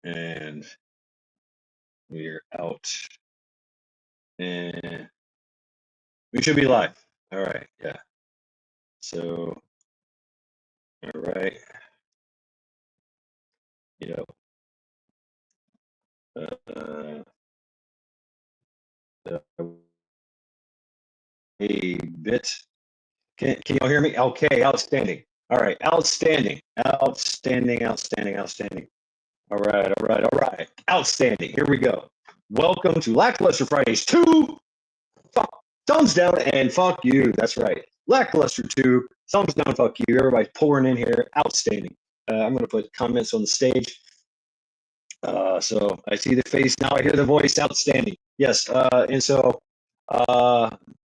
And we're out. And we should be live. All right. Yeah. So, all right. You know, a bit. Can y'all hear me? Okay. Outstanding. All right. Outstanding. Outstanding. Outstanding. Outstanding. All right. All right. All right. Outstanding. Here we go. Welcome to Lackluster Fridays 2. Thumbs down and fuck you. That's right. Lackluster 2. Thumbs down, fuck you. Everybody's pouring in here. Outstanding. I'm going to put comments on the stage. So I see the face. Now I hear the voice. Outstanding. Yes. And so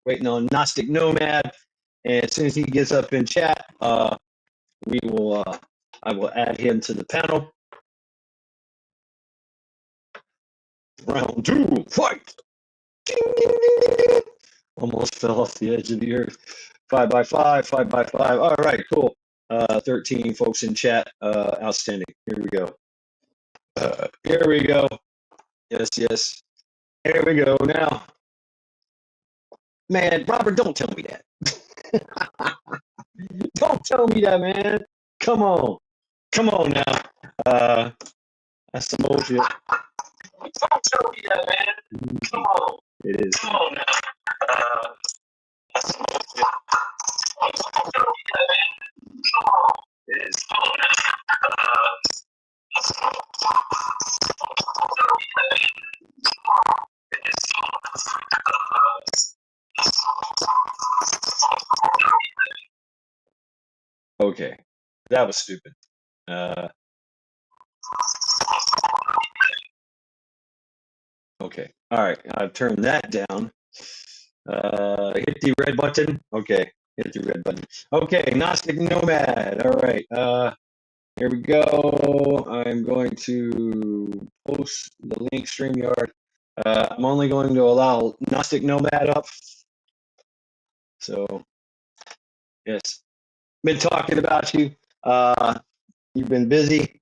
waiting on Gnostic Nomad. And as soon as he gets up in chat, we will. I will add him to the panel. Round 2, fight! Ding, ding, ding, ding, ding. Almost fell off the edge of the earth. 5x5, 5x5. All right, cool. 13 folks in chat. Outstanding. Here we go. Here we go. Yes, yes. Here we go now. Man, Robert, don't tell me that. Don't tell me that, man. Come on. Come on now. That's some bullshit. Don't tell me that, man. Come on. It is. Come on now. That's some bullshit. Don't tell me that, man. Come on. It is. Come on now. Okay, that was stupid. Okay, all right, I've turned that down. Hit the red button. Okay, hit the red button. Okay, Gnostic Nomad. All right, here we go. I'm going to post the link StreamYard. I'm only going to allow Gnostic Nomad up. So, yes, been talking about you. You've been busy.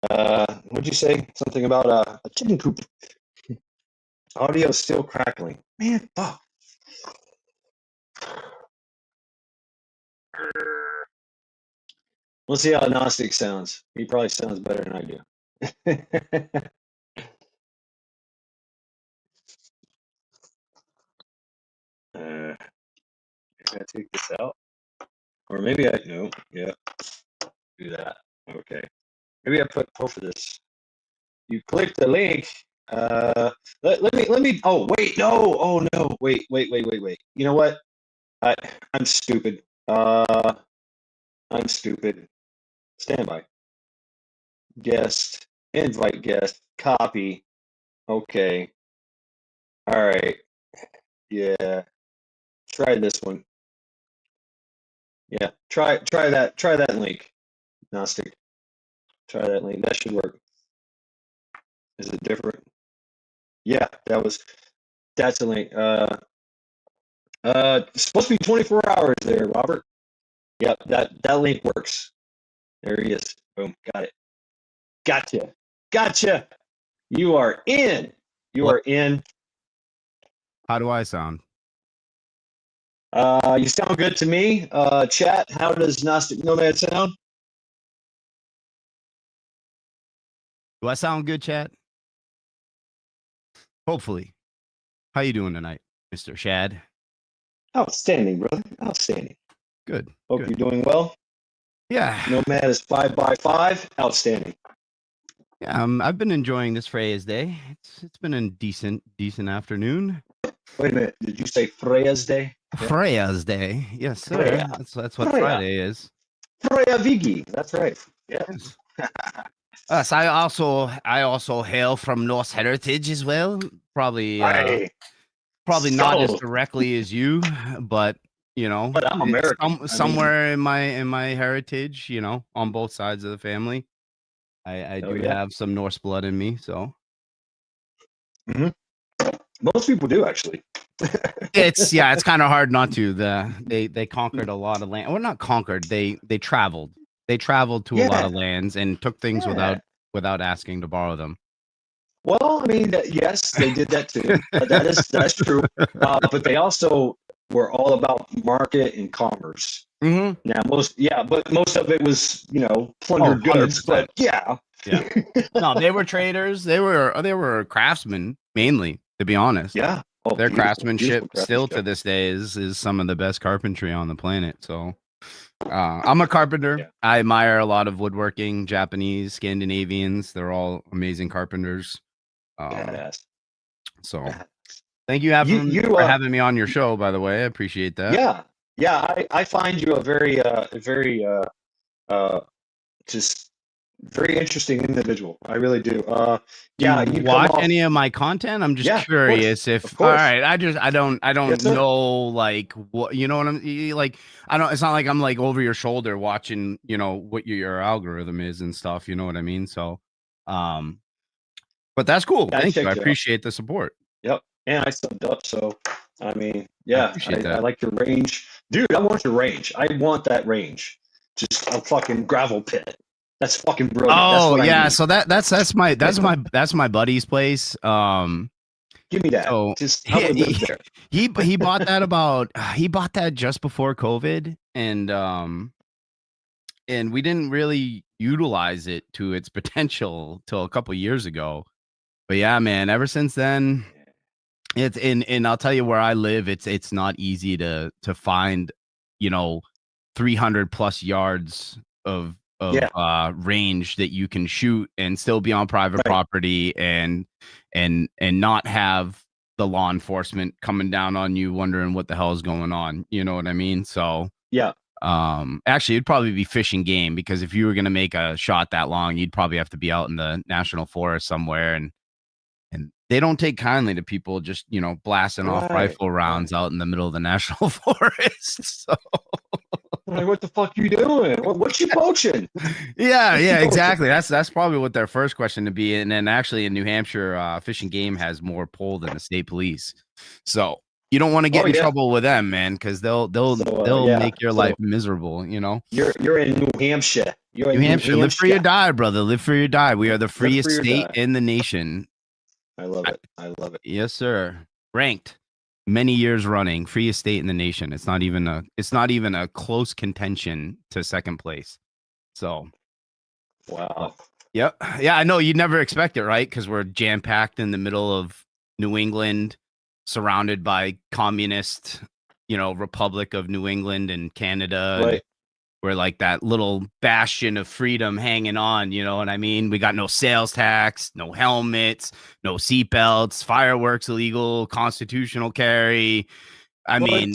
What'd you say? Something about a chicken coop. Audio still crackling. Man, fuck. We'll see how Gnostic sounds. He probably sounds better than I do. Can I take this out? Or maybe I no. Yeah, do that. Okay. Maybe I put both of this. You click the link. Let me. Oh wait, no. Oh no. Wait. You know what? I'm stupid. I'm stupid. Stand by. Guest. Invite guest. Copy. Okay. All right. Yeah. Try this one. Yeah. Try that. Try that link. Gnostic. Try that link. That should work. Is it different? Yeah, that's a link. It's supposed to be 24 hours there, Robert. Yep, that link works. There he is. Boom, got it. Gotcha. You are in. You are in. How do I sound? You sound good to me. Chat, how does Gnostic Nomad sound? Do I sound good, chat? Hopefully. How you doing tonight, Mr. Shad? Outstanding, brother. Outstanding. Good. Hope good. you're doing well. Yeah. Nomad is 5x5. Outstanding. Yeah, I've been enjoying this Freya's Day. It's been a decent afternoon. Wait a minute. Did you say Freya's Day? Yeah. Freya's Day. Yes, sir. Freya. That's what Freya. Friday is. Freya Vigi. That's right. Yeah. Yes. Yes, I also hail from Norse heritage as well. Probably not as directly as you, but you know, but I'm American. Somewhere in my heritage, you know, on both sides of the family, I do have some Norse blood in me. So, most people do actually. it's kind of hard not to. They conquered a lot of land. Well, not conquered. They traveled. They traveled to a lot of lands and took things without without asking to borrow them. Well, I mean, yes, they did that too. That's true. But they also were all about market and commerce. Mm-hmm. Now, but most of it was, plundered goods. 100%. But yeah. No, they were traders. They were craftsmen mainly, to be honest. Yeah. Oh, their beautiful, craftsmanship beautiful still to this day is some of the best carpentry on the planet. So I'm a carpenter. Yeah. I admire a lot of woodworking, Japanese, Scandinavians. They're all amazing carpenters. Badass. So thank you for having me on your show, by the way. I appreciate that. Yeah. I find you a very just very interesting individual. I really do. Do you watch any of my content? I'm just curious of course. All right, I don't know, like, what, you know what I'm like. It's not like I'm like over your shoulder watching, what your algorithm is and stuff. You know what I mean? So, but that's cool. Thank you. I appreciate the support. Yep. And I subbed up. So, I mean, yeah, I like your range, dude. I want your range. I want that range. Just a fucking gravel pit. That's fucking brilliant. Oh yeah, so that's my buddy's place. Give me that. So just he bought that just before COVID, and we didn't really utilize it to its potential till a couple years ago. But yeah, man, ever since then, and I'll tell you where I live, it's not easy to find, 300 plus yards of range that you can shoot and still be on private property and not have the law enforcement coming down on you wondering what the hell is going on. You know what I mean? So actually it'd probably be fishing game, because if you were going to make a shot that long, you'd probably have to be out in the national forest somewhere, and they don't take kindly to people just, blasting off rifle rounds out in the middle of the national forest. So like, what the fuck you doing? What you poaching? Yeah, exactly. That's probably what their first question to be. And then actually in New Hampshire, Fish and Game has more pull than the state police. So you don't want to get in trouble with them, man, because they'll make your life miserable. You're in New Hampshire. New Hampshire. Live free or die, brother. Live free or die. We are the freest state in the nation. I love it. I love it. Yes, sir. Ranked many years running, freest state in the nation. It's not even a close contention to second place. So, wow. Yep. Yeah, I know you'd never expect it, right? Because we're jam packed in the middle of New England, surrounded by communist, Republic of New England and Canada. Right. We're like that little bastion of freedom hanging on, you know what I mean? We got no sales tax, no helmets, no seatbelts, fireworks illegal, constitutional carry. I mean,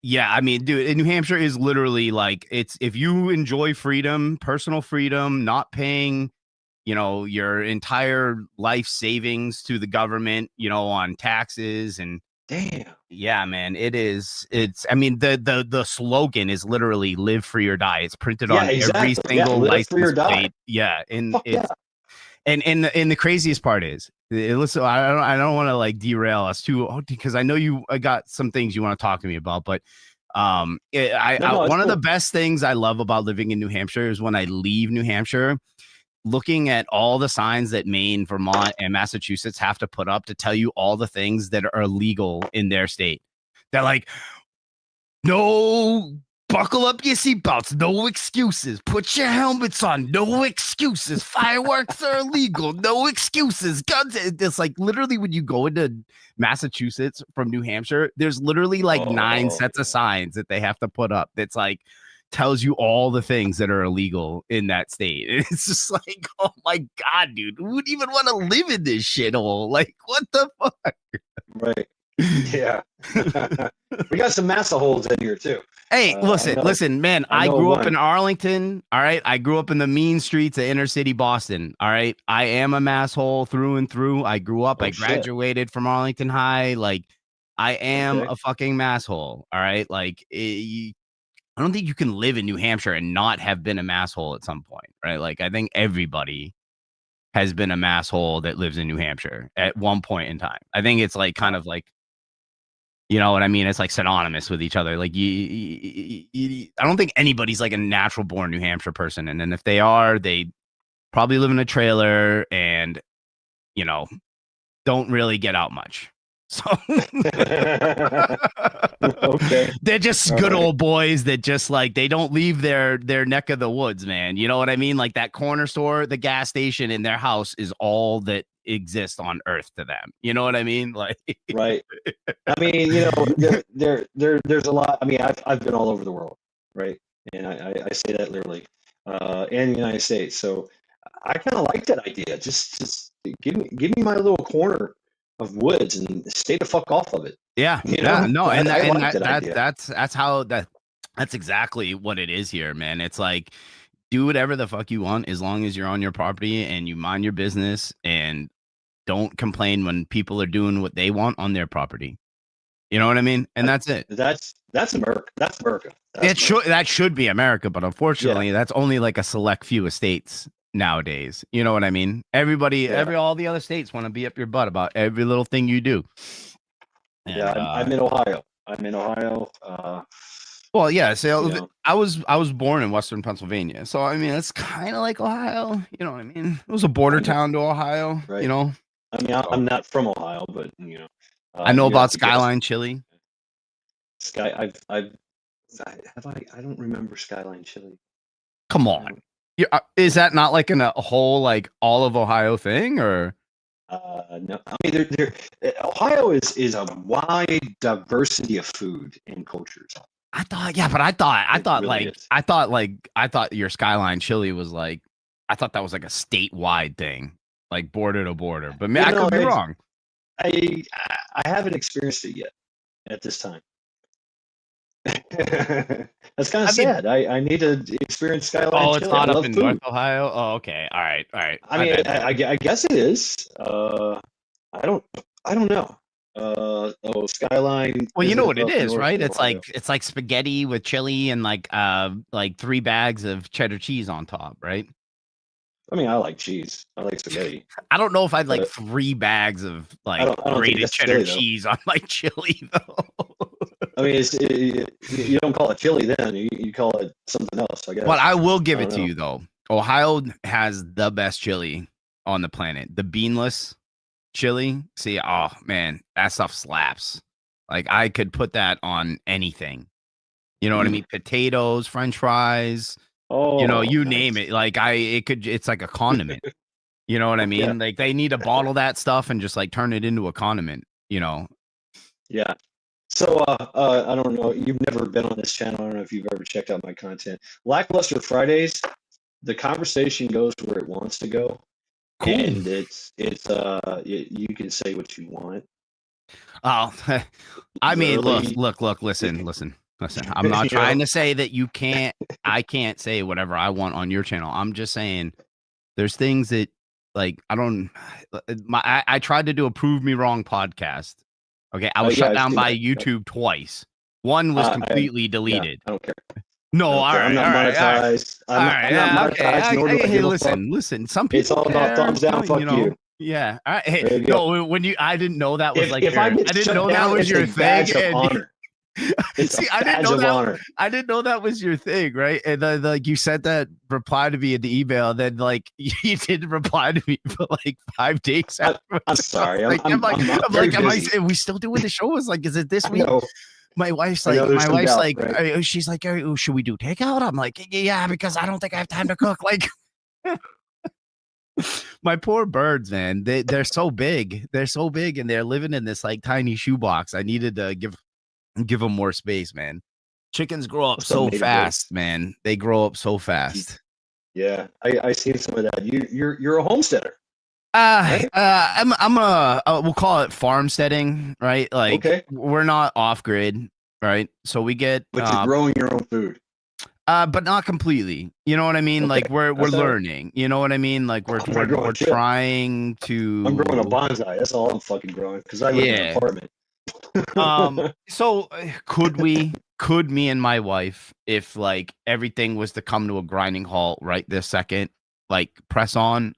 dude, New Hampshire is literally like, if you enjoy freedom, personal freedom, not paying, your entire life savings to the government, on taxes and damn. Yeah, man, it's the slogan is literally live free or die. It's printed on every single license plate. Yeah. And and the craziest part is, listen, I don't want to like derail us too, because I know you got some things you want to talk to me about, but one of the best things I love about living in New Hampshire is when I leave New Hampshire, looking at all the signs that Maine, Vermont, and Massachusetts have to put up to tell you all the things that are illegal in their state. They're like, no, buckle up your seatbelts, no excuses. Put your helmets on, no excuses. Fireworks are illegal, no excuses. Guns. It's like literally when you go into Massachusetts from New Hampshire, there's literally like 9 sets of signs that they have to put up. That's like, tells you all the things that are illegal in that state. It's just like, oh my God, dude, who would even want to live in this shithole? Like, what the fuck? Right. Yeah. We got some massa holes in here too. Hey, listen, man, I grew up in Arlington. All right. I grew up in the mean streets of inner city Boston. All right. I am a masshole through and through. I grew up, I graduated from Arlington High. Like, I am a fucking masshole. All right. Like, I don't think you can live in New Hampshire and not have been a masshole at some point, right? Like, I think everybody has been a masshole that lives in New Hampshire at one point in time. I think it's like kind of like, you know what I mean? It's like synonymous with each other. Like, I don't think anybody's like a natural born New Hampshire person. And then if they are, they probably live in a trailer, and don't really get out much. So Okay. they're just All good right. old boys that just like they don't leave their neck of the woods, man. You know what I mean? Like that corner store, the gas station, in their house is all that exists on earth to them. You know what I mean? Like Right. I mean, there's a lot. I mean, I've been all over the world, right? And I say that literally, and the United States. So I kind of like that idea. Just give me my little corner of woods and stay the fuck off of it. yeah, You yeah, know, no, I, and I and like that idea. that's how that's exactly what it is here, man. It's like do whatever the fuck you want as long as you're on your property and you mind your business and don't complain when people are doing what they want on their property. You know what I mean? And that's it. That's America. That's America. That's It should America. that should be America, but Yeah, unfortunately, that's only like a select few estates nowadays. You know what I mean? yeah, All the other states want to be up your butt about every little thing you do. yeah. And I'm in Ohio. I'm in Ohio. well, yeah. You So know, I was born in Western Pennsylvania, so I mean it's kind of like Ohio. You know what I mean? It was a border kind of town to Ohio. You right. know, I mean, so I'm not from Ohio, but I know you have about to guess. Skyline Chili. Sky, I don't remember Skyline Chili. Come I on, don't. is that not like a whole like all of Ohio thing or? No, I mean, Ohio is a wide diversity of food and cultures. I thought, yeah, but It really is. I thought your Skyline Chili was like, I thought that was like a statewide thing, like border to border. But You I know, could be wrong. I I haven't experienced it yet at this time. That's kind of I mean, sad. I need to experience Skyline oh, it's Chili. I not up love in North food. Ohio. Oh, okay, all right. I My mean, bad. I guess it is. I don't I don't know. Oh, Skyline Well, you know isn't what it up is, north right? in Ohio. It's like spaghetti with chili and like 3 bags of cheddar cheese on top, right? I mean, I like cheese. I like spaghetti, I don't know if I'd like but 3 bags of I like don't think grated that's cheddar chili though. cheese on my chili though. I mean, you don't call it chili then. You call it something else, I But guess. I will I give it don't to know. you though. Ohio has the best chili on the planet. The beanless chili. See, oh man, that stuff slaps. Like I could put that on anything. You know what I Mm. mean? Potatoes, French fries, Oh, you name nice. it. Like it's like a condiment. You know what I Yeah, mean? Like they need to bottle that stuff and just like turn it into a condiment, yeah. So, I don't know. You've never been on this channel. I don't know if you've ever checked out my content. Lackluster Fridays, the conversation goes where it wants to go, Cool. and you can say what you want. Oh, I mean, Literally, listen. I'm not you know. trying to say that I can't say whatever I want on your channel. I'm just saying there's things that like I don't I tried to do a prove me wrong podcast. Okay, I was Yeah, shut I've down seen by that. YouTube twice. One was completely Yeah, deleted. I don't care. No, I don't care. I'm not all right, all right. monetized. All I'm right, not yeah, okay. monetized, nor do I Hey, give a fuck. listen. Some It's people all about care. thumbs down. Fuck you. Yeah. All right. Hey, There you go. no, when I didn't know that was like If I get I didn't shut know that down, was it's your a thing. badge of And honor. It's see, a badge of honor. I didn't know that was your thing, right? And then like you sent that reply to me in the email, then like you didn't reply to me for like 5 days after. I'm sorry. I'm very like, busy. are we still doing the show? Is like, is it this I week? know. I know there's some doubt, right? She's like, should we do takeout? I'm like, yeah, because I don't think I have time to cook. Like, my poor birds, man. They're so big. They're so big, and they're living in this like tiny shoebox. I needed to give them more space, man. Chickens grow up What's up, so native fast, birds? man. They grow up so fast. Yeah, I seen some of that. You're a homesteader, right? I'm a we'll call it farmsteading, right? Like Okay, we're not off grid, right? So we get but you're growing your own food. but not completely. You know what I mean? Okay, Like we're that's all right. learning. You know what I mean? Like I'm not growing we're shit. trying I'm growing a to bonsai. That's all I'm fucking growing because I live in an yeah. apartment. So could me and my wife, if like everything was to come to a grinding halt right this second, like press on?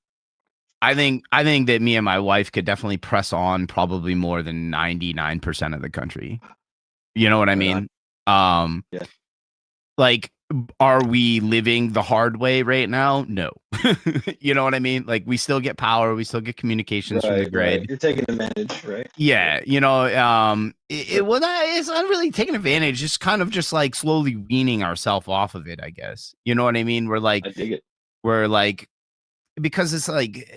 I think that me and my wife could definitely press on probably more than 99% of the country. You know what I Right on. mean? Um Yeah. like Are we living the hard way right now? No. You know what I mean? Like we still get power, we still get communications from the grid. You're taking advantage, right? Yeah, it's not really taking advantage. It's kind of just like slowly weaning ourselves off of it, I guess. You know what I mean? I dig it. We're like, because it's like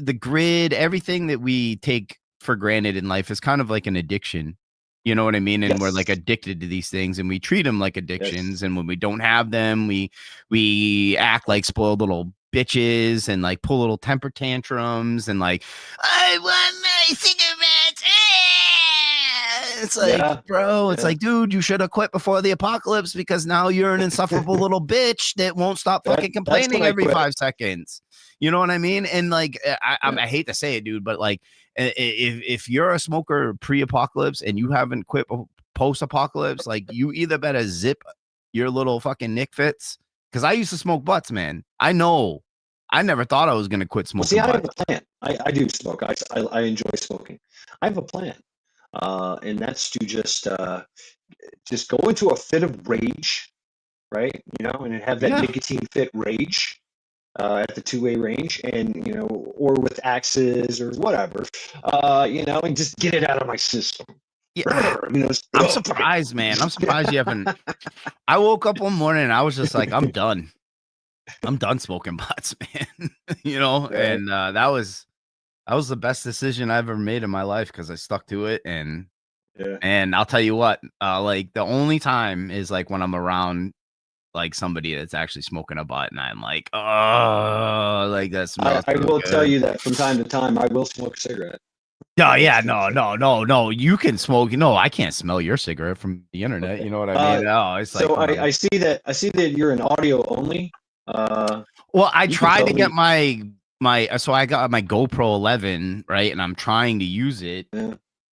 the grid, everything that we take for granted in life is kind of like an addiction. You know what I mean? And we're like addicted to these things, and we treat them like addictions. Yes. And when we don't have them, we act like spoiled little bitches and like pull little temper tantrums and like, I want my cigarettes. It's like, bro, it's like, dude, you should have quit before the apocalypse, because now you're an insufferable little bitch that won't stop fucking complaining every 5 seconds. You know what I mean? And like, I hate to say it, dude, but like, if you're a smoker pre-apocalypse and you haven't quit post-apocalypse, like you either better zip your little fucking Nick Fits, because I used to smoke butts, man. I know. I never thought I was gonna quit smoking. Well, see, I have a plan. I do smoke. I enjoy smoking. I have a plan, and that's to just go into a fit of rage, right? And have that nicotine fit rage. At the 2-way range, and or with axes or whatever, and just get it out of my system. Yeah, I'm surprised, man. I'm surprised you haven't. I woke up one morning and I was just like, I'm done. I'm done smoking butts, man. And that was the best decision I ever made in my life, because I stuck to it. And I'll tell you what, like the only time is like when I'm around like somebody that's actually smoking a butt, and I'm like, oh, like that smells. I will tell you that from time to time I will smoke a cigarette. No, yeah, no. You can smoke. No, I can't smell your cigarette from the internet. You know what I mean? No, it's like. So I see that you're an audio only. Well, I tried to get my. So I got my GoPro 11, right, and I'm trying to use it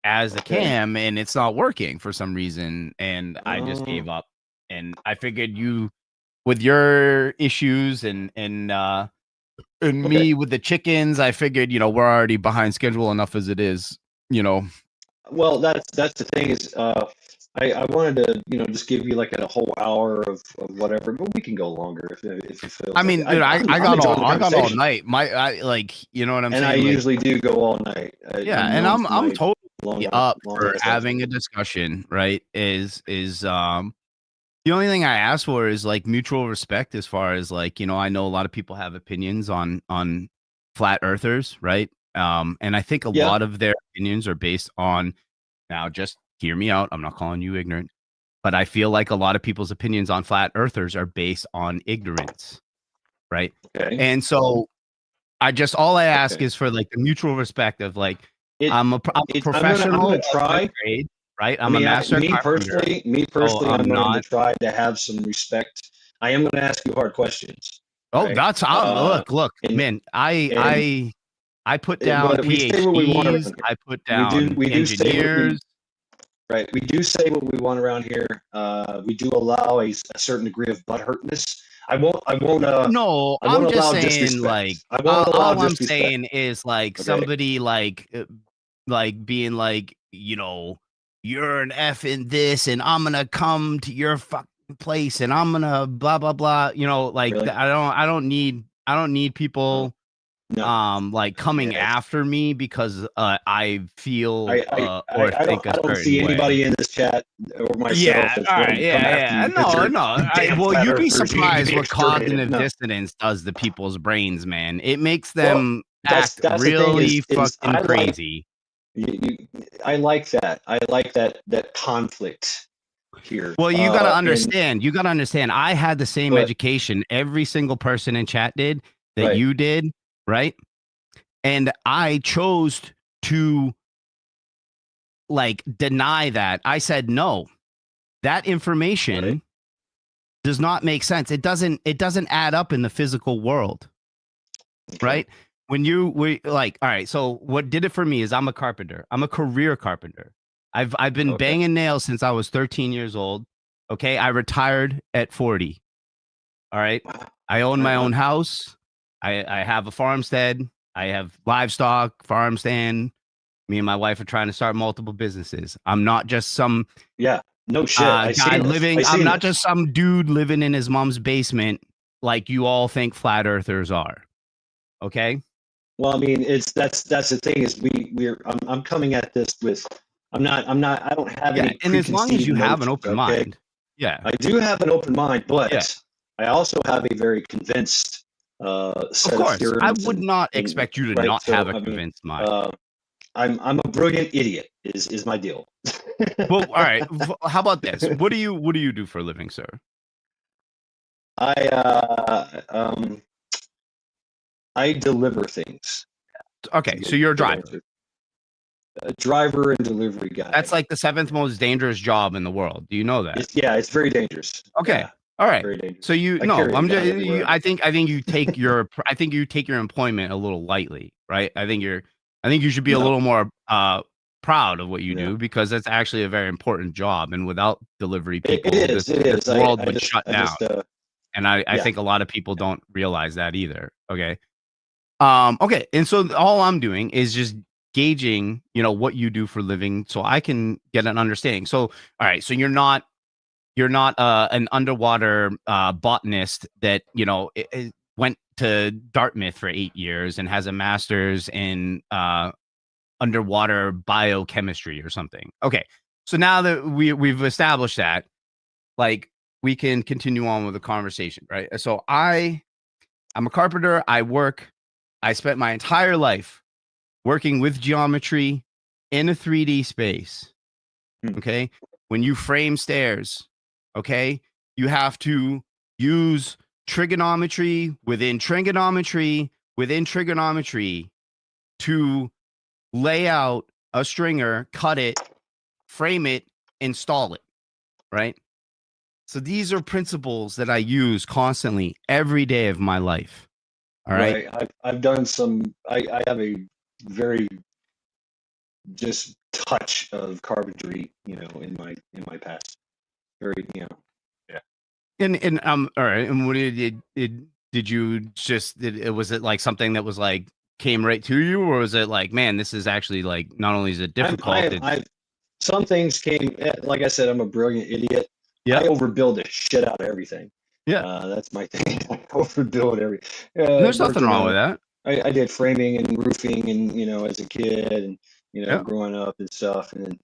as a cam, and it's not working for some reason, and I just gave up. And I figured you, with your issues and me with the chickens, I figured, we're already behind schedule enough as it is, Well, that's the thing is, I wanted to, just give you like a whole hour of whatever, but we can go longer if you feel. I mean, dude, I got all night. You know what I'm saying? And I usually do go all night. And I'm totally up for having a discussion, right? The only thing I ask for is like mutual respect, as far as like, I know a lot of people have opinions on flat earthers, right? And I think a lot of their opinions are based on, now just hear me out, I'm not calling you ignorant, but I feel like a lot of people's opinions on flat earthers are based on ignorance, right? And so all I ask is for like the mutual respect of like, I'm a professional. I'm gonna try. Right, I'm a master. Me personally, I'm going to try to have some respect. I am going to ask you hard questions. Oh, right? That's look, man. I put down PhDs. I put down we engineers. Right, we do say what we want around here. We do allow a certain degree of butthurtness. I won't. No, I'm just saying, like, all I'm saying is like somebody like being like, you're an F in this, and I'm gonna come to your fucking place, and I'm gonna blah blah blah. Like really? I don't need people like coming after me because I feel or think a certain way. I don't see anybody in this chat or myself. Well, you'd be surprised what cognitive dissonance does to people's brains, man. It makes them act really fucking crazy. I like that. I like that conflict here. Well, you got to understand. You got to understand. I had the same education every single person in chat did that you did, right? And I chose to like deny that. I said no. That information does not make sense. It doesn't add up in the physical world, right? When we like, all right, so what did it for me is I'm a carpenter. I'm a career carpenter. I've been banging nails since I was 13 years old. Okay. I retired at 40. All right. I own my own house. I have a farmstead. I have livestock, farm stand. Me and my wife are trying to start multiple businesses. I'm not just some No shit. I Guy seen this. living. I I'm seen not this. just some dude living in his mom's basement like you all think flat earthers are. Okay. Well, I mean, that's the thing is I'm coming at this with I don't have Yeah, any and as long as preconceived you have an notions. open Okay, mind. Yeah. I do have an open mind, Yeah. but I also have a very convinced Of set of course. I theorems would not and expect you to right. not have So a I mean, convinced mind. uh, I'm a brilliant idiot is my deal. Well, all right. How about this? What do you do for a living, sir? I deliver things. Okay, so you're a driver. Answer. A driver and delivery guy. That's like the 7th most dangerous job in the world. Do you know that? It's very dangerous. Okay. Yeah, all right. very dangerous. So I think you take your employment a little lightly, right? I think you should be a little more proud of what you do because it's actually a very important job. And without delivery people, this world would shut down. And I think a lot of people don't realize that either. Okay. Okay. And so all I'm doing is just gauging, what you do for a living so I can get an understanding. So, all right. So you're not an underwater botanist that, went to Dartmouth for 8 years and has a master's in underwater biochemistry or something. Okay. So now that we've established that, like, we can continue on with the conversation, right? So I'm a carpenter. I spent my entire life working with geometry in a 3D space. Okay. When you frame stairs, okay, you have to use trigonometry within trigonometry within trigonometry to lay out a stringer, cut it, frame it, install it, right? So these are principles that I use constantly every day of my life. All right. I've done some. I have a very just touch of carpentry, in my past. Very, yeah. And all right. And what did you just was it like something that was like came right to you, or was it like, man, this is actually like not only is it difficult, some things came. Like I said, I'm a brilliant idiot. Yeah. I overbuild the shit out of everything. Yeah. That's my thing. I overbuild everything. There's nothing wrong with that. I did framing and roofing and, as a kid and, growing up and stuff. And then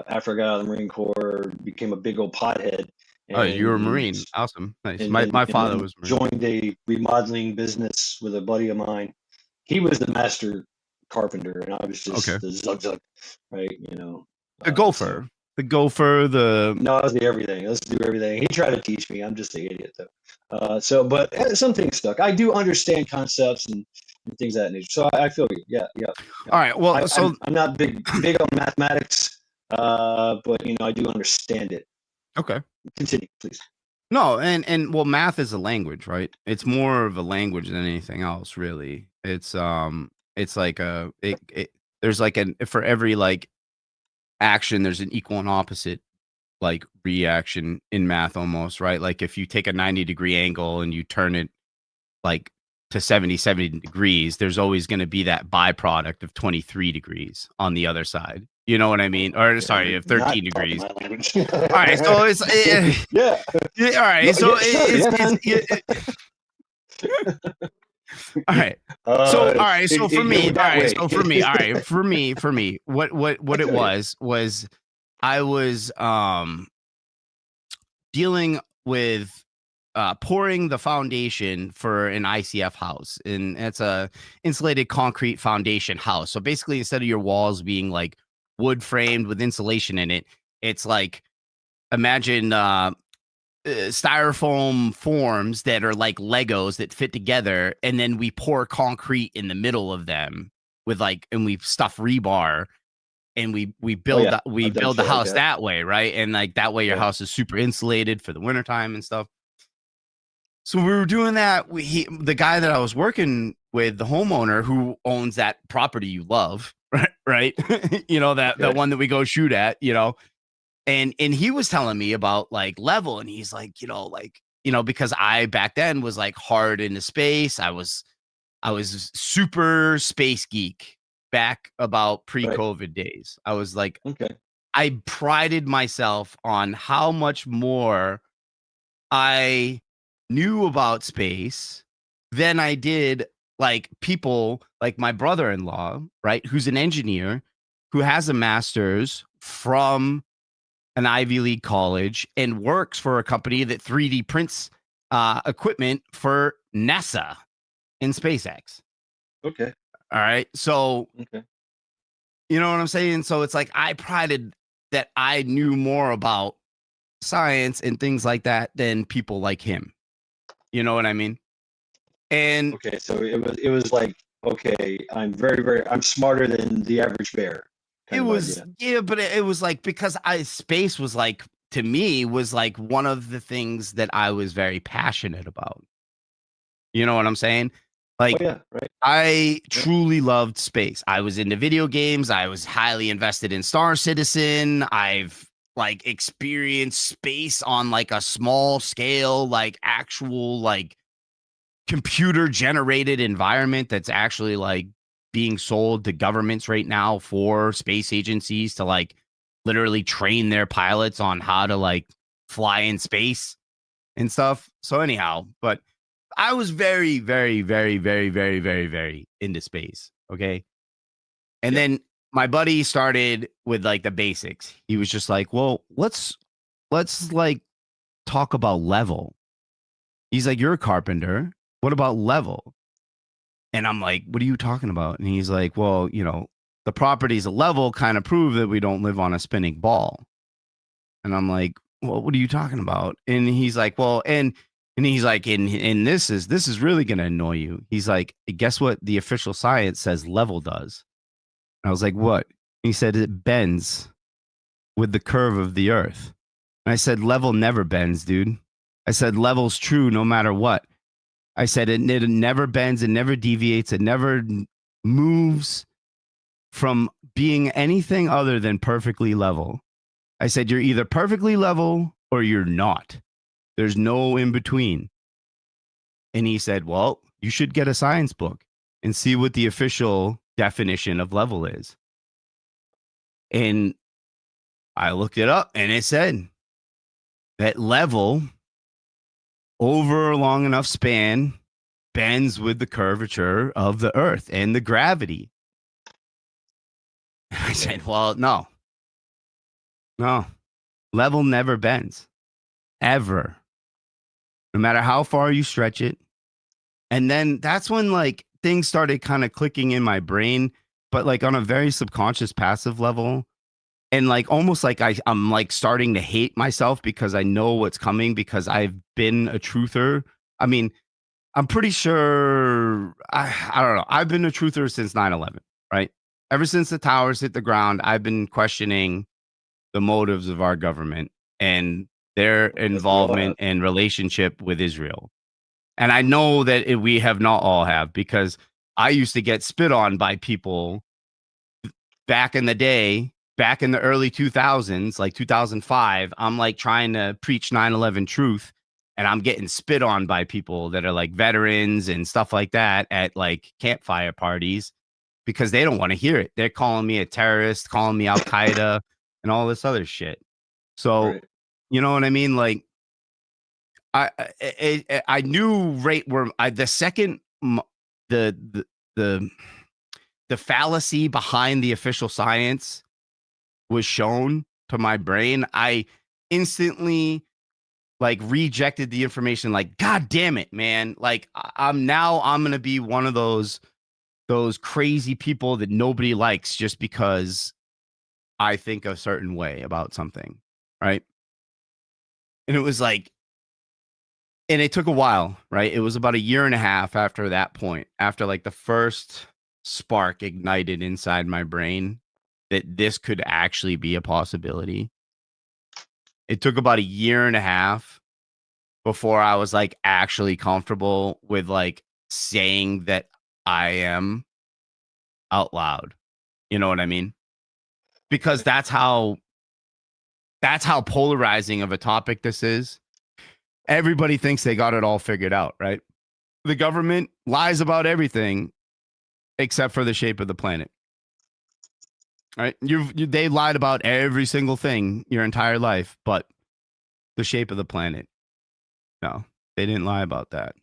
after I got out of the Marine Corps, became a big old pothead. Oh, you were a Marine. Awesome. Nice. My father was Marine. Joined a remodeling business with a buddy of mine. He was the master carpenter and I was just the zug, right? The gopher. The gopher, No, I was the everything. Let's do everything. He tried to teach me. I'm just an idiot, though. But some things stuck. I do understand concepts and things of that nature. So I feel you. Yeah. All right. Well, I'm not big on mathematics, but I do understand it. Okay. Continue, please. No, and well, math is a language, right? It's more of a language than anything else, really. It's like there's like for every like action, there's an equal and opposite like reaction in math almost, right? Like if you take a 90-degree angle and you turn it like to 70 degrees, there's always going to be that byproduct of 23 degrees on the other side. You know what I mean? Or sorry, of 13 degrees. All right, so it's yeah. All right, so all right. So all right, so for me, what it was I was dealing with pouring the foundation for an ICF house, and it's a insulated concrete foundation house. So basically, instead of your walls being like wood framed with insulation in it, it's like imagine styrofoam forms that are like Legos that fit together, and then we pour concrete in the middle of them with and we stuff rebar, and we build the house that way, right? And like that way your house is super insulated for the wintertime and stuff. So we were doing that. The guy that I was working with, the homeowner who owns that property you love, right? That one that we go shoot at, and he was telling me about like level, and he's like, because I back then was like hard into space. I was super space geek back about pre-COVID days. I was like I prided myself on how much more I knew about space than I did like people like my brother-in-law, right? Who's an engineer who has a master's from an Ivy League college and works for a company that 3D prints equipment for NASA and SpaceX. Okay. All right. So, Okay. you know what I'm saying? So it's like I prided that I knew more about science and things like that than people like him. You know what I mean? And Okay. So it was like, okay, I'm smarter than the average bear it kind of was, idea. yeah, but it was like because space was like to me was like one of the things that I was very passionate about. You know what I'm saying? Oh Like yeah, right. I Yep. truly loved space. I was into video games. I was highly invested in Star Citizen. I've like experienced space on like a small scale, like actual like computer generated environment that's actually like being sold to governments right now for space agencies to like literally train their pilots on how to like fly in space and stuff. So anyhow, but I was very, very, very, very, very, very, very into space. Okay. And Yep. then my buddy started with like the basics. He was just like, well, let's like talk about level. He's like, you're a carpenter. What about level? And I'm like, what are you talking about? And he's like, well, the properties of level kind of prove that we don't live on a spinning ball. And I'm like, well, what are you talking about? And he's like, well, and he's like, and this is really gonna annoy you. He's like, guess what the official science says level does? And I was like, what? He said it bends with the curve of the earth. And I said, level never bends, dude. I said, level's true no matter what. I said, it never bends, it never deviates, it never moves from being anything other than perfectly level. I said, you're either perfectly level or you're not. There's no in between. And he said, well, you should get a science book and see what the official definition of level is. And I looked it up and it said that level over a long enough span bends with the curvature of the earth and the gravity. I said, well, no, level never bends ever, no matter how far you stretch it. And then that's when like things started kind of clicking in my brain, but like on a very subconscious, passive level. And like almost like I'm like starting to hate myself because I know what's coming because I've been a truther. I mean, I'm pretty sure I don't know. I've been a truther since 9/11, right? Ever since the towers hit the ground, I've been questioning the motives of our government and their As we all have. involvement and relationship with Israel. And I know that we have not all have because I used to get spit on by people back in the day, back in the early 2000s, like 2005. I'm like trying to preach 9/11 truth and I'm getting spit on by people that are like veterans and stuff like that at like campfire parties because they don't want to hear it. They're calling me a terrorist, calling me Al Qaeda and all this other shit. So, Right. you know what I mean? Like I knew right where the second the the the the fallacy behind the official science was shown to my brain, I instantly like rejected the information. Like, God damn it, man! Like, I'm gonna be one of those crazy people that nobody likes just because I think a certain way about something, right? And it was like and it took a while, right? It was about a year and a half after that point, after like the first spark ignited inside my brain that this could actually be a possibility. It took about a year and a half before I was like actually comfortable with like saying that I am out loud. You know what I mean? Because Okay. that's how polarizing of a topic this is. Everybody thinks they got it all figured out, right? The government lies about everything except for the shape of the planet. Right? They lied about every single thing your entire life, but the shape of the planet. No, they didn't lie about that.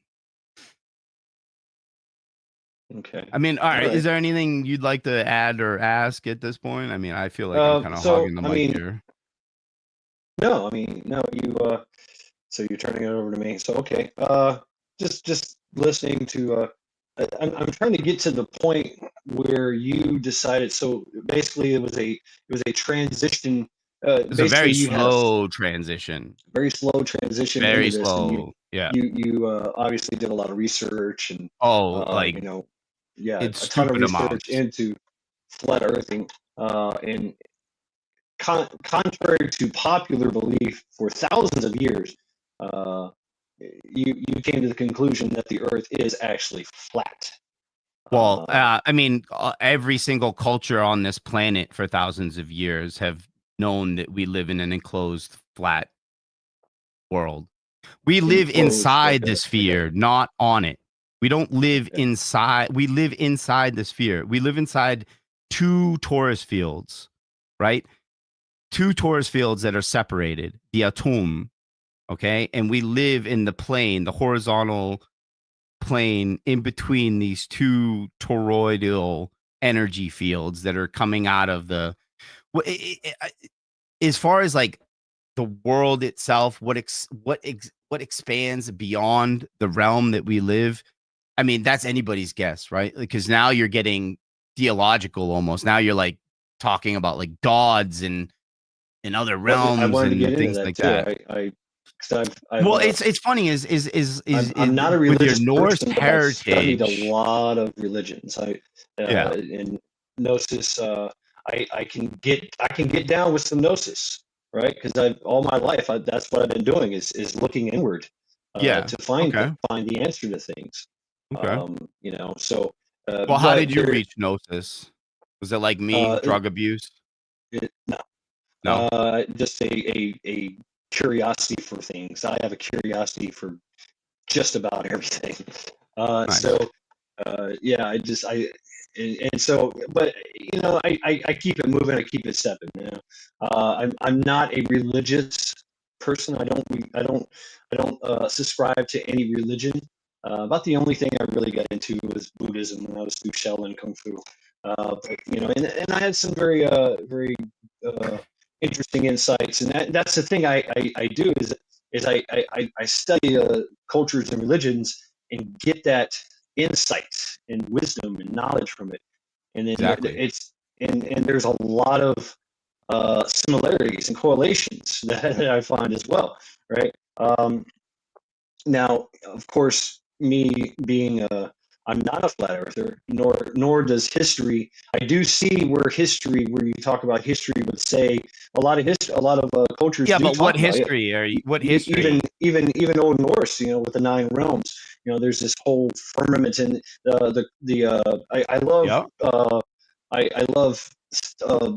Okay. I mean, all All right. Is right. there anything you'd like to add or ask at this point? I mean, I feel like I'm kind of So hogging the I mic mean, here. no, I mean, no, you so you're turning it over to me. So okay. Just listening to I'm trying to get to the point where you decided. So basically it was a transition. It's a Basically very you had a slow transition. very slow transition into Very this, and slow. Yeah. you obviously did a lot of research and Oh, like yeah, it's a ton of stupid research amounts. into flat earthing, and contrary to popular belief for thousands of years, uh, you came to the conclusion that the earth is actually flat. Well, uh, I mean, every single culture on this planet for thousands of years have known that we live in an enclosed, flat world. We live enclosed inside the sphere, not on it. We don't live okay. inside. We live inside the sphere. We live inside two torus fields, right? Two torus fields that are separated, the atom, okay? And we live in the plane, the horizontal plane in between these two toroidal energy fields that are coming out of the as far as like the world itself, what expands beyond the realm that we live. I mean, that's anybody's guess, right? Because now you're getting theological almost. Now you're like talking about like gods and other Well, I realms wanted to get and into things that like too. that. Because Well, it's funny I'm not a with your religious Norse person, but I've studied a heritage. lot of religions. Yeah. In Gnosis, I can get down with some Gnosis, right? Because I all my life that's what I've been doing is looking inward, Yeah. to Okay. find the answer to things. Okay. So Well, how but did you reach Gnosis? Was it like me, uh, drug abuse? no, No. just a curiosity for things. I have a curiosity for just about everything. Nice. Yeah, and so, but I keep it moving. I keep it stepping. I'm not a religious person. I don't subscribe to any religion. About the only thing I really got into was Buddhism when I was through Shaolin Kung Fu. But and I had some very uh, interesting insights, and that's the thing I do is I study cultures and religions and get that insight and wisdom and knowledge from it, and then Exactly. and there's a lot of similarities and correlations that I find as well, right? Now, of course, me being I'm not a flat earther, nor does history. I do see where history, where you talk about history, would say a lot of cultures Yeah, do but what talk about it. history are you? What history? Even Old Norse, with the nine realms, there's this whole firmament, and I love Yeah. I love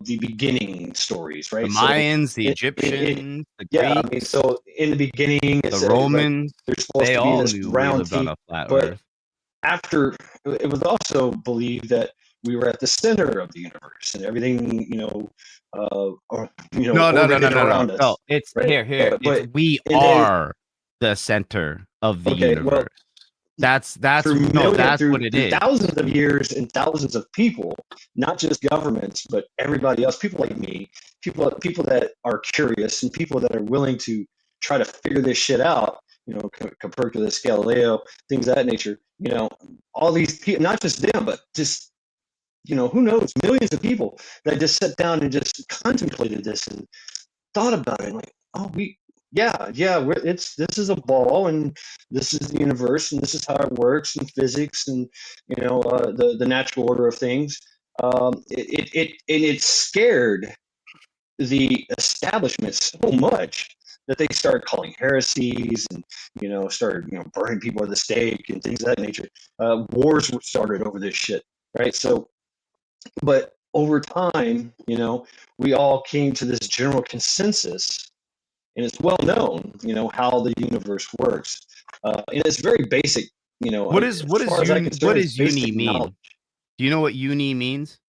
the beginning stories, The right? So Mayans, the it Egyptians, the yeah, I mean, Greeks, so in the beginning, the it's like Romans, there's supposed they to be all this knew we round lived on tee, a flat but earth. after it was also believed that we were at the center of the universe and everything, No, no, no, no, orbited no, no. around No, us, it's right? here. It's But we and then are the center of the okay, well, universe. That's no, that's what it through is. thousands of years and thousands of people, not just governments, but everybody else, people like me, people that are curious and people that are willing to try to figure this shit out. Copernicus, Galileo, things of that nature. All these people, not just them, but just who knows, millions of people that just sat down and just contemplated this and thought about it, like, oh, this is a ball, and this is the universe, and this is how it works, and physics, and the natural order of things. It scared the establishment so much that they started calling heresies, and started burning people at the stake and things of that nature. Wars were started over this shit, right? So, but over time, we all came to this general consensus, and it's well known, how the universe works, and it's very basic, What as far as I'm what concerned, it's does uni basic knowledge. mean? Do you know what uni means?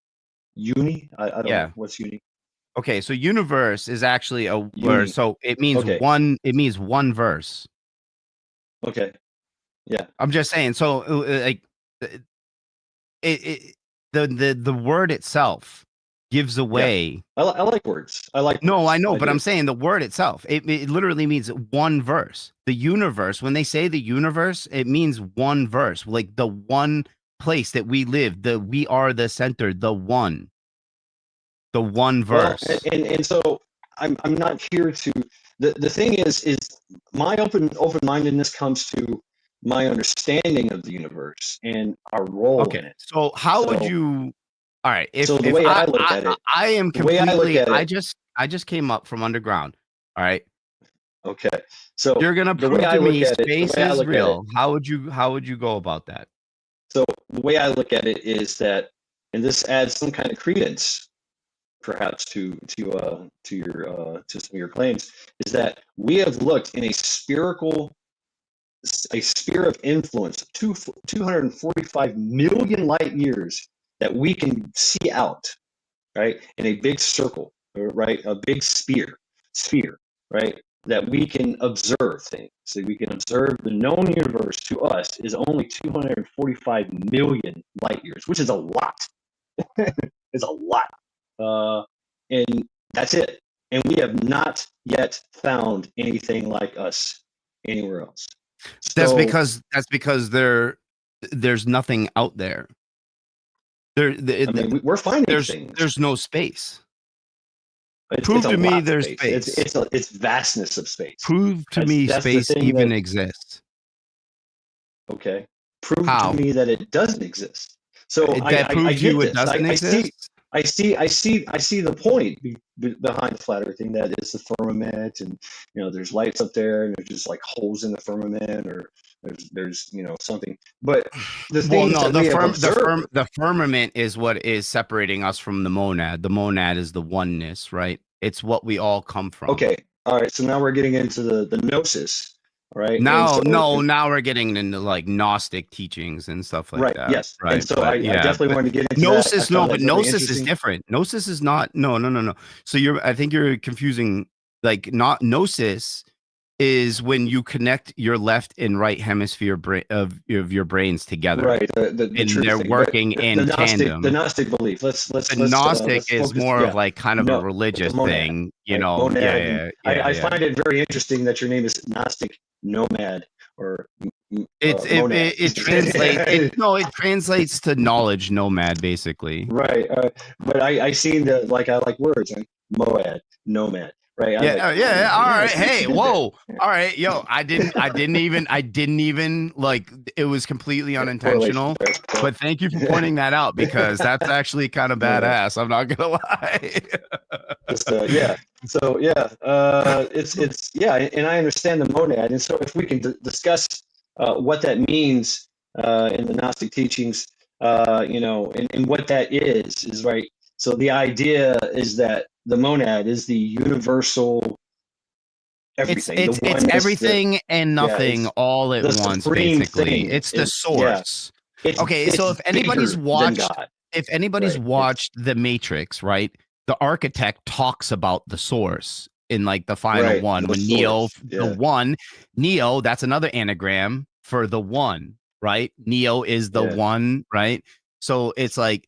Uni? I don't know. What's uni? Okay, so universe is actually a word. Uni. So it means Okay. It means one verse. Okay. Yeah. I'm just saying. So like it the word itself gives away. I like words. I like No, words. I know, I but do. I'm saying the word itself. It literally means one verse. The universe. When they say the universe, it means one verse. Like the one place that we live. We are the center. The one Well, verse. and so I'm not here to. The thing is my open-mindedness comes to my understanding of the universe and our role in Okay, it. so how would So you? All right, so the if way I look at it, I am the way I look completely. at it, I just came up from underground. All right, okay. So you're gonna the way prove I to look me at it, the space way I is look at it, real. How would you go about that? so the way I look at it is that, and this adds some kind of credence, perhaps to your to some of your claims, is that we have looked in a sphere of influence of 245 million light years that we can see out, right, in a big circle, right, a big sphere, right, that we can observe things. So we can observe the known universe to us is only 245 million light years, which is a lot. It's a lot. And that's it. And we have not yet found anything like us anywhere else. So, That's because there's nothing out there. I mean, we're finding things. There's no space. It's Prove a to me lot of there's space. space. It's vastness of space. Prove to me That's the space thing even that, exists. okay. Prove to How? me that it doesn't exist. So That I proves you get it this. doesn't exist. I see the point behind the flat Earth thing, that is the firmament, and there's lights up there, and there's just like holes in the firmament, or there's something. But the Well, things no, that we have observed. the firmament is what is separating us from the monad. The monad is the oneness, right? It's what we all come from. Okay, all right. So now we're getting into the gnosis, right? Now, no, now we're getting into like Gnostic teachings and stuff like right, that, yes. right? And so But I definitely wanted to get into that. I Gnosis, no, found but that very Gnosis is interesting. different. Gnosis is not. No. So I think you're confusing. Like, not Gnosis is when you connect your left and right hemisphere of your brains together, Right, the and truth they're thing. working But in tandem. the Gnostic belief. The Gnostic Let's is focus. more of Yeah, like kind of a no, the religious monad, thing, you right? know. Monad, and I Yeah. find it very interesting that your name is Gnostic Nomad, or monad. It translates it translates to knowledge nomad, basically. Right, but I seen the, like, I like words, and moad, nomad, right? I like Yeah. All right. it's Hey, good there. whoa. All right, yo. I didn't even like. It was completely Correlation unintentional. there. But thank you for pointing that out, because that's actually kind of badass. I'm not gonna lie. Just, yeah. So yeah, it's yeah, and I understand the monad, and so if we can discuss what that means in the Gnostic teachings, and what that is right. So the idea is that the monad is the universal everything, the It's oneness, everything and nothing it's all at the once, supreme basically. thing. It's the Yeah, source. Okay, so it's bigger than God, if anybody's right? It's watched The Matrix, right? The architect talks about the source in like the final right, one, the when Neo, source. Yeah, Neo, that's another anagram for the one, right? Neo is the yeah. one, right? So it's like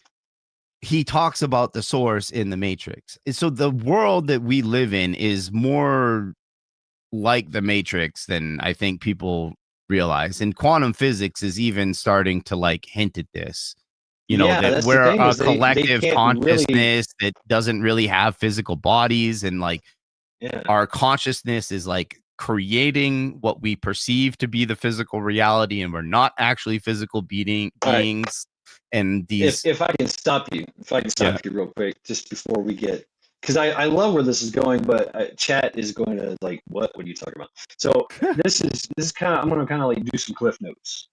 he talks about the source in The Matrix. So the world that we live in is more like the Matrix than I think people realize. And quantum physics is even starting to like hint at this, Yeah, that that's the we're thing, a is they collective can't really. consciousness that doesn't really have physical bodies. And like Yeah, our consciousness is like creating what we perceive to be the physical reality. And we're not actually physical all right. beings. And these, If I can stop you, yeah. real quick, just before we get, because I love where this is going, but chat is going to like, what are you talking about? So this is kind of, I'm going to kind of like do some cliff notes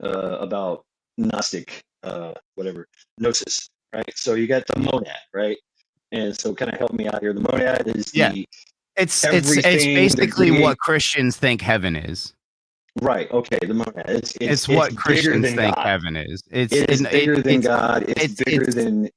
about Gnostic, whatever, gnosis, right? So you got the monad, right? And so kind of help me out here. The monad is Yeah. the It's everything, basically what Christians think heaven is. Right. Okay. The monad. It's What bigger Christians than think God. heaven is. It is bigger than God. It's bigger than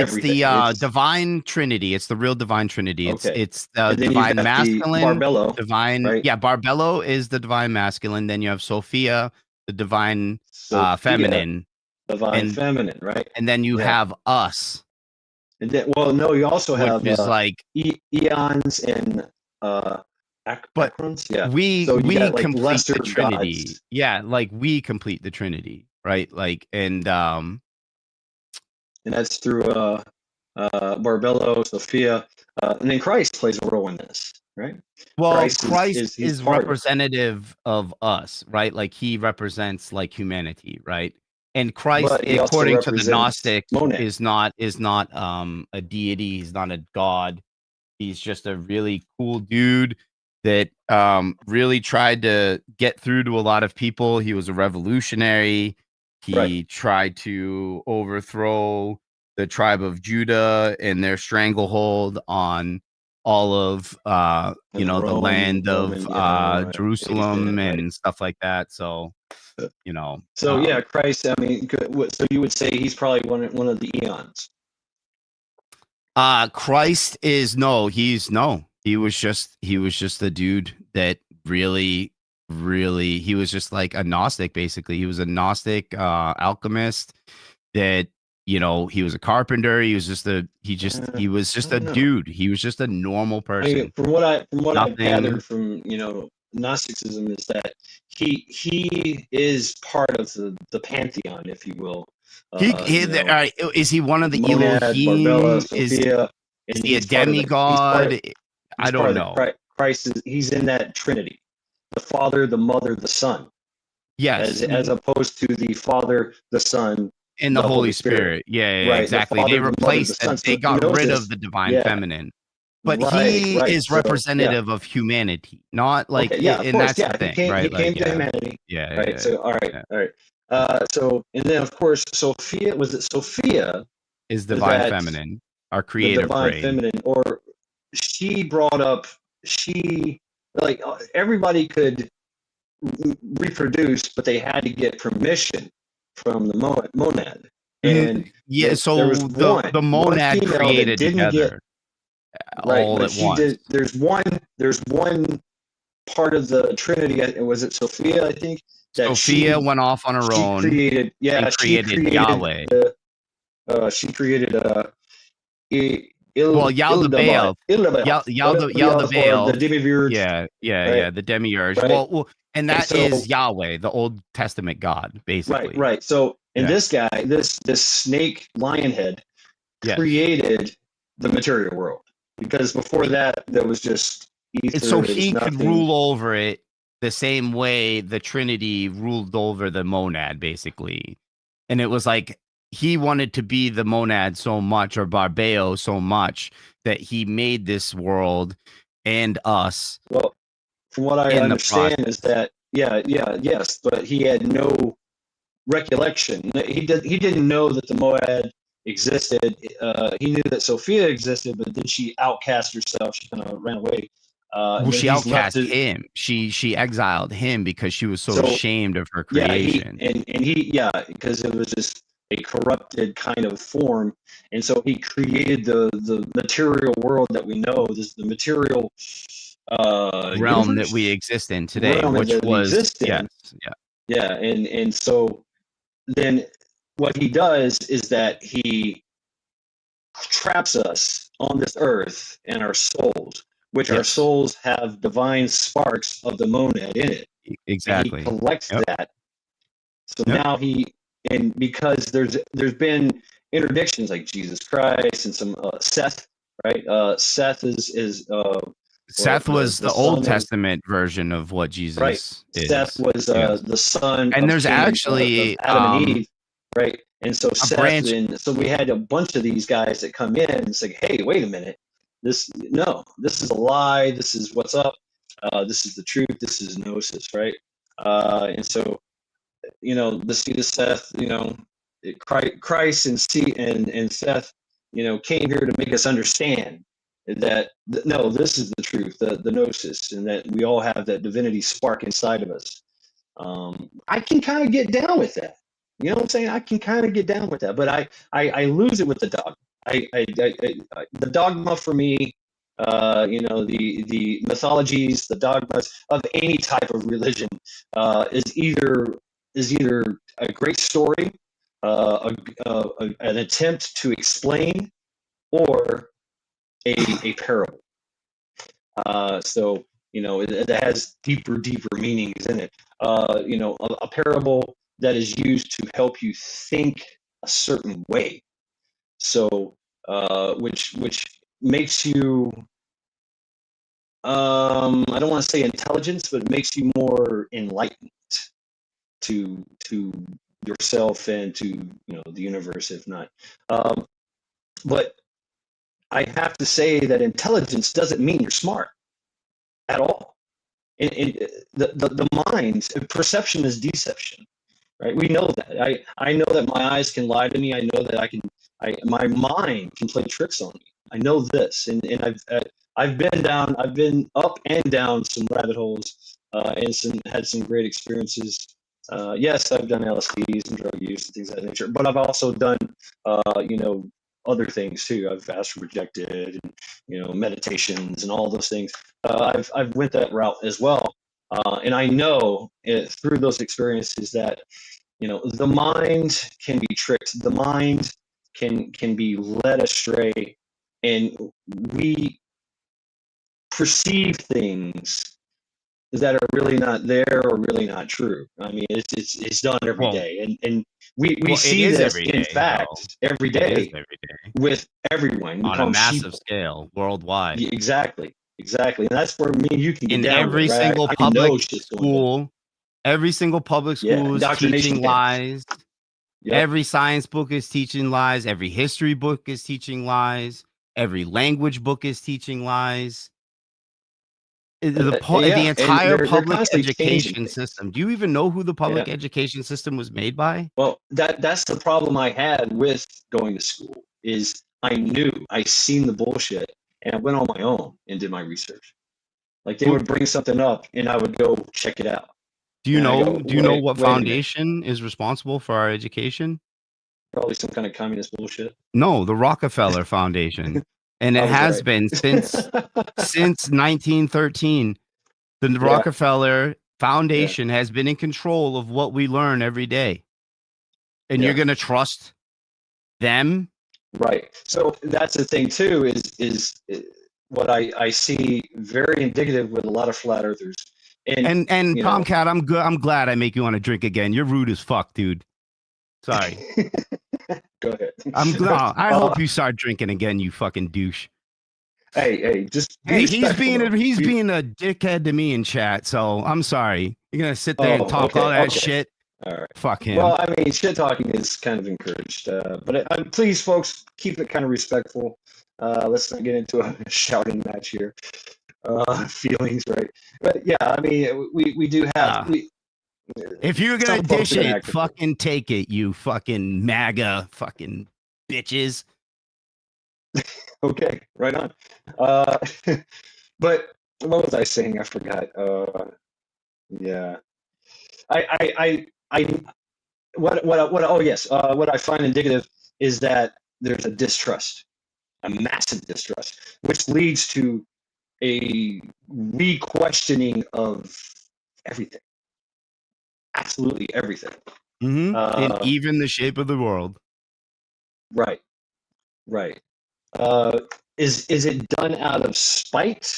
everything. It's divine Trinity. It's the real divine Trinity. okay. It's the And then you've divine got the masculine, Barbello, divine. right? Yeah, Barbello is the divine masculine. Then you have Sophia, the divine Sophia, feminine, divine and feminine, right? then you Yeah. have us, And then, well, no, you also which have is like, eons and but acrons. Yeah. we So you got like complete lesser the Trinity. gods. Yeah, like we complete the Trinity, right? Like, and And that's through Barbello, Sophia, and then Christ plays a role in this, right? well, Christ Christ he's is part of it, representative of us, right? Like he represents like humanity, right? And Christ, but he also according to the represents Gnostics, Monad. is not a deity. He's not a god. He's just a really cool dude that really tried to get through to a lot of people. He was a revolutionary. Right. He tried to overthrow the tribe of Judah and their stranglehold on all of And the land of Roman, yeah, right. Jerusalem Right. and stuff like that. So So yeah, Christ. I mean, so you would say he's probably one of the eons. Christ is no, he was just a dude that really he was just like a Gnostic. Basically, he was a Gnostic alchemist that he was a carpenter. He was just a he was I just a don't know. dude. He was just a normal I mean, person. from what I've Nothing. gathered from Gnosticism is that he is part of the pantheon, if you will. All right, is he one of the Monad, Barbella, Elohim? Sophia, Is and he a he's part of demigod? I don't of the know. Christ. He's in that Trinity, the Father, the Mother, the Son, Yes, as opposed to the Father, the Son, and the Holy Spirit. Yeah, Right, the exactly. They Father, the Mother, the replaced that. Son. They So got rid of Gnosis, the divine yeah, feminine. But right, he right. is So yeah, representative of humanity, not like, okay, yeah, of and course, that's yeah. the thing, He right? came Like, to yeah, humanity, yeah, right? yeah, So all right, yeah. all right. So and then of course, Sophia was it Sophia Is divine that feminine, our the creator divine prayed. feminine, or she brought up she like everybody could reproduce, but they had to get permission from the monad. And Yeah, there was so the one monad female that created didn't get together right, all but at she once. did. There's one part of the Trinity. Was it Sophia? I think that Sophia went off on her she own created. and Yeah, she created created Yahweh. she created Well, Ildabad, Yaldabaoth, whatever or the Yaldabaoth, demiurge, yeah, right? the demiurge. Right. And And that so is Yahweh, the Old Testament God, basically. right. So and this Yes, guy, this snake lion head, yes. created the material world because before that there was just And so ether. There was he could nothing. rule over it the same way the Trinity ruled over the monad, basically. And it was like he wanted to be the monad so much, or Barbeo so much, that he made this world and us Well, from what I in the understand process. is that yes, but he had no recollection. He didn't know that the Moad existed. He knew that Sophia existed, but then she outcast herself. She kind of ran away. Well, And then she he's left outcast to. him. She exiled him because she was so So ashamed of her yeah, creation. because it was just a corrupted kind of form, and so he created the material world that we know. This the material Realm that we universe exist in today, realm which that we was exist yes, in. yeah. Yeah, and so then what he does is that he traps us on this earth and our souls, which our Yes, souls have divine sparks of the monad in it, and he exactly. collects Yep. that. So Yep. now and because there's been interdictions like Jesus Christ and some Seth, right? Seth is Seth was the the Old son of Testament version of what right. Jesus Seth is. was Yes. the son And of there's of actually Adam and Eve, right? And so a Seth, branch. and so we had a bunch of these guys that come in and say, "Hey, wait a minute, this is a lie. This is what's up. This is the truth. This is gnosis, right?" And so the seed of Seth, Christ and Seth, came here to make us understand that no, this is the truth, the gnosis, and that we all have that divinity spark inside of us. I can kind of get down with that. You know what I'm saying? I can kind of get down with that, but I lose it with the dog. the dogma for me, the mythologies, the dogmas of any type of religion, is either a great story, an attempt to explain, or a parable. So it has deeper meanings in it. A parable that is used to help you think a certain way. So, which makes you, I don't want to say intelligence, but it makes you more enlightened to yourself and to the universe, if not. But I have to say that intelligence doesn't mean you're smart at all. The mind, perception is deception, right? We know that. I know that my eyes can lie to me. I know that my mind can play tricks on me. I know this, and I've been up and down some rabbit holes, and had some great experiences. Yes, I've done LSDs and drug use and things of that nature, but I've also done, other things too. I've astral projected and meditations and all those things. I've went that route as well, and I know through those experiences that the mind can be tricked. The mind can be led astray, and we perceive things that are really not there or really not true. I mean, it's done every day, and we see this in fact every day with everyone on a massive scale worldwide. Exactly, and that's where me and you can get in down every with, right? single public school. Every single public school is teaching lies. Yep. Every science book is teaching lies. Every history book is teaching lies. Every language book is teaching lies. The entire public education system. Do you even know who the public education system was made by? Well, that's the problem I had with going to school. Is I seen the bullshit, and I went on my own and did my research. Like they would bring something up, and I would go check it out. Do you know what foundation is responsible for our education? Probably some kind of communist bullshit. No, the Rockefeller Foundation. And it has been since 1913. The Rockefeller Foundation has been in control of what we learn every day. And you're going to trust them? Right. So that's the thing too, is what I see very indicative with a lot of flat earthers. And Tomcat, I'm glad I make you want to drink again. You're rude as fuck, dude. Sorry. Go ahead. I hope you start drinking again, you fucking douche. Hey, he's being a dickhead to me in chat, so I'm sorry. You're gonna sit there and talk all that shit. All right. Fuck him. Well, I mean, shit talking is kind of encouraged, but please, folks, keep it kind of respectful. Let's not get into a shouting match here. Feelings, right? But yeah, I mean, we do have. If you're gonna dish it, fucking take it, you fucking MAGA fucking bitches. Okay, right on. But what was I saying? I forgot. Yeah, what I find indicative is that there's a distrust, a massive distrust, which leads to a re-questioning of everything. Absolutely everything. Mm-hmm. And even the shape of the world. Right. Is it done out of spite,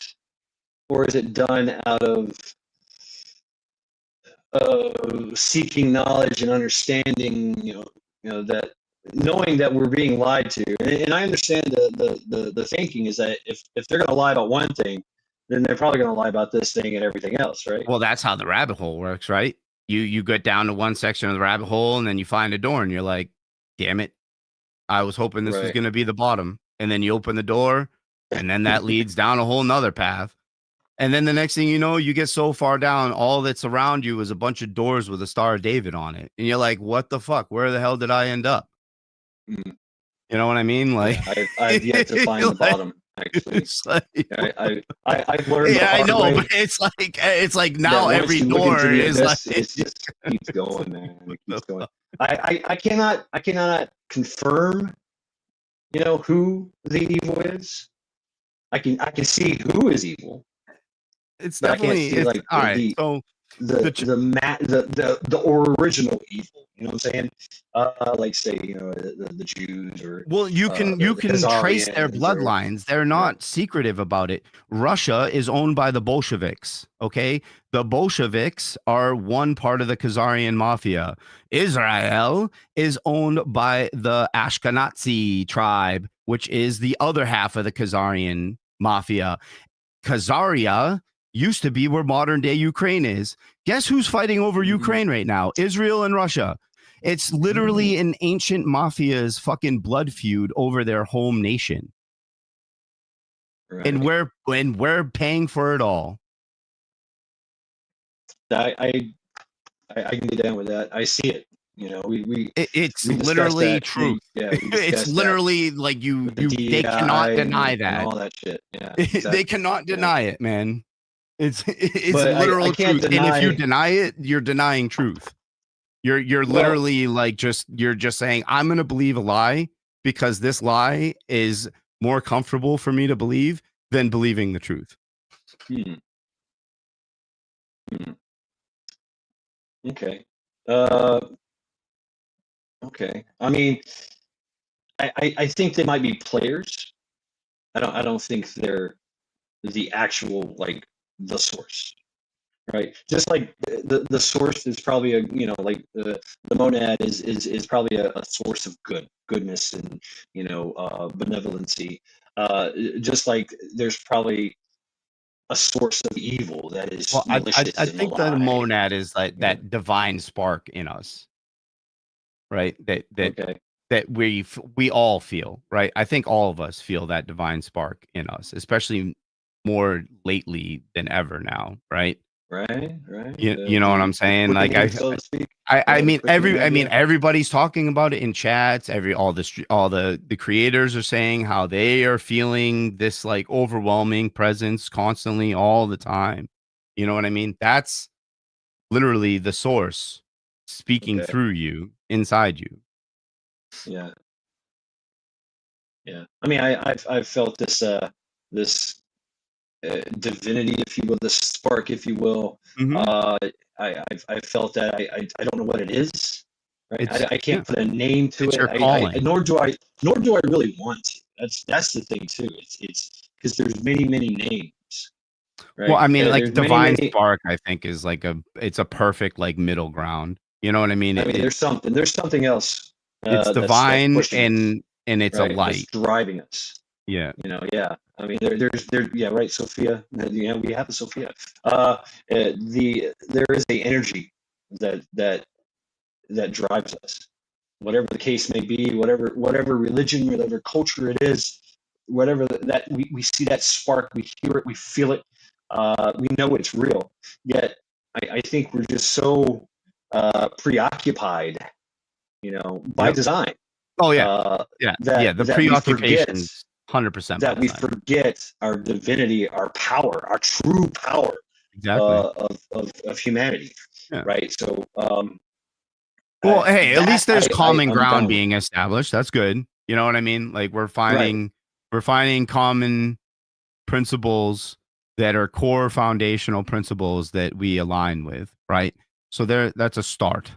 or is it done out of seeking knowledge and understanding? That knowing that we're being lied to, and I understand the thinking is that if they're going to lie about one thing, then they're probably going to lie about this thing and everything else, right? Well, that's how the rabbit hole works, right? You get down to one section of the rabbit hole, and then you find a door, and you're like, damn it, I was hoping this was going to be the bottom. And then you open the door, and then that leads down a whole nother path. And then the next thing you know, you get so far down, all that's around you is a bunch of doors with a Star of David on it. And you're like, what the fuck? Where the hell did I end up? Mm. You know what I mean? Like, I've yet to find the bottom. Actually, it's like, I've learned. Yeah, I know, but it's like now every door is abyss, like it just keeps going, man. It keeps going. I cannot confirm you know who the evil is. I can see who is evil, It's but I can't definitely see it's like all right. So the original evil. You know what I'm saying? Like say the Jews or well, you the can trace their Khazarians or bloodlines. They're yeah. not secretive about it. Russia is owned by the Bolsheviks. Okay, the Bolsheviks are one part of the Khazarian mafia. Israel is owned by the Ashkenazi tribe, which is the other half of the Khazarian mafia. Khazaria used to be where modern day Ukraine is. Guess who's fighting over Ukraine right now? Israel and Russia. It's literally an ancient mafia's fucking blood feud over their home nation. Right. And we're paying for it all. I can get down with that. I see it. You know, It's we discussed literally that. truth. Yeah, we It's discussed literally like that with the they cannot DEI deny and that. all that shit. Yeah, They exactly. cannot Yeah. deny it, man. It's But literal I can't truth. And if you deny. deny it, you're denying truth. You're Well, literally like you're just saying I'm going to believe a lie because this lie is more comfortable for me to believe than believing the truth. hmm, okay. Okay. I mean, I think they might be players. I don't think they're the actual like the source. Right, just like the source is probably a like the monad is probably a source of goodness and benevolency. Just like there's probably a source of evil that is Well, malicious I and think the malign. monad is like Yeah. that divine spark in us, right? Okay. That we all feel, right? I think all of us feel that divine spark in us, especially more lately than ever now, right? Right. Right. You know what I'm The saying? Like quickening, so to speak. I Yeah. The mean quickening. Yeah. everybody's talking about it in chats. All the creators are saying how they are feeling this like overwhelming presence constantly all the time. You know what I mean? That's literally the source speaking Okay. through you inside you. Yeah. Yeah. I mean, I've felt this divinity, if you will, the spark, if you will. Mm-hmm. I've felt that I don't know what it is, right? It's I can't put a name to it's it. your calling. Nor do I really want to. That's the thing too. It's because there's many names, Well, right? I mean, like There's many divine many. spark, I think is like it's a perfect like middle ground. You know what I mean? I mean, there's something else It's that's divine pushing us, and it's a right? That's light. driving us. Yeah. Yeah. I mean, yeah, right. Sophia, we have the Sophia. There is a energy that drives us, whatever the case may be, whatever religion, whatever culture it is, whatever that we see that spark, we hear it, we feel it, we know it's real. Yet, I think we're just so preoccupied, by Yep. design. Oh yeah. Yeah. Yeah. The That we forget preoccupation's 100% by that we design. forget our divinity, our power, our true power Exactly. of humanity, Yeah. right? So, Well, hey, at least there's common I'm ground down with. being established. That's good. You know what I mean? Like we're Right. finding common principles that are core foundational principles that we align with, right? So that's a start.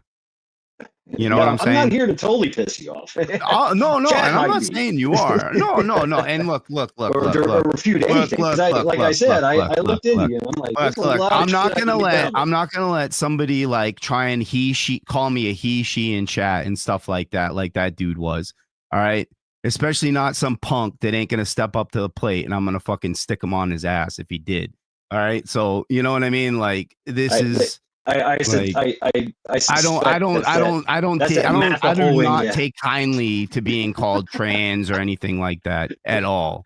You know what I'm I'm not saying? here to totally piss you off. Oh, no, Chat and I'm might not be. saying you are. No. And look. Or refute anything. Because I said, I looked into you and I'm like, there's a lot of shit I can get down with. I'm not gonna let somebody like try and call me a he, she in chat and stuff like that dude was. All right. Especially not some punk that ain't gonna step up to the plate and I'm gonna fucking stick him on his ass if he did. All right. So you know what I mean? Like this is I said like, I suspect I do not yeah. take kindly to being called trans or anything like that at all.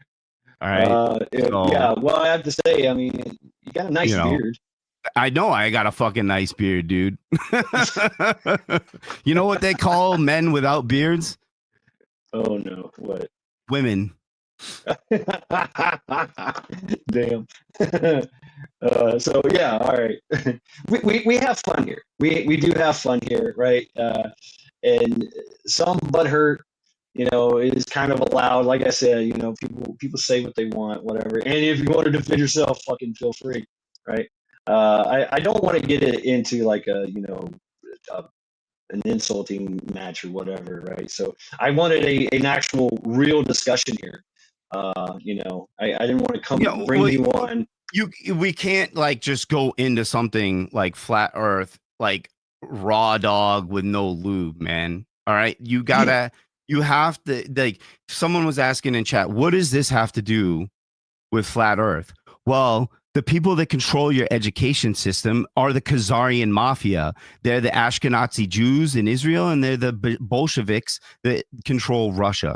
All right. Yeah. Well, I have to say, I mean, you got a nice beard. I know I got a fucking nice beard, dude. You know what they call men without beards? Oh no, what? Women. Damn. So yeah, all right. We have fun here. We do have fun here, right? And some butthurt it is kind of allowed. Like I said, people say what they want, whatever. And if you want to defend yourself, fucking feel free, right? I don't want to get it into like a, an insulting match or whatever, right? So I wanted an actual real discussion here. I didn't want to come bring you on. We can't like just go into something like flat earth, like raw dog with no lube, man. All right. You have to, like, someone was asking in chat, what does this have to do with flat earth? Well, the people that control your education system are the Khazarian mafia. They're the Ashkenazi Jews in Israel, and they're the Bolsheviks that control Russia.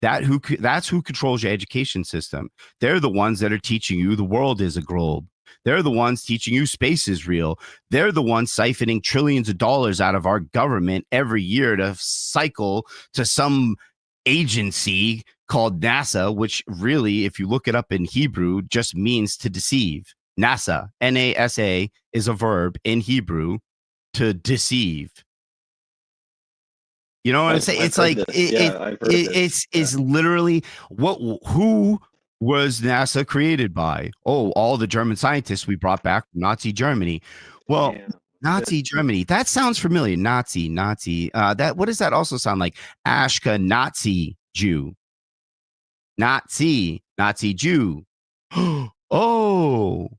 That's who controls your education system. They're the ones that are teaching you the world is a globe. They're the ones teaching you space is real. They're the ones siphoning trillions of dollars out of our government every year to cycle to some agency called NASA, which really, if you look it up in Hebrew, just means to deceive. NASA, NASA, is a verb in Hebrew to deceive. You know what I'm saying? It's like it's literally who was NASA created by? Oh, all the German scientists we brought back from Nazi Germany. Well, Nazi Germany. That sounds familiar. Nazi. That what does that also sound like? Ashkenazi Jew. Nazi Jew. Oh,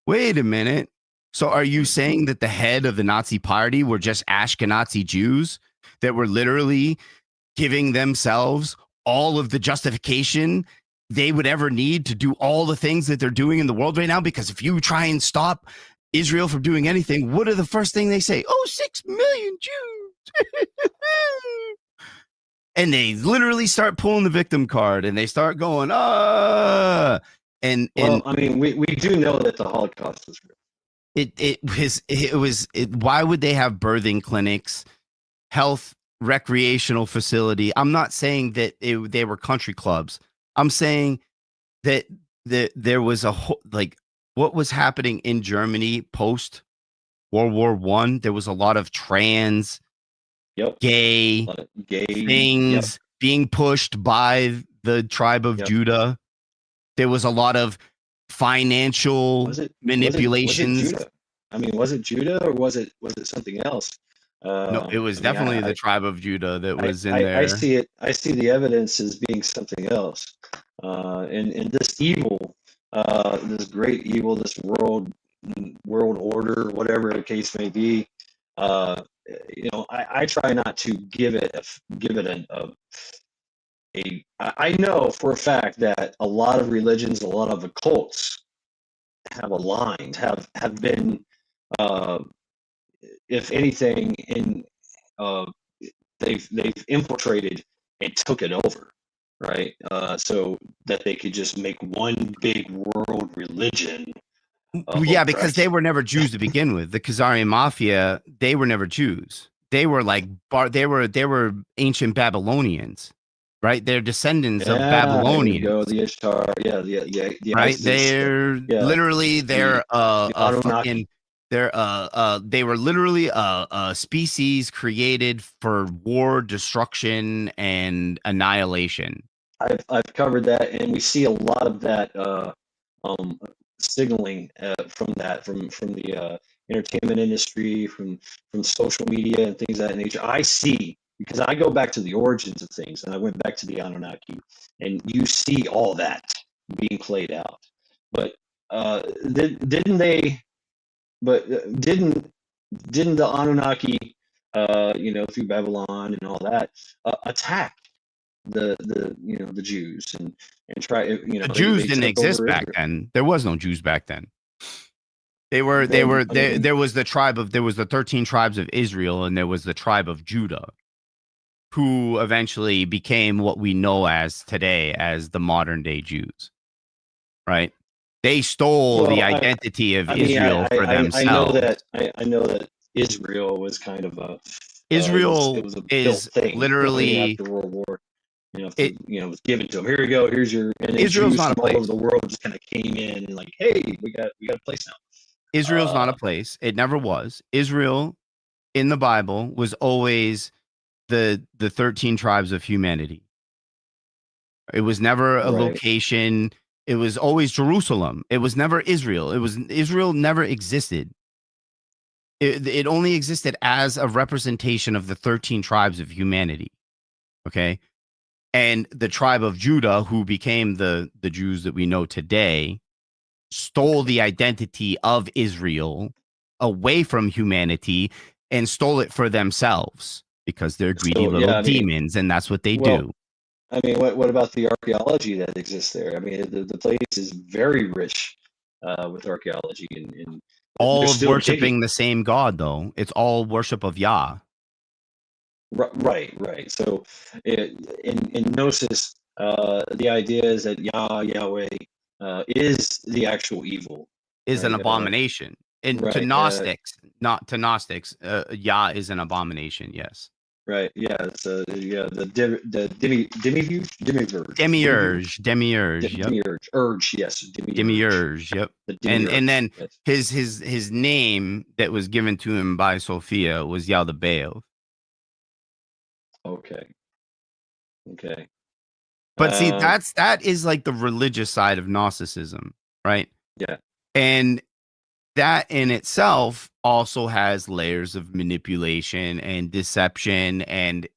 wait a minute. So are you saying that the head of the Nazi party were just Ashkenazi Jews that were literally giving themselves all of the justification they would ever need to do all the things that they're doing in the world right now? Because if you try and stop Israel from doing anything, what are the first thing they say? Oh, 6 million Jews. And they literally start pulling the victim card and they start going, I mean, we do know that the Holocaust was real. Why would they have birthing clinics, health, recreational facility? I'm not saying that they were country clubs. I'm saying that there was what was happening in Germany post World War I. There was a lot of trans, gay things being pushed by the tribe of Judah. There was a lot of financial manipulations. Was it Judah or was it something else? No, it was definitely the tribe of Judah that was in there. I see it. I see the evidence as being something else. And this evil, this great evil, this world order, whatever the case may be. I try not to give it I know for a fact that a lot of religions, a lot of occults have aligned, have been, if anything, they've infiltrated and took it over, right? So that they could just make one big world religion. Because they were never Jews to begin with. The Khazarian mafia, they were never Jews. They were like they were ancient Babylonians, right? They're descendants of Babylonians. There you go, the Ishtar, the right. ISIS, they're literally they're Anunnaki. They were literally a species created for war, destruction, and annihilation. I've covered that, and we see a lot of that signaling from the entertainment industry, from social media and things of that nature. I see, because I go back to the origins of things, and I went back to the Anunnaki, and you see all that being played out. But didn't they? But didn't the Anunnaki, through Babylon and all that, attack the Jews and try, the Jews didn't exist back then. There was no Jews back then. There was the 13 tribes of Israel, and there was the tribe of Judah, who eventually became what we know as today as the modern day Jews. Right? They stole the identity of Israel for themselves. I know that Israel was kind of a Israel it was a is thing, literally after World War. It was given to them. Here we go. Here's your. And Israel's Jews not a from place. all over the world just kind of came in and like, hey, we got a place now. Israel's not a place. It never was. Israel in the Bible was always the 13 tribes of humanity. It was never a Right. location. It was always Jerusalem. It was never Israel. Israel never existed. It only existed as a representation of the 13 tribes of humanity. Okay. And the tribe of Judah, who became the Jews that we know today, stole the identity of Israel away from humanity and stole it for themselves because they're greedy So little yeah, I mean, demons, and that's what they well, do. I mean, what about the archaeology that exists there? I mean, the place is very rich with archaeology, and they're All of still digging. worshiping the same God, though. It's all worship of Yah. Right, right. So in Gnosis, the idea is that Yahweh is the actual evil, Is an right? abomination. And to Right, Gnostics, not to Gnostics, Yah is an abomination. Yes. right. Yeah, it's yeah, the Demiurge. Demiurge. Yep. demiurge, urge, yes, demiurge, Demiurge. Yep. the And demiurge, then yes. his name that was given to him by Sophia was Yah the Baal. Okay, okay. But see, Um, that is like the religious side of Gnosticism, right? yeah, And that in itself also has layers of manipulation and deception and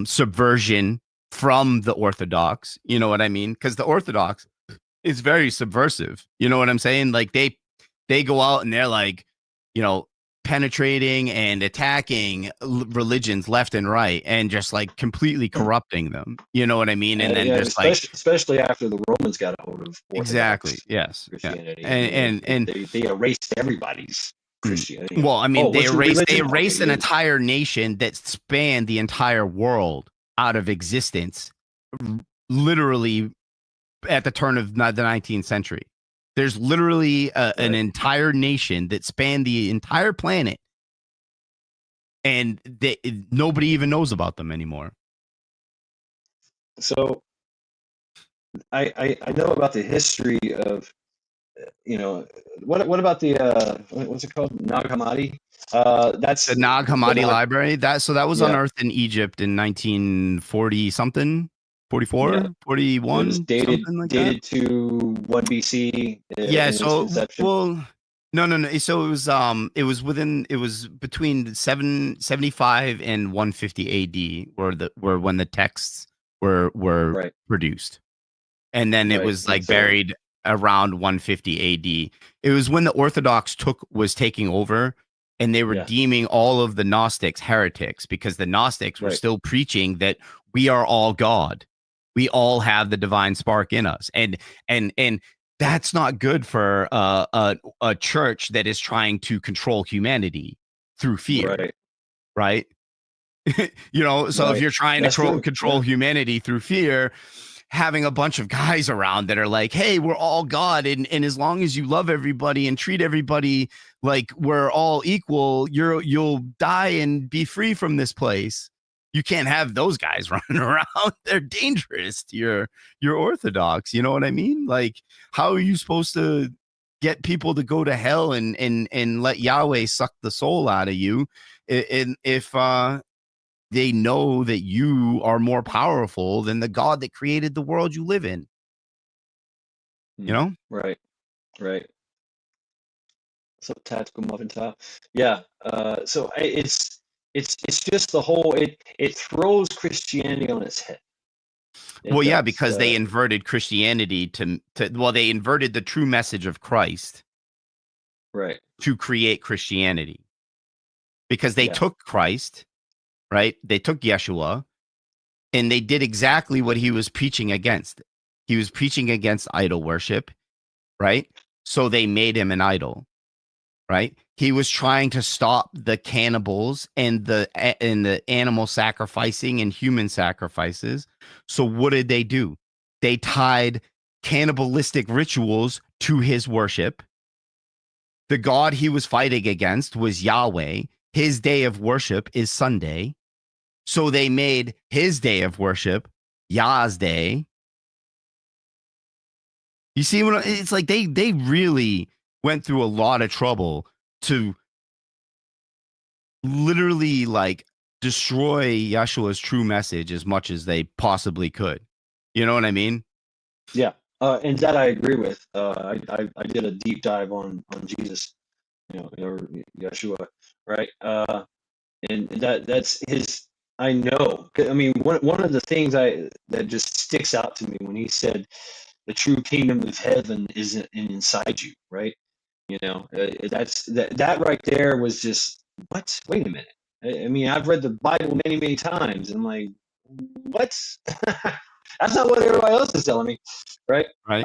subversion from the Orthodox. You know what I mean? Because the Orthodox is very subversive. You know what I'm saying? Like they go out and they're like, you know, penetrating and attacking religions left and right and just like completely corrupting them. You know what I mean? And then yeah, just like especially after the Romans got a hold of exactly, Orthodox yes, yeah, Christianity. I and mean, and they erased everything mm, Christianity. well, I Oh, mean, what's your they religion? Okay, erased an entire nation that spanned the entire world out of existence, literally at the turn of the 19th century. There's literally an right. entire nation that spanned the entire planet, and nobody even knows about them anymore. So I know about the history of what about the what's it called, Nag Hammadi? The That's Nag the Hammadi Nag. library, that was Yeah, unearthed in Egypt in 1940 something, yeah. 44, It was 41, something like that. dated to 1 BC Yeah, in its so conception. well, no. So it was between 775 and 150 AD were when the texts were Right, produced. And then it right. was And like so buried around 150 AD. It was when the Orthodox was taking over and they were yeah, deeming all of the Gnostics heretics because the Gnostics were right. still preaching that we are all God. We all have the divine spark in us. And that's not good for a church that is trying to control humanity through fear, Right, right? So if right. you're trying to That's true. control Yeah. humanity through fear, having a bunch of guys around that are like, hey, we're all God. And as long as you love everybody and treat everybody like we're all equal, you'll die and be free from this place. You can't have those guys running around. They're dangerous to your Orthodox. You know what I mean? Like, how are you supposed to get people to go to hell and let Yahweh suck the soul out of you? And if they know that you are more powerful than the God that created the world you live in, you know? Right, right. So tactical muffin top. Yeah. So it's just the whole it throws Christianity on its head. It Well, yeah, does. because they inverted Christianity they inverted the true message of Christ Right. to create Christianity because they Yeah. took Christ, right? They took Yeshua and they did exactly what he was preaching against. He was preaching against idol worship, right? So they made him an idol. Right? He was trying to stop the cannibals and the animal sacrificing and human sacrifices. So what did they do? They tied cannibalistic rituals to his worship. The God he was fighting against was Yahweh. His day of worship is Sunday. So they made his day of worship Yah's day. You see what it's like? They really went through a lot of trouble to literally like destroy Yeshua's true message as much as they possibly could. You know what I mean? Yeah, and that I agree with. I did a deep dive on Jesus, or Yeshua, right? And that's his. I know. I mean, one of the things that just sticks out to me when he said, "The true kingdom of heaven is inside you," right? That right there was just what? Wait a minute. I mean, I've read the Bible many times, and I'm like, what? That's not what everybody else is telling me, right? Right.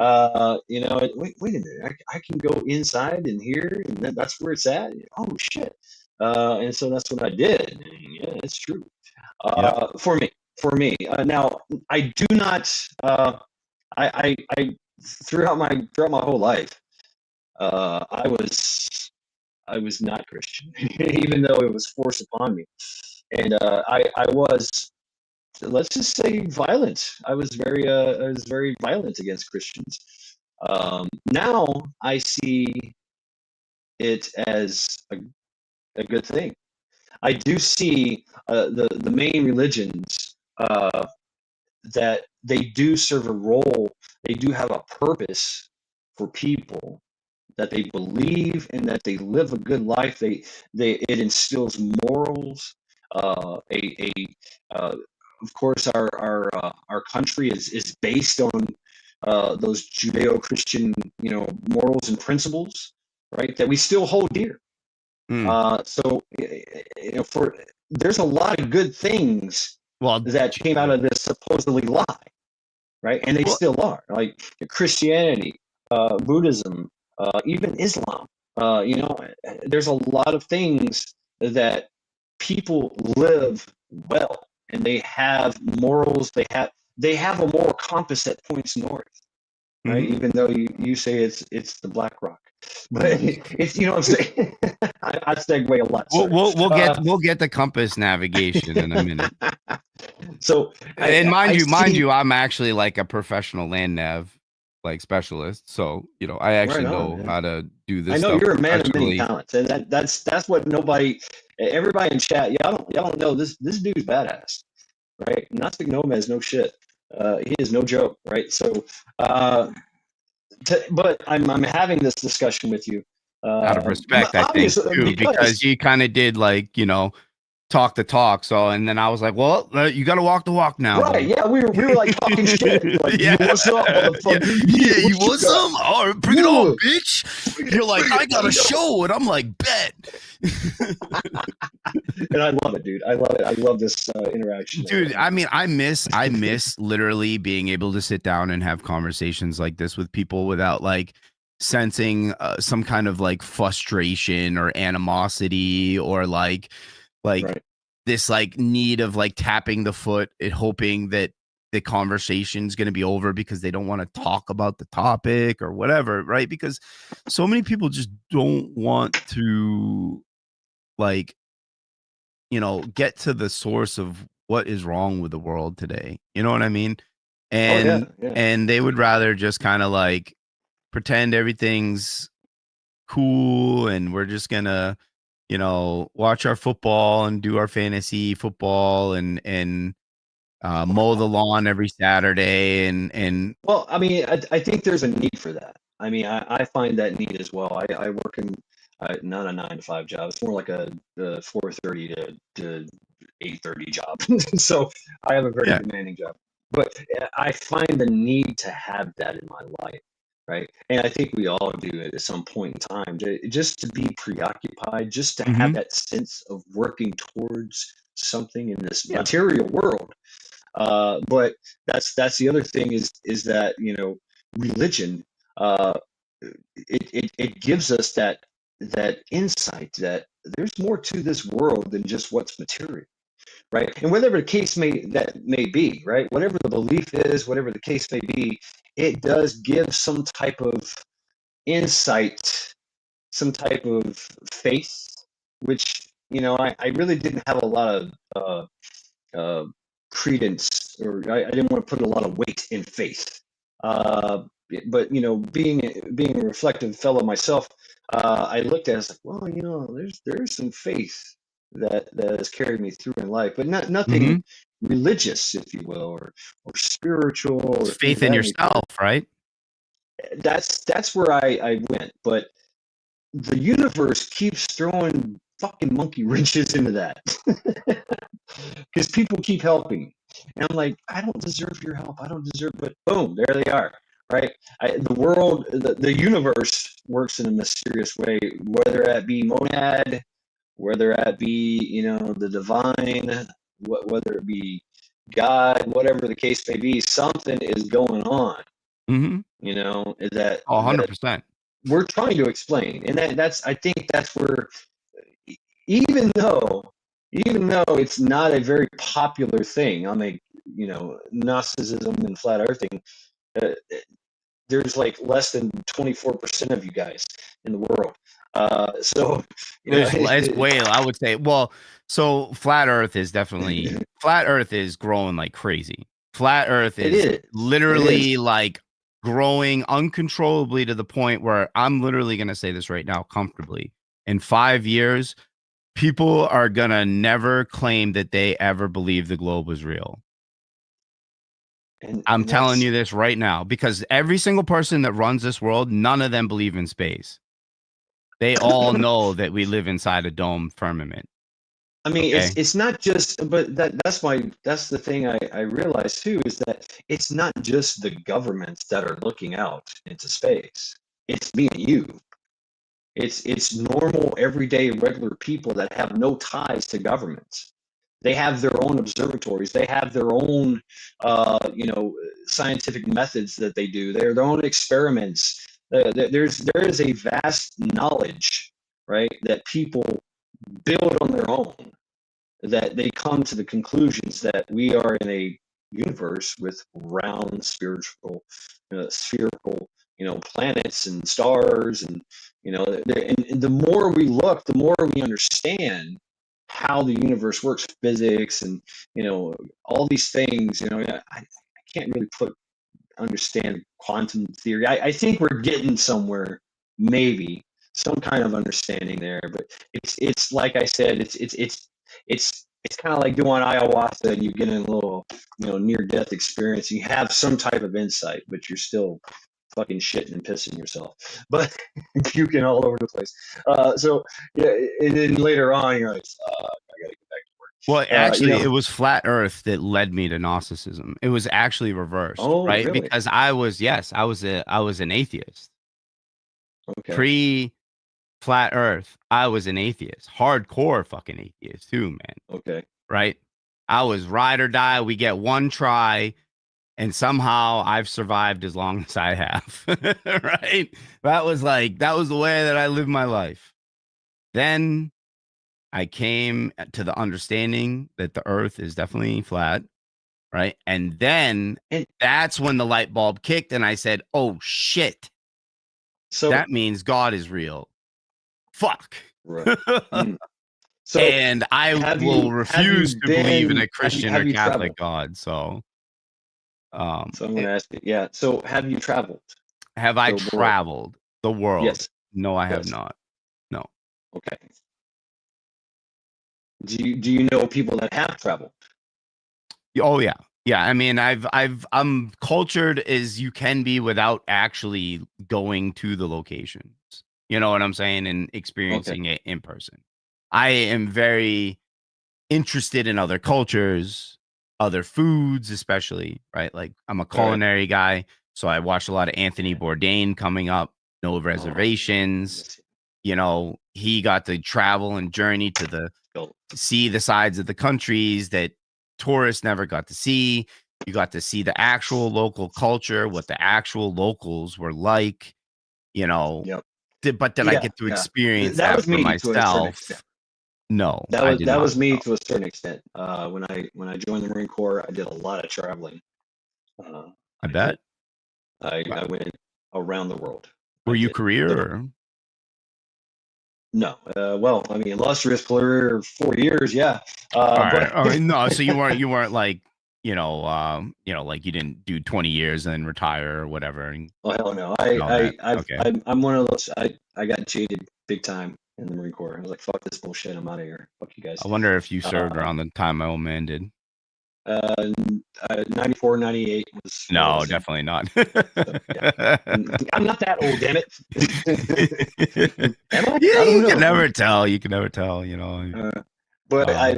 Wait a minute. I can go inside and here, and that's where it's at. Oh shit! And so that's what I did. And yeah, it's true. Yep. For me. Now, I do not. I throughout my whole life, uh, I was I was not Christian, even though it was forced upon me, and I was, let's just say, violent. I was very violent against Christians. Now I see it as a good thing. I do see the main religions, that they do serve a role. They do have a purpose for people, that they believe and that they live a good life. It instills morals. A Of course, our country is based on those Judeo-Christian, morals and principles, right? That we still hold dear. Mm. So, for there's a lot of good things Well, that came out of this supposedly lie, right? And they well, still are, like Christianity, Buddhism, even Islam. There's a lot of things that people live well, and they have morals. They have a moral compass that points north, right? mhm. Even though you say it's the Black Rock, but it's, what I'm saying. I segue a lot. We'll Sorry. we'll we'll get Uh, we'll get the compass navigation in a minute. so And I mind see. you, I'm actually like a professional land nav like specialist. So, I Right actually on, know man. how to do I this know stuff you're a man of many professionally. talents, and that's what everybody in chat, y'all don't know this dude's badass, right? Gnostic Nomad is no shit. He is no joke, right? So, uh, but I'm having this discussion with you, Out of respect, I think, obviously too, because because you kinda did, like, talk the talk. So, and then I was like, "Well, you gotta walk the walk now, right, buddy." yeah, we were like talking shit, like, Yeah. what's up, Yeah. motherfucker? Yeah, Yeah, you what you want got? some? Alright, bring it on, Whoa, bitch. bring it, You're like, bring "I it, got a let's go. show," and I'm like, "Bet." And I love it, dude. I love it. I love this interaction that we're Dude, I having. mean, I miss literally being able to sit down and have conversations like this with people without like sensing some kind of like frustration or animosity or like Right. this like need of like tapping the foot and hoping that the conversation's going to be over because they don't want to talk about the topic or whatever, right? Because so many people just don't want to like get to the source of what is wrong with the world today. You know what I mean? Oh yeah, And yeah. and they would rather just kind of like pretend everything's cool and we're just gonna, watch our football and do our fantasy football and mow the lawn every Saturday and Well, I mean, I think there's a need for that. I mean, I find that need as well. I work in, not a 9 to 5 job. It's more like a 4:30 to 8:30 job. So I have a very yeah. demanding job. But I find the need to have that in my life, right? And I think we all do it at some point in time, just to be preoccupied, just to have Hmm. that sense of working towards something in this Yeah. material world. But that's the other thing, is that, religion, uh, it gives us that insight that there's more to this world than just what's material, right? And whatever the case may be, right? Whatever the belief is, whatever the case may be, it does give some type of insight, some type of faith, which, I really didn't have a lot of uh, credence, or I didn't want to put a lot of weight in faith. Uh, but, being a reflective fellow myself, I looked at it, I was like, well, there's some faith that has carried me through in life, but nothing religious, if you will, or spiritual It's or things faith of in that nature. yourself, right? That's where I went, but the universe keeps throwing fucking monkey wrenches into that because people keep helping me, and I'm like, I don't deserve your help. I don't deserve, but boom, there they are. Right? The world, the universe works in a mysterious way, whether that be Monad, whether that be, the divine, whether it be God, whatever the case may be, something is going on, Mm-hmm. that Oh, 100%. we're trying to explain. And I think that's where, even though it's not a very popular thing on Gnosticism and flat earthing, uh, there's like less than 24% of you guys in the world. So, It's way, I would say, well, so flat earth is growing like crazy. Flat earth it is is. It literally is. like growing uncontrollably to the point where I'm literally going to say this right now comfortably. In 5 years, people are going to never claim that they ever believed the globe was real. I'm telling you this right now, because every single person that runs this world, none of them believe in space. They all know that we live inside a dome firmament. I mean, Okay? it's not just, but that's the thing I realize too, is that it's not just the governments that are looking out into space. It's me and you. It's normal, everyday, regular people that have no ties to governments. They have their own observatories. They have their own, scientific methods that they do. Their own experiments. There is a vast knowledge, right, that people build on their own, that they come to the conclusions that we are in a universe with round spiritual spherical planets and stars, and and the more we look, the more we understand how the universe works, physics, and all these things. I can't really understand quantum theory. I think we're getting somewhere, maybe some kind of understanding there, but it's like I said, it's kind of like doing ayahuasca, and you get in a little near death experience. You have some type of insight, but you're still fucking shitting and pissing yourself, but puking all over the place. So yeah, and then later on you're like, I gotta get back to work. Well, actually, it was flat Earth that led me to Gnosticism. It was actually reversed, Oh, right? really? Because I was an atheist. Okay. Pre flat Earth, I was an atheist, hardcore fucking atheist too, man. Okay. Right? I was ride or die. We get one try, and somehow I've survived as long as I have. Right? That was the way that I lived my life. Then I came to the understanding that the earth is definitely flat, right? And then that's when the light bulb kicked, and I said, oh shit. So that means God is real. Fuck. Right. So and I will refuse to believe in a Christian or Catholic traveled? God. So I'm going to ask you. Yeah. So have you traveled? Have I traveled the world? Yes. No, I have not. No. Okay. Do you know people that have traveled? Oh yeah. Yeah. I mean, I'm cultured as you can be without actually going to the locations. You know what I'm saying? And experiencing it in person. I am very interested in other cultures, other foods, especially, right? Like I'm a culinary guy. So I watched a lot of Anthony Bourdain coming up, No Reservations. He got to travel and journey to see the sides of the countries that tourists never got to see. You got to see the actual local culture, what the actual locals were like, Yep. But did I get to experience that for myself? No, that was me to a certain extent. When I joined the Marine Corps, I did a lot of traveling. I bet. I went around the world. Were you career or? No. Well, I mean, illustrious career, 4 years. Yeah. All right. No, so you weren't like, like you didn't do 20 years and then retire or whatever. Oh hell no! I'm one of those. I got jaded big time. in the Marine Corps. I was like, fuck this bullshit. I'm out of here. Fuck you guys. I wonder if you served Uh, around the time my old man did. 94, 98 was what I No, was in. definitely not. So, yeah. I'm not that old, damn it. Am I? Yeah, I don't you know. can never tell. You can never tell, you know. But Uh,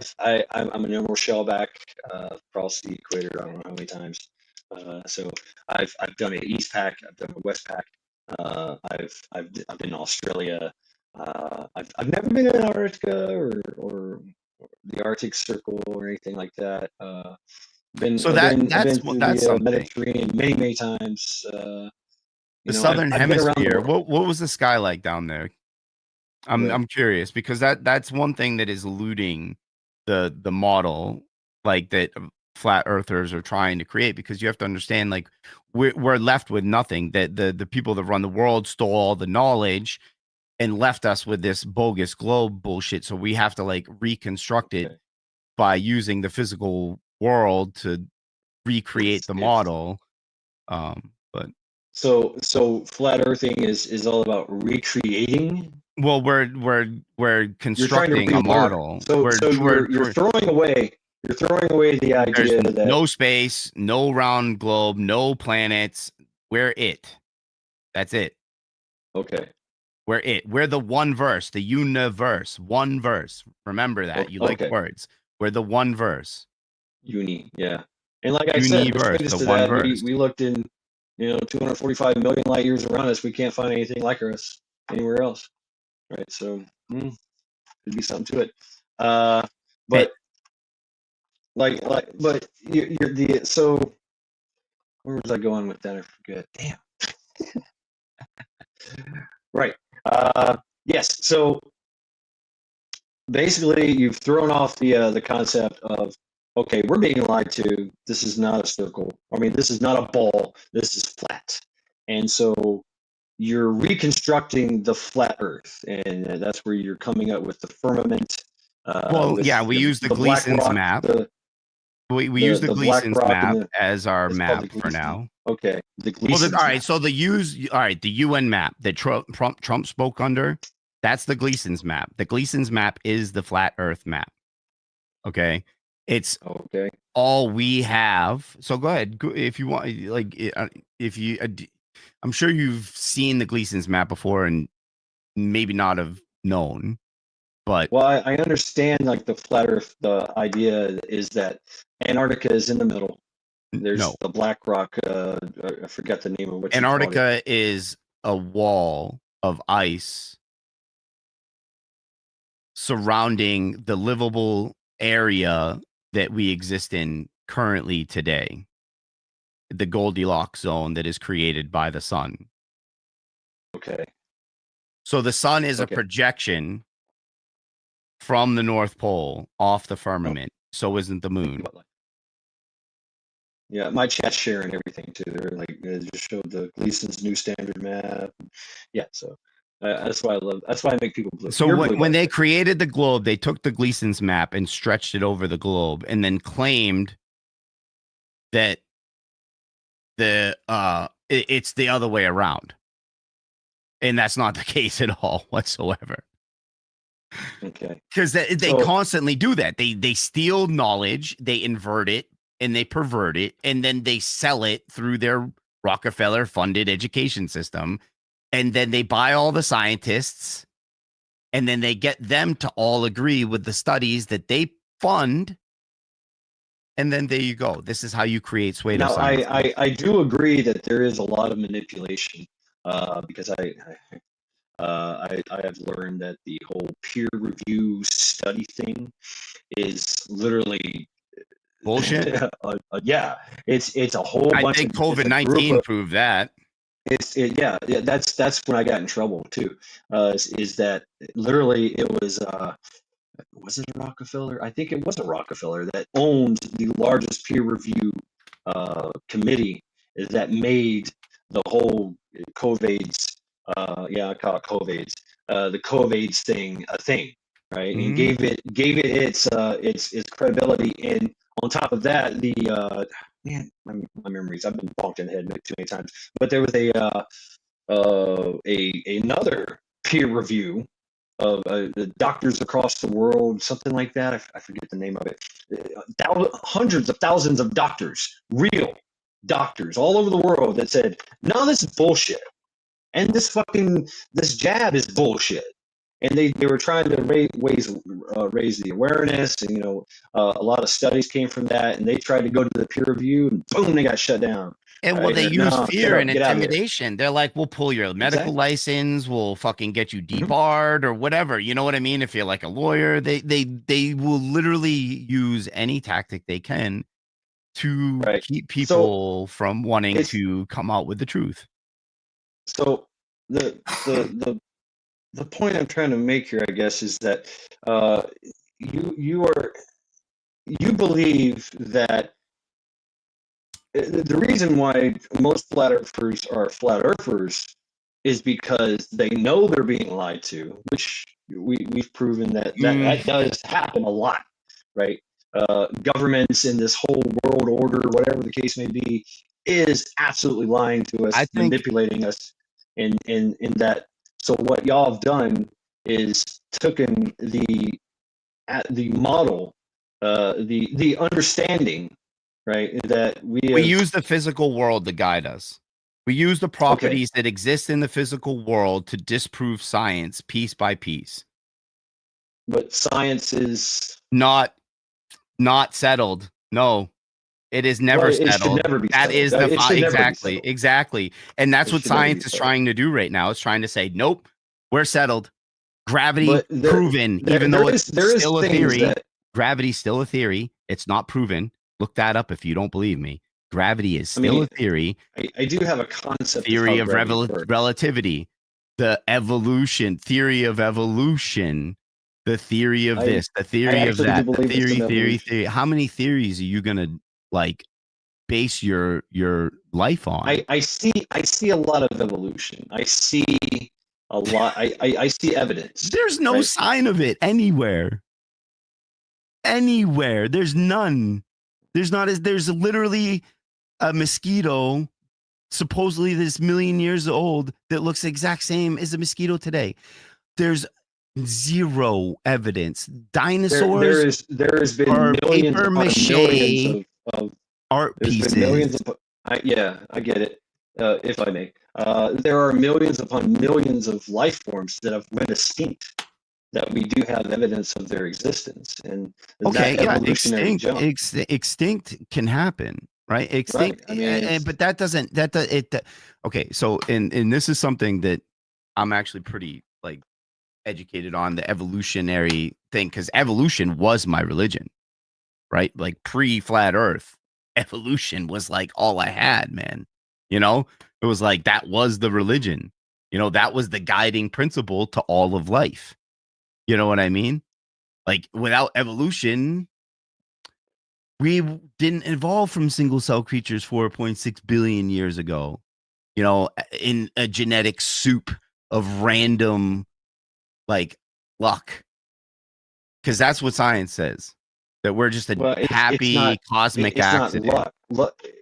I'm a number shellback across the equator. I don't know how many times. So I've done an East Pack. I've done a West Pack. I've been to Australia. I've never been in Antarctica or the Arctic Circle or anything like that. so I've been through that's the something. Mediterranean many times. The southern I've been around the hemisphere. world. What was the sky like down there? The I'm curious because that's one thing that is eluding the model like that flat earthers are trying to create, because you have to understand, like, we're left with nothing. That the people that run the world stole all the knowledge and left us with this bogus globe bullshit, so we have to like reconstruct it okay. by using the physical world to recreate the It's model. But so flat earthing is all about recreating. well, we're You're trying to constructing a relearn. model. So you're throwing away the There's idea that no space, no round globe, no planets. We're it. That's it. okay, We're it. We're the one verse, the universe, one verse. Remember that. You like okay, words. We're the one verse. yeah. And like I said, the Universe, greatest the to one that, verse. we looked in, 245 million light years around us. We can't find anything like us anywhere else, right? So could be something to it. It, But but you're the so where was I going with that? I forget. Damn. Right. Yes. So basically, you've thrown off the concept of, okay, we're being lied to. This is not a circle. I mean, this is not a ball. This is flat. And so you're reconstructing the flat Earth, and that's where you're coming up with the firmament, well, with yeah, we use the the black Gleason's rock, map. the We use the the the black Gleason's rock, and map the as our it's called the map for Gleason. now. Okay, the Well, Gleason's all right. map. So all right, the UN map that Trump spoke under, that's the Gleason's map. The Gleason's map is the flat Earth map. Okay, it's Okay. all we have. So go ahead, if you want. Like, if you, I'm sure you've seen the Gleason's map before and maybe not have known, but Well, I understand like the flat Earth. The idea is that Antarctica is in the middle. There's no, the black rock. I forget the name of what you called it. Antarctica is a wall of ice surrounding the livable area that we exist in currently today, the Goldilocks zone that is created by the sun. Okay. So the sun is a Okay. projection from the North Pole off the Oh, firmament. So isn't the moon. yeah, my chat's sharing everything too. They're like, they just showed the Gleason's new standard map. Yeah, so that's why I love. That's why I make people blue. So You're blue, by when the they way. created the globe, they took the Gleason's map and stretched it over the globe and then claimed that it's the other way around. And that's not the case at all whatsoever. Okay. Because they So constantly do that. They steal knowledge, they invert it, and they pervert it, and then they sell it through their Rockefeller funded education system. And then they buy all the scientists, and then they get them to all agree with the studies that they fund. And then there you go. This is how you create now pseudoscience. I do agree that there is a lot of manipulation, because I have learned that the whole peer review study thing is literally Bullshit. yeah, it's a whole I bunch of think it's a group COVID-19 of proved that. yeah, that's when I got in trouble too. Is that literally it was it a Rockefeller? I think it was a Rockefeller that owned the largest peer review committee that made the whole COVID's yeah, I call it COVID's the COVID's thing a thing, right? And Mhm. gave it its credibility. And on top of that, the man, my memories, I've been bonked in the head too many times. But there was a another peer review the doctors across the world, something like that. I forget the name of it. Hundreds of thousands of doctors, real doctors all over the world that said, no, this is bullshit. And this jab is bullshit. And they were trying to raise the awareness, and a lot of studies came from that, and they tried to go to the peer review, and boom, they got shut down. And Right? they use fear and get out of here. intimidation. They're like, we'll pull your medical license, we'll fucking get you debarred or whatever. You know what I mean? If you're like a lawyer, they will literally use any tactic they can to keep people from wanting to come out with the truth. So the point I'm trying to make here, I guess, is that you believe that the reason why most flat earthers are flat earthers is because they know they're being lied to, which we've proven that does happen a lot, right? Governments in this whole world order, whatever the case may be, is absolutely lying to us, manipulating us in that. So what y'all have done is taken the model, the understanding, right, that we use the physical world to guide us. We use the properties that exist in the physical world to disprove science piece by piece. But science is not settled. No, it is never settled. It should never be that settled. Is exactly. And that's what science is trying to do right now. It's trying to say, nope, we're settled. Gravity proven, even though it's still a theory. Gravity's still a theory. It's not proven. Look that up if you don't believe me. Gravity is still a theory. I do have a concept theory of relativity, the evolution, theory of evolution, the theory of this, the theory of that, the theory. How many theories are you gonna base your life on? I see a lot of evolution. I see a lot. I see evidence. There's no sign of it anywhere. Anywhere. There's none. There's literally a mosquito supposedly this million years old that looks the exact same as a mosquito today. There's zero evidence. Dinosaurs there has been millions upon millions of art pieces. Millions of, I get it. If I may, there are millions upon millions of life forms that have went extinct, that we do have evidence of their existence. And extinct can happen, right? Extinct, but that doesn't okay. So and this is something that I'm actually pretty educated on, the evolutionary thing, because evolution was my religion, right? Like pre-flat Earth, evolution was all I had, man. It was that was the religion. That was the guiding principle to all of life. You know what I mean? Without evolution, we didn't evolve from single cell creatures 4.6 billion years ago, in a genetic soup of random luck. Because that's what science says, that we're just a happy cosmic accident.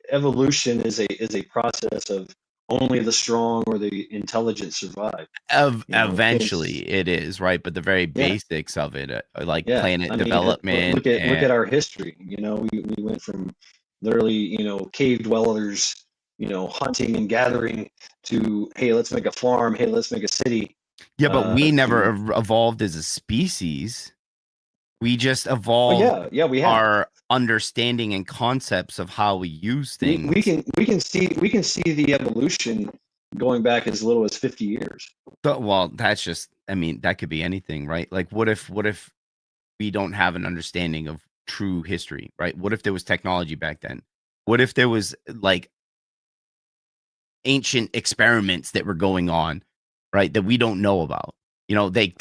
Evolution is a process of only the strong or the intelligent survive. Eventually it is, right? But the very basics of it, planet development. Look at our history. We went from literally, cave dwellers, hunting and gathering, to, hey, let's make a farm. Hey, let's make a city. Yeah, but we never evolved as a species. We just evolved we have our understanding and concepts of how we use things. We can see the evolution going back as little as 50 years. Well, that's just, that could be anything, right? What if we don't have an understanding of true history, right? What if there was technology back then? What if there was ancient experiments that were going on, right, that we don't know about? They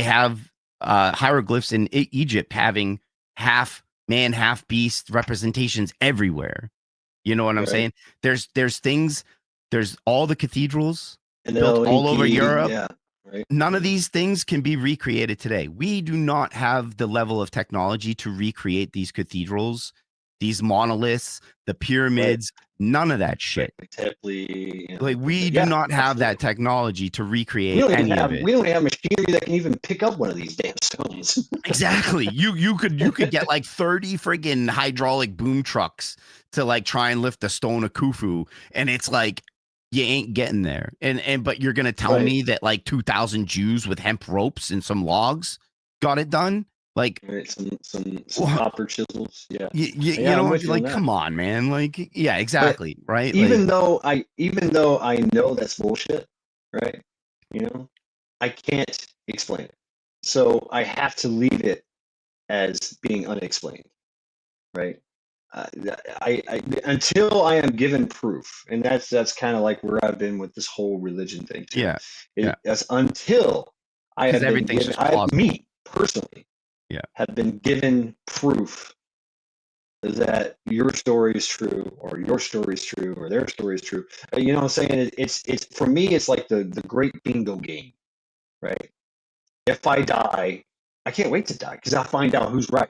have hieroglyphs in Egypt having half man, half beast representations everywhere. You know what I'm saying? There's things, there's all the cathedrals built all over Europe. None of these things can be recreated today. We do not have the level of technology to recreate these cathedrals, these monoliths, the pyramids. None of that shit. Tepley, you know, Like we do yeah, not have absolutely. that technology to We recreate don't even any have of it. we don't have machinery that can even pick up one of these damn stones. Exactly. You could get like 30 friggin' hydraulic boom trucks to like try and lift the stone of Khufu, and it's like you ain't getting there. And but you're gonna tell Right. me that like 2,000 Jews with hemp ropes and some logs got it done? Like Right, some Well, copper chisels. Yeah. you Yeah, I'm know, with you on like that. come on, man. Like yeah, But exactly, right? Like even though I know that's bullshit, right? You know, I can't explain it. So I have to leave it as being unexplained, right? Uh, I until I am given proof, and that's kind of like where I've been with this whole religion thing too. yeah, yeah. That's until I Because have been everything's given, just plausible. me personally, Yeah. have been given proof that your story is true, or your story is true, or their story is true. You know what I'm saying? It's for me, it's like the great bingo game, right? If I die, I can't wait to die because I'll find out who's right,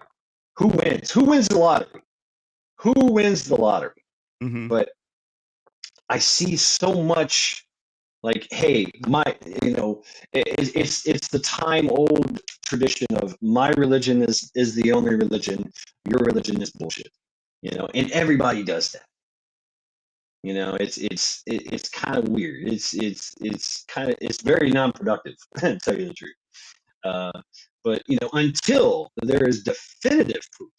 who wins, the lottery, who wins the lottery. Mm-hmm. But I see so much like, hey, my, you know, it's the time old tradition of my religion is the only religion, your religion is bullshit, you know, and everybody does that. You know, it's kind of weird. It's very non-productive, to tell you the truth. Uh, but you know, until there is definitive proof,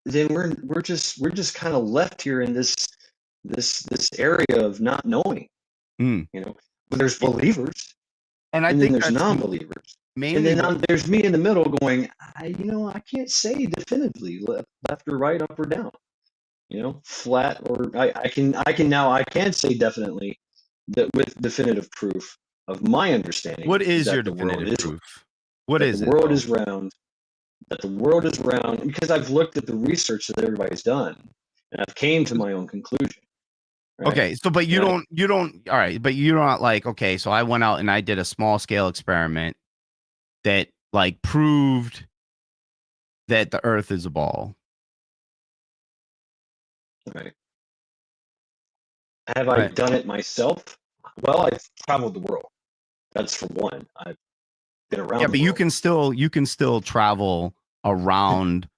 then we're just kind of left here in this area of not knowing. Mm. You know, but there's believers, And I and then think there's that's non-believers, and mainly then what there's me in the middle going, I can't say definitively left or right, up or down. You know, flat, or I can say definitely that with definitive proof of my understanding what is your that the world definitive is proof? What that is the it world though? is round, because I've looked at the research that everybody's done, and I've came to my own conclusion, right? Okay, so but And you don't all right, but you're not like, okay, so I went out and I did a small scale experiment that like proved that the earth is a ball. right. Have I Right. done it myself? Well, I've traveled the world. That's for one. I've been Yeah, around the but world. you can still travel around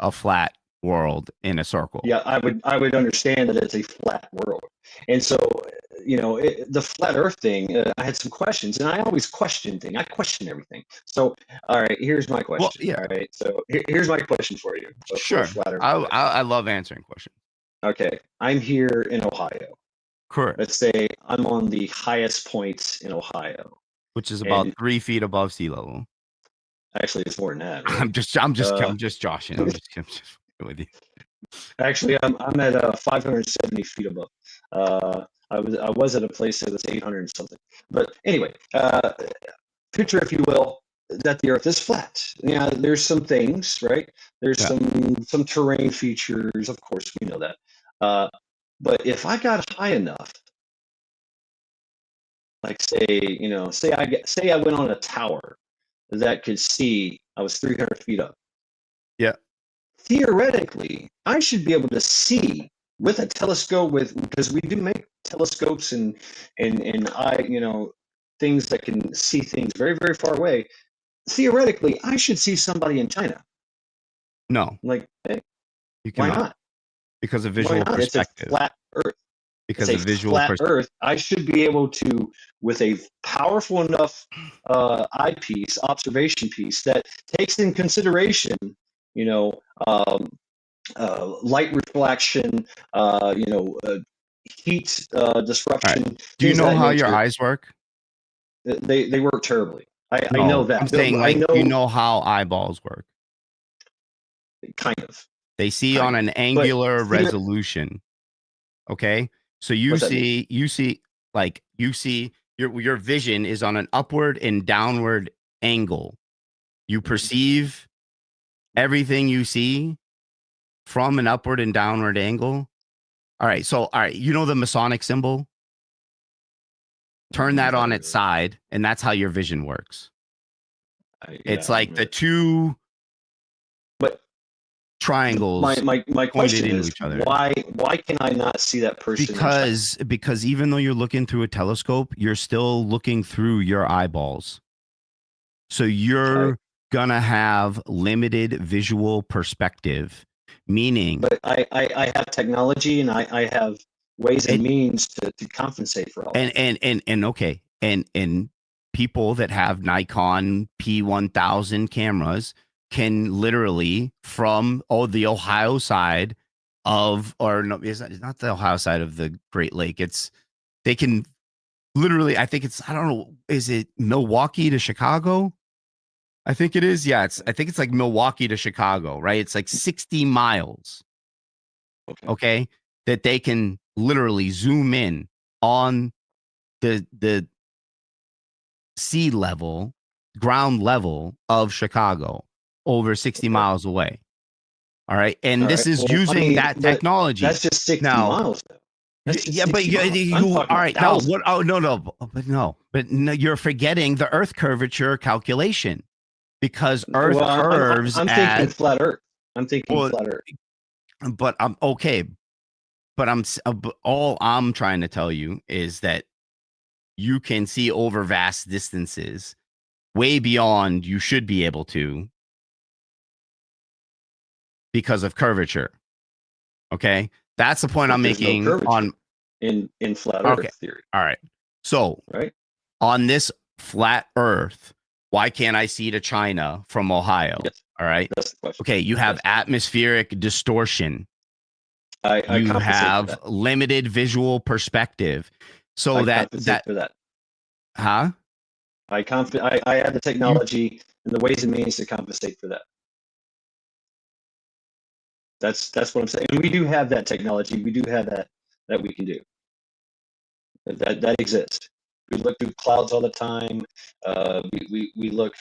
a flat world in a circle. Yeah, I would understand that it's a flat world, and so you know the flat Earth thing. I had some questions, and I always question things. I question everything. So, all right, here's my Well, question. yeah, All right, so here's my question for you, for a sure. flat Earth I question. I love answering questions. Okay, I'm here in Ohio. Correct. Let's say I'm on the highest point in Ohio, Which is about and 3 feet above sea level. actually, it's more than that, really. I'm just joshing. I'm just with you. Actually, I'm at 570 feet above. I was at a place that was 800 and something. But anyway, picture, if you will, that the Earth is flat. Yeah, there's some things, right? There's Yeah. some terrain features, of course, we know that. But if I got high enough, like say I went on a tower that could see, I was 300 feet up. Yeah. Theoretically, I should be able to see with a telescope, because we do make telescopes and things that can see things very, very far away. Theoretically, I should see somebody in China. No, Like, hey, you why cannot. not? Because of Why visual not? It's a perspective. flat Earth. It's Because a of visual flat Earth. I should be able to, with a powerful enough eyepiece, observation piece that takes in consideration, you know, um, light reflection, heat All right. disruption, Do you things of know that how your nature. eyes work? They work terribly. I know No, I'm that. saying I like, do you know know how eyeballs work? kind of, They see kind on of. an But angular resolution. Okay. So what's that mean? you see your vision is on an upward and downward angle. You Mhm. perceive everything you see from an upward and downward angle. All right. So, all right. You know the Masonic symbol? Turn that on its side, and that's how your vision works. Yeah, It's I don't like know the that. two But triangles my pointed question into is, each other. why can I not see that person? Because even though you're looking through a telescope, you're still looking through your eyeballs. So you're gonna have limited visual perspective, meaning. But I have technology, and I have ways and means to compensate for all that. And okay, and people that have Nikon P1000 cameras can literally from the Ohio side of, or no, it's not the Ohio side of the Great Lake. They can literally, I think I don't know, is it Milwaukee to Chicago? I think it is. Yeah, I think it's like Milwaukee to Chicago, right? It's like 60 miles. Okay. That they can literally zoom in on the sea level, ground level of Chicago over 60 miles away. All right. And this is using that technology. That's just 60 miles though. Yeah, but all right. No, what? Oh, no. But no, you're forgetting the Earth curvature calculation, because Earth curves. I'm thinking flat Earth. I'm thinking flat Earth. But I'm okay. But all I'm trying to tell you is that you can see over vast distances, way beyond you should be able to, because of curvature. Okay, that's the point I'm making on in flat Earth theory. All right. So on this flat Earth, why can't I see to China from Ohio? Yes. All right. That's the question. Okay, you have atmospheric distortion. You have limited visual perspective. So for that. Huh? I have the technology and the ways and means to compensate for that. That's what I'm saying. And we do have that technology. We do have that we can do. That exists. We look through clouds all the time. We look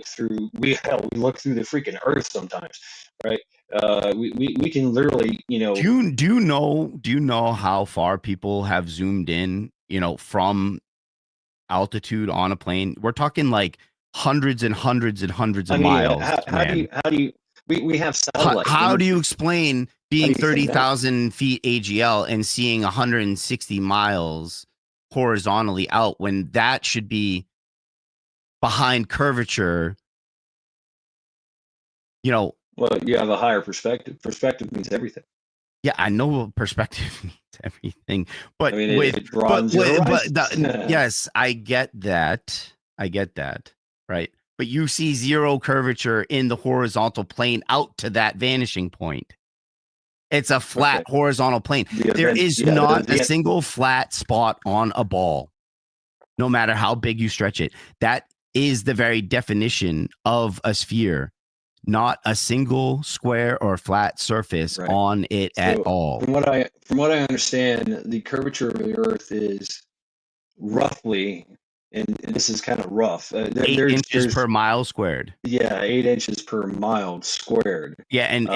through look through the freaking Earth sometimes, right? We can literally, Do you know how far people have zoomed in, from altitude on a plane? We're talking like hundreds and hundreds and hundreds of miles. How do you we have satellites. How do you explain being 30,000 feet AGL and seeing 160 miles horizontally out when that should be behind curvature? Well, you have a higher perspective. Perspective means everything. Yeah, I know perspective means everything, but yes, I get that. Right? But you see zero curvature in the horizontal plane out to that vanishing point. It's a flat horizontal plane. There is not a single flat spot on a ball, no matter how big you stretch it. That is the very definition of a sphere. Not a single square or flat surface on it at all. From what I understand, the curvature of the Earth is roughly, and this is kind of rough, 8 inches per mile squared. Yeah, 8 inches per mile squared. Yeah, and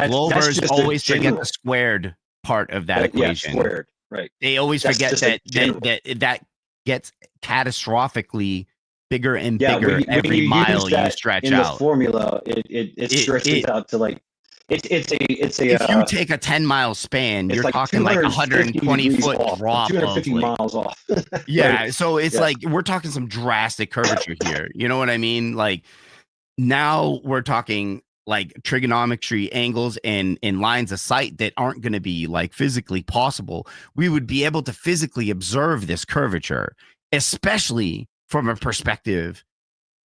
Glovers always forget the squared part of that equation. Yeah, squared, right. They always forget that gets catastrophically bigger and bigger every mile you stretch in out. The formula, it stretches out to like it's a. If you take a 10-mile span, you're talking like 120-foot drop, 250 miles off. Yeah, so it's like we're talking some drastic curvature here. You know what I mean? Like now we're talking like trigonometry angles and lines of sight that aren't going to be like physically possible. We would be able to physically observe this curvature, especially from a perspective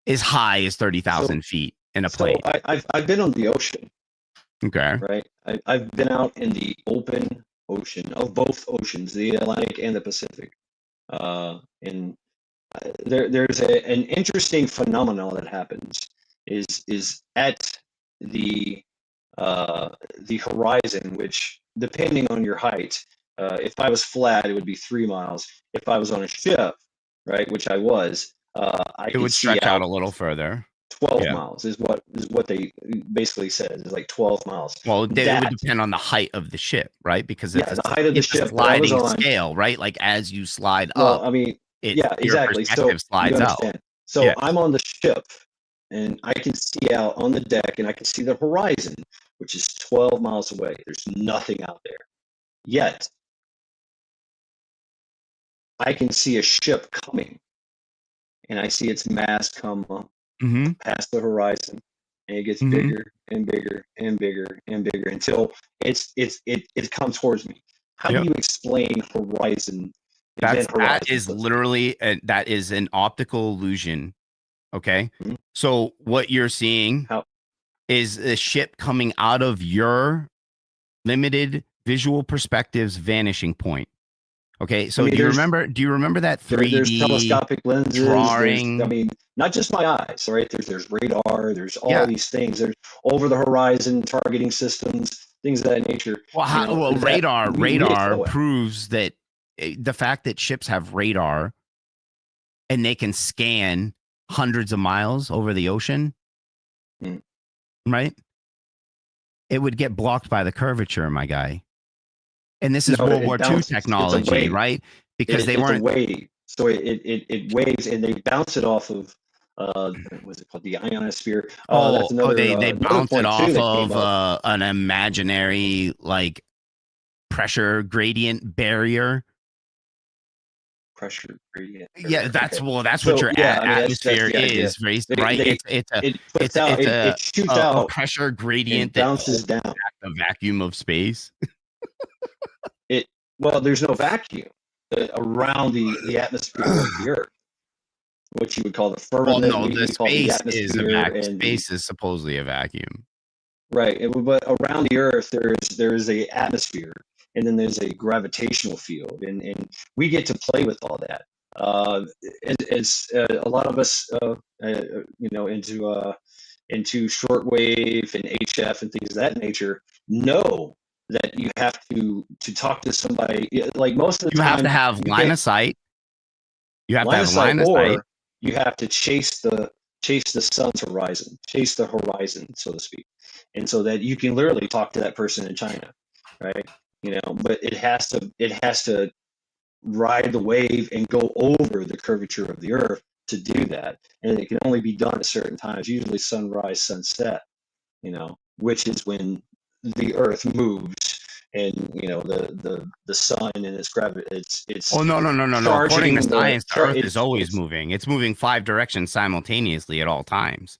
as high as 30,000 feet in a plane. So I've been on the ocean. Okay. Right. I've been out in the open ocean of both oceans, the Atlantic and the Pacific. And there's an interesting phenomenon that happens is at the horizon, which depending on your height, if I was flat, it would be 3 miles. If I was on a ship, right, which I was, it would stretch out a little further. 12 miles is what they basically said. It's like 12 miles. Well, it would depend on the height of the ship, right? Because the height of the ship, a sliding scale, right? Like as you slide up, I mean, exactly. So slides out. So I'm on the ship, and I can see out on the deck, and I can see the horizon, which is 12 miles away. There's nothing out there. Yet, I can see a ship coming, and I see its mast come up Mm-hmm. past the horizon, and it gets Mm-hmm. bigger and bigger and bigger and bigger until it comes towards me. How do Yep. you explain horizon? That is literally that is an optical illusion. Okay. Mhm. So what you're seeing How? is a ship coming out of your limited visual perspective's vanishing point. Okay. So I mean, do you remember that there's 3D telescopic lenses. drawing? I mean, not just my eyes, right? There's radar. There's all Yeah. these things. There's over the horizon targeting systems, things of that nature. Well, radar we excel at. proves that the fact that ships have radar and they can scan hundreds of miles over the ocean, right? It would get blocked by the curvature, my guy. And this is World War II technology, right? Because they weren't a wave. So it waves, and they bounce it off of what's it called, the ionosphere. That's another. They bounce it off of an imaginary like pressure gradient barrier. Pressure gradient. Yeah, that's what your atmosphere is, right? It shoots out a pressure gradient that bounces down the vacuum of space. Well, there's no vacuum around the atmosphere of the Earth, what you would call the firmament. Well, no, the space is a vacuum. Space is supposedly a vacuum. Right, but around the Earth there is a atmosphere, and then there's a gravitational field, and we get to play with all that. As a lot of us, into shortwave and HF and things of that nature, know that you have to talk to somebody. Like most of the time, you have to have line of sight. You have to have line of sight. You have to chase the sun's horizon, chase the horizon, so to speak, and so that you can literally talk to that person in China, right? But it has to ride the wave and go over the curvature of the Earth to do that, and it can only be done at certain times, usually sunrise, sunset, which is when the Earth moves, and the sun and its gravity, it's no. According to science, the Earth is always moving. It's moving 5 directions simultaneously at all times.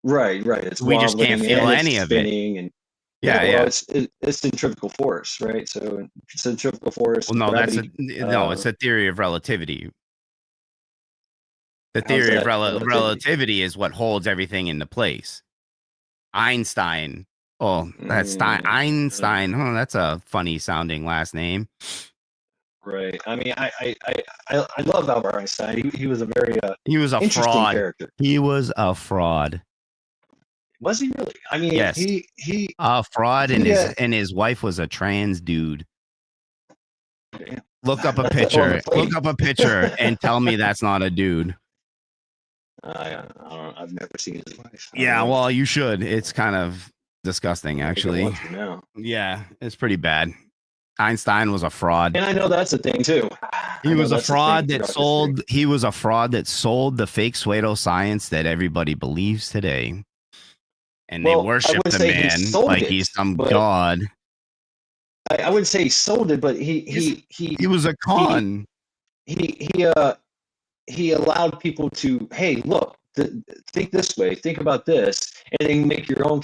Right. We just can't feel any of it. And it's centrifugal force, right? So centrifugal force. Well, no, it's a theory of relativity. The theory of relativity is what holds everything into place. Einstein. Oh, that's Einstein. Oh, that's a funny sounding last name. Right. I mean, I love Albert Einstein. He was a very he was a fraud character. He was a fraud. Was he really? I mean, yes. He a fraud, and his wife was a trans dude. Damn. Look up a picture. Look up a picture and tell me that's not a dude. I've never seen his wife. Yeah, well, you should. It's kind of disgusting, actually. Yeah, it's pretty bad. Einstein was a fraud, and I know that's a thing too. He was a fraud that sold. He was a fraud that sold the fake pseudoscience that everybody believes today, and they worship the man like he's some god. I wouldn't say he sold it, but he was a con. He allowed people to, hey, look, think this way, think about this, and then make your own.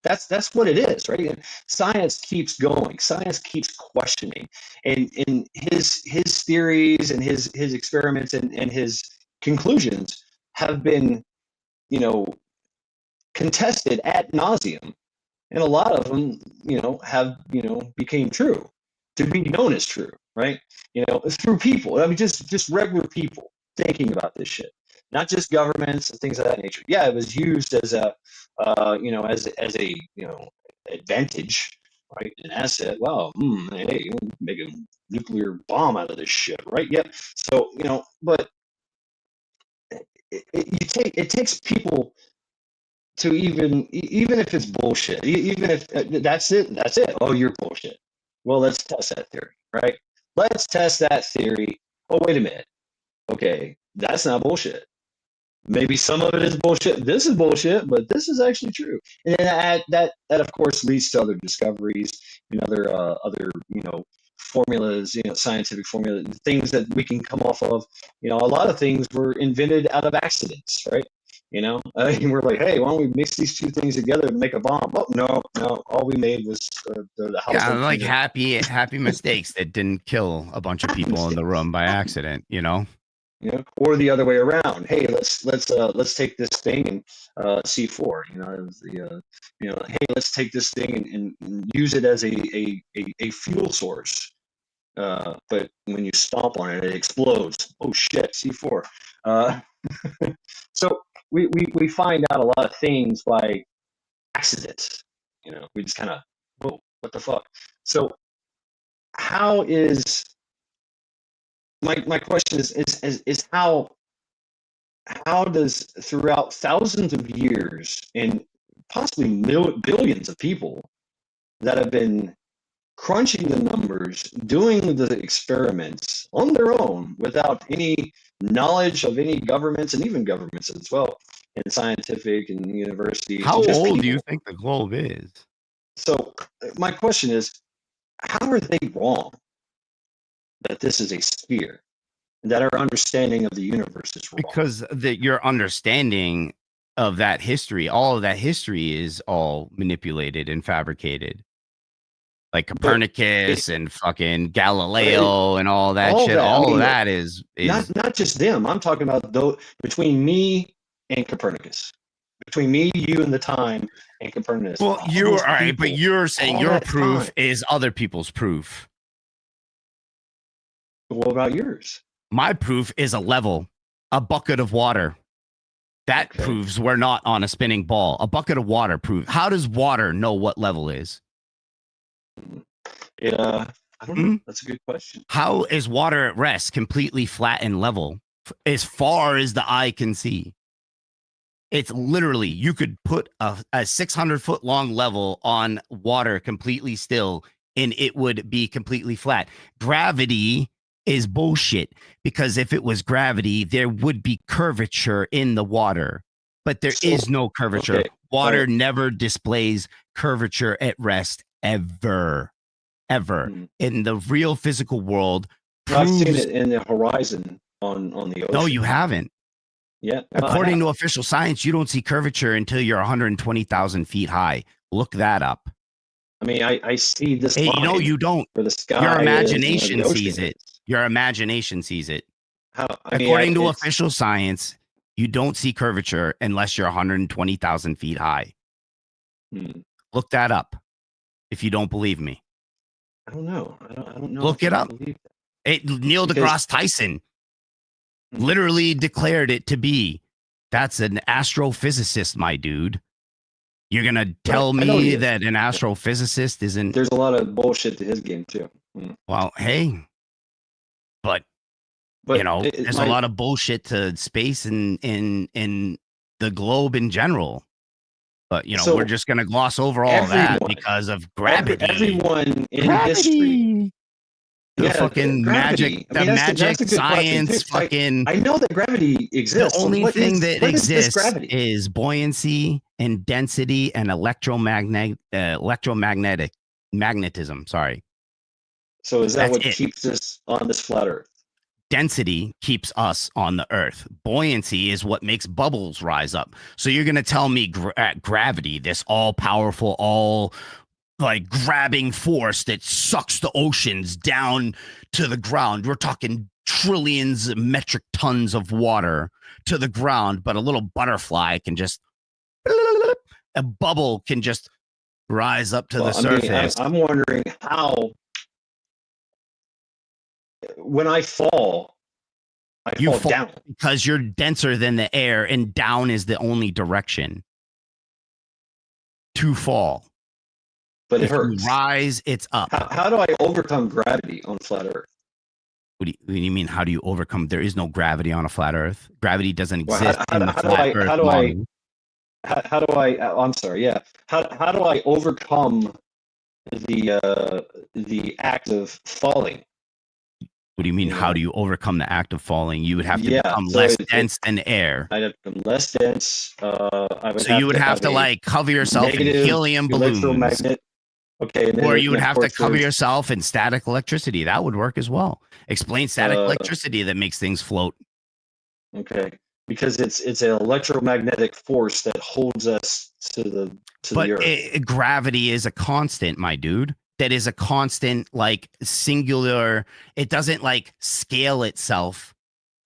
That's what it is, right? And science keeps going. Science keeps questioning, and his theories and his experiments and his conclusions have been, contested ad nauseum, and a lot of them, have became true, to be known as true, right? Through people. I mean, just regular people thinking about this shit, not just governments and things of that nature. Yeah, it was used as a, as a advantage, right? An asset. Wow, hey, make a nuclear bomb out of this shit, right? Yeah. So but it takes people to even if it's bullshit, even if that's it. Oh, you're bullshit. Well, let's test that theory, right? Let's test that theory. Oh, wait a minute. Okay, that's not bullshit. maybe some of it is bullshit. This is bullshit, but this is actually true. And then that of course leads to other discoveries and other formulas, scientific formula things that we can come off of. A lot of things were invented out of accidents, right? And we're like, hey, why don't we mix these two things together and make a bomb? Oh, no, all we made was the Yeah, household like cleaner. happy mistakes that didn't kill a bunch of people in the room by accident, Or the other way around. Hey, let's take this thing and C4. It was hey, let's take this thing and use it as a fuel source. But when you stomp on it, it explodes. Oh shit, C4. Uh, so we find out a lot of things by accident. We just kind of, whoa, what the fuck? So how is my question is how does throughout thousands of years and possibly billions of people that have been crunching the numbers, doing the experiments on their own without any knowledge of any governments, and even governments as well, and scientific and universities, How and just old do people. you think the globe is? So my question is, how are they wrong that this is a sphere, that our understanding of the universe is wrong? Because your understanding of that history, all of that history is all manipulated and fabricated. Like Copernicus and fucking Galileo and all that shit. All of that is not just them. I'm talking about between me and Copernicus, between me, you, and the time, and Copernicus. Well, you're all right, but you're saying your proof is other people's proof. What about yours? My proof is a level, a bucket of water. That proves we're not on a spinning ball. A bucket of water proves. How does water know what level is? I don't know. That's a good question. How is water at rest, completely flat and level, as far as the eye can see? It's literally, you could put a 600-foot long level on water completely still, and it would be completely flat. Gravity is bullshit, because if it was gravity, there would be curvature in the water, but there is no curvature. Water never displays curvature at rest, ever. In the real physical world. I've seen it in the horizon on the ocean. No, you haven't. Yeah. According to official science, you don't see curvature until you're 120,000 feet high. Look that up. I mean, I see this. Hey, no, you don't. Where the sky your imagination is, sees it. Your imagination sees it. According According to official science, you don't see curvature unless you're 120,000 feet high. Look that up if you don't believe me. I don't know. I don't know. Look it up. Neil deGrasse Tyson literally declared it to be. That's an astrophysicist, my dude. You're going to tell me that an astrophysicist isn't... There's a lot of bullshit to his game, too. Well, hey. But there's a lot of bullshit to space and the globe in general. But, we're just going to gloss over all that because of gravity. Everyone in history. The fucking magic, magic science, fucking... I know that gravity exists. The only thing that exists is buoyancy and density and magnetism. Sorry. So is that what keeps us on this flat Earth? Density keeps us on the Earth. Buoyancy is what makes bubbles rise up. So you're going to tell me gravity, this all-powerful, all-like grabbing force that sucks the oceans down to the ground. We're talking trillions of metric tons of water to the ground, but a little butterfly can just... a bubble can just rise up to the surface. I'm wondering how... When I fall, I fall down. Because you're denser than the air, and down is the only direction to fall. But it hurts. You rise, it's up. How do I overcome gravity on flat Earth? What do you mean? How do you overcome? There is no gravity on a flat Earth. Gravity doesn't exist in the flat Earth model. How do I? I'm sorry. Yeah. How do I overcome the act of falling? What do you mean? You How know? do you overcome the act of falling? You would have to Yeah, become so less dense than air. I'd have to become less dense. I would So you have would to have have to a like cover yourself in negative helium balloons, electromagnet. Okay, and or then you would of have to course cover there's yourself in static electricity. That would work as well. Explain static electricity that makes things float. okay, because it's an electromagnetic force that holds us to the But earth. gravity is a constant, my dude. That is a constant, like singular. It doesn't like scale itself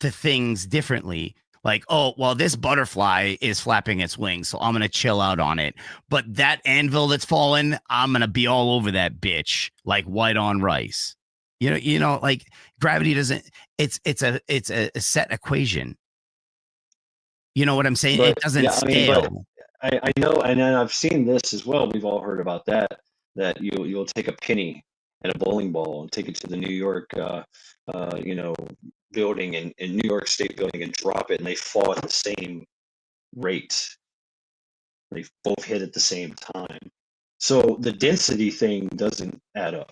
to things differently. Like, oh, well, this butterfly is flapping its wings, so I'm gonna chill out on it. But that anvil that's fallen, I'm gonna be all over that bitch like white on rice. Like gravity doesn't. It's a set equation. You know what I'm saying? It But doesn't yeah, I mean, but scale. I know, and then I've seen this as well. We've all heard about that. That you'll take a penny and a bowling ball and take it to the New York, you know, building in New York State building and drop it, and they fall at the same rate. They both hit at the same time. So the density thing doesn't add up.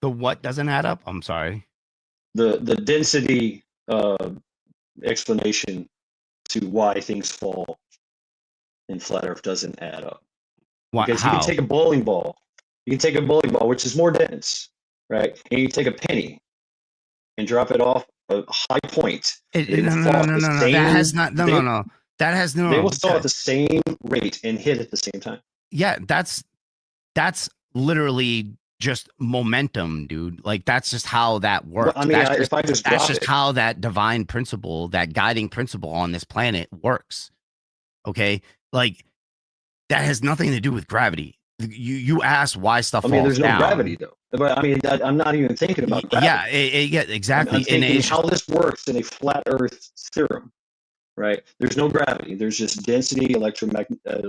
The what doesn't add up? I'm sorry. The density explanation to why things fall in flat Earth doesn't add up. What? Because you can How? take a bowling ball, which is more dense, right? And you take a penny and drop it off a high point. They will No, no, fall no, at no, the no, no. That same. has not. No, They no, no. That has they no. will fall at the same rate and hit at the same time. Yeah, that's literally just momentum, dude. Like that's just how that works. But I mean, if I just That's drop just it, how that divine principle, that guiding principle on this planet works. Okay, like that has nothing to do with gravity. You ask why stuff I mean, falls there's no gravity down. though. But I mean, I'm not even thinking about Yeah, gravity. yeah, I'm exactly. And thinking it's how just this works in a flat Earth theorem, right? There's no gravity. There's just density, electromagnetic. How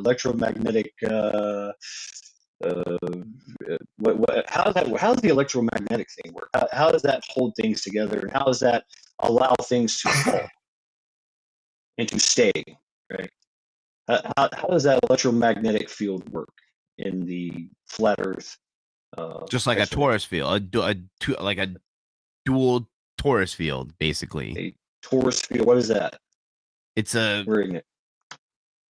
does the electromagnetic thing work? How does that hold things together, and how does that allow things to fall and to stay, right? How does that electromagnetic field work in the flat Earth just like a explanation? torus field, like a dual torus field, basically. A torus field. What is that? It's a We're ignorant.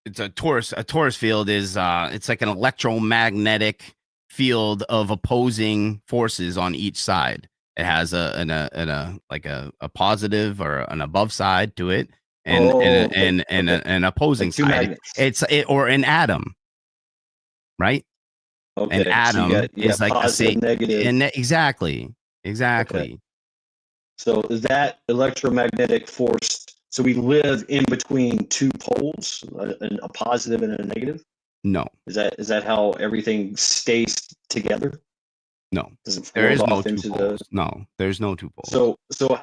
it's a torus field is it's like an electromagnetic field of opposing forces on each side. It has a positive or an above side to it, and Oh, and okay, and and okay. an opposing Like two side. magnets. Or an atom, right? An Okay, so atom you is got like the same, positive, negative. and exactly, Okay, exactly. so is that electromagnetic force? So we live in between two poles, a positive and a negative. No, Is that how everything stays together? no, Doesn't there float is no off two into the. poles. No, there's no two poles. So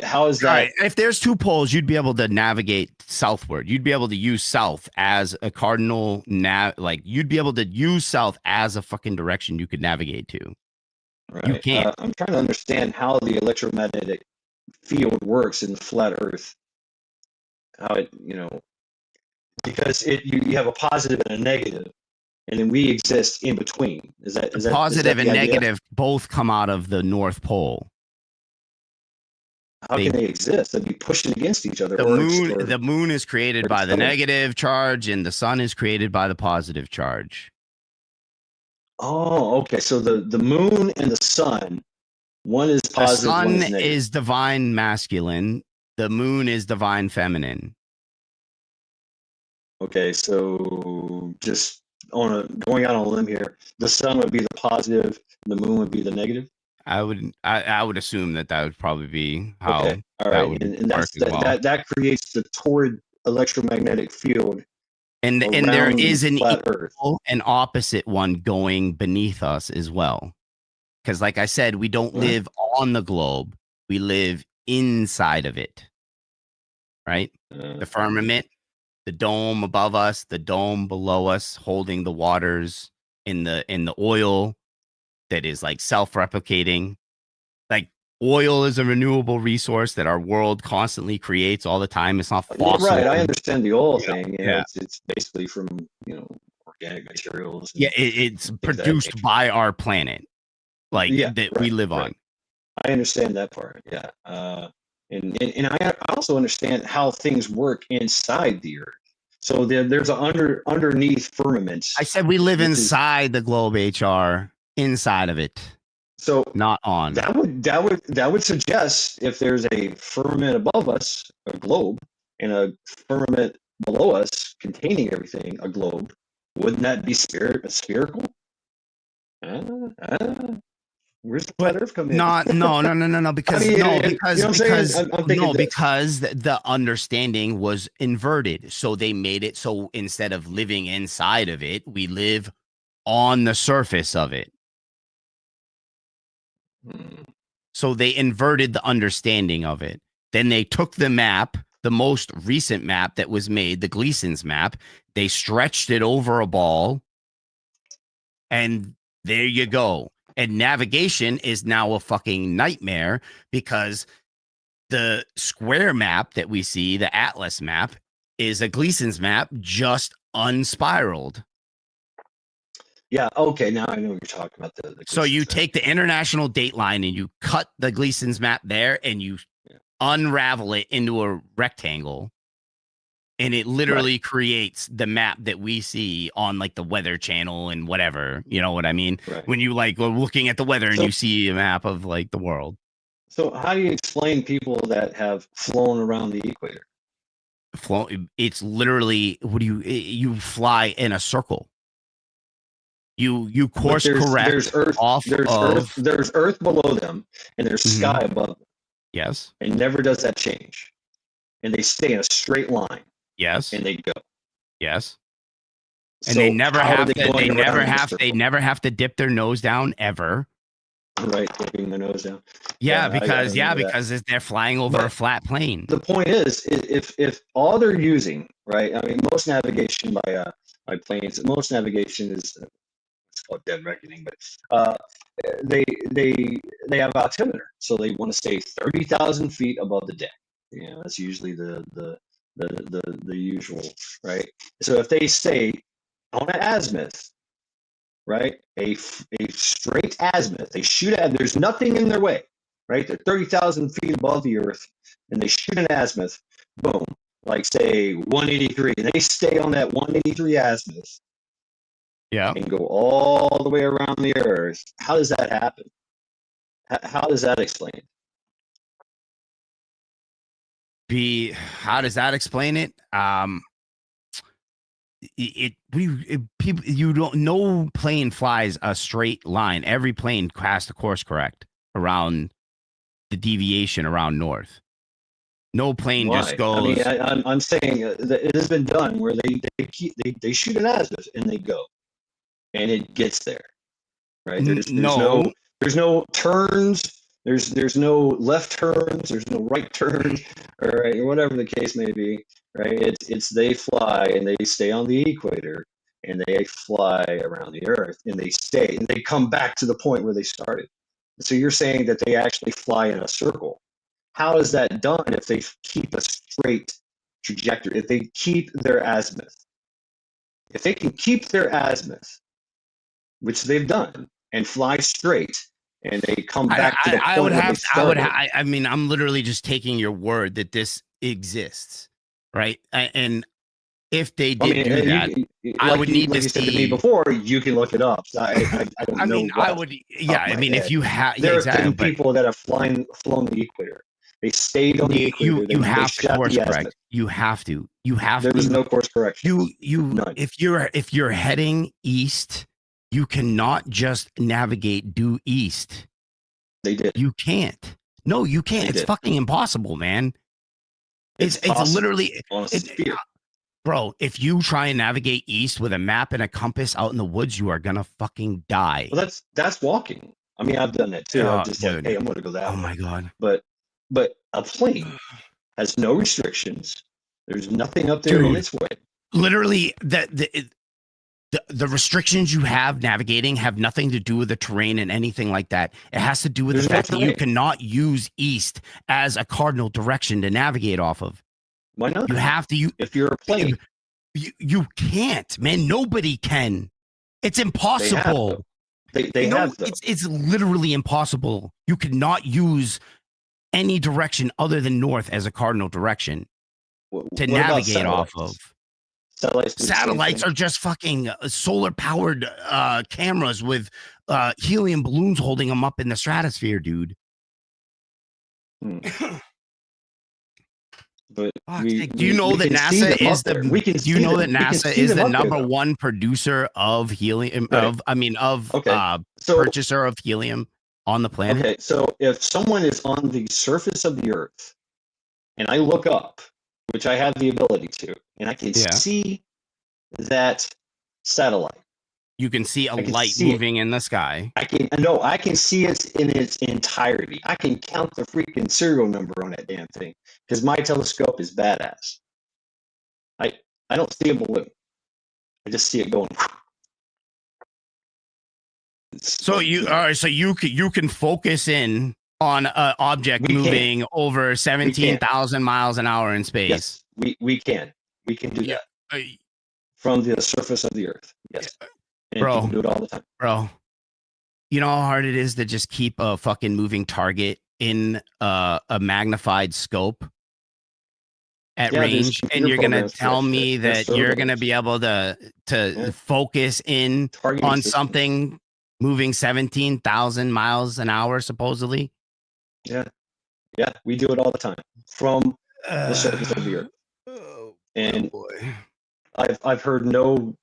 how is All right. that? If there's two poles, you'd be able to navigate southward. You'd be able to use south as a cardinal like you'd be able to use south as a fucking direction you could navigate to. You Right. can't. I'm trying to understand how the electromagnetic field works in the flat Earth. How it, because you have a positive and a negative, and then we exist in between. Is that The is that is that positive the and idea? negative both come out of the North Pole. How They can they exist? They'd be pushing against each other, the or moon or the moon is created by the accelerating. negative charge and the sun is created by the positive charge. Oh, okay. So the moon and the sun, one is The positive, one sun is negative. is divine masculine, the moon is divine feminine. Okay, so just going out on a limb here, the sun would be the positive, the moon would be the negative. I would assume that would probably be how Okay, all that right, would and work that's as well. that creates the torrid electromagnetic field And there around the is an flat Earth. equal and opposite one going beneath us as well. Because like I said, we don't What? live on the globe. We live inside of it. Right? The firmament, the dome above us, the dome below us, holding the waters in the oil that is like self-replicating. Like oil is a renewable resource that our world constantly creates all the time. It's not Yeah, fossil. right. I understand the oil Yeah, thing. yeah. It's basically from organic materials. Yeah, And it's things of that produced nature. by our planet. like Yeah, that right, we live right. on. I understand that part. Yeah. And I also understand how things work inside the Earth. So there's a underneath firmament, I said we live which is inside the globe, HR, inside of it, so not on. that would suggest if there's a firmament above us, a globe, and a firmament below us containing everything, a globe, wouldn't that be spherical? Uh, where's the But flat Earth come in? not no I because mean, no you know what I'm saying? I'm thinking this. because the understanding was inverted. So they made it so instead of living inside of it, we live on the surface of it. Hmm. So they inverted the understanding of it. Then they took the map, the most recent map that was made, the Gleason's map, they stretched it over a ball, and there you go. And navigation is now a fucking nightmare because the square map that we see, the Atlas map, is a Gleason's map just unspiraled. Yeah. Okay. Now I know what you're talking about. The So you Gleason's map. take the international date line and you cut the Gleason's map there and you Yeah. unravel it into a rectangle. And it literally creates the map that we see on like the Weather Channel and whatever. You know what I mean? Right. When you like go looking at the weather and So, you see a map of like the world. so how do you explain people that have flown around the equator? It's literally you fly in a circle. You But course correct Earth, off of there's Earth below them, and there's sky above them. Yes. And never does that change. And they stay in a straight line. Yes. And they go. Yes. And So they never how have are to. going They never have to dip their nose down ever. Right, dipping their nose down. Yeah, I because they're flying over a flat plane. The point is, if all they're using, right? I mean, most navigation by planes, most navigation is it's called dead reckoning, but they they have altimeter, so they want to stay 30,000 feet above the deck. You know, that's usually the usual, right? So if they stay on an azimuth, right, a straight azimuth, they shoot at, there's nothing in their way, right? They're 30,000 feet above the Earth, and they shoot an azimuth, boom, like say 183, and they stay on that 183 azimuth. Yeah. And go all the way around the Earth. How does that happen? How does that explain? How does that explain it? People, you don't, no plane flies a straight line. Every plane has to course correct around the deviation around north. No plane just goes. I mean, I'm saying that it has been done where they shoot an azimuth and they go, and it gets there, right? There's no turns. There's no left turns. There's no right turns, or whatever the case may be, right? It's they fly and they stay on the equator and they fly around the Earth and they stay and they come back to the point where they started. So you're saying that they actually fly in a circle. How is that done if they keep a straight trajectory? If they keep their azimuth, if they can keep their azimuth, which they've done, and fly straight, and they come back to the point where they started. I mean, I'm literally just taking your word that this exists, right? And if they did do that, I would need to see. Said to me before, you can look it up. So I don't know. Mean, I would. Yeah, I mean, if you have, there have been people that have flown the equator. They stayed on the equator. You have to course correct. You have to. There's no course correction. None. If you're heading east, you cannot just navigate due east. They did. You can't. No, you can't. It's fucking impossible, man. It's literally on a sphere. Bro, if you try and navigate east with a map and a compass out in the woods, you are gonna fucking die. Well, that's walking. I mean, I've done that too. I'm just like, hey, I'm gonna go that way. Oh my god. But a plane has no restrictions. There's nothing up there in its way. Literally, the restrictions you have navigating have nothing to do with the terrain and anything like that. It has to do with the fact that you cannot use east as a cardinal direction to navigate off of. Why not? You have to. If you're a plane, you can't, man. Nobody can. It's impossible. They No, have though. it's literally impossible. You could not use any direction other than north as a cardinal direction to What about navigate off satellites? of. Satellites do the same Satellites thing. are just fucking solar powered cameras with helium balloons holding them up in the stratosphere, dude. Hmm. But do you know that can see NASA them is up there. the? We can Do you see know them. that We can NASA see is them the up there, number though. one producer of helium? Right. Okay. So purchaser of helium on the planet. okay. So if someone is on the surface of the Earth, and I look up, which I have the ability to, and I can Yeah. see that satellite. You can see a I can light see it. moving in the sky. I can see it in its entirety. I can count the freaking serial number on that damn thing because my telescope is badass. I don't see a balloon. I just see it going. So you can focus in on an object moving over 17,000 miles an hour in space. Yes, we can do that from the surface of the Earth. Yes, and bro, people do it all the time. Bro, you know how hard it is to just keep a fucking moving target in a magnified scope at range, and you're gonna tell me that you're gonna be able to focus in on something moving 17,000 miles an hour, supposedly. Yeah, we do it all the time from the surface of the Earth. And I've heard no.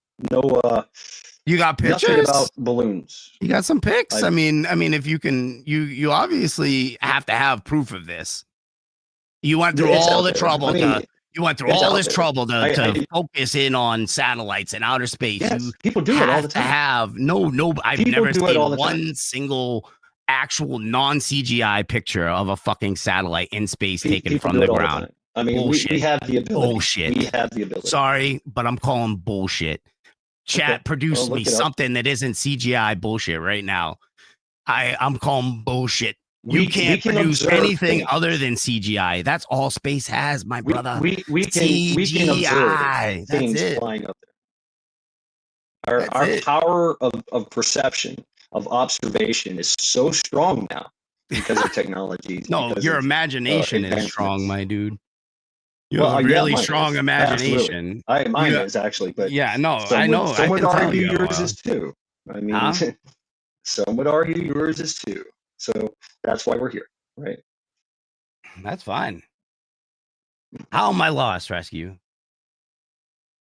You got pictures? Nothing about balloons. You got some pics? I mean, if you can, you obviously have to have proof of this. You went through all the trouble you went through all this trouble to focus in on satellites and outer space. Yes, people do it all the time. I've never seen one single actual non-CGI picture of a fucking satellite in space taken from the ground. I mean, we have the ability. Bullshit. We have the ability. Sorry, but I'm calling bullshit. Chat, produce me something that isn't CGI bullshit right now. I'm calling bullshit. You can't produce anything other than CGI. That's all space has, my brother. We can observe things flying up there. Our power of perception, of observation is so strong now because of technology. No, your imagination is strong, my dude. You have a really strong imagination. Mine is actually, but yeah, no, I know. Some would argue yours is too. I mean, some would argue yours is too. So that's why we're here, right? That's fine. How am I lost, Rescue?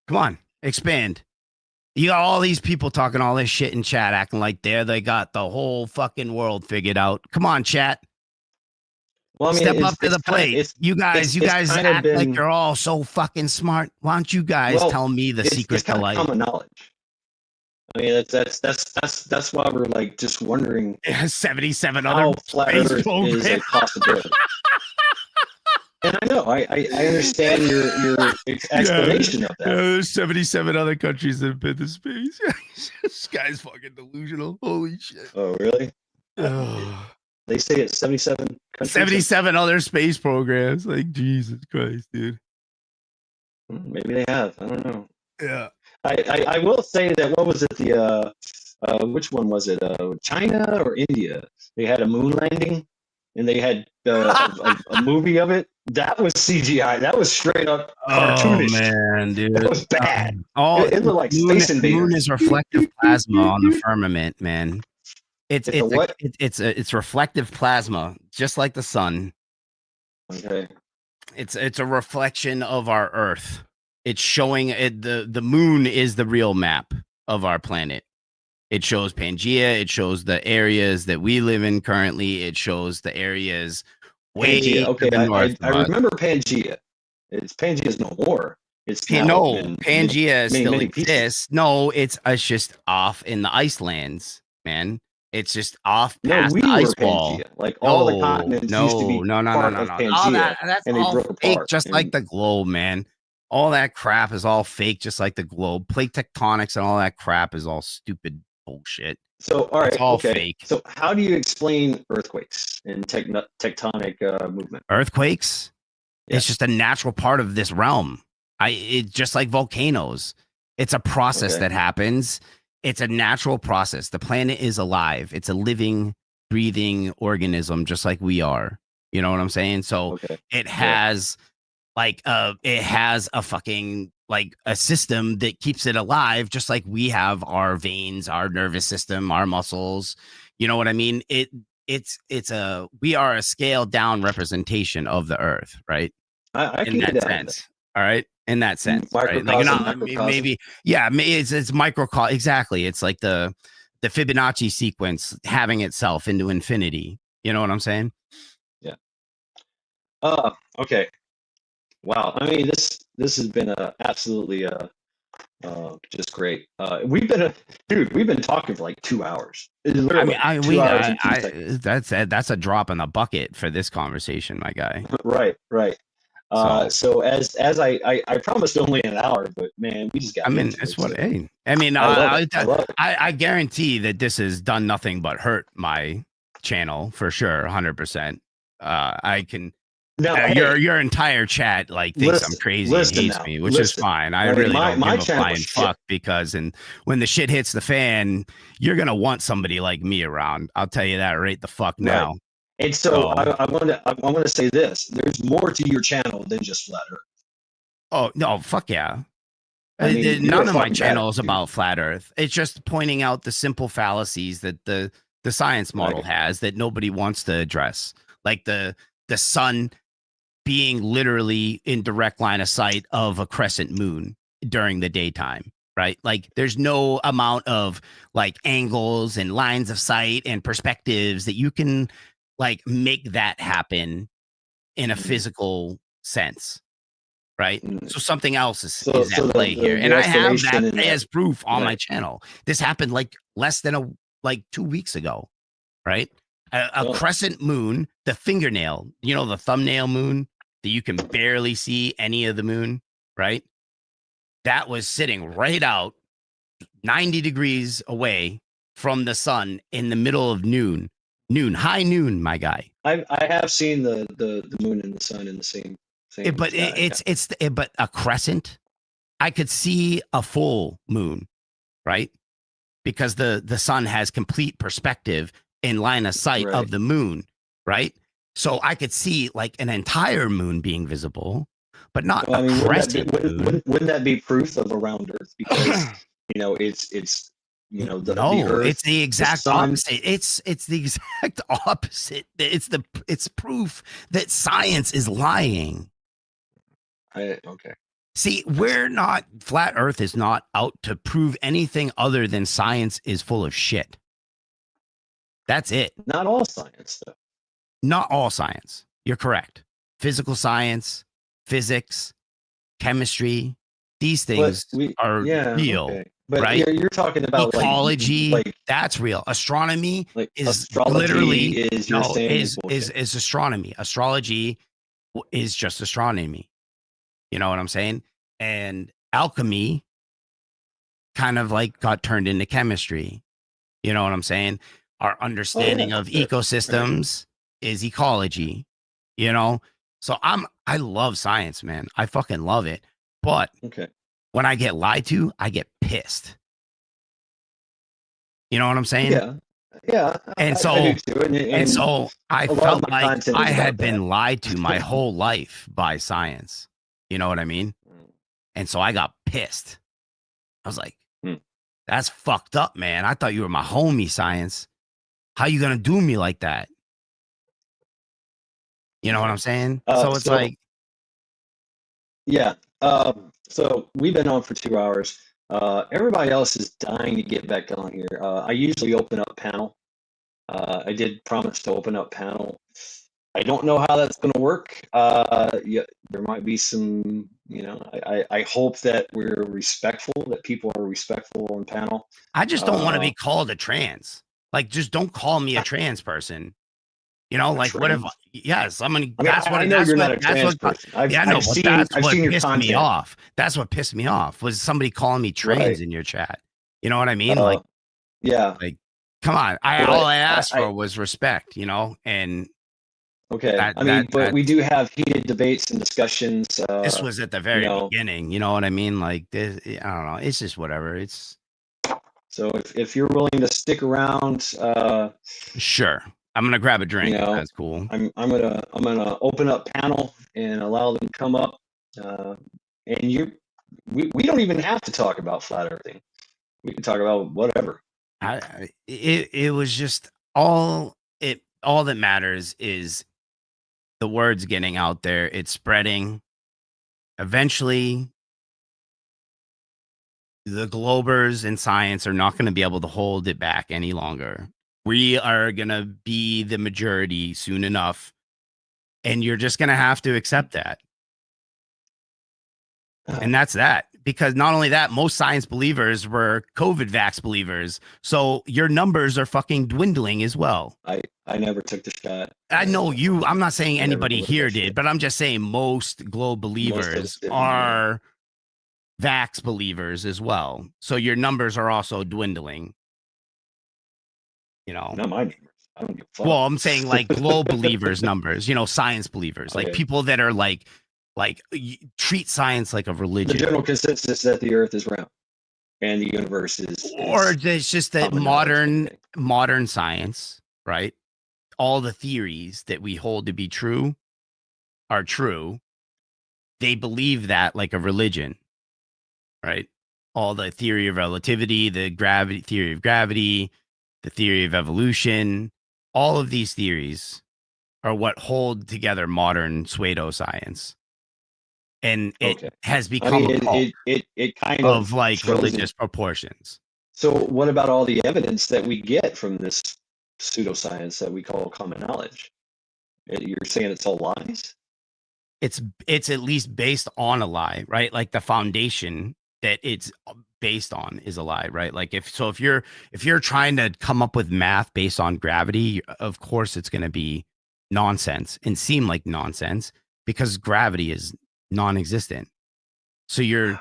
Come on, expand. You got all these people talking all this shit in chat, acting like they got the whole fucking world figured out. Come on, chat. Well, I mean, step up to the plate. You guys act like you're all so fucking smart. Why don't you guys tell me the secret to life? Common knowledge. I mean, that's why we're like just wondering. 77 other flat Earth is a possibility. And I know, I understand your explanation of that. There's 77 other countries that have been to space. This guy's fucking delusional. Holy shit. Oh, really? They say it's 77 countries. 77 other space programs. Like, Jesus Christ, dude. Maybe they have. I don't know. Yeah. I will say that, what was it? Which one was it? China or India? They had a moon landing, and they had a movie of it. That was CGI. That was straight up cartoonish. Oh man, dude, that was bad. It looked like Space Invaders. The moon is reflective plasma on the firmament, man. It's reflective plasma, just like the sun. Okay. It's a reflection of our Earth. It's showing it. The moon is the real map of our planet. It shows Pangea. It shows the areas that we live in currently. It shows the areas way Pangea. Okay, I remember Pangea. Pangea's no more. Pangea still exists. No, it's just off in the icelands, man. It's just off past the ice wall. Pangea. Like all the continents used to be part of Pangea, that's and they all broke fake, apart. just like the globe, man. All that crap is all fake, just like the globe. Plate tectonics and all that crap is all stupid bullshit. So, all right, it's all fake. So, how do you explain earthquakes and tectonic movement? Earthquakes? Yeah. It's just a natural part of this realm. It's just like volcanoes. It's a process that happens. it's a natural process. The planet is alive. It's a living, breathing organism, just like we are. You know what I'm saying? So Okay. it Yeah. has it has a fucking like a system that keeps it alive, just like we have our veins, our nervous system, our muscles. You know what I mean? We are a scaled down representation of the earth, right? I In can get that down with that. sense. All right. In that sense, right? Like Microcosm, not macrocosm. maybe, yeah, it's microcosm. Exactly. It's like the Fibonacci sequence having itself into infinity. You know what I'm saying? Yeah. Okay. Wow. I mean, this has been absolutely just great. We've been talking for like 2 hours. It's I mean, literally 2 hours and 2 seconds. that's a drop in the bucket for this conversation, my guy. Right, right. So So as I promised only an hour, but man, we just got I mean, into it's it. what. So Hey, I mean, I love it. I love it. I guarantee that this has done nothing but hurt my channel for sure, 100%. I can. Now, Your entire chat like thinks I'm listen, crazy and listen hates now. me, which is Listen. fine. I I mean, really don't my give a channel flying is shit. fuck because when the shit hits the fan, you're gonna want somebody like me around. I'll tell you that right the fuck now. Right. And so I want to say this: there's more to your channel than just flat Earth. Oh no, fuck yeah. I mean, None of my channel is about flat Earth. It's just pointing out the simple fallacies that the science model has that nobody wants to address, like the sun being literally in direct line of sight of a crescent moon during the daytime, right? Like there's no amount of like angles and lines of sight and perspectives that you can like make that happen in a physical sense, right? So something else is at play here. And I have that as proof on my channel. This happened like less than 2 weeks ago, right? A crescent moon, the fingernail, the thumbnail moon that you can barely see any of the moon, right? That was sitting right out 90 degrees away from the sun in the middle of high noon, my guy. I have seen the moon and the sun in the same but sky, but a crescent, I could see a full moon, right? Because the sun has complete perspective in line of sight of the moon, right? So I could see like an entire moon being visible, but not a crescent moon. Wouldn't that be proof of a round Earth? Because it's no, Earth, it's the exact opposite. It's the exact opposite. It's proof that science is lying. Okay. See, flat Earth is not out to prove anything other than science is full of shit. That's it. Not all science, though. Not all science. You're correct. Physical science, physics, chemistry, these things are real. Okay. But right? You're talking about ecology. That's real. Astronomy is literally is astronomy. Astrology is just astronomy. You know what I'm saying? And alchemy kind of like got turned into chemistry. You know what I'm saying? Our understanding of ecosystems is ecology, So I love science, man. I fucking love it. But when I get lied to, I get pissed. You know what I'm saying? Yeah. And so I felt like I had been lied to my whole life by science. You know what I mean? And so I got pissed. I was like, that's fucked up, man. I thought you were my homie, science. How you going to do me like that? You know what I'm saying? So it's like. Yeah. So we've been on for 2 hours. Everybody else is dying to get back on here. I usually open up panel. I did promise to open up panel. I don't know how that's going to work. There might be some, I hope that we're respectful, that people are respectful on panel. I just don't want to be called a trans. Like, just don't call me a trans person. Like what if? Yes, I'm gonna. That's what I know. You're not a trans person. I've seen your content. Me off. That's what pissed me off was somebody calling me trans in your chat. You know what I mean? Like, like, come on. All I asked for was respect. And but we do have heated debates and discussions. This was at the very beginning. You know what I mean? Like, this, I don't know. It's just whatever. It's So if you're willing to stick around, Sure. I'm gonna grab a drink. you know, That's cool. I'm gonna open up panel and allow them to come up. And we don't even have to talk about flat earthing. We can talk about whatever. It was just all that matters is the words getting out there. It's spreading. Eventually, the globers in science are not going to be able to hold it back any longer. We are going to be the majority soon enough, and you're just going to have to accept that. And that's that. Because not only that, most science believers were COVID vax believers. So your numbers are fucking dwindling as well. I never took the shot. I know you. I'm not saying I never anybody believed here that shit. did, but I'm just saying most globe believers are vax believers as well. So your numbers are also dwindling. You know, Not my numbers. I don't give a fuck. well, I'm saying like globe believers numbers, you know, science believers, like Okay. people that are like treat science like a religion. The general consensus that the Earth is round and the universe is or it's just that common knowledge. modern science, right? All the theories that we hold to be true are true. They believe that like a religion, right? All the theory of relativity, the theory of gravity, the theory of evolution, all of these theories are what hold together modern pseudoscience. And it has become it kind of like religious proportions. So what about all the evidence that we get from this pseudoscience that we call common knowledge? You're saying it's all lies? It's at least based on a lie, right? Like the foundation that it's based on is a lie, right? Like if you're trying to come up with math based on gravity, of course it's going to be nonsense and seem like nonsense because gravity is non-existent. So you're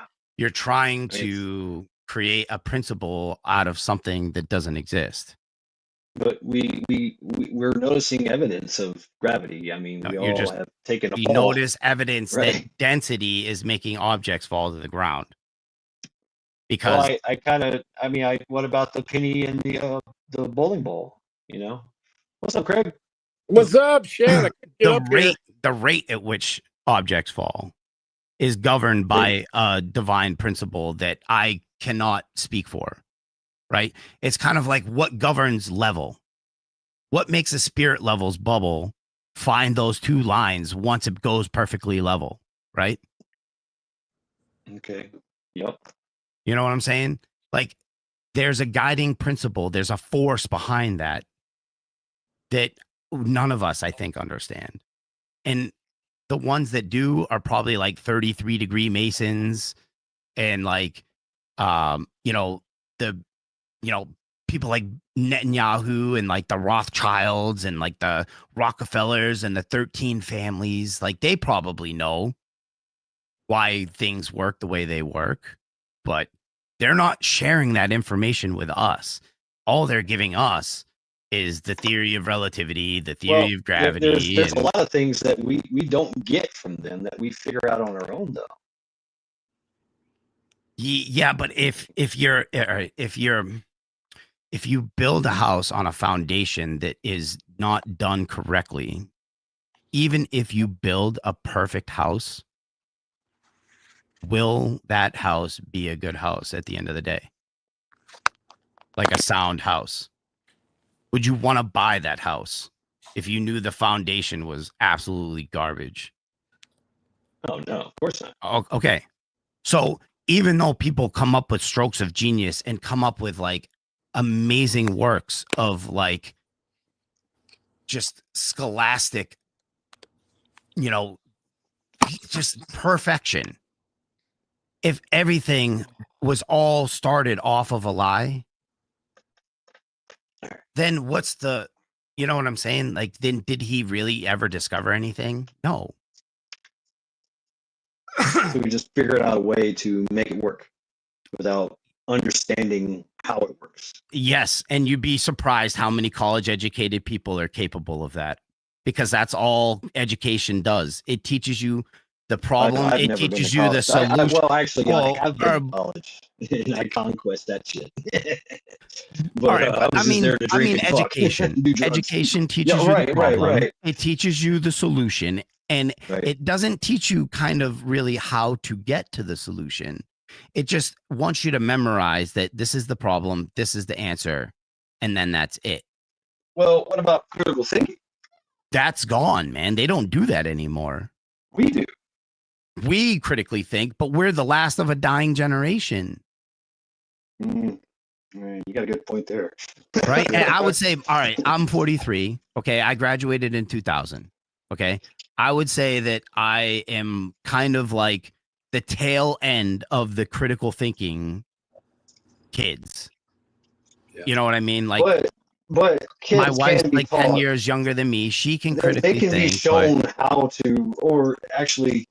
trying to create a principle out of something that doesn't exist. But we're noticing evidence of gravity. I mean, we all have taken a fall. You notice evidence that density is making objects fall to the ground. Because what about the penny and the bowling ball? You know, what's up, Craig? What's up, Shan? The rate at which objects fall is governed by a divine principle that I cannot speak for, right? It's kind of like what governs level. What makes a spirit level's bubble find those two lines once it goes perfectly level, right? Okay. Yep. You know what I'm saying? Like there's a guiding principle. There's a force behind that none of us, I think, understand. And the ones that do are probably like 33-degree Masons and like, people like Netanyahu and like the Rothschilds and like the Rockefellers and the 13 families. Like they probably know why things work the way they work, but they're not sharing that information with us. All they're giving us is the theory of relativity, the theory of gravity. There's a lot of things that we don't get from them that we figure out on our own, though. Yeah, but if you build a house on a foundation that is not done correctly, even if you build a perfect house, will that house be a good house at the end of the day? Like a sound house? Would you want to buy that house if you knew the foundation was absolutely garbage? Oh, no, of course not. Oh, okay. So even though people come up with strokes of genius and come up with like amazing works of like just scholastic, just perfection, if everything was all started off of a lie, then what's you know what I'm saying? Like, then did he really ever discover anything? No. So we just figured out a way to make it work without understanding how it works. Yes. And you'd be surprised how many college educated people are capable of that, because that's all education does. It teaches you The problem, I've it never been teaches to you the college. solution. Well, actually, Well, I have been to college, and I conquest that shit. all But right, I but was just there to drink and fuck, education. do drugs. Education teaches Yeah, you the right, right, problem. right. It teaches you the solution, and Right. it doesn't teach you kind of really how to get to the solution. It just wants you to memorize that this is the problem, this is the answer, and then that's it. Well, what about critical thinking? That's gone, man. They don't do that anymore. We do. We critically think, but we're the last of a dying generation. You got a good point there. Right. And I would say, all right, I'm 43. Okay. I graduated in 2000. Okay. I would say that I am kind of like the tail end of the critical thinking kids. Yeah. You know what I mean? Like, but kids my wife's can be like 10 taught. years younger than me. She can They critically can think. be shown how to, or actually,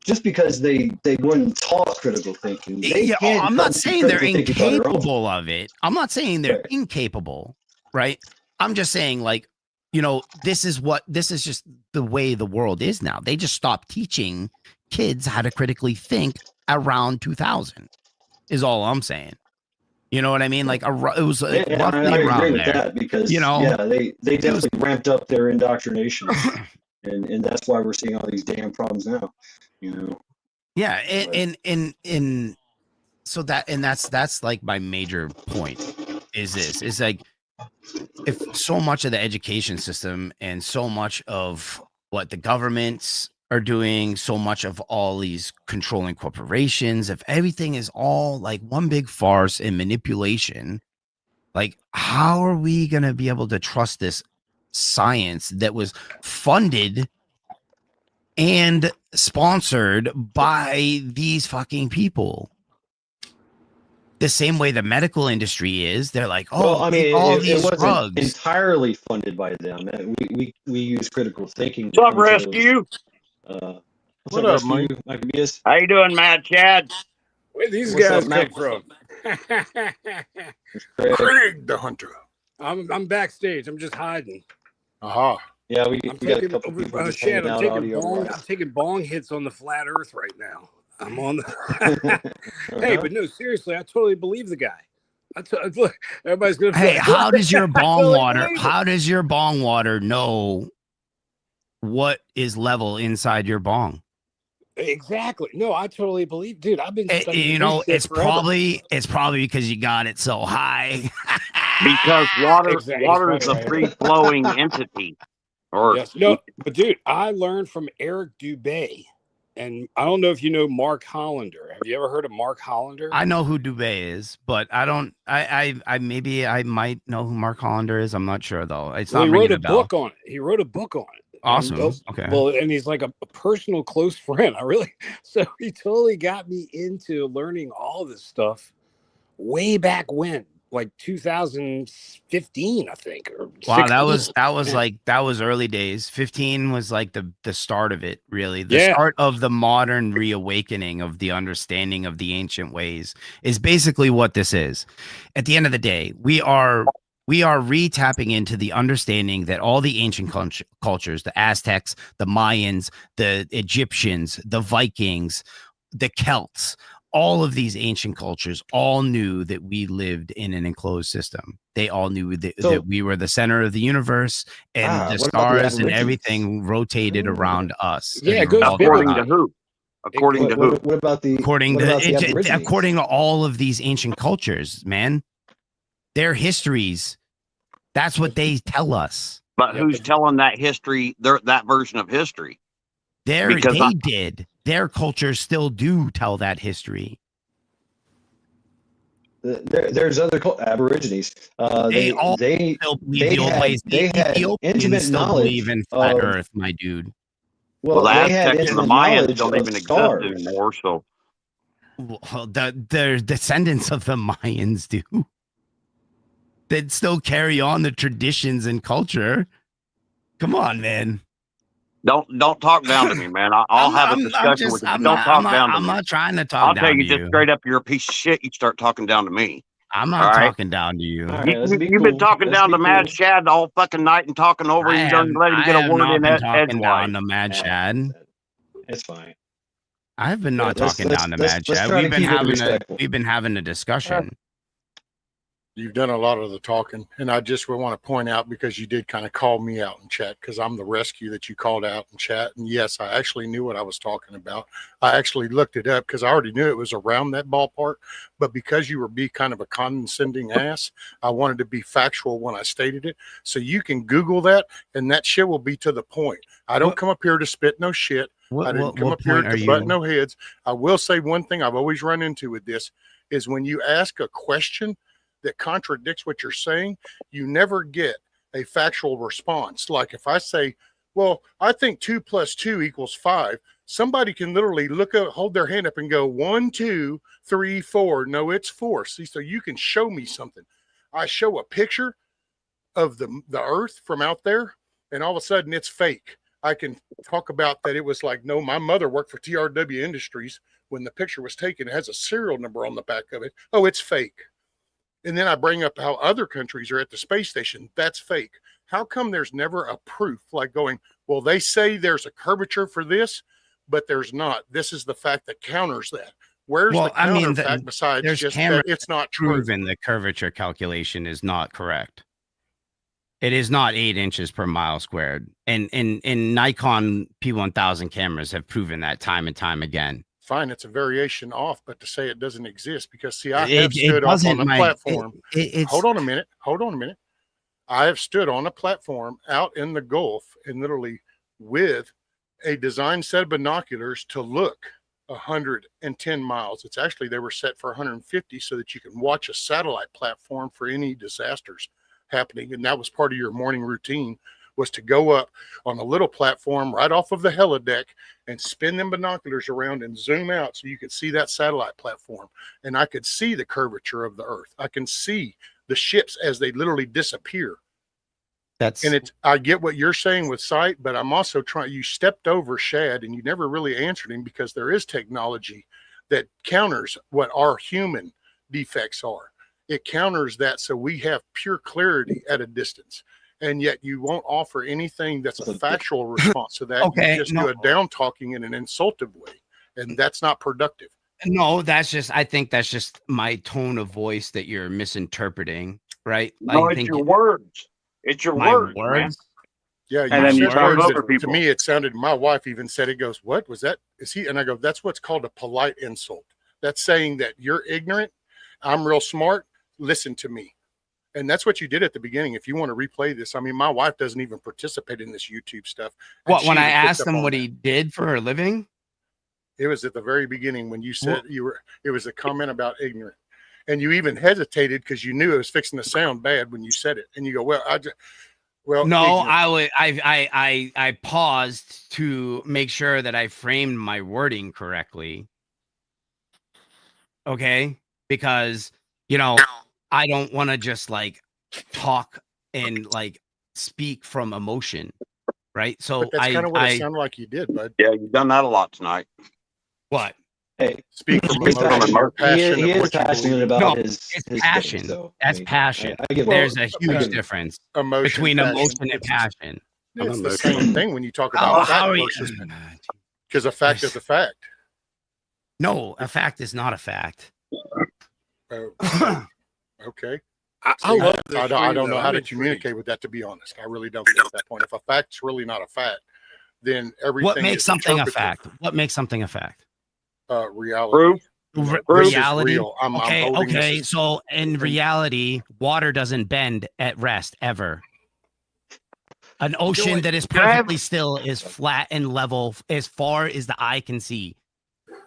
just because they weren't taught critical thinking, they Yeah, can I'm not saying they're critical thinking on their own. incapable of it. I'm not saying they're Right. incapable, right? I'm just saying, like, you know, this is just the way the world is now. They just stopped teaching kids how to critically think around 2000 is all I'm saying. You know what I mean? Like, it was Yeah, roughly I around agree with there. that because You know, they definitely ramped up their indoctrination, and that's why we're seeing all these damn problems now. You know. Yeah, and so that's like my major point is like, if so much of the education system and so much of what the governments are doing, so much of all these controlling corporations, if everything is all like one big farce and manipulation, like, how are we going to be able to trust this science that was funded and sponsored by these fucking people? The same way the medical industry is. They're like, oh, well, I mean, all it these wasn't drugs entirely funded by them. We use critical thinking. What's up, Rescue? What up, Mike? How you doing, Mad Chad? Where these What's guys up, Matt? come from? Craig. Craig the Hunter. I'm backstage. I'm just hiding. Uh-huh. Yeah, we I'm got a taking couple people just Chad, hanging out audio. I'm taking bong hits on the flat Earth right now. I'm on the. Hey, but no, seriously, I totally believe the guy. Look, everybody's gonna. Hey, how does your bong totally water? believe it. How does your bong water know what is level inside your bong? Exactly. No, I totally believe, dude. I've been. studying You know, this shit forever. it's probably because you got it so high. Because water Exactly. water is a Right. free-flowing entity. Or Yes. No, but dude, I learned from Eric Dubay, and I don't know if you know Mark Hollander. Have you ever heard of Mark Hollander? I know who Dubé is, but I don't. I maybe I might know who Mark Hollander is. I'm not sure though. It's Well, not he wrote ringing a a bell. book on it. He wrote a book on it. Awesome. And, Okay. Well, and he's like a personal close friend. So he totally got me into learning all this stuff way back when, like 2015, I think. Or Wow, 16. that was early days. 15 was like the start of it, really. The Yeah. start of the modern reawakening of the understanding of the ancient ways is basically what this is. At the end of the day, we are re-tapping into the understanding that all the ancient cultures, the Aztecs, the Mayans, the Egyptians, the Vikings, the Celts, all of these ancient cultures all knew that we lived in an enclosed system. They all knew that we were the center of the universe, and the what about the stars and Aborigines? everything rotated around us. Yeah, and it goes revolved bigger. according around to who? According to who? What about the according what to about the Aborigines? according to all of these ancient cultures, man, their histories, that's what they tell us. But Yeah, who's but- telling that history, that version of history? Because They did. Their cultures still do tell that history. There's other Aborigines. They all they Still believe they the old had- ways. they had Ethiopians intimate still knowledge believe in flat of- Earth, my dude. Well, the they had Aztecs and the intimate Mayans knowledge don't of even stars. exist anymore. So Well, they're descendants of the Mayans do. They'd still carry on the traditions and culture. Come on, man. don't talk down to me, man. I'll have a discussion with you. Don't talk down to I'm me. not trying to talk I'll down tell you to just you. straight up, you're a piece of shit. You start talking down to me. I'm not all right? talking down to you. All right, let's be You've been cool. talking Let's down be to Mad cool. Chad all fucking night and talking over. You don't let him get a word in not been edgewise. talking down to Mad Chad. It's fine. I've been not Let's- talking let's- down to let's- Mad let's Chat. try to We've been keep it having respectful. we've been having a discussion. You've done a lot of the talking, and I just would want to point out, because you did kind of call me out in chat, because I'm the rescue that you called out in chat. And yes, I actually knew what I was talking about. I actually looked it up because I already knew it was around that ballpark. But because you were being kind of a condescending ass, I wanted to be factual when I stated it. So you can Google that, and that shit will be to the point. I don't come up here to spit no shit. I didn't come up here to butt no heads. I will say one thing I've always run into with this is when you ask a question that contradicts what you're saying, you never get a factual response. Like if I say, well, I think 2 + 2 = 5, somebody can literally look up, hold their hand up and go 1, 2, 3, 4. No, it's 4. See, so you can show me something. I show a picture of the earth from out there, and all of a sudden it's fake. I can talk about that. It was like, no, my mother worked for TRW Industries when the picture was taken. It has a serial number on the back of it. Oh, it's fake. And then I bring up how other countries are at the space station. That's fake. How come there's never a proof like going, well, they say there's a curvature for this, but there's not. This is the fact that counters that. Where's the counter fact besides just that it's not true? Proven the curvature calculation is not correct. It is not 8 inches per mile squared. And Nikon P1000 cameras have proven that time and time again. Fine, it's a variation off, but to say it doesn't exist, because see, I have stood up on a platform. Hold on a minute. I have stood on a platform out in the Gulf and literally with a design set of binoculars to look 110 miles. It's actually, they were set for 150 so that you can watch a satellite platform for any disasters happening. And that was part of your morning routine, was to go up on a little platform right off of the helideck and spin them binoculars around and zoom out so you could see that satellite platform. And I could see the curvature of the earth. I can see the ships as they literally disappear. I get what you're saying with sight, but I'm also you stepped over Shad and you never really answered him, because there is technology that counters what our human defects are. It counters that, so we have pure clarity at a distance. And yet you won't offer anything that's a factual response to that. Okay, you just do a down talking in an insultive way, and that's not productive. No, I think that's just my tone of voice that you're misinterpreting, right? No, I it's think your words. It's your words, man. Yeah, you And then said you talk words over that, to people. me, it sounded, my wife even said, it goes, what was that? Is he? And I go, that's what's called a polite insult. That's saying that you're ignorant. I'm real smart. Listen to me. And that's what you did at the beginning. If you want to replay this, I mean, my wife doesn't even participate in this YouTube stuff. What, when I asked him what he did for a living? It was at the very beginning when you said it was a comment about ignorant. And you even hesitated because you knew it was fixing to sound bad when you said it. And you go, well, no, ignorant. I paused to make sure that I framed my wording correctly. Okay. Because, I don't want to just like talk and like speak from emotion. Right. So but that's kind of what it sounded like you did, bud. Yeah, you've done that a lot tonight. What? Hey, speak from passion. He is passionate about his passion. Thing, so, that's passion. There's a huge difference between emotion and passion. It's the same thing when you talk about fact versus, because a fact is a fact. No, a fact is not a fact. Okay. I love this. I don't know how to communicate with that, to be honest. I really don't get at that point. If a fact's really not a fact, then everything. What makes something a fact? What makes something a fact? Reality. Reality. Real. Okay. So in reality, water doesn't bend at rest ever. An ocean that is perfectly still is flat and level as far as the eye can see.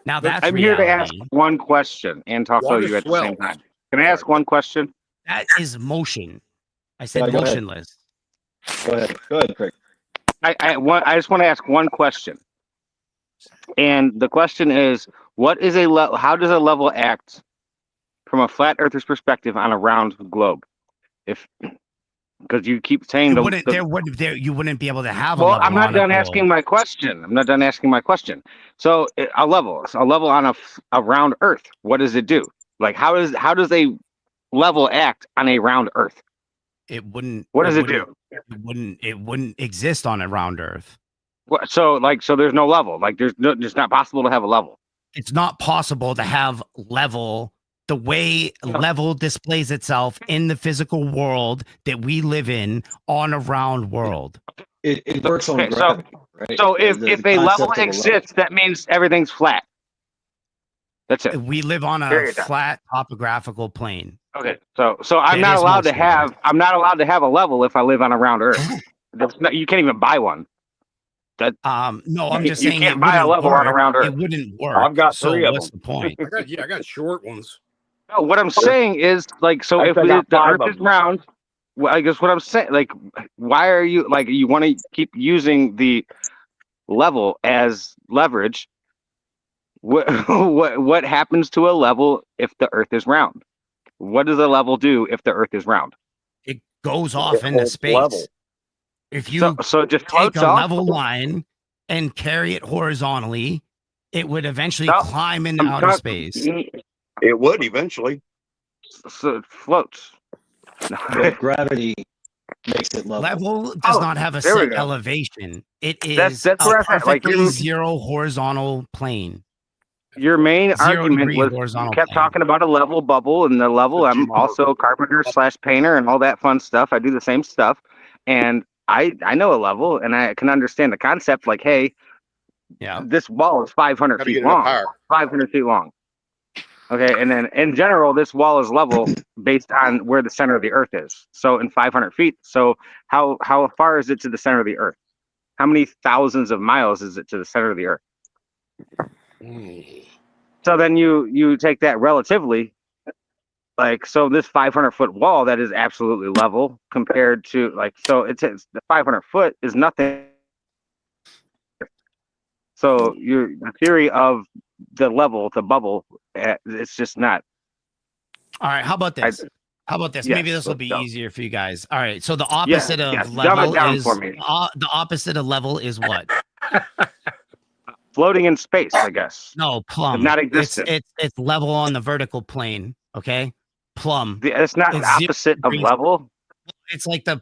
Now that's I'm reality. here to ask one question and talk to you at the same time. Can I ask one question? That is motion. I said motionless. Go ahead, Craig. I just want to ask one question. And the question is, how does a level act from a flat earther's perspective on a round globe? Because you keep saying you wouldn't be able to have a well, level. I'm not done asking my question. So a level on a round earth, what does it do? Like how does a level act on a round earth? It wouldn't. What does it do? It wouldn't exist on a round earth. So there's no level. Like it's not possible to have a level. It's not possible to have level the way level displays itself in the physical world that we live in on a round world. It works on Okay, gravity, right? So The if a level concept of a exists, that means everything's flat. That's it. We live on a Period. flat topographical plane. Okay, so I'm That not is allowed to motion. have a level if I live on a round Earth. You can't even buy one. No, I'm just You saying can't it buy a wouldn't level on a work. round Earth. It wouldn't work. I've got so 3 of what's them. the point? I got short ones. No, what I'm saying is like, so if I got the 5 Earth of is them. round, well, I guess what I'm saying, like, why are you like you want to keep using the level as leverage? What happens to a level if the Earth is round? What does a level do if the Earth is round? It goes off It into holds space. level. If you So it just take floats a off. level line and carry it horizontally, it would eventually No, climb into I'm outer talking- space. It would eventually. So it floats. but gravity makes it level. Level does Oh, not have a there we set go. elevation. It That's is where a I'm at. Like, perfectly zero horizontal plane. Your main 0 argument degree was you horizontal kept plane. talking about a level bubble and the level. I'm also a carpenter / painter and all that fun stuff. I do the same stuff, and I know a level and I can understand the concept. Like, hey, Yeah. this wall is 500 How to get feet it up long. higher. 500 feet long. Okay, and then in general, this wall is level based on where the center of the Earth is. So in 500 feet. So how far is it to the center of the Earth? How many thousands of miles is it to the center of the Earth? So then you take that relatively, like, so this 500-foot wall that is absolutely level compared to, like, so it's the 500 foot is nothing. So the theory of the level, the bubble, it's just not. All right. How about this? Yes, Maybe this will let's be go. easier for you guys. All right. So the opposite yes, of dumb it level down is for me. the opposite of level is what? Floating in space, I guess. No, plumb. Not existent. It's level on the vertical plane. Okay, plumb. It's not the It's 0 opposite of degrees. level. It's like the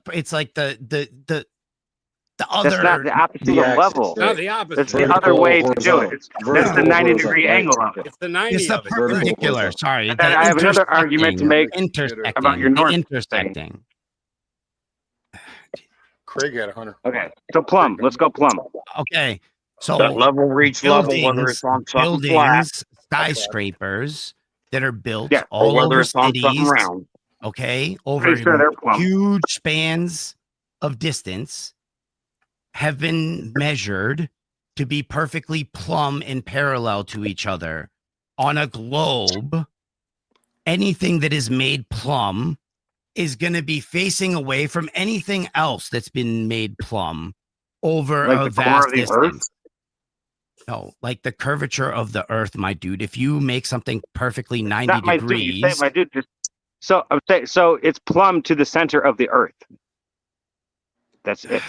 That's other. not the opposite The of axis, level. Not right? the opposite. It's the other Vertical, way to do it. horizontal. That's the Vertical, 90-degree horizontal, angle right. of it. It's the 90 It's the of it. Vertical, perpendicular. horizontal. Sorry, And then I have another argument to make intersecting about your the north thing. intersecting. Craig had 100. Okay, so plumb. Let's go plumb. Okay, so That level reach level, whether it's on something flat buildings, skyscrapers that are built Yeah, or all whether over it's on something cities. round. Okay, over Pretty sure they're plumb. huge spans of distance have been measured to be perfectly plumb and parallel to each other on a globe. Anything that is made plumb is going to be facing away from anything else that's been made plumb over Like a the core vast of the distance. Earth? No, like the curvature of the Earth, my dude. If you make something perfectly 90 Not my dude. You degrees, say my dude. So I'm saying, so it's plumb to the center of the Earth. That's it.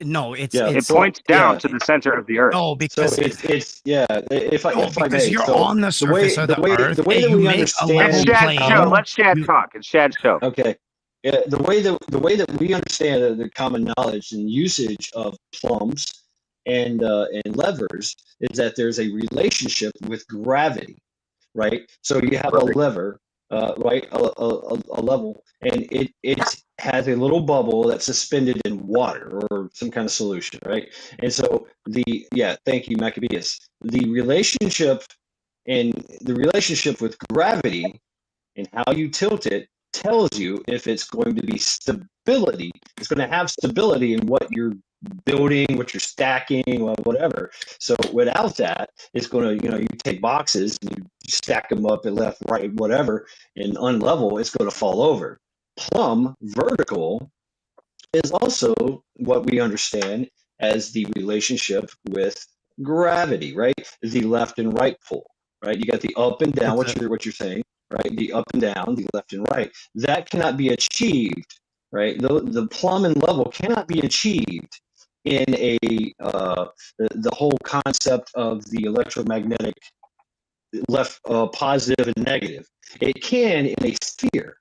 no, it's Yeah, It it's points down yeah. to the center of the Earth. no, So because it's yeah. If I because may, you're so on the surface of the Earth. the way and that you we make a understand level Let Shad plane. show. Let Shad you- talk. It's Shad's show. Okay. Yeah, the way that we understand the common knowledge and usage of plumbs and levers is that there's a relationship with gravity, right? So you have a lever, right, a level, and it has a little bubble that's suspended in water or some kind of solution, right? And so thank you, Maccabeus. The relationship with gravity and how you tilt it tells you if it's going to be stability. It's going to have stability in what you're building, what you're stacking, or whatever. So without that, it's going to, you take boxes and you stack them up and left, right, whatever, and unlevel, it's going to fall over. Plumb, vertical, is also what we understand as the relationship with gravity, right? The left and right pull, right? You got the up and down, what you're saying, right? The up and down, the left and right. That cannot be achieved, right? The plumb and level cannot be achieved in the whole concept of the electromagnetic left, positive and negative. It can in a sphere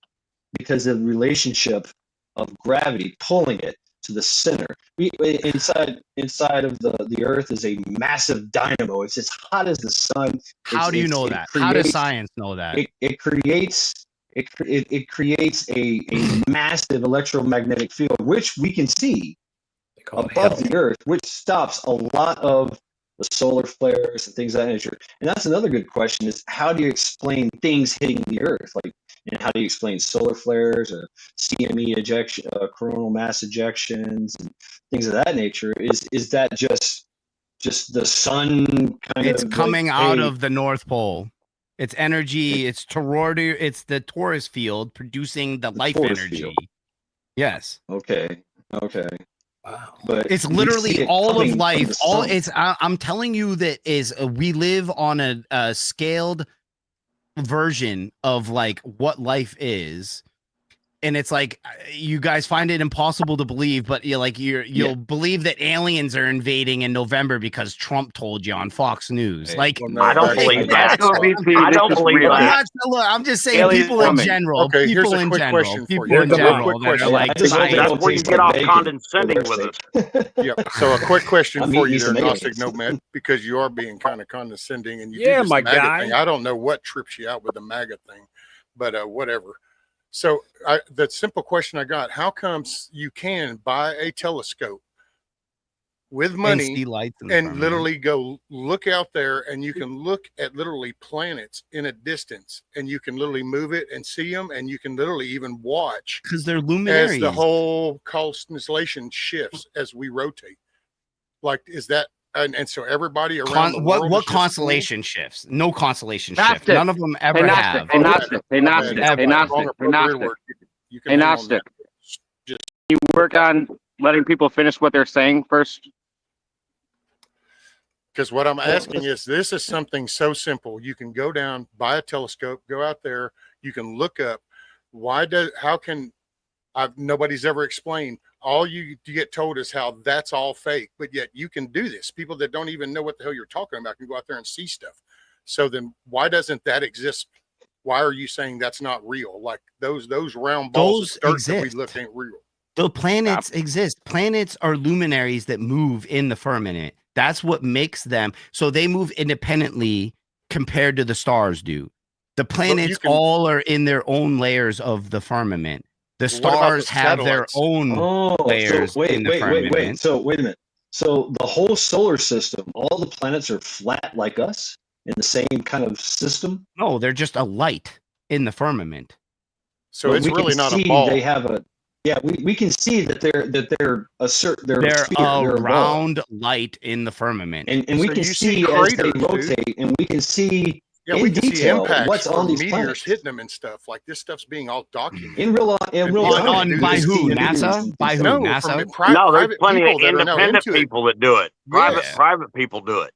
because of the relationship of gravity pulling it to the center. inside of the Earth is a massive dynamo. It's as hot as the sun. How do you know that? How does science know that? It creates a massive electromagnetic field, which we can see above the Earth, which stops a lot of the solar flares and things of that nature. And that's another good question: is how do you explain things hitting the Earth? Like, and how do you explain solar flares or CME ejection, coronal mass ejections, and things of that nature? Is that just the sun kind it's of coming out of the North Pole? It's energy. It's toroidal. It's the torus field producing the life energy. Field. Yes. Okay. Wow. But it's literally all of life. I'm telling you that we live on a scaled version of like what life is. And it's like you guys find it impossible to believe, but you'll believe that aliens are invading in November because Trump told you on Fox News. Hey, like, I don't believe that. I don't believe that. I'm just saying, people in general. Okay, here's a quick question for you. That's where you get off condescending with us. Yeah. So a quick question for you there, Gnostic Nomad, because you are being kind of condescending and you do this MAGA thing. I don't know what trips you out with the MAGA thing, but whatever. So the simple question I got: how comes you can buy a telescope with money and literally go look out there, and you can look at literally planets in a distance, and you can literally move it and see them, and you can literally even watch because they're luminaries as the whole constellation shifts as we rotate? Like, is that? And so everybody around the world. What constellation shifts? No constellation shift. None of them ever have. Hey, Gnostic. You work on letting people finish what they're saying first. Because what I'm asking is, this is something so simple. You can go down, buy a telescope, go out there. You can look up. Nobody's ever explained. All you get told is how that's all fake, but yet you can do this. People that don't even know what the hell you're talking about can go out there and see stuff. So then why doesn't that exist? Why are you saying that's not real? Like those round balls of dirt that we look ain't real. The planets exist. Planets are luminaries that move in the firmament. That's what makes them. So they move independently compared to the stars do. The planets all are in their own layers of the firmament. The stars have their own layers. So wait a minute. So the whole solar system, all the planets are flat like us in the same kind of system? No, they're just a light in the firmament. So it's really not a ball. They have a we can see that they're a round light in the firmament, and we can see as they rotate, and we can see. Yeah, we can see impacts what's on these meteors hitting them and stuff. Like this stuff's being all documented. In real time. By who? NASA? By who? NASA? No, there's plenty of independent people that do it. Private people do it.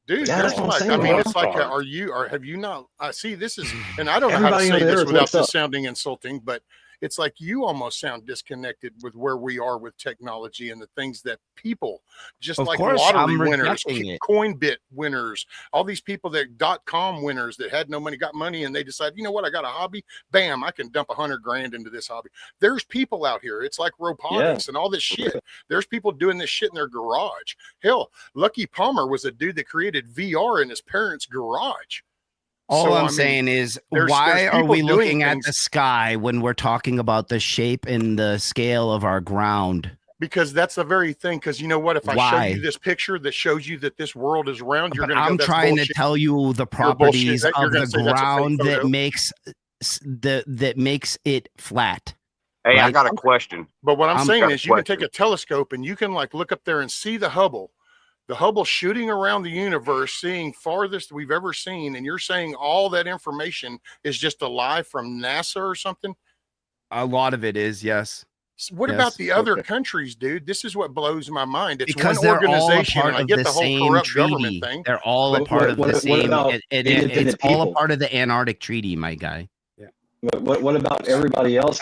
Dude, there's like, I mean, it's like, have you not? I see this is, and I don't know how to say this without this sounding insulting, but it's like you almost sound disconnected with where we are with technology and the things that people, just like lottery winners, Coinbit winners, all these people that .com winners that had no money, got money, and they decide, you know what, I got a hobby, bam, I can dump $100 grand into this hobby. There's people out here. It's like robotics and all this shit. There's people doing this shit in their garage. Hell, Lucky Palmer was a dude that created VR in his parents' garage. All I'm saying is, why are we looking at the sky when we're talking about the shape and the scale of our ground? Because that's the very thing. Because you know what? If I show you this picture that shows you that this world is round, you're going to go, I'm trying to tell you the properties of the ground that makes it flat. Hey, right? I got a question. But what I'm saying is, you can take a telescope and you can like look up there and see the Hubble. The Hubble shooting around the universe, seeing farthest we've ever seen, and you're saying all that information is just a lie from NASA or something? A lot of it is, yes. So what about the other countries, dude? This is what blows my mind. It's because one organization, and I get the whole corrupt government thing. They're all a part of the same. It's all a part of the Antarctic Treaty, my guy. What about everybody else?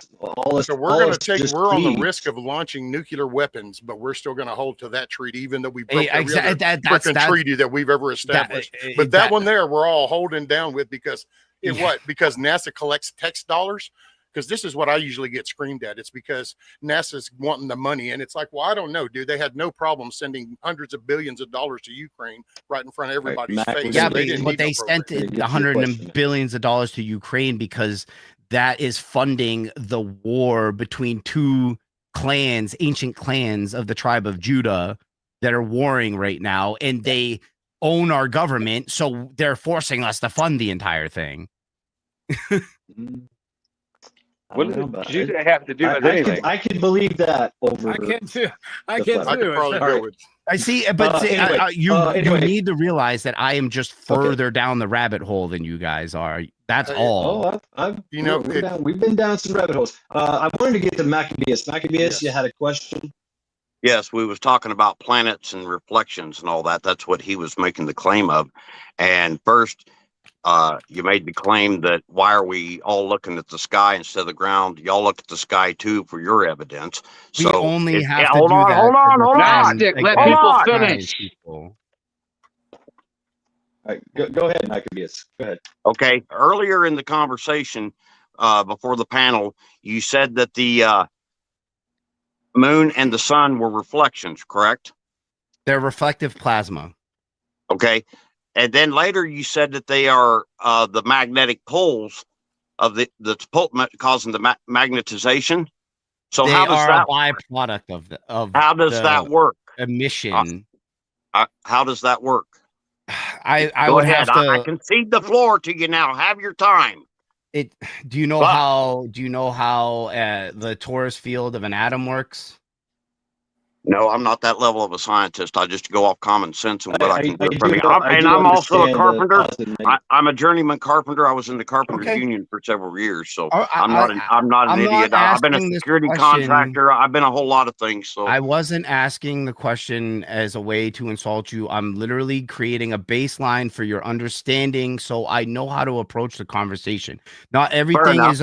So we're on the risk of launching nuclear weapons, but we're still going to hold to that treaty, even though we broke every other treaty that we've ever established. But that one there, we're all holding down with because NASA collects tax dollars. because this is what I usually get screamed at. It's because NASA's wanting the money. And it's like, well, I don't know, dude. They had no problem sending hundreds of billions of dollars to Ukraine right in front of everybody's Matt, face. Yeah, So they didn't but need they no sent program. the hundred and billions of dollars to Ukraine because that is funding the war between two clans, ancient clans of the tribe of Judah that are warring right now, and they own our government, so they're forcing us to fund the entire thing. What does Judah have to do with anything? I could believe that over. I can too. I the can flag. I could probably go with. I see, but you need to realize that I am just further down the rabbit hole than you guys are. That's all. You know, we've been down some rabbit holes. I wanted to get to Maccabeus. Maccabeus, you had a question? Yes, we was talking about planets and reflections and all that. That's what he was making the claim of. And first, you made the claim that why are we all looking at the sky instead of the ground? Y'all look at the sky too for your evidence. We So only have to hold do on, that. hold on. Gnostic, let people finish. All right, go ahead, Maccabeus. Go ahead. Okay. Earlier in the conversation, before the panel, you said that the moon and the sun were reflections, correct? They're reflective plasma. Okay. And then later you said that they are the magnetic poles of the causing the magnetization. So they how does are that a byproduct of how does that work? Emission. How does that work? I Go would ahead. have to. I concede the floor to you now. Have your time. Do you know how the torus field of an atom works? No, I'm not that level of a scientist. I just go off common sense and what I can do from me. I do I'm also a understand carpenter. I'm a journeyman carpenter. I was in the carpenters union for several years, so I'm not an idiot. I've been a security contractor. I've been a whole lot of things. So I wasn't asking the question as a way to insult you. I'm literally creating a baseline for your understanding, so I know how to approach the conversation. Not everything is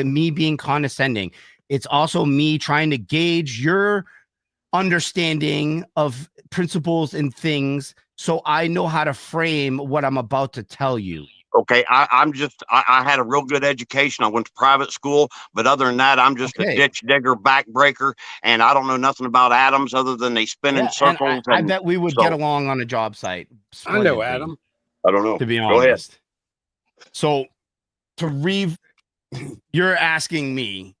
me being condescending. It's also me trying to gauge your understanding of principles and things, so I know how to frame what I'm about to tell you. Okay, I had a real good education. I went to private school, but other than that, I'm just a ditch digger, backbreaker, and I don't know nothing about atoms other than they spin in circles. I bet we would get along on a job site. I know Adam. I don't know. To be honest. Go ahead. So you're asking me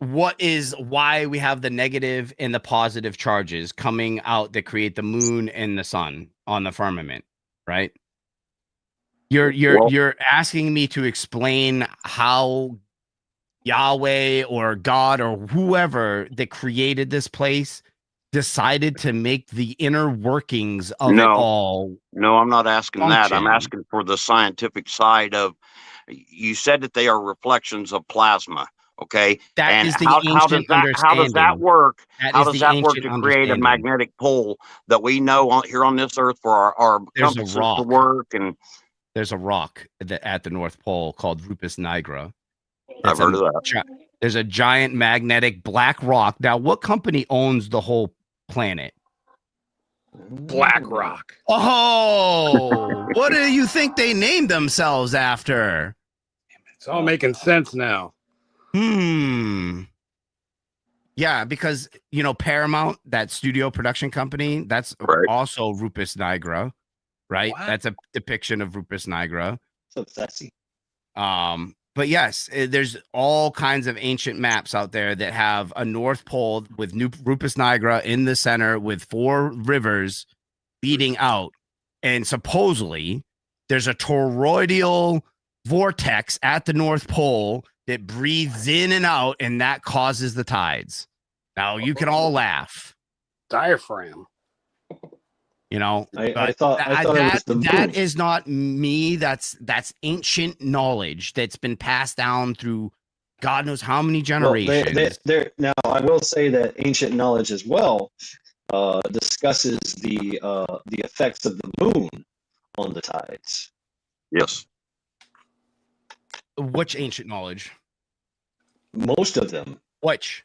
why we have the negative and the positive charges coming out that create the moon and the sun on the firmament, right? You're asking me to explain how Yahweh or God or whoever that created this place decided to make the inner workings of it all. No, I'm not asking that. I'm function. asking for the scientific side of. You said that they are reflections of plasma. Okay, that is the how does that work? How does that work to create a magnetic pole that we know here on this earth for our compasses to work? And there's a rock at the North Pole called Rupus nigra. I've heard of that. There's a giant magnetic black rock. Now, what company owns the whole planet? BlackRock. Oh, what do you think they named themselves after? It's all making sense now. Yeah, because Paramount, that studio production company, that's also Rupus nigra, right? What? That's a depiction of Rupus nigra. So sexy. But yes, there's all kinds of ancient maps out there that have a North Pole with Rupus nigra in the center with 4 rivers beating out, and supposedly there's a toroidal vortex at the North Pole that breathes in and out, and that causes the tides. Now you can all laugh. Diaphragm. I thought it was the moon. That is not me. That's ancient knowledge that's been passed down through God knows how many generations. Now, I will say that ancient knowledge as well discusses the effects of the moon on the tides. Yes. Which ancient knowledge? Most of them. Which?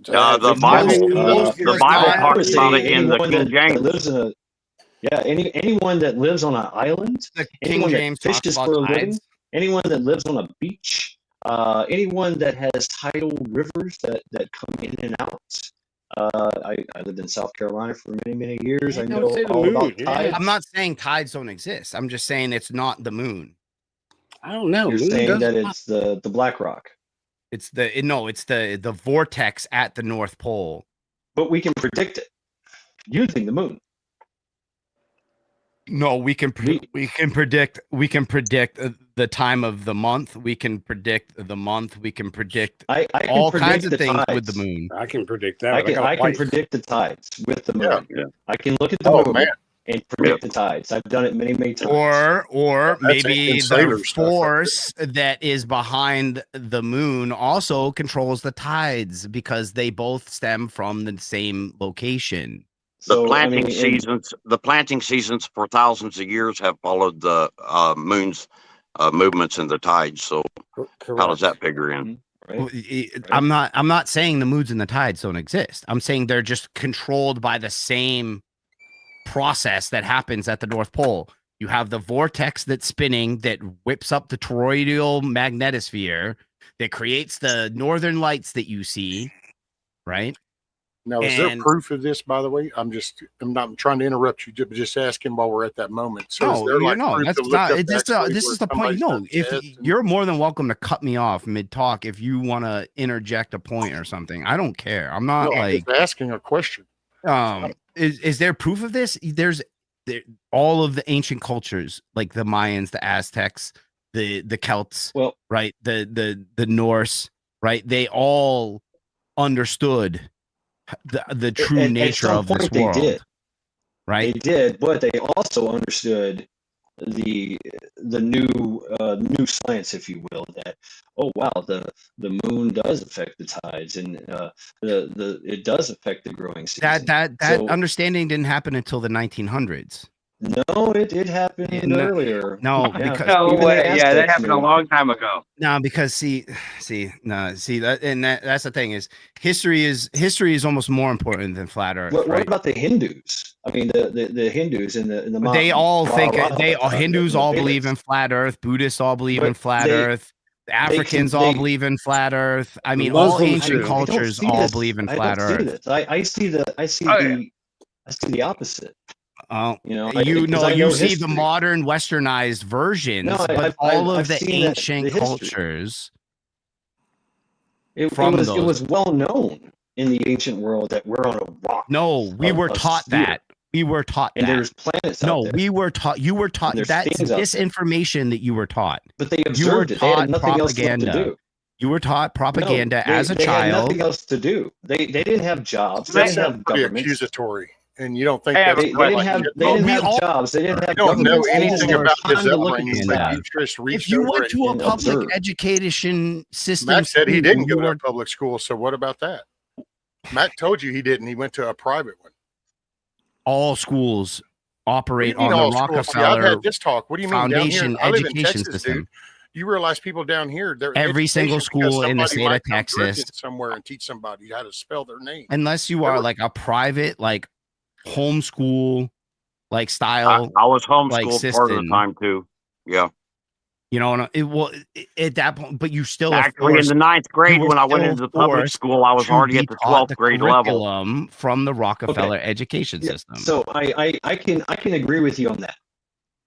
The Bible talks about it in the King James. Anyone that lives on an island, the King James fishes talks for a about living. tides. anyone that lives on a beach, anyone that has tidal rivers that come in and out. I lived in South Carolina for many years. I don't know say the all moon, about yeah. tides. I'm not saying tides don't exist. I'm just saying it's not the moon. I don't know. You're Moon saying does that not. it's the black rock, It's the vortex at the North Pole. but we can predict it using the moon. No, we can predict the time of the month. We can predict the month. We can predict I can all predict kinds of the things tides. with the moon. I can predict that. I got a can wife. predict the tides with the Yeah. moon. Yeah. I can look at the Oh, moon man. and predict the tides. I've done it many times. Or That's maybe ancient the sailor stuff right force that is behind the moon also controls the tides because they both stem from the same location. The So, I planting mean, seasons for thousands of years have followed the moon's movements and the tides. So how does that figure in? right? I'm not saying the moods and the tides don't exist. I'm saying they're just controlled by the same process that happens at the North Pole. You have the vortex that's spinning that whips up the toroidal magnetosphere that creates the northern lights that you see, right? Now, is there And- proof of this, by the way? I'm not trying to interrupt you, just asking while we're at that moment. So is there No, like proof that's to look not. up This backstory is where the point. somebody's No, done if tests and- you're more than welcome to cut me off mid talk if you want to interject a point or something. I don't care. I'm not No, I'm like just asking a question. is there proof of this? There's all of the ancient cultures like the Mayans, the Aztecs, the Celts, Well, right? The Norse, right? They all understood the true at nature some of this point they world, did. right? They did, but they also understood the new science, if you will, that the moon does affect the tides and it does affect the growing season. That So- understanding didn't happen until the 1900s. No, it did happen No, earlier. No, Yeah. because No Even the way. Yeah, that Aztecs happened a knew. long time ago. no, because see that's the thing is history is almost more important than flat Earth. What right? about the Hindus? I mean, the Hindus and the They all think Mahabharata, Hindus the all Vedas. believe in flat Earth. Buddhists all believe But in flat Earth. The Africans all believe in flat Earth. I mean, all Muslims ancient do. cultures I don't see all this. believe in I flat don't see Earth. this. I see Oh, yeah. the opposite. Oh, You know, you because I you know see history. the modern westernized versions, No, but all of I've the seen that, ancient the history. cultures. It from was those. well known in the ancient world that we're on a rock. No, we were a taught sphere, that. We were taught and that. there's planets No, out there. we were taught. You were taught. there's That's things out there. disinformation that you were taught. But they You were observed it. They had taught nothing else left to propaganda. do. You were taught propaganda No, as a they had child. nothing else to do. They didn't have jobs. They That didn't sounds have pretty governments. accusatory, and you don't think I have that's a They kind of didn't like have shit they Well, didn't we have all- jobs. They didn't have You don't know governments. They just anything had about his time to look at upbringing, the but propaganda. you just If reached you over went it. to a and public observe. education system, Matt said he school, didn't you go to were- a public school, so what about that? Matt told you he didn't. He went to a private one. all schools What do operate you mean on the all schools? See, I've Rockefeller had this talk. What do you mean down here? Foundation I live in education Texas, system. dude. You realize people down here, they're Every single education because school in the somebody state of might come Texas. virgin somewhere and teach somebody how to spell their name. Unless you are Never- like a private, like homeschool, like I, style, I was like homeschooled part of the system. time too. Yeah, you know, and it will at that point, but you still are actually, in forced the ninth grade were when I went still into the public forced school, I was to already be at the taught 12th grade level. curriculum from the Rockefeller education Yeah, system. So I can agree with you on that.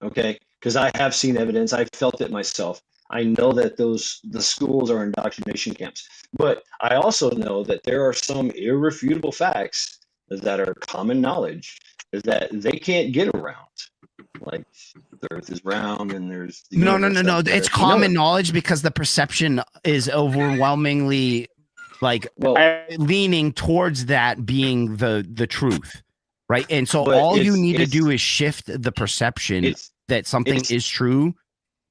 Okay, because I have seen evidence. I felt it myself. I know that the schools are indoctrination camps, but I also know that there are some irrefutable facts that are common knowledge that they can't get around. Like the Earth is round, and there's the No. universe out there. It's We know common it. knowledge because the perception is overwhelmingly like Well, leaning towards that being the truth, right? And so But all you it's- need to it's- do is shift the perception it's that something it's- is true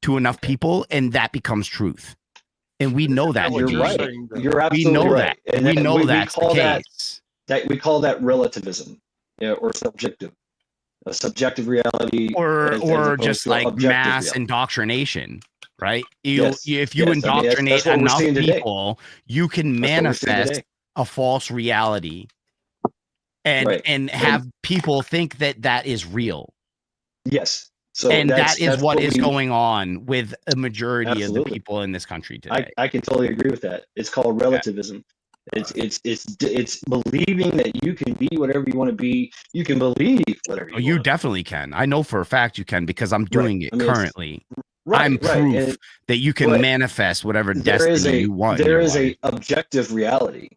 to enough people, and that becomes truth. And we know that. what you're to be. you're right. saying, though. You're We absolutely know right. that. And We that- know that's the call that case. we call that relativism, or subjective. A subjective reality, Or as opposed just to like objective mass reality. indoctrination, right? Yes. If you Yes, I mean, that's indoctrinate what we're enough seeing today. people, you can That's what we're seeing manifest today. a false reality and Right. and have people think that that is real. Yes, So and that is that's what is we, going on with a majority of the Absolutely. people in this country today. I can totally agree with that. It's called relativism. It's believing that you can be whatever you want to be. You can believe whatever you Oh, you want. definitely can. I know for a fact you can because I'm doing it I mean, currently. Right, I'm proof And that you can but manifest whatever there is destiny a you want. in there your is life. a objective reality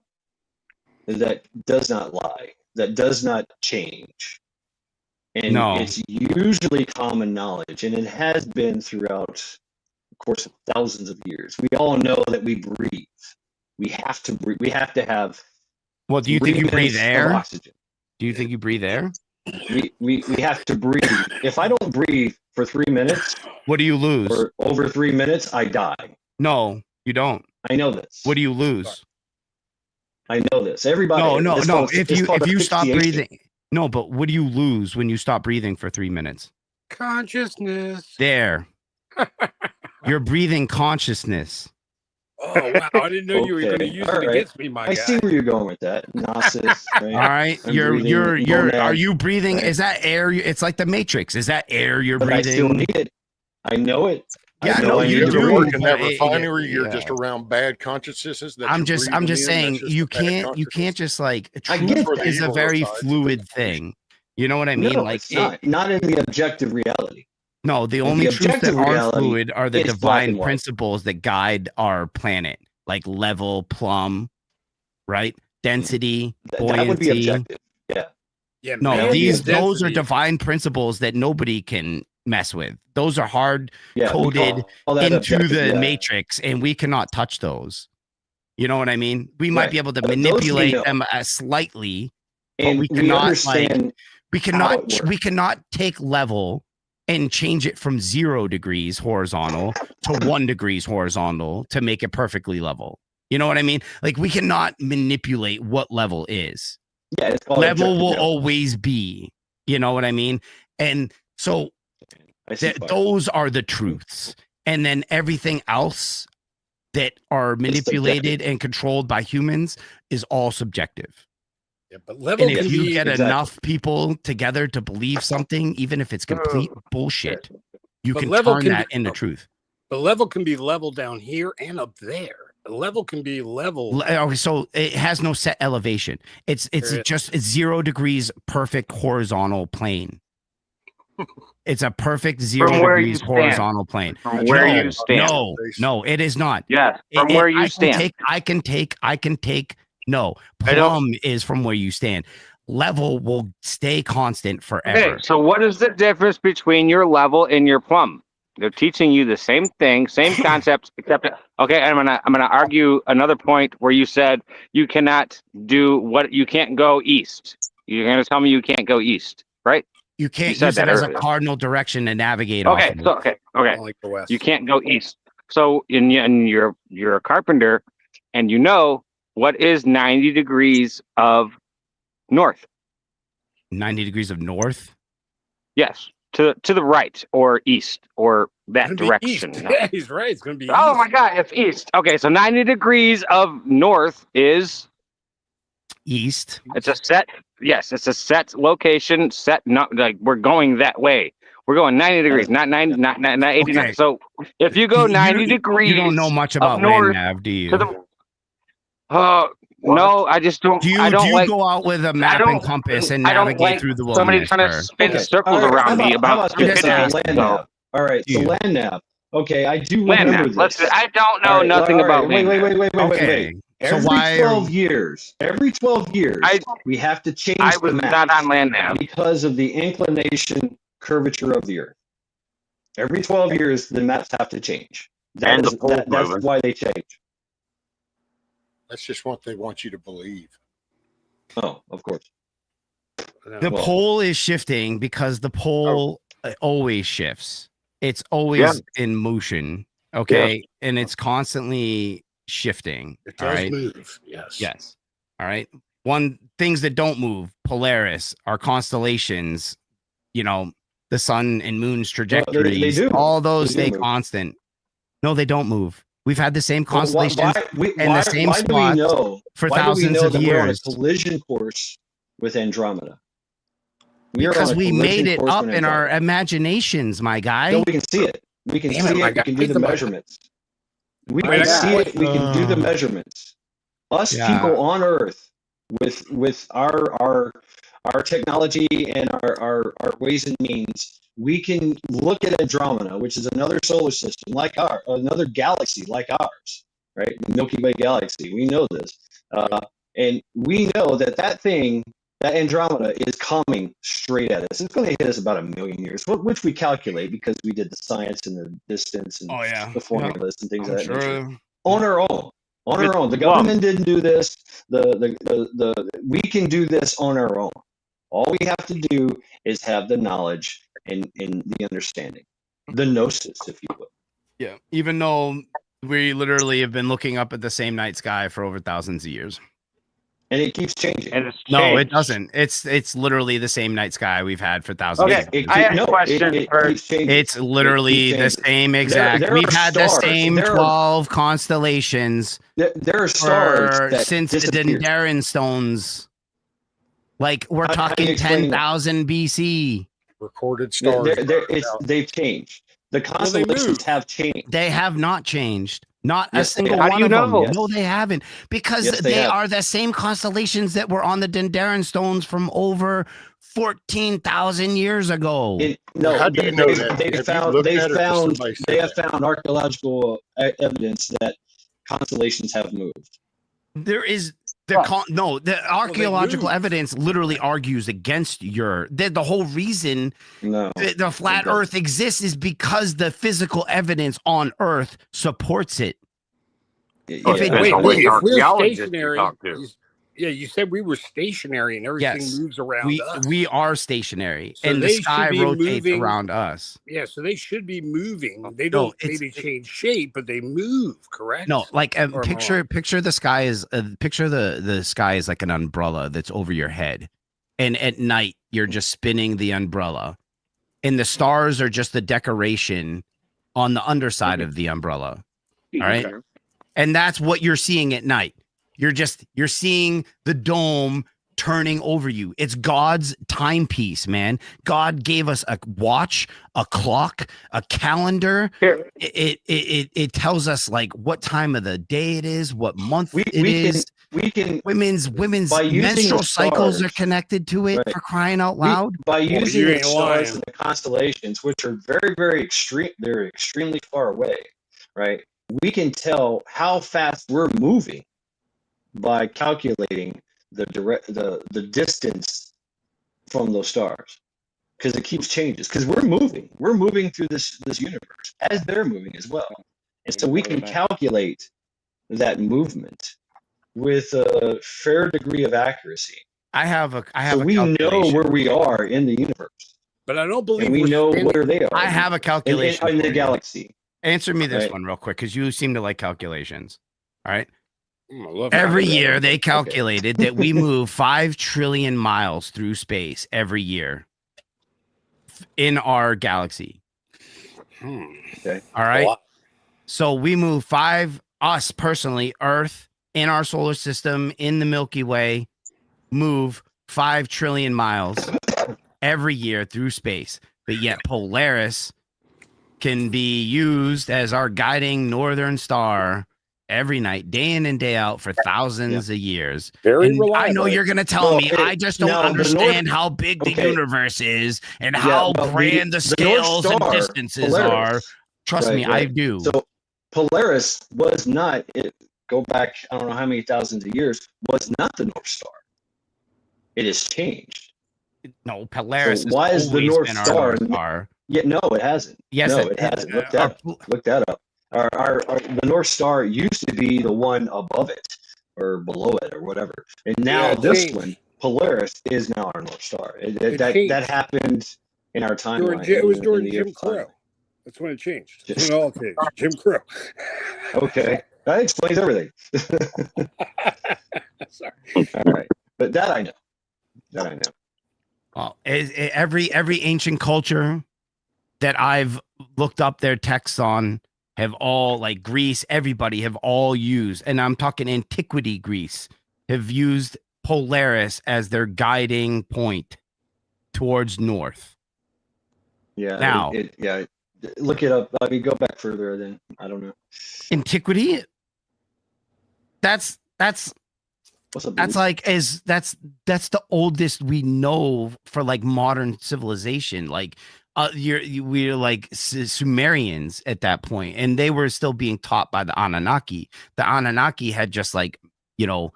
that does not lie, that does not change. And No. it's usually common knowledge, and it has been throughout the course of thousands of years. We all know that we breathe. We have to breathe. We have to have. Well, do you think you breathe minutes of air? oxygen. Do you think you breathe air? We have to breathe. If I don't breathe for 3 minutes What do you lose? or over 3 minutes, I die. No, you don't. I know this. What do you lose? I know this. Everybody. No. If you stop asphyxiation. breathing, no. But what do you lose when you stop breathing for 3 minutes? Consciousness. There, you're breathing consciousness. Oh wow! I didn't know you were going to Okay, use all it right. against me, my I guy. see where you're going with that. Gnosis, right? All right, I'm you're breathing are Nomad, you breathing? right? Is that air? It's like the Matrix. Is that air you're But breathing? I still need it. I know it. Yeah, I know no, I you need You to ever do. work breathe. in that but refinery? You're yeah. just around bad consciousnesses. That I'm you're just breathing saying in. That's you just a bad can't consciousness. just like I truth get For the that. is a evil very sides of the fluid equation. thing. You know what I mean? No, like it's not. Not in the objective reality. No, the In only the truths that objective aren't reality, fluid are the it's black and divine white. principles that guide our planet, like level, plumb, right? Density, That would be buoyancy. objective. Yeah. Yeah, No, man, those are density. divine principles that nobody can mess with. Those are hard Yeah. we coded call that into objective, the yeah. matrix, and we cannot touch those. You know what I mean? We might Right. be able to Those we manipulate know. them slightly, but And we we cannot understand we how it cannot works. take level and change it from 0 degrees horizontal to 1 degrees horizontal to make it perfectly level. You know what I mean? Like we cannot manipulate what level is. Yeah, it's called Level objective will reality. always be. You know what I mean? And so I see fire. those are the truths. And then everything else that are manipulated and controlled by humans is all subjective. Yeah, but level And if can you be get exactly. enough people together to believe something, even if it's complete bullshit, you But can level turn can that be- into truth. but level can be level down here and up there. A level can be level. So it has no set elevation. It's There is. just 0 degrees perfect horizontal plane. It's a perfect 0 From where you degrees stand. horizontal plane. From where No, you stand. No, it is not. Yes, from where you stand. I can take. No, I don't- plumb is from where you stand. Level will stay constant forever. Okay, so what is the difference between your level and your plumb? They're teaching you the same thing, same concepts, except okay. I'm gonna argue another point where you said you cannot do what you can't go east. You're gonna tell me you can't go east, right? You can't said use it that as earlier. a cardinal direction to navigate Okay, off of. so okay. I like the West. You can't go east. So and you're a carpenter, and you know what is 90 degrees of north? 90 degrees of north. Yes, to the right or east or that It's gonna be direction. east. Yeah, he's right. It's going to be Oh east. my God, it's east. Okay, so 90 degrees of north is East. it's a set. Yes, it's a set location. Set. Not like we're going that way. We're going 90 degrees, not 90, not 89. Okay. So if you go 90 degrees, You don't know much about land north nav, do you? to the. No, I just don't. Do you I don't like. go out with a map and compass and I don't navigate like through the somebody wilderness? trying to or- spin Okay. circles All right, around me how about this, stupidity. land nav? All right, so Dude. land nav. Okay, I do Land remember nav. this. Let's. I don't know All right, nothing all right, about land nav. wait. Okay. So Every why? 12 years, I- we have to change I the was map not on land nav. because of the inclination curvature of the Earth. Every 12 years, the maps have to change. And the pole's That's moving. why they change. That's just what they want you to believe. Oh, of course. The Well- pole is shifting because the pole always shifts. It's always in motion. Okay. And it's constantly shifting. It all does right. move. Yes. Yes. All right. Things that don't move, Polaris, our constellations, the sun and moon's trajectories, do. all those They do stay move. constant. No, they don't move. We've had the same Well, constellations in the same why do we spots know, for why do we thousands know of that we're on a years. collision course with Andromeda? We are Because on a we collision made it course up with in our Andromeda. imaginations, my guy. So we can see it. We can Damn it, see my it. guy. We can do the Think about it. measurements. We Wait, can I got a see it. question. We can do the measurements. Us Yeah. people on Earth, with our technology and our ways and means, we can look at Andromeda, which is another solar system like another galaxy like ours, right? The Milky Way galaxy. We know this, and we know that thing, that Andromeda, is coming straight at us. It's going to hit us about 1 million years, which we calculate because we did the science and the distance and Oh yeah. the formulas and things of I'm that nature sure. on our own. On our own. The Well- government didn't do this. We can do this on our own. All we have to do is have the knowledge and the understanding, the gnosis, if you will. Yeah. Even though we literally have been looking up at the same night sky for over thousands of years. And it keeps changing. And it's No, it changed. doesn't. It's literally the same night sky we've had for thousands Okay, of years. I have a question it for- keeps changing. It's literally It the keeps changing. same exact. There We've are had the stars. same There are- 12 constellations There are stars for, that since the disappeared. Dendaran stones. Like we're How do you talking explain that? 10,000 BC. Recorded stars. They've changed. The Well, they constellations moved. have changed. They have not changed. Not a Yes, they single have. How one do of you them. know? Yes. No, they haven't. Because Yes, they they have. are the same constellations that were on the Dendaran stones from over 14,000 years ago. No, How do you know that? They Have you found looked they at it or found somebody said they have that? found archaeological evidence that constellations have moved. There is Well- the archaeological moved. evidence literally argues against the whole reason No, the flat it doesn't. Earth exists is because the physical evidence on Earth supports it. Yeah, If it Depends Wait, on wait, which if we're archaeologist you stationary, talk to. you said we were stationary and everything Yes, moves around We us. we are stationary, So and the they should sky be rotates moving- around us. Yeah, so they should be moving. They No, don't it's- maybe change shape, but they move, correct? No, like Or am I picture the sky is picture the sky is like an umbrella that's over your head, and at night you're just spinning the umbrella, and the stars are just the decoration on the underside of the umbrella. All right, and that's what you're seeing at night. You're seeing the dome turning over you. It's God's timepiece, man. God gave us a watch, a clock, a calendar. Here, It tells us like what time of the day it is, what month we it is. can Women's by using menstrual the cycles are stars, connected to it, right. for crying out loud. by using you the ain't stars lying. and the constellations, which are very extreme. They're extremely far away, right? We can tell how fast we're moving by calculating the distance from those stars, because it keeps changes, because we're moving through this universe as they're moving as well, and so we can calculate that movement with a fair degree of accuracy. I have a So we know calculation. where we are in the universe, But I don't believe and we we're know spinning. where they are. I have a calculation in for the you. galaxy. Answer me this Right. one real quick, because you seem to like calculations. All right. I love Every that. year they Okay. calculated that we move 5 trillion miles through space every year in our galaxy. Hmm. All right. lot. So we move us personally, Earth, in our solar system, in the Milky Way, move 5 trillion miles every year through space. But yet Polaris can be used as our guiding northern star every night, day in and day out, for thousands of years. Very And reliable. I know you're going to tell Well, me, I just don't no, the understand North- how big the okay. universe is and Yeah, how but grand the North scales and Star, distances Polaris, are. Trust me, I right. do. So Polaris was not. Go back, I don't know how many thousands of years. Was not the North Star. It has changed. No, Polaris So has why is the always North been our Star- North Star. Yeah, no, it hasn't. Yes, no, it hasn't. Look that up. The North Star used to be the one above it or below it or whatever, and now Yeah, it this changed. one, Polaris, is now our North Star. It changed. That happened in our timeline. It was in during the Jim Earth Crow. timeline. That's when it changed. That's when it all changed. Jim Crow. Okay, that explains everything. Sorry. All right, but that I know. Well, every ancient culture that I've looked up their texts on have all, like Greece, everybody have all used, and I'm talking antiquity Greece, have used Polaris as their guiding point towards north. Yeah. Now, Look it up. I mean, go back further. Then I don't know. antiquity. That's What's up? that's like that's the oldest we know for like modern civilization. Like we're like Sumerians at that point, and they were still being taught by the Anunnaki. The Anunnaki had just like, you know,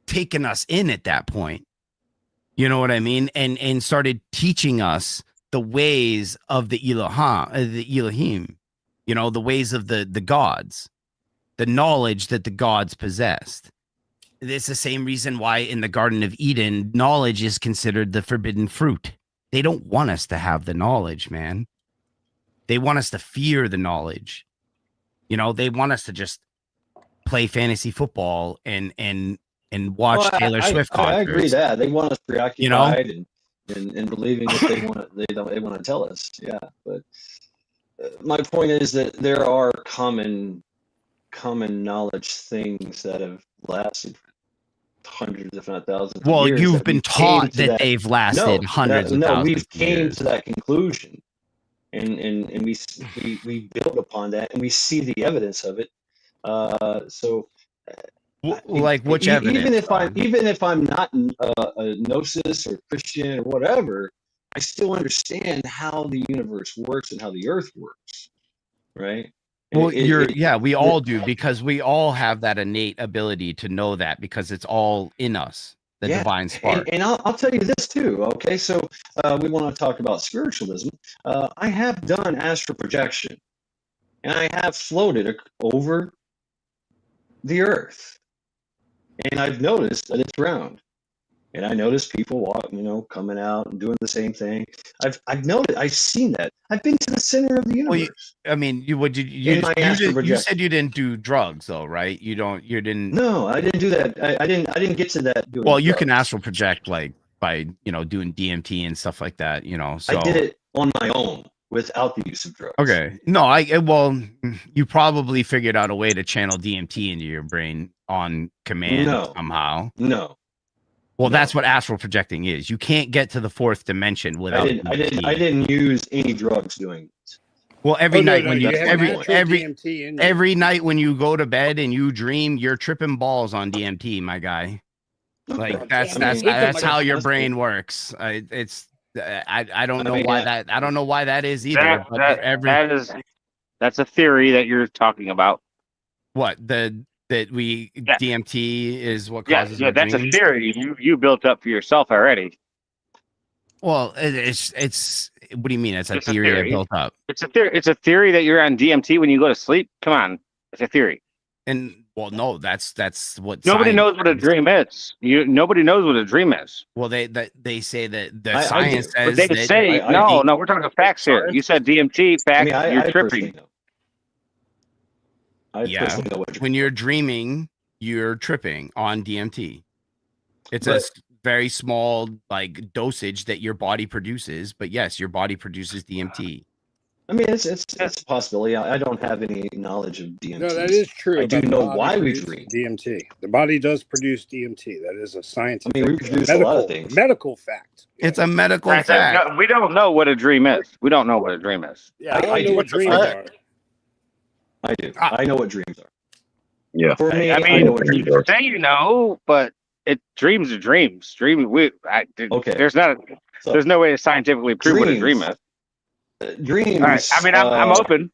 taken us in at that point. You know what I mean? And started teaching us the ways of the Elohim, you know, the ways of the gods, the knowledge that the gods possessed. It's the same reason why in the Garden of Eden, knowledge is considered the forbidden fruit. They don't want us to have the knowledge, man. They want us to fear the knowledge. You know, they want us to just play fantasy football and watch Taylor Swift concerts. I agree that they want us preoccupied, you know, and believing what they want to tell us. Yeah, but my point is that there are common knowledge things that have lasted hundreds, if not thousands. Well, of years you've been taught that they've lasted hundreds of thousands. We've came to that conclusion, and we build upon that, and we see the evidence of it. Like which evidence? Even if I'm not a Gnosis or Christian or whatever, I still understand how the universe works and how the Earth works, right? Well, we all do, because we all have that innate ability to know that, because it's all in us, the divine spark. And I'll tell you this too. Okay, so we want to talk about spiritualism. I have done astral projection, and I have floated over the Earth, and I've noticed that it's round. And I noticed people coming out and doing the same thing. I've noticed, I've seen that. I've been to the center of the universe. I mean, you said you didn't do drugs though, right? You didn't. No, I didn't do that. I didn't get to that. Well, you can astral project like by doing DMT and stuff like that. So I did it on my own without the use of drugs. Okay. No, you probably figured out a way to channel DMT into your brain on command somehow. No. Well, that's what astral projecting is. You can't get to the fourth dimension without. I didn't use any drugs doing it. Well, every night when you go to bed and you dream, you're tripping balls on DMT, my guy. Like that's how your brain works. I don't know why that. I don't know why that is either. That's a theory that you're talking about. What DMT is what causes. Yeah, that's a theory you built up for yourself already. Well, it's what do you mean? It's a theory I built up. It's a theory that you're on DMT when you go to sleep. Come on, it's a theory. And well, no, that's what nobody knows what a dream is. Nobody knows what a dream is. Well, they say that the science says. But they say no. We're talking about facts here. You said DMT facts. You're tripping. When you're dreaming, you're tripping on DMT. It's a very small dosage that your body produces, but yes, your body produces DMT. I mean, it's a possibility. I don't have any knowledge of DMT. No, that is true. I do know why we dream. DMT. The body does produce DMT. That is a scientific. I mean, we produce a lot of things. Medical fact. It's a medical fact. We don't know what a dream is. We don't know what a dream is. Yeah, I know what dreams are. I do. I know what dreams are. Yeah. For me, I mean, you say but dreams are dreams. Okay. There's no way to scientifically prove what a dream is. Dreams. All right. I mean, I'm open.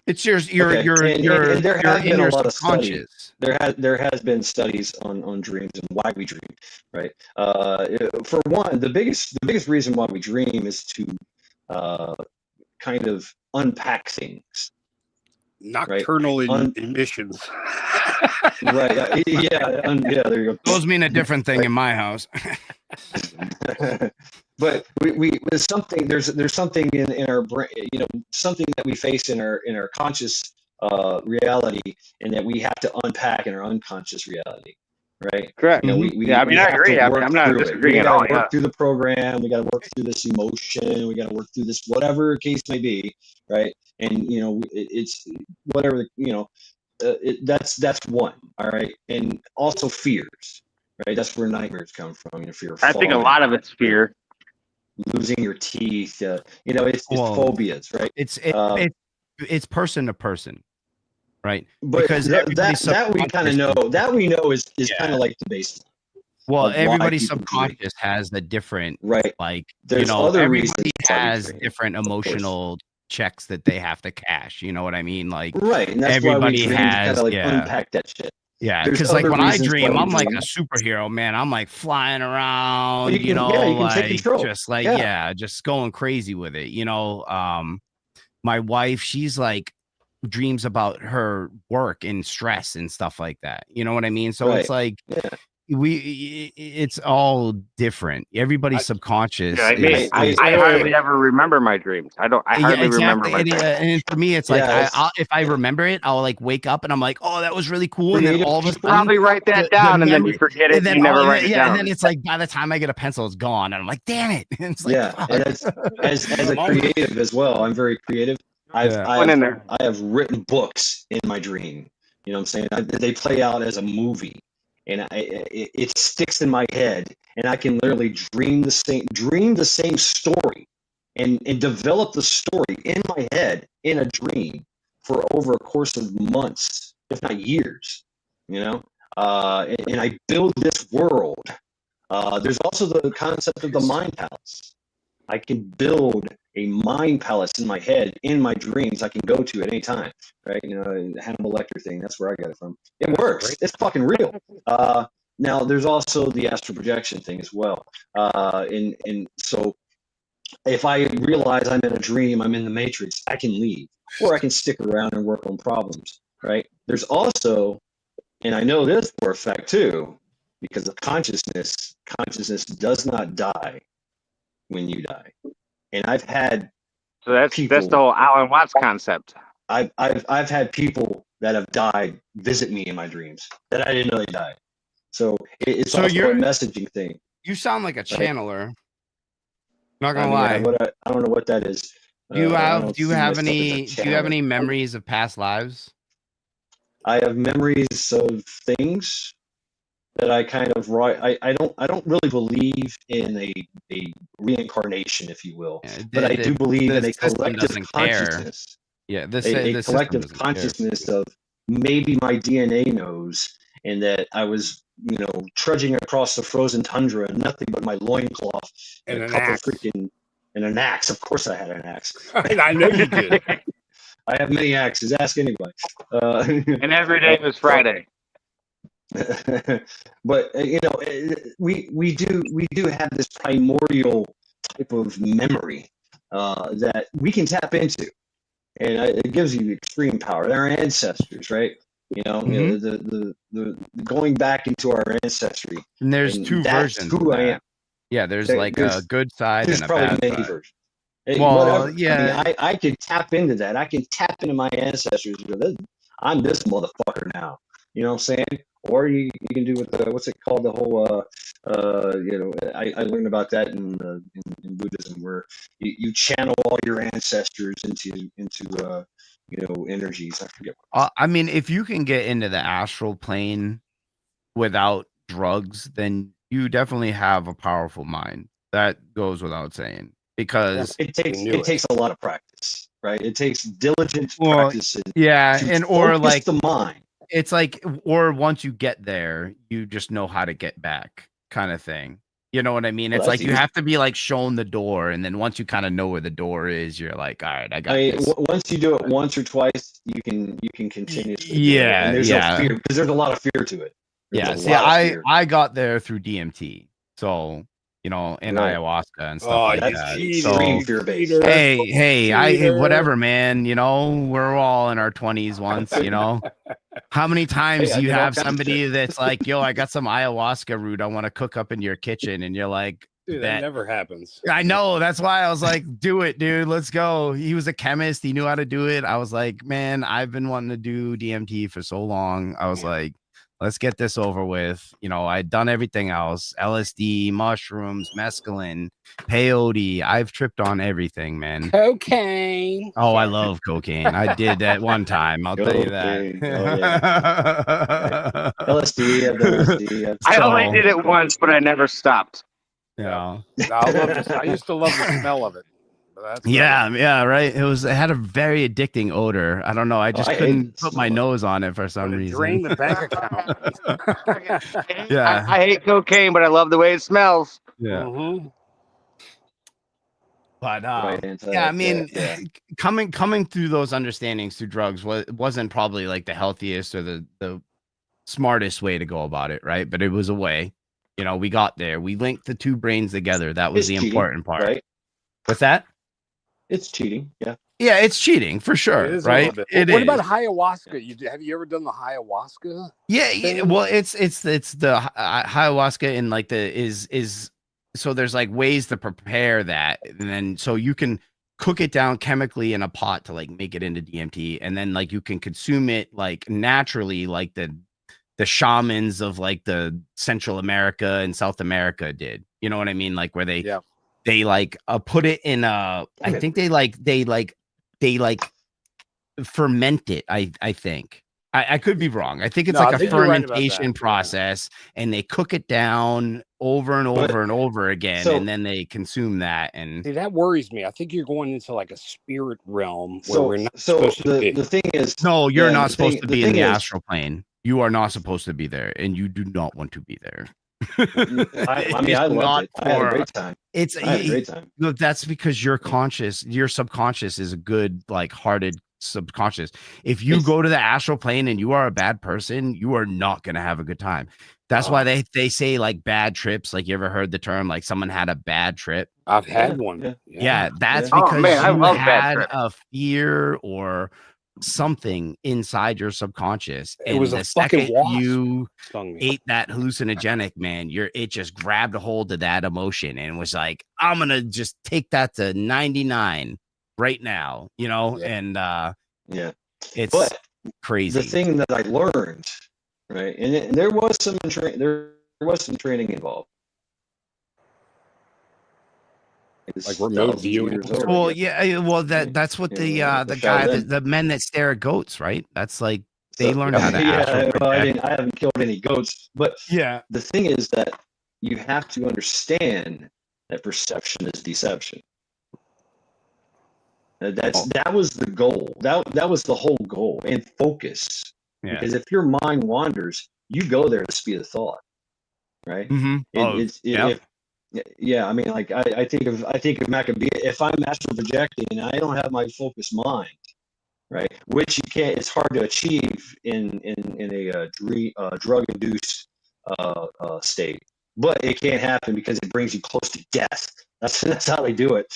It's your subconscious. There has been studies on dreams and why we dream, right? For one, the biggest reason why we dream is to kind of unpack things. Nocturnal emissions. Right. Yeah. There you go. Those mean a different thing in my house. But there's something in our brain, something that we face in our conscious reality, and that we have to unpack in our unconscious reality. Right. Correct. I agree. I'm not disagreeing at all. We got to work through the program. We got to work through this emotion. We got to work through this, whatever case may be. Right. And it's whatever. That's one. All right. And also fears. Right. That's where nightmares come from. Fear of I think a lot of it's fear. losing your teeth. It's Well, phobias, right? It's person to person, right? But Because that we kind of know. That we know is kind of like the baseline. Well, of why everybody's people drink. subconscious has a different, Right. like, There's other everybody reasons why we has drink, different of course. emotional checks that they have to cash. You know what I mean? Like, Right, and that's why we everybody dream to kind has, of like yeah. unpack that shit. Yeah, There's because like other when I reasons why dream, we I'm like dream. a superhero, man. I'm like flying around, you can take like control. just like Yeah. just going crazy with it. My wife, she's like dreams about her work and stress and stuff like that. You know what I mean? So it's Right. like Yeah. it's all different. Everybody's subconscious. Yeah, I hardly ever remember my dreams. I hardly remember my dreams. And for me, it's like Yeah, if I remember it, I'll like wake up and I'm like, oh, that was really cool. And then all of a sudden, Probably write that down, and then you forget it. And you never write it down. And then it's like by the time I get a pencil, it's gone, and I'm like, damn it. And it's like, yeah, and as a creative as well. I'm very creative. I have written books in my dream. You know what I'm saying? They play out as a movie, and it sticks in my head, and I can literally dream the same story, and develop the story in my head in a dream for over a course of months, if not years. And I build this world. There's also the concept of the mind palace. I can build a mind palace in my head, in my dreams, I can go to at any time, right? Hannibal Lecter thing, that's where I got it from. It works. It's fucking real. Now, there's also the astral projection thing as well. And so if I realize I'm in a dream, I'm in the Matrix, I can leave. Or I can stick around and work on problems, right? There's also, and I know this for a fact too, because of consciousness does not die when you die. And I've had that's the whole Alan Watts concept. I've had people that have died visit me in my dreams that I didn't know they died. So it's also a messaging thing. You sound like a channeler. Right? Not gonna lie. I don't know what that is. Do you have any memories of past lives? I have memories of things that I kind of I don't really believe in a reincarnation, if you will, but I do believe in a collective consciousness. Yeah, a collective consciousness of maybe my DNA knows, and that I was trudging across the frozen tundra, nothing but my loincloth and a couple freaking and an axe. Of course, I had an axe. I know you did. I have many axes. Ask anybody. And every day was Friday. But we do have this primordial type of memory that we can tap into, and it gives you extreme power. Our ancestors, right? The going back into our ancestry. And there's two versions. Who I am. Yeah, there's a good side and a bad many side. Versions. Yeah, I can tap into that. I can tap into my ancestors. I'm this motherfucker now. You know what I'm saying? Or you can do with what's it called? The whole I learned about that in Buddhism, where you channel all your ancestors into energies. I forget. I mean, if you can get into the astral plane without drugs, then you definitely have a powerful mind. That goes without saying, because it takes a lot of practice, right? It takes diligent practice. Or like the mind. It's like, or once you get there, you just know how to get back, kind of thing. You know what I mean? It's like you have to be like shown the door, and then once you kind of know where the door is, you're like, all right, I got this. Once you do it once or twice, you can continuously. Yeah, and there's no fear, because there's a lot of fear to it. I got there through DMT, so and ayahuasca and stuff like that. So hey, whatever, man. We're all in our 20s once. How many times you have somebody that's like, yo, I got some ayahuasca root I want to cook up in your kitchen, and you're like, dude, that never happens. I know. That's why I was like, do it, dude. Let's go. He was a chemist. He knew how to do it. I was like, man, I've been wanting to do DMT for so long. I was like, let's get this over with. I'd done everything else: LSD, mushrooms, mescaline, peyote. I've tripped on everything, man. Cocaine. Oh, I love cocaine. I did that one time. I'll tell you that. LSD. I only did it once, but I never stopped. Yeah. I love this. I used to love the smell of it. But that's Yeah, right. It had a very addicting odor. I don't know. I just I hate couldn't the put my smell of it. nose on it for some But it reason. drained the bank account. Yeah. I hate cocaine, but I love the way it smells. Yeah. Mm-hmm. But Right into yeah, I that, mean, yeah. coming through those understandings through drugs wasn't probably like the healthiest or the smartest way to go about it, right? But it was a way. You know, we got there. We linked the two brains together. That was It's the cheating, important part. right? What's that? It's cheating. Yeah. Yeah, it's cheating for sure, It is a right? little bit. It What is. about ayahuasca? Have you ever done the ayahuasca? Yeah, thing? well, it's the ayahuasca and like is so there's like ways to prepare that, and then so you can cook it down chemically in a pot to like make it into DMT, and then like you can consume it like naturally, like the shamans of like the Central America and South America did. You know what I mean? Like where they like put it in I think they ferment it. I think. I could be wrong. I think it's No, like I a think you're right about fermentation that, yeah. process, and they cook it down over and But- over and over again, so- and then they consume that. And See, that worries me. I think you're going into like a spirit realm where So, we're not so supposed to be. the thing is, no, you're yeah, not the supposed thing- to the be in thing the is- astral plane. You are not supposed to be there, and you do not want to be there. I mean, It's I loved not it. I had a for- great time. It's I had a great time. look, that's because your subconscious is a good, like hearted subconscious. If you It's- go to the astral plane and you are a bad person, you are not gonna have a good time. That's why they say like bad trips. Like you ever heard the term like someone had a bad trip? I've had Yeah, one. yeah. Yeah, that's Oh, because man, I you love bad had trips. a fear or something inside your subconscious. It was and a the fucking second wasp. you Stung me. ate that hallucinogenic, man, it just grabbed a hold of that emotion and was like, I'm gonna just take that to 99 right now, you know. Yeah. And Yeah. it's But crazy. the thing that I learned, right, and there was some training involved. Like remote 1,000 viewing? years old, I Well, guess. yeah, well that's what the guy, the men that stare at goats, right? That's like they So- learn how to yeah, astral well, project. I haven't killed any goats, but Yeah. the thing is that you have to understand that perception is deception. That was the goal. That was the whole goal, and focus. Yeah. Because if your mind wanders, you go there at the speed of thought, right? Mm-hmm. Yeah. I mean, like I think of Maccabee. If I'm astral projecting and I don't have my focused mind, right, which you can't, it's hard to achieve in a drug induced state, but it can't happen because it brings you close to death. That's how they do it.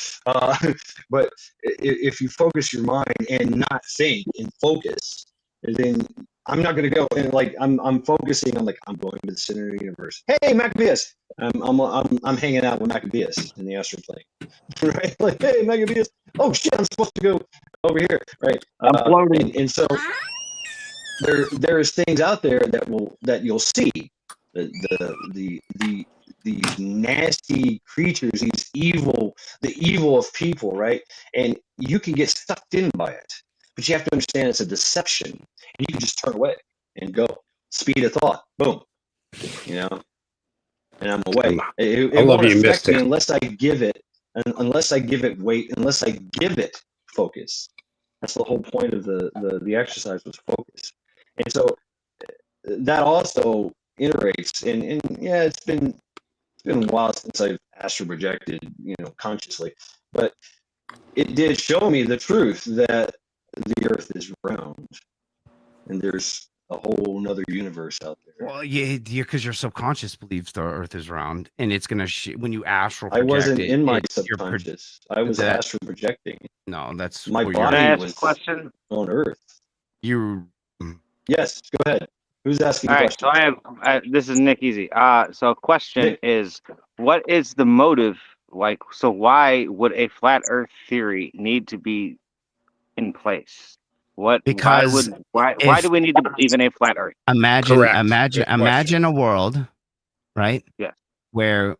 But if you focus your mind and not think and focus, then I'm not going to go and like I'm focusing. I'm like I'm going to the center of the universe. Hey, Maccabeus! I'm hanging out with Maccabeus in the astral plane, right? Like, hey, Maccabeus! Oh shit! I'm supposed to go over here, right? I'm floating. And so there's things out there that you'll see these nasty creatures, the evil of people, right? And you can get sucked in by it, but you have to understand it's a deception, and you can just turn away and go. Speed of thought, boom, you know, and I'm away. It I love won't you, affect me Mystic. unless I give it weight, unless I give it focus. That's the whole point of the exercise, was focus. And so that also iterates, and yeah, it's been a while since I've astral projected, consciously, but it did show me the truth that the earth is round and there's a whole nother universe out there. Well, yeah, because your subconscious believes the earth is round, and it's gonna when you astral I project wasn't it, in my you're subconscious. I was that- astral projecting. no, that's My where Can body I ask was a question? on earth. you. Yes, go ahead. Who's asking All the right, question? so this is Nick Easy. So question Nick. is, what is the motive? Like, so why would a flat Earth theory need to be in place? Because why if- do we need to believe in a flat Earth? Imagine Correct. Good question. imagine a world, right? Yeah. Where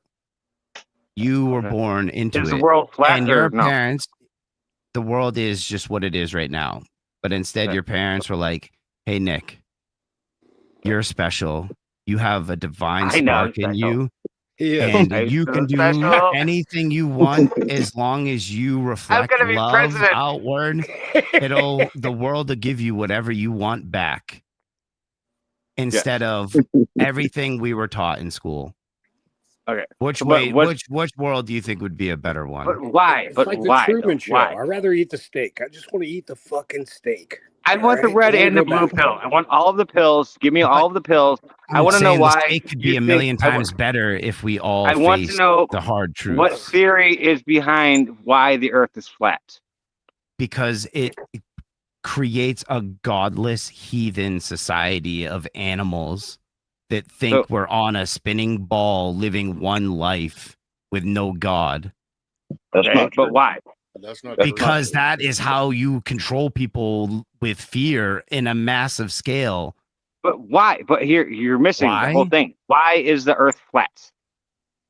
you were Okay. born into Is the it, world flat and or your no? parents. The world is just what it is right now, but instead, Okay. your parents were like, "Hey, Nick, you're special. You have a divine I know I'm spark in special. you, Yeah. And Are you you so can do special? anything you want as long as you I'm reflect gonna be love president. outward. The world will give you whatever you want back instead of everything we were taught in school. Okay. Which So, way? what? Which world do you think would be a better one? But why? It's But like the why? Truman Though? Show. Why? I'd rather eat the steak. I just want to eat the fucking steak. I All want the right? red I wanna and the go blue back. pill. I want all of the pills. Give me But all of the pills. I I'm want to know saying the why steak could you be a think. million times better if we all I want to faced know the hard what truths, theory is behind why the Earth is flat. because it creates a godless heathen society of animals that think So we're on a spinning ball living one life with no God. That's okay, not but true. why? That's not That's true. not Because true. that is how you control people with fear in a massive scale. But why? But here you're missing the whole Why? thing. Why is the Earth flat?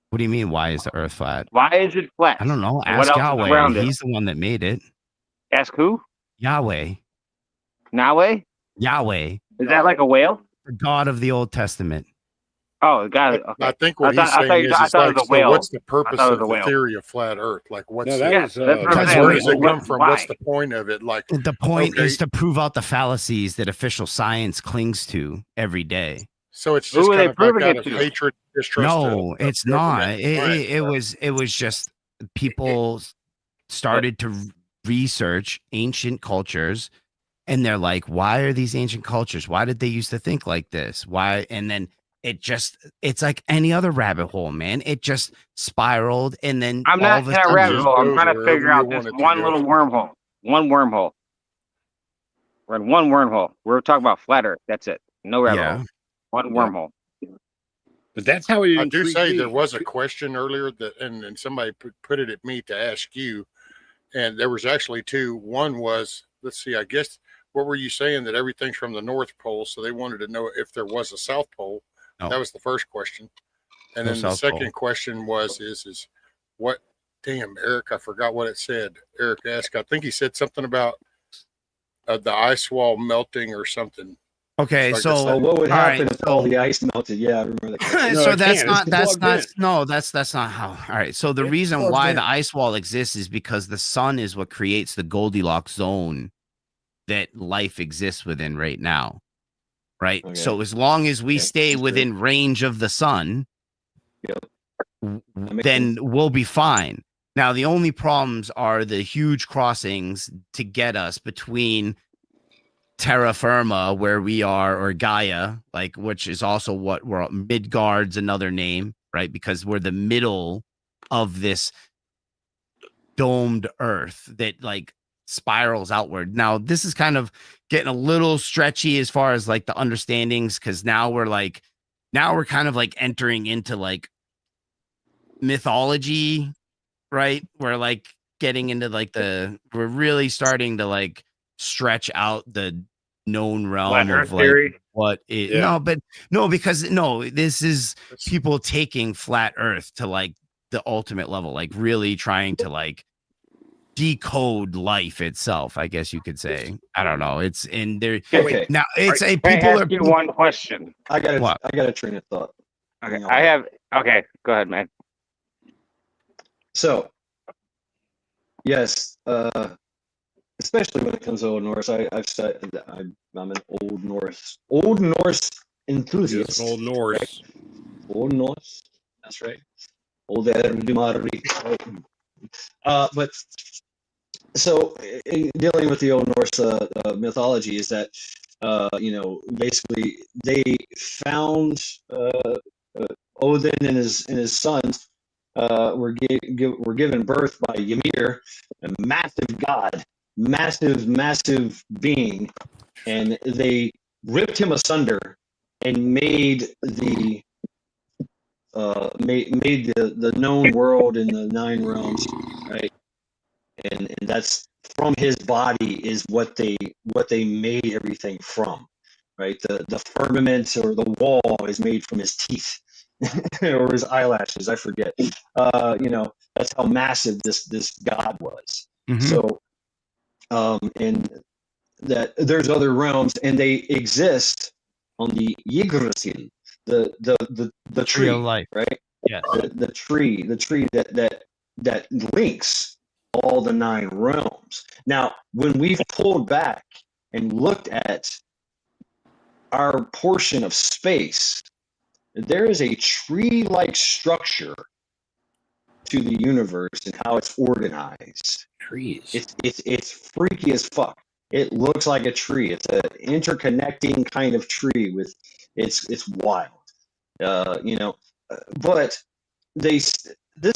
What do you mean? Why is the earth flat? Why is it flat? I don't know. And what Ask else is Yahweh. around it? He's the one that made it. Ask who? Yahweh. Yahweh? Yahweh, Is that like a whale? the God of the Old Testament. Oh, got it. I Okay. think what I he's thought saying you- is, I it's thought it like, was a so whale. what's the I purpose thought it of was a the whale. theory of flat Earth? Like, what's No, it? that Yeah, was that's what I'm Because saying. Where does it we're- come from? What's Why? the point of it? Like, The point okay, is to prove out the fallacies that official science clings to every day. so it's Who just are they kind of like proving out it of to? hatred, distrust No, of it's government not. and science. It was just people started to research ancient cultures, and they're like, why are these ancient cultures? Why did they used to think like this? Why? And then it's like any other rabbit hole, man. It just spiraled, and then I'm all not of in a a It rabbit sudden, just hole. I'm goes trying to wherever figure you out this want it to one go. little wormhole. One wormhole. We're in one wormhole. We're talking about flat Earth. That's it. No rabbit yeah. hole. One Yeah. wormhole. But that's how it I do intrigued say me. there was a question earlier that, and somebody put it at me to ask you, and there was actually two. One was, let's see, I guess, what were you saying, that everything's from the North Pole? So they wanted to know if there was a South Pole. No. That was the first question, and No then the South second Pole. question was, is what? Damn, Eric, I forgot what it said. Eric asked. I think he said something about the ice wall melting or something. Okay, So I guess so Oh, what would all right, happen if all the ice melted? Yeah, I remember that. No, so it that's can't. It's not that's plugged not in. no that's not how. All right, so the It's reason plugged why in. the ice wall exists is because the sun is what creates the Goldilocks zone that life exists within right now, right? Okay. So as long as we Okay, stay that's true. within range of the sun, Yep. That makes then sense. we'll be fine. Now the only problems are the huge crossings to get us between terra firma, where we are, or Gaia, like, which is also what we're Midgard's another name, right? Because we're the middle of this domed earth that like spirals outward. Now this is kind of getting a little stretchy as far as like the understandings, because now we're kind of like entering into like mythology, right? We're like getting into like we're really starting to like stretch out the known realm Flat Earth of like theory. what it Yeah. because this is people taking flat earth to like the ultimate level, like really trying to like decode life itself, I guess you could say. I don't know. It's in there Okay, now. It's a Can I people ask you one question? I got What? a train of thought. Okay, Hang on. I have. Okay, go ahead, man. So, yes, especially when it comes to Old Norse, I've studied. I'm an Old Norse enthusiast. It's an Old Norse. Old Norse. That's right. Old Erdumari. But so dealing with the Old Norse mythology is that basically they found Odin and his sons were given birth by Ymir, a massive god, massive being, and they ripped him asunder and made the known world in the 9 realms, right? And that's from his body is what they made everything from, right? The firmament or the wall is made from his teeth or his eyelashes, I forget. That's how massive this god was. Mhm. So and that there's other realms and they exist on the Yggdrasil, the tree of tree, life. right? Yes. the tree that links all the 9 realms. Now, when we've pulled back and looked at our portion of space, there is a tree-like structure to the universe and how it's organized. Trees. It's freaky as fuck. It looks like a tree. It's an interconnecting kind of tree with it's wild. But this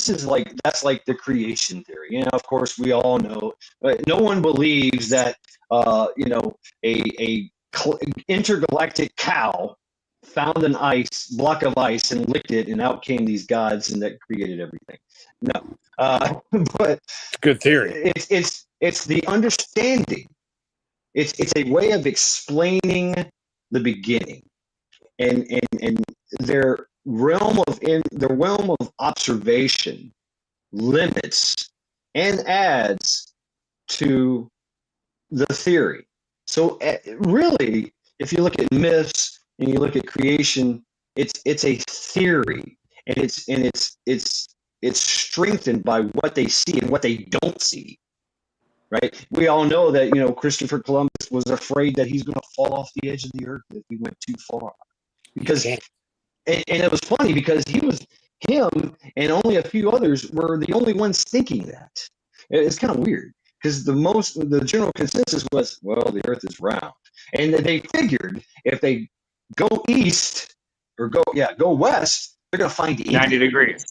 is like that's like the creation theory. Of course, we all know, but no one believes that a intergalactic cow found an block of ice and licked it, and out came these gods and that created everything. No, but Good theory. it's the understanding. It's a way of explaining the beginning, and their realm of observation limits and adds to the theory. So really, if you look at myths and you look at creation, it's a theory, and it's strengthened by what they see and what they don't see. Right? We all know that Christopher Columbus was afraid that he's going to fall off the edge of the earth if he went too far, because and it was funny because him and only a few others were the only ones thinking that. It's kind of weird because the general consensus was, well, the earth is round, and they figured if they go east or go west, they're going to find 90 degrees.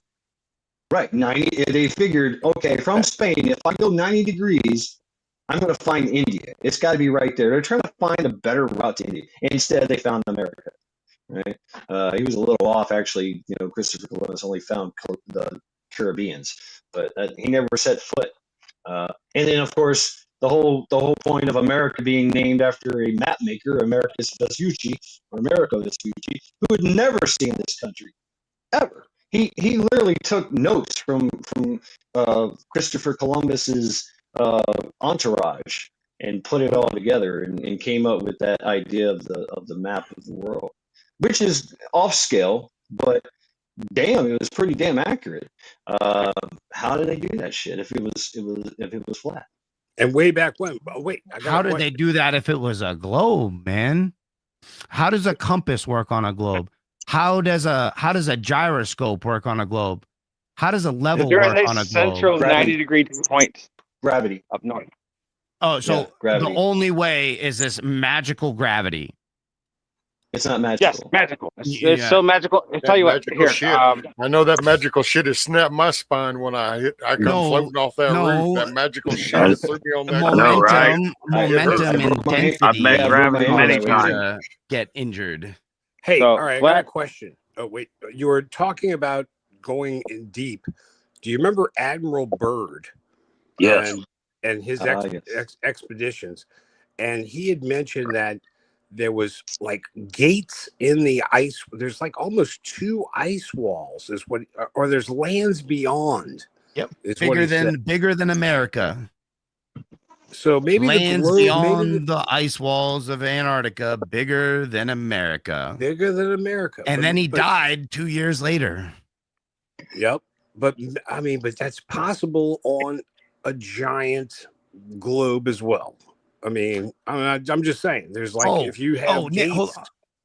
Right, 90. They figured, okay, from Spain, if I go 90 degrees, I'm going to find India. It's got to be right there. They're trying to find a better route to India. Instead, they found America. Right? He was a little off, actually. Christopher Columbus only found the Caribbeans, but he never set foot. And then, of course, the whole point of America being named after a map maker, Americus Vespucci, or Americo Vespucci, who had never seen this country ever. He literally took notes from Christopher Columbus's entourage and put it all together and came up with that idea of the map of the world, which is off scale, but damn, it was pretty damn accurate. How did they do that shit if it was flat? And way back when, wait, how did they do that if it was a globe, man? How does a compass work on a globe? How does a gyroscope work on a globe? How does a level work on a globe? Central 90-degree point. Gravity. Up north. Oh, so gravity. The only way is this magical gravity. It's not magical. Yes, magical. It's so magical. I'll tell you what. Here, I know that magical shit has snapped my spine when I come floating off that roof. That magical shit threw me on that. Momentum, right? Momentum, intensity. I've met gravity many times. Get injured. Hey, all right, I got a question. Oh, wait. You were talking about going in deep. Do you remember Admiral Byrd? Yes. And his expeditions. And he had mentioned that there was like gates in the ice. There's like almost 2 ice walls or there's lands beyond. Yep. Bigger than America. So maybe lands beyond the ice walls of Antarctica, bigger than America. Bigger than America. And then he died 2 years later. Yep. But I mean, that's possible on a giant globe as well. I mean, I'm just saying, there's like, if you have gates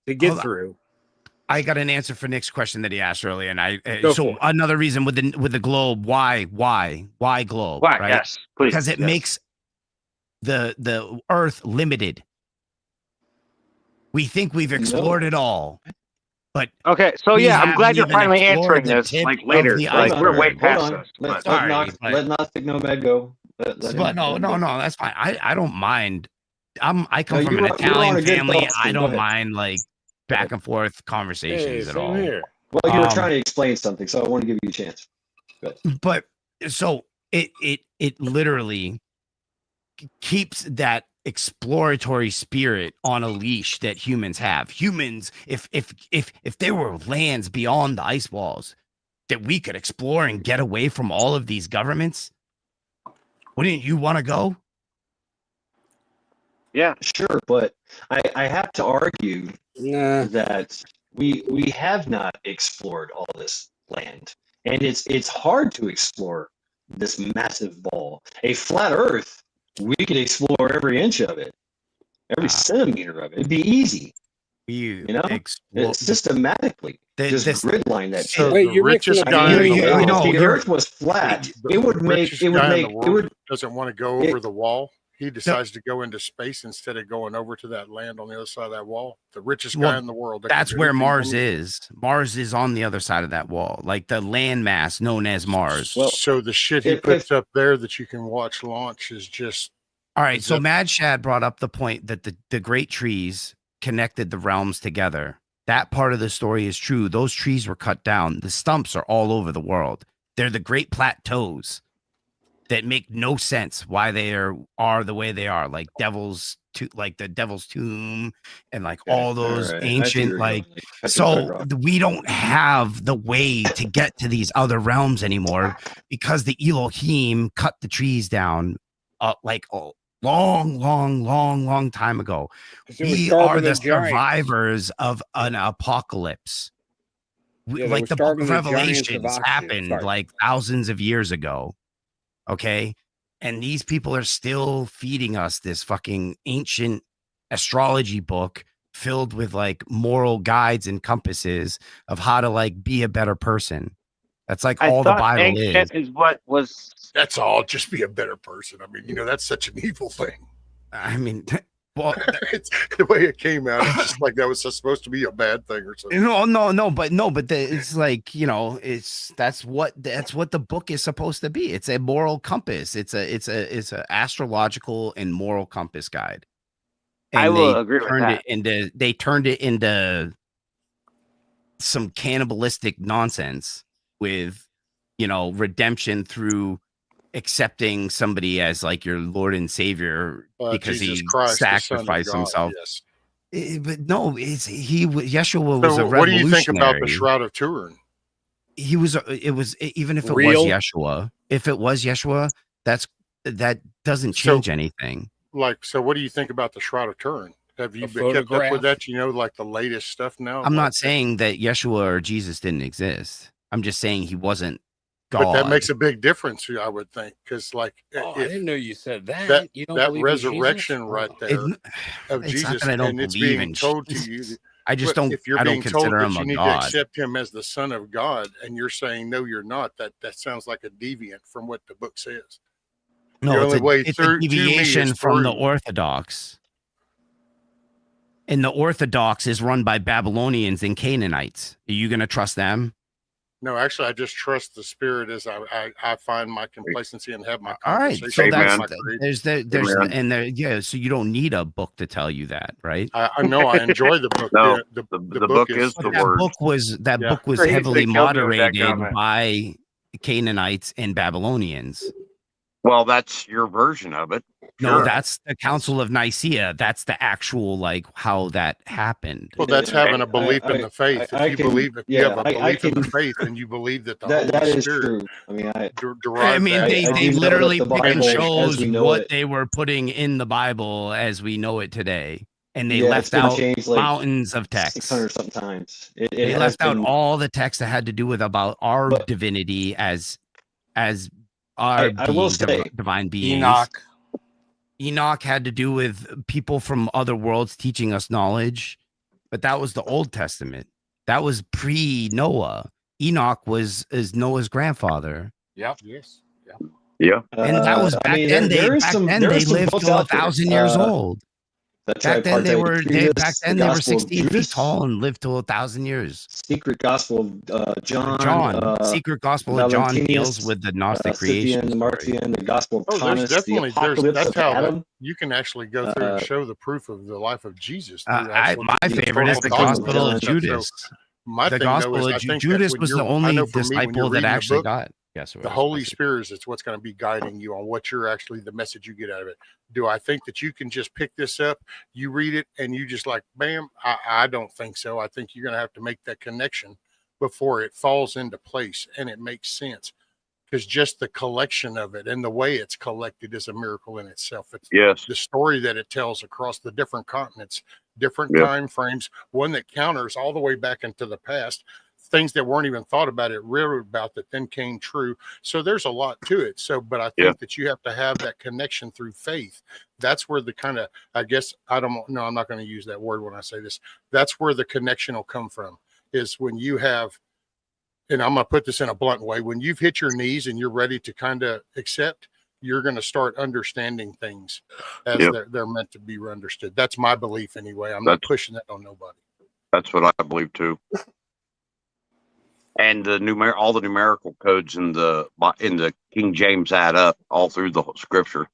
to get through. I got an answer for Nick's question that he asked earlier, and another reason with the globe, why globe? Why? Right? Yes, please. Because it makes the Earth limited. We think we've explored it all, but okay. So I'm glad you're finally answering this. Like later, we're way past this. Let Gnostic Nomad go. But no, that's fine. I don't mind. I come from an Italian family. I don't mind like back and forth conversations at all. Here. Well, you were trying to explain something, so I want to give you a chance. But so it literally keeps that exploratory spirit on a leash that humans have. Humans, if there were lands beyond the ice walls that we could explore and get away from all of these governments, wouldn't you want to go? Yeah, sure, but I have to argue that we have not explored all this land, and it's hard to explore this massive ball. A flat Earth, we could explore every inch of it, every centimeter of it. It'd be easy, You you know, systematically. Just grid line that shit. So Wait, the you're mixing richest up guy in the you world, know, if the Earth was flat, the richest guy in the world doesn't want to go over the wall. He decides to go into space instead of going over to that land on the other side of that wall. The richest guy in the world. That's where Mars is. Mars is on the other side of that wall, like the landmass known as Mars. Well, so the shit he puts up there that you can watch launch is just. All right. So Mad Shad brought up the point that the great trees connected the realms together. That part of the story is true. Those trees were cut down. The stumps are all over the world. They're the great plateaus that make no sense why they are the way they are, like the Devil's Tomb and like all those ancient, like, so we don't have the way to get to these other realms anymore because the Elohim cut the trees down like a long time ago. We are the survivors of an apocalypse. Like the book of Revelations happened like thousands of years ago. Okay. And these people are still feeding us this fucking ancient astrology book filled with like moral guides and compasses of how to like be a better person. That's like all the Bible is what was. That's all. Just be a better person. I mean, you know, that's such an evil thing. I mean, well, it's the way it came out. It's just like that was supposed to be a bad thing or something. But it's like, you know, that's what the book is supposed to be. It's a moral compass. It's a astrological and moral compass guide. And I will agree with that. They turned it into some cannibalistic nonsense with, you know, redemption through accepting somebody as like your Lord and Savior because Jesus he Christ, sacrificed himself. Yes. But no, Yeshua was a revolutionary. What do you think about the Shroud of Turin? He was. It was even if it was Yeshua. If it was Yeshua, that doesn't change anything. Like, so what do you think about the Shroud of Turin? Have you been kept up with that? You know, like the latest stuff now. I'm not saying that Yeshua or Jesus didn't exist. I'm just saying he wasn't God. But that makes a big difference, I would think, because like I didn't know you said that. You don't that believe resurrection right there of Jesus, and it's being told to you. I just don't. If you're I being don't told consider that him you a need God. to accept him as the Son of God, and you're saying no, you're not. That sounds like a deviant from what the book says. No, it's a deviation from the Orthodox. And the Orthodox is run by Babylonians and Canaanites. Are you going to trust them? No, actually, I just trust the Spirit as I find my complacency and have my conversation. All right, so that's so you don't need a book to tell you that, right? I know I enjoy the book. No, the book is the word. That book was heavily moderated by Canaanites and Babylonians. Well, that's your version of it. No, that's the Council of Nicaea. That's the actual, like, how that happened. Well, that's having a belief in the faith. If you believe, if you have a belief in the faith, and you believe that the Holy Spirit is true. They literally pick and chose what they were putting in the Bible as we know it today. And they left out mountains of text. 600 sometimes. They left out all the text that had to do with about our divinity as our divine beings. Enoch had to do with people from other worlds teaching us knowledge, but that was the Old Testament. That was pre-Noah. Enoch is Noah's grandfather. Yep. Yes. Yeah. And that was back then. They lived till 1,000 years old. Back then they were 60 feet tall and lived till 1,000 years. Secret Gospel of John. Secret Gospel of John deals with the Gnostic creation. The Marcion, the Gospel of Thomas, definitely, the Apocalypse that's of how Adam. You can actually go through and show the proof of the life of Jesus. My favorite is the Gospel of Judas. The Gospel of Judas was the only disciple that actually got. The Holy Spirit is what's going to be guiding you on what you're actually the message you get out of it. Do I think that you can just pick this up, you read it, and you just like, bam? I don't think so. I think you're going to have to make that connection before it falls into place and it makes sense. Because just the collection of it and the way it's collected is a miracle in itself. It's the story that it tells across the different continents, different time frames, one that counters all the way back into the past. things that weren't even thought about it, read about that then came true. So there's a lot to it. So, but I think that you have to have that connection through faith. That's where the kind of, I guess, I don't know, I'm not going to use that word when I say this. That's where the connection will come from, is when you have, and I'm going to put this in a blunt way, when you've hit your knees and you're ready to kind of accept, you're going to start understanding things as they're meant to be understood. That's my belief anyway. I'm not pushing that on nobody. That's what I believe too. And the all the numerical codes in the King James add up all through the scripture.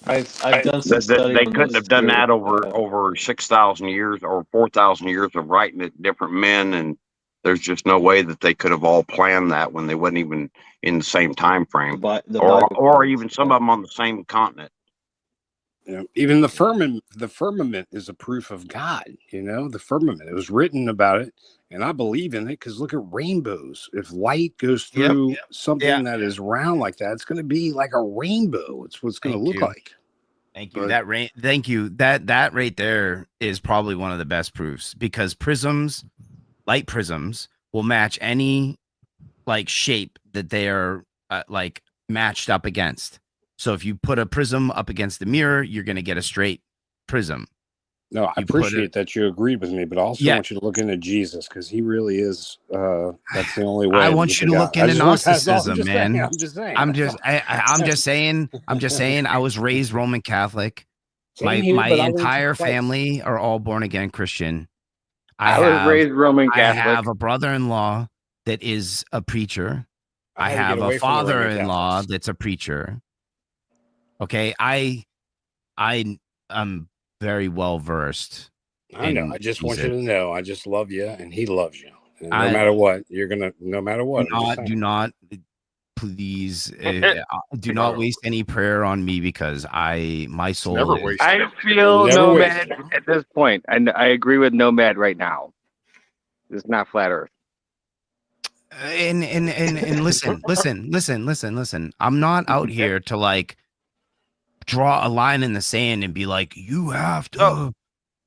I've done some study. They couldn't have done that over 6,000 years or 4,000 years of writing it different men, and there's just no way that they could have all planned that when they wasn't even in the same time frame, or even some of them on the same continent. You know, even the firmament is a proof of God. You know, the firmament, it was written about it, and I believe in it because look at rainbows. If light goes through something that is round like that, it's going to be like a rainbow. It's what's going to look like. Thank you. Thank you. That right there is probably one of the best proofs, because light prisms will match any like shape that they are like matched up against. So if you put a prism up against the mirror, you're going to get a straight prism. No, I appreciate that you agreed with me, but I also want you to look into Jesus, because he really is. That's the only way. I want you to look into Gnosticism, man. I'm just saying. I'm just saying. I was raised Roman Catholic. My entire family are all born again Christian. I was raised Roman Catholic. I have a brother-in-law that is a preacher. I have a father-in-law that's a preacher. Okay, I'm very well versed. I know. I just want you to know, I just love you, and he loves you. And no matter what, no matter what. Do not, please, do not waste any prayer on me, because my soul. Never waste. I feel Nomad at this point. I agree with Nomad right now. It's not flat Earth. And listen. I'm not out here to like draw a line in the sand and be like, you have to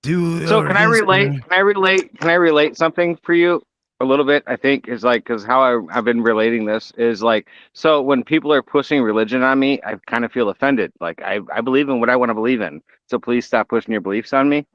do. So can I relate something for you a little bit? I think is like, because how I've been relating this is like, so when people are pushing religion on me, I kind of feel offended. Like I believe in what I want to believe in, so please stop pushing your beliefs on me.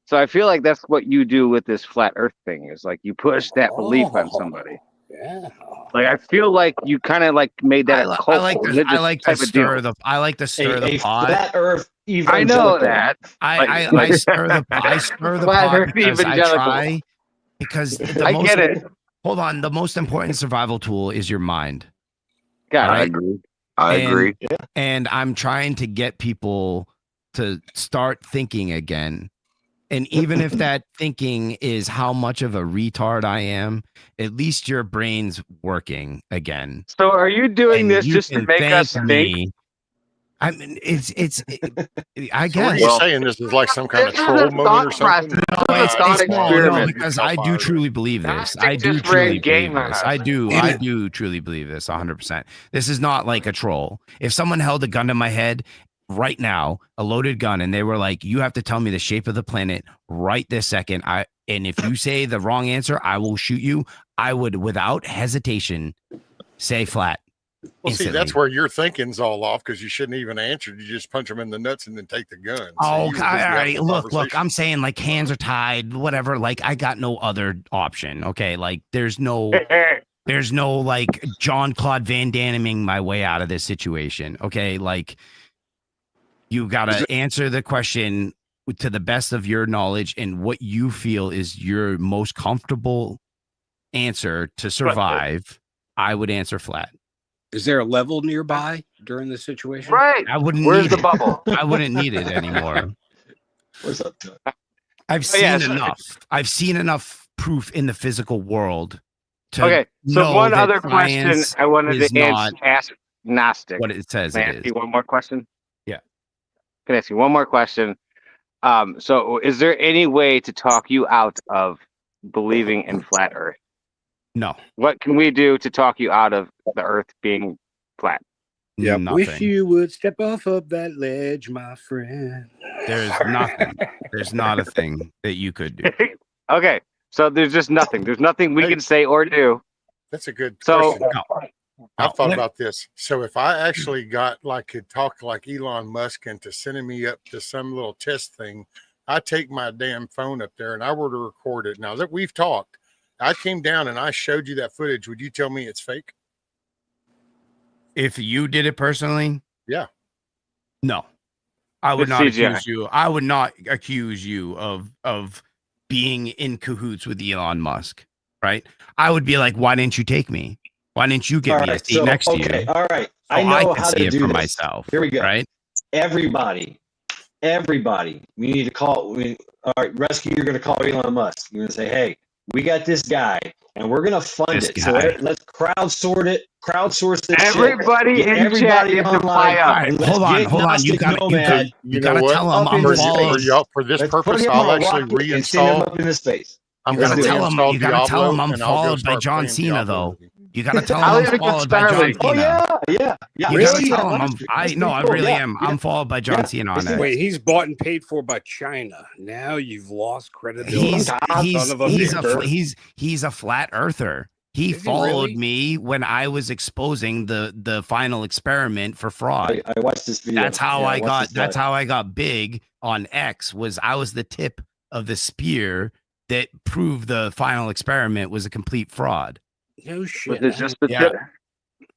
So I feel like that's what you do with this flat Earth thing, is like you push that belief on somebody. Yeah. Like I feel like you kind of like made that a cult. I like to stir the pot. Flat Earth evangelical. I know that. I stir the pot because I try. Because get it. Hold on, the most important survival tool is your mind. God, I agree. And I'm trying to get people to start thinking again. And even if that thinking is how much of a retard I am, at least your brain's working again. So are you doing this just to make us think? I mean, it's I guess. So are you saying this is like some kind of troll moment or something? No, because I do truly believe this. I do truly believe this. I do truly believe this 100%. This is not like a troll. If someone held a gun to my head right now, a loaded gun, and they were like, you have to tell me the shape of the planet right this second, and if you say the wrong answer, I will shoot you, I would without hesitation say flat. Well, instantly. See, that's where your thinking's all off, because you shouldn't even answer. You just punch them in the nuts and then take the gun. All right. Look, I'm saying like hands are tied, whatever. Like I got no other option. Okay. Like there's no like Jean-Claude Van Damming my way out of this situation. Okay. Like you got to answer the question to the best of your knowledge and what you feel is your most comfortable answer to survive. I would answer flat. Is there a level nearby during this situation? Right. I wouldn't. Where's the bubble? I wouldn't need it anymore. What's up? I've seen enough. I've seen enough proof in the physical world. So one other question I wanted to ask Gnostic. What it says. Can I ask you one more question? Yeah. Can I ask you one more question? So is there any way to talk you out of believing in flat Earth? No. What can we do to talk you out of the Earth being flat? Yeah, wish you would step off of that ledge, my friend. There's nothing. There's not a thing that you could do. Okay, So there's just nothing. There's nothing we Hey. can say or do. That's a good So question. I've thought about this. So if I actually got could talk like Elon Musk into sending me up to some little test thing, I take my damn phone up there and I were to record it. Now that we've talked, I came down and I showed you that footage. Would you tell me it's fake? If you did it personally, Yeah. no, I would It's not CGI. accuse you. I would not accuse you of being in cahoots with Elon Musk, right? I would be like, why didn't you take me? Why didn't you get me a seat next to you? All right. So I know can how see to it do for this. myself. Here we go. Right? Everybody, we need to call. All right, Rescue, you're going to call Elon Musk. You're going to say, hey, we got this guy, and we're going to fund This it. So guy. let's crowdsource this everybody shit. Get in chat everybody needs to online. fly All up. right, And let's hold on. get Gnostic You Nomad you know gotta what? tell him up I'm into following. space. For this Let's put purpose, him I'll on a actually rocket and send him reinstall. up into space. I'm You going gotta to tell him. reinstall You gotta tell him Diablo, I'm and I'll go followed by start John playing Cena, Diablo though. with him. You gotta tell I'll him even I'm get followed by John Starlink. Oh Cena. yeah. You Really? gotta tell him That's I pretty cool. really Yeah, am. yeah. I'm followed by John Yeah. Cena on It's- it. Wait, he's bought and paid for by China. Now you've lost credibility. He's Son of a bitch. he's a flat earther. He Is he followed really? me when I was exposing the final experiment for fraud. I watched this video. That's how Yeah, I watched got this that's live. how I got big on X. Was I was the tip of the spear that proved the final experiment was a complete fraud. No Was shit. it just the Yeah. tip?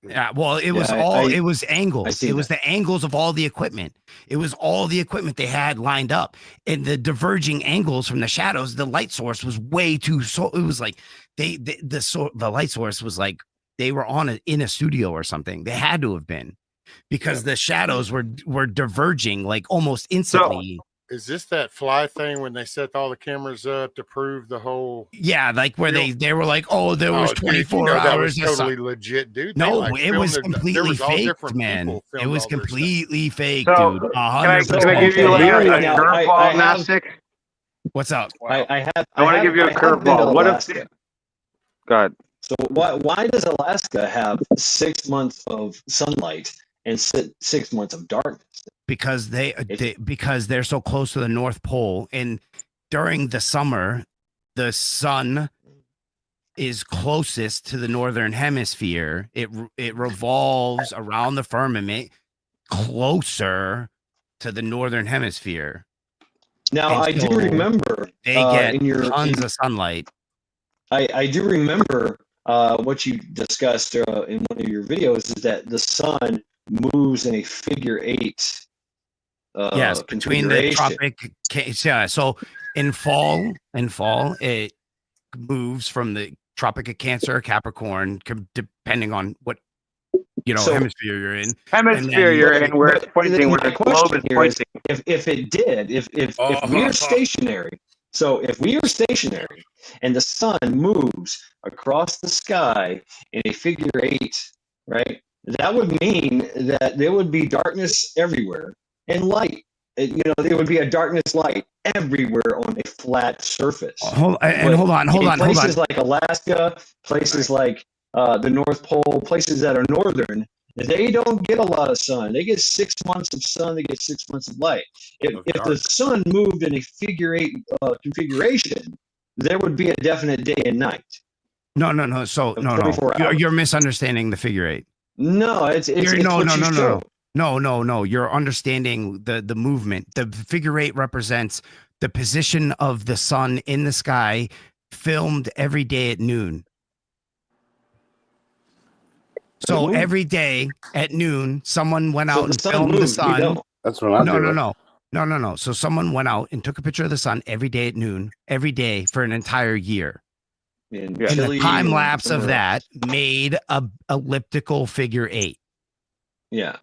Yeah, well, it was Yeah, it was angles. seen It was the angles of all the equipment. It was all the equipment they had lined up, and the diverging angles from the shadows. The light source was way too. So it was like the light source was like they were in a studio or something. They had to have been because the shadows were diverging like almost instantly. Is this that fly thing when they set all the cameras up to prove the whole? Yeah, like where You they were like, oh, there was 24 that was hours. totally legit, dude. No, They, it was filmed completely there was all fake, different man. people It filmed was all their stuff. completely fake, So, dude. Can I 100%. give you like Okay, a now, curveball, I have- Gnostic? What's up? I wanna have- give you a I have been to curveball. What if- Alaska. Go ahead. So why does Alaska have 6 months of sunlight and 6 months of darkness? Because because they're so close to the North Pole, and during the summer, the sun is closest to the northern hemisphere. It revolves around the firmament closer to the northern hemisphere. Now And I do so remember They get in your tons of sunlight. I do remember what you discussed in one of your videos is that the sun moves in a figure 8. Yes, between the configuration. tropic. Yeah, so in fall, it moves from the Tropic of Cancer, Capricorn, depending on what So- hemisphere you're in. Hemisphere you're in, where it's But pointing, where my the globe question is here is, pointing. if it did, if we are stationary, so if we are stationary and the sun moves across the sky in a figure 8, right? That would mean that there would be darkness everywhere and light. There would be a darkness light everywhere on a flat surface. Hold But on. in places like Alaska, places like the North Pole, places that are northern, they don't get a lot of sun. They get 6 months of sun. They get 6 months of light. If the sun moved in a figure 8 configuration, there would be a definite day and night. No. So no. 24 hours. You're misunderstanding the figure 8. No, it's No. what you show. No. You're understanding the movement. The figure 8 represents the position of the sun in the sky, filmed every day at noon. So moon. every day at noon, someone went So out the and sun filmed the moves, we sun. don't. That's what I'm doing. No. So someone went out and took a picture of the sun every day at noon, every day for an entire year. In And Chile the time and lapse of somewhere that else. made a elliptical figure 8. Yeah.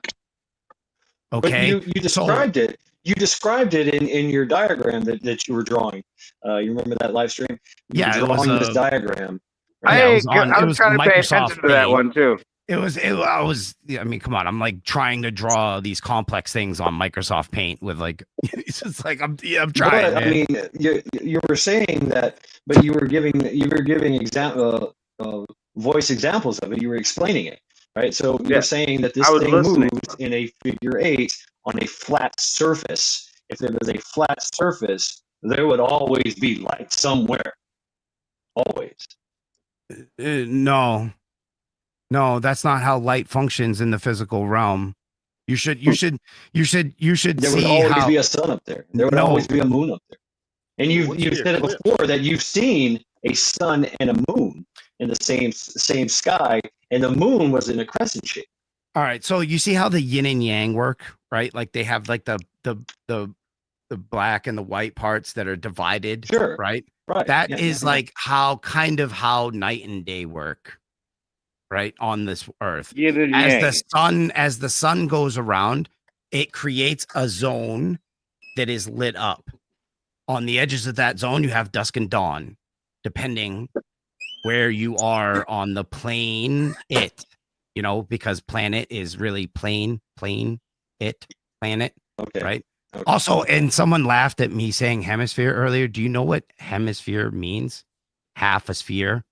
Okay. But you described it. You described it in your diagram that you were drawing. You remember that live stream? You Yeah, were it was drawing this a- diagram. Yeah, it was I was trying to pay Microsoft attention to that Paint. one too. I mean, come on. I'm like trying to draw these complex things on Microsoft Paint with like, it's just like, I'm trying. But Man. I mean, you were saying that, but you were giving voice examples of it. You were explaining it, right? So you Yeah, were saying that this I was thing listening. moves in a figure 8 on a flat surface. If there was a flat surface, there would always be light somewhere. always. No, that's not how light functions in the physical realm. You should There see would always how. be a sun up there. There would No. always be a moon up there. And you've What's the said it eclipse? before that you've seen a sun and a moon in the same sky, and the moon was in a crescent shape. All right, so you see how the yin and yang work, right? Like they have like the black and the white parts that are divided, Sure. right? Right. That Yeah, is yeah, like how night and day work, right, on this earth. Yin and As the sun goes around, it creates a zone that is lit up. On the edges of that zone, you have dusk and dawn, depending where you are on the plane. Because planet is really planet. Okay. Right. Okay. Also, and someone laughed at me saying hemisphere earlier. Do you know what hemisphere means? Half a sphere.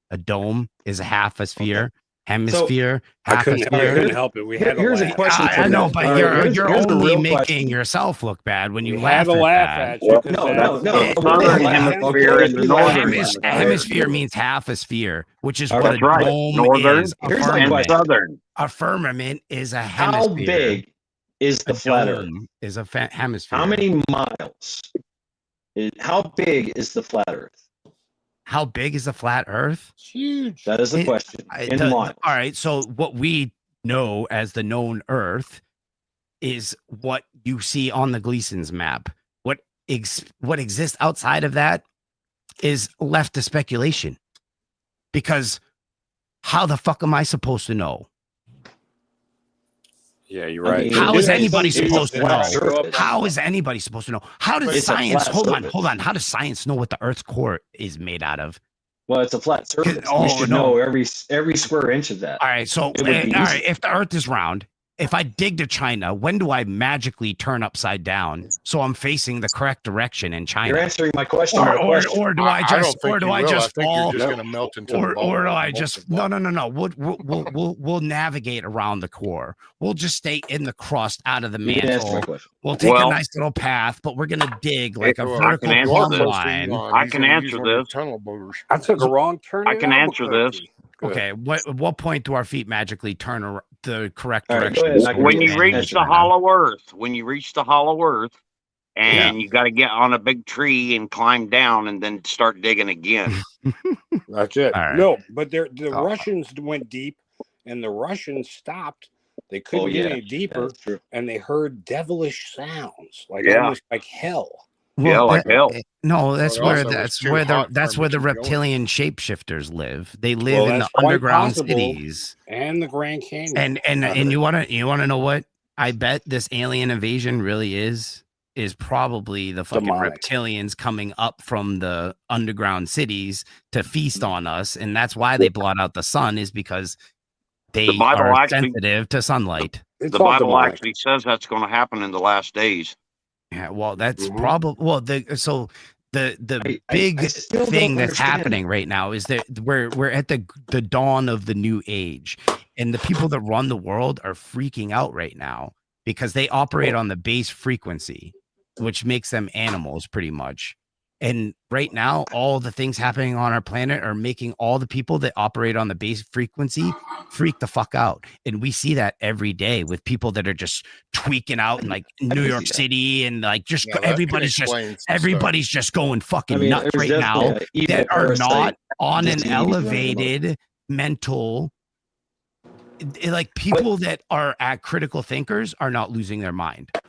A dome is a half a sphere. Okay. Hemisphere, half a I sphere. couldn't help it. We had to Here's a laugh. question. I know, but All right, you're here's a only real making question. yourself look bad when you We laugh had to at laugh that. at you. 'cause No, that's no. the Southern laugh. hemisphere and the northern Hemisphere means half a sphere, which is All what right. a That's right. dome Northern is. A Here's my and firmament. question. southern. A firmament is a How hemisphere. big is the A flat Earth? dome is a hemisphere. How many miles? How big is the flat Earth? How big is the flat Earth? It's huge. That is the question. In miles. All right. So what we know as the known Earth is what you see on the Gleason's map. What exists outside of that is left to speculation. Because how the fuck am I supposed to know? Yeah, you're I right. mean, How is it's- anybody it's a supposed to flat know? surface. How is anybody supposed to know? How does It's a science? flat Hold surface. on. How does science know what the Earth's core is made out of? Well, it's a flat surface. Oh, You should no. know every square inch of that. All right. So, It would be all easy. right. If the Earth is round, if I dig to China, when do I magically turn upside down so I'm facing the correct direction in China? You're answering my question. Or do I just don't think you will. I think fall? you're just going to melt into the Or ball. do I just no. We'll navigate around the core. We'll just stay in the crust out of the You didn't answer my mantle. question. We'll take a Well, nice little path, but we're gonna dig like a I vertical can answer plumb this. line. I can answer this. Tunnel boogers. I took a wrong turn. I in can answer this. Albuquerque. Good. Okay, what point do our feet magically turn the correct All right, go direction? ahead, so Mike. we're When you standing in reach the China? hollow earth, and you got to get on a big tree and climb down and then start digging again. That's it. All right. No, but the Oh. Russians went deep, and the Russians stopped. They couldn't Oh, get yeah. any deeper, That's true. and they heard devilish sounds, like Yeah. almost like hell. Yeah, like hell. No, that's But where also that's it's too where the hot for that's them where to the keep going. reptilian shapeshifters live. They live Well, in the that's quite underground possible. cities. And the Grand Canyon. And you wanna know what? I bet this alien invasion really is probably the fucking Demonic. reptilians coming up from the underground cities to feast on us, and that's why they blot out the sun, is because they The Bible are actually- sensitive to sunlight. It's The all Bible demonic. actually says that's going to happen in the last days. Yeah, well, that's Mhm. probably the big I still thing don't that's understand. happening right now is that we're at the dawn of the new age, and the people that run the world are freaking out right now because they operate on the base frequency, which makes them animals pretty much. And right now, all the things happening on our planet are making all the people that operate on the base frequency freak the fuck out. And we see that every day with people that are just tweaking out in like New can York see that. City, and like just Yeah, that can everybody's explain some stuff. everybody's just going fucking I mean, nuts there's right now definitely an evil that are parasite not on an disease running amok. elevated mental. Like people that are at critical thinkers are not losing their mind. Well,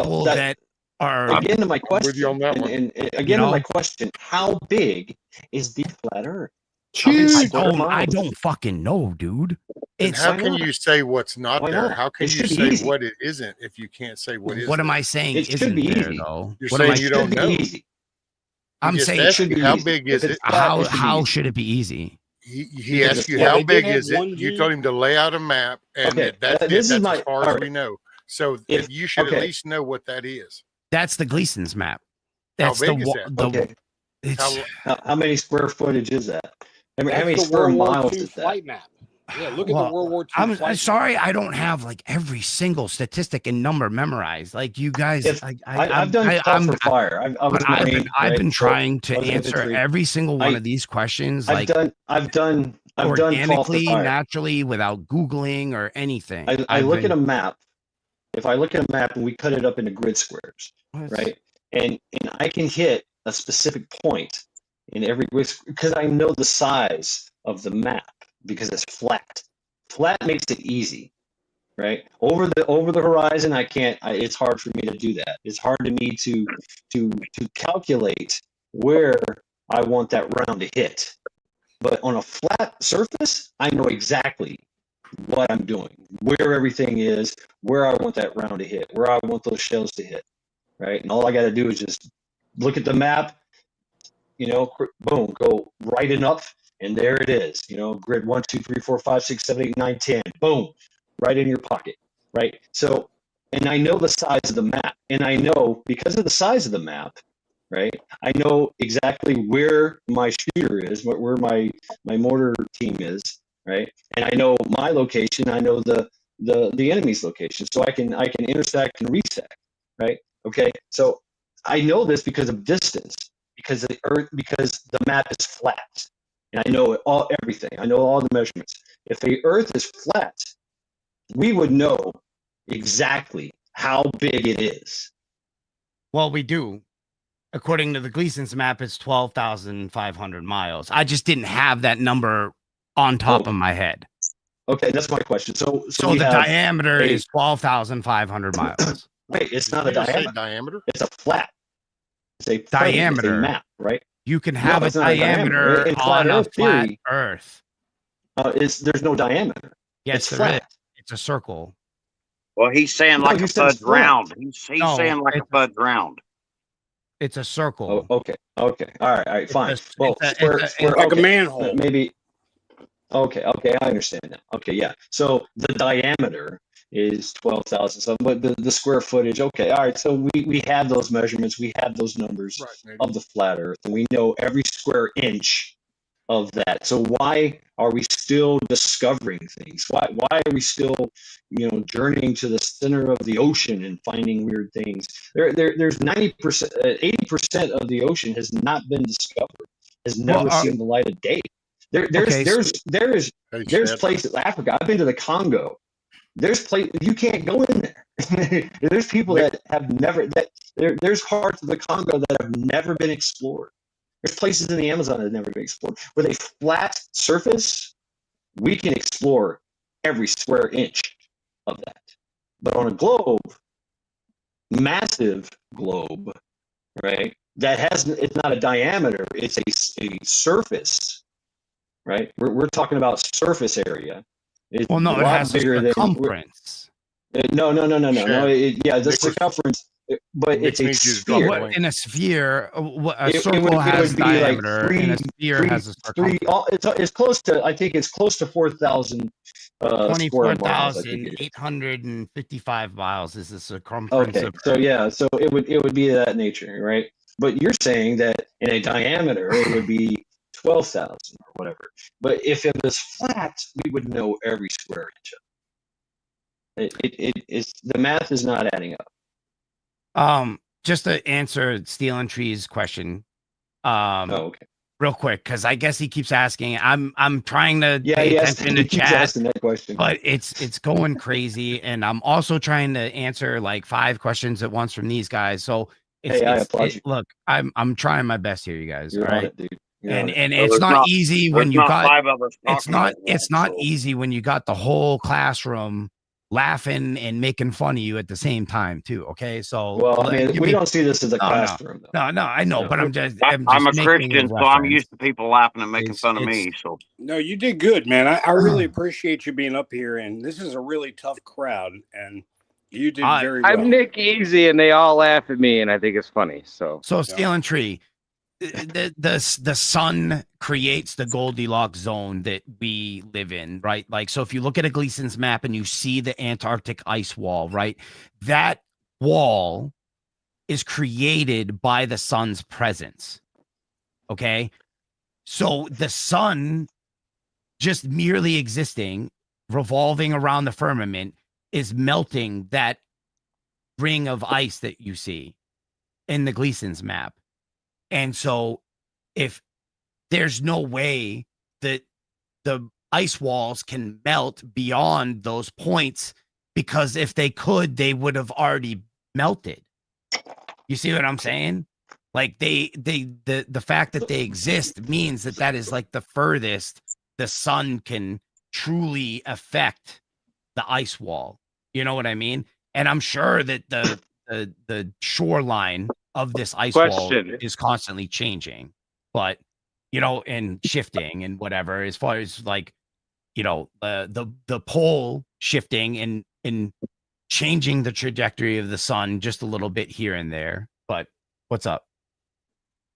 People that- that are Again to my I'm with you question, on that one. and again You to know? my question, how big is the flat Earth? Huge. I don't fucking know, dude. And It's how why can not? you say what's not Why there? not? How can It you should be say easy. what it isn't if you can't say what is? what am there? I saying? It should Isn't be there easy. though? You're What am I saying you It don't should know. be easy. I'm He just saying asked should you be how easy. big If is it's it? flat, how it should be how easy. should it be easy? He Because asked you well, how they did big have is it. one You G. told him to lay out a map, and Okay, that's this it. is That's my- as far as alright. we know. So If- you should at okay. least know what that is. That's the Gleason's map. How That's big the is wa- that? the Okay. it's How How many square footage is that? How That's many the square World War miles II is that? flight map. Yeah, look at the World War II. I'm flight sorry, I don't have like every single statistic and number memorized. Like you guys, If I've done call for fire. I was but a Marine, I've right? been So trying I to was answer infantry. every single one I- of these questions, I've like done call for organically, fire. naturally, without Googling or anything. I look at a map. If I look at a map and we cut it up into grid squares, right? And I can hit a specific point in every grid because I know the size of the map because it's flat. Flat makes it easy, right? Over the horizon, I can't. It's hard for me to do that. It's hard to me to calculate where I want that round to hit. But on a flat surface, I know exactly what I'm doing, where everything is, where I want that round to hit, where I want those shells to hit, right? And all I got to do is just look at the map, boom, go right enough, and there it is. Grid 1, 2, 3, 4, 5, 6, 7, 8, 9, 10. Boom, right in your pocket, right? So, and I know the size of the map, and I know because of the size of the map, right? I know exactly where my shooter is, where my mortar team is, right? And I know my location. I know the enemy's location, so I can intersect and resect, right? Okay, so I know this because of distance, because the map is flat, and I know everything. I know all the measurements. If the Earth is flat, we would know exactly how big it is. Well, we do. According to the Gleason's map, it's 12,500 miles. I just didn't have that number on top of my head. Okay, that's my question. So the diameter is 12,500 miles. Wait, it's not a diameter. It's a flat. It's a diameter. It's a map, right? You can have a diameter on a flat Earth. There's no diameter. Yes, it's flat. It's a circle. Well, he's saying like a fudge round. He's saying like a fudge round. It's a circle. Oh, okay. All right, fine. It's like a manhole. Maybe. Okay, I understand now. Okay, yeah. So the diameter is 12,000 something, but the square footage. Okay, all right. So we have those measurements. We have those numbers of the flat Earth, and we know every square inch of that. So why are we still discovering things? Why are we still, journeying to the center of the ocean and finding weird things? There's 90%, 80% of the ocean has not been discovered, has never seen the light of day. There's places, Africa. I've been to the Congo. There's places you can't go in there. There's people that have never there's parts of the Congo that have never been explored. There's places in the Amazon that have never been explored. With a flat surface, we can explore every square inch of that. But on a globe, massive globe, right? It's not a diameter, it's a surface, right? We're talking about surface area. It has a circumference. No. The circumference. But it's a sphere. In a sphere, a circle has diameter, and a sphere has a circumference. It's close to. I think it's close to 4,000. 24,855 miles is the circumference. Okay, so it would be that nature, right? But you're saying that in a diameter it would be 12,000 or whatever. But if it was flat, we would know every square inch of it. It's the math is not adding up. Just to answer Steel and Tree's question, okay, real quick, because I guess he keeps asking. I'm trying to pay attention to chat, asking that question, but it's going crazy, and I'm also trying to answer like 5 questions at once from these guys. So I applaud you. Look, I'm trying my best here, you guys. You're all on right, it, dude. And it's not easy when you got 5 of us. It's not easy when you got the whole classroom laughing and making fun of you at the same time too. Okay, so we don't see this as a classroom. No, I know, but I'm just I'm a Christian, so I'm used to people laughing and making fun of me. So no, you did good, man. I really appreciate you being up here, and this is a really tough crowd, and you did very well. I'm Nick Easy, and they all laugh at me, and I think it's funny. So Steel and Tree. The sun creates the Goldilocks zone that we live in, right? Like, so if you look at a Gleason's map and you see the Antarctic ice wall, right? That wall is created by the sun's presence. Okay. So the sun just merely existing, revolving around the firmament, is melting that ring of ice that you see in the Gleason's map. And so if there's no way that the ice walls can melt beyond those points, because if they could, they would have already melted. You see what I'm saying? Like the fact that they exist means that is like the furthest the sun can truly affect the ice wall. You know what I mean? And I'm sure that the shoreline of this ice wall is constantly changing, but and shifting and whatever, as far as like, the pole shifting and changing the trajectory of the sun just a little bit here and there. But what's up?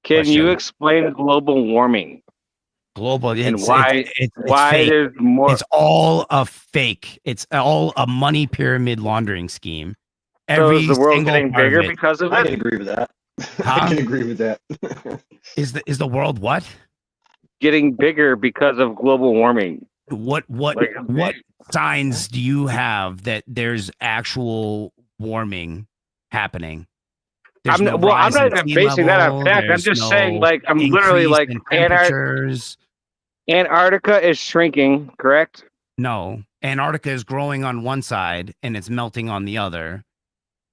Can you explain global warming? And why fake. There's more? It's all a fake. It's all a money pyramid laundering scheme. So is the world getting bigger because of it? I can agree with that. I can agree with that. Is the world what? Getting bigger because of global warming. What signs do you have that there's actual warming happening? I'm not even basing that on fact. I'm just saying, like, I'm literally like, Antarctica is shrinking, correct? No, Antarctica is growing on one side and it's melting on the other.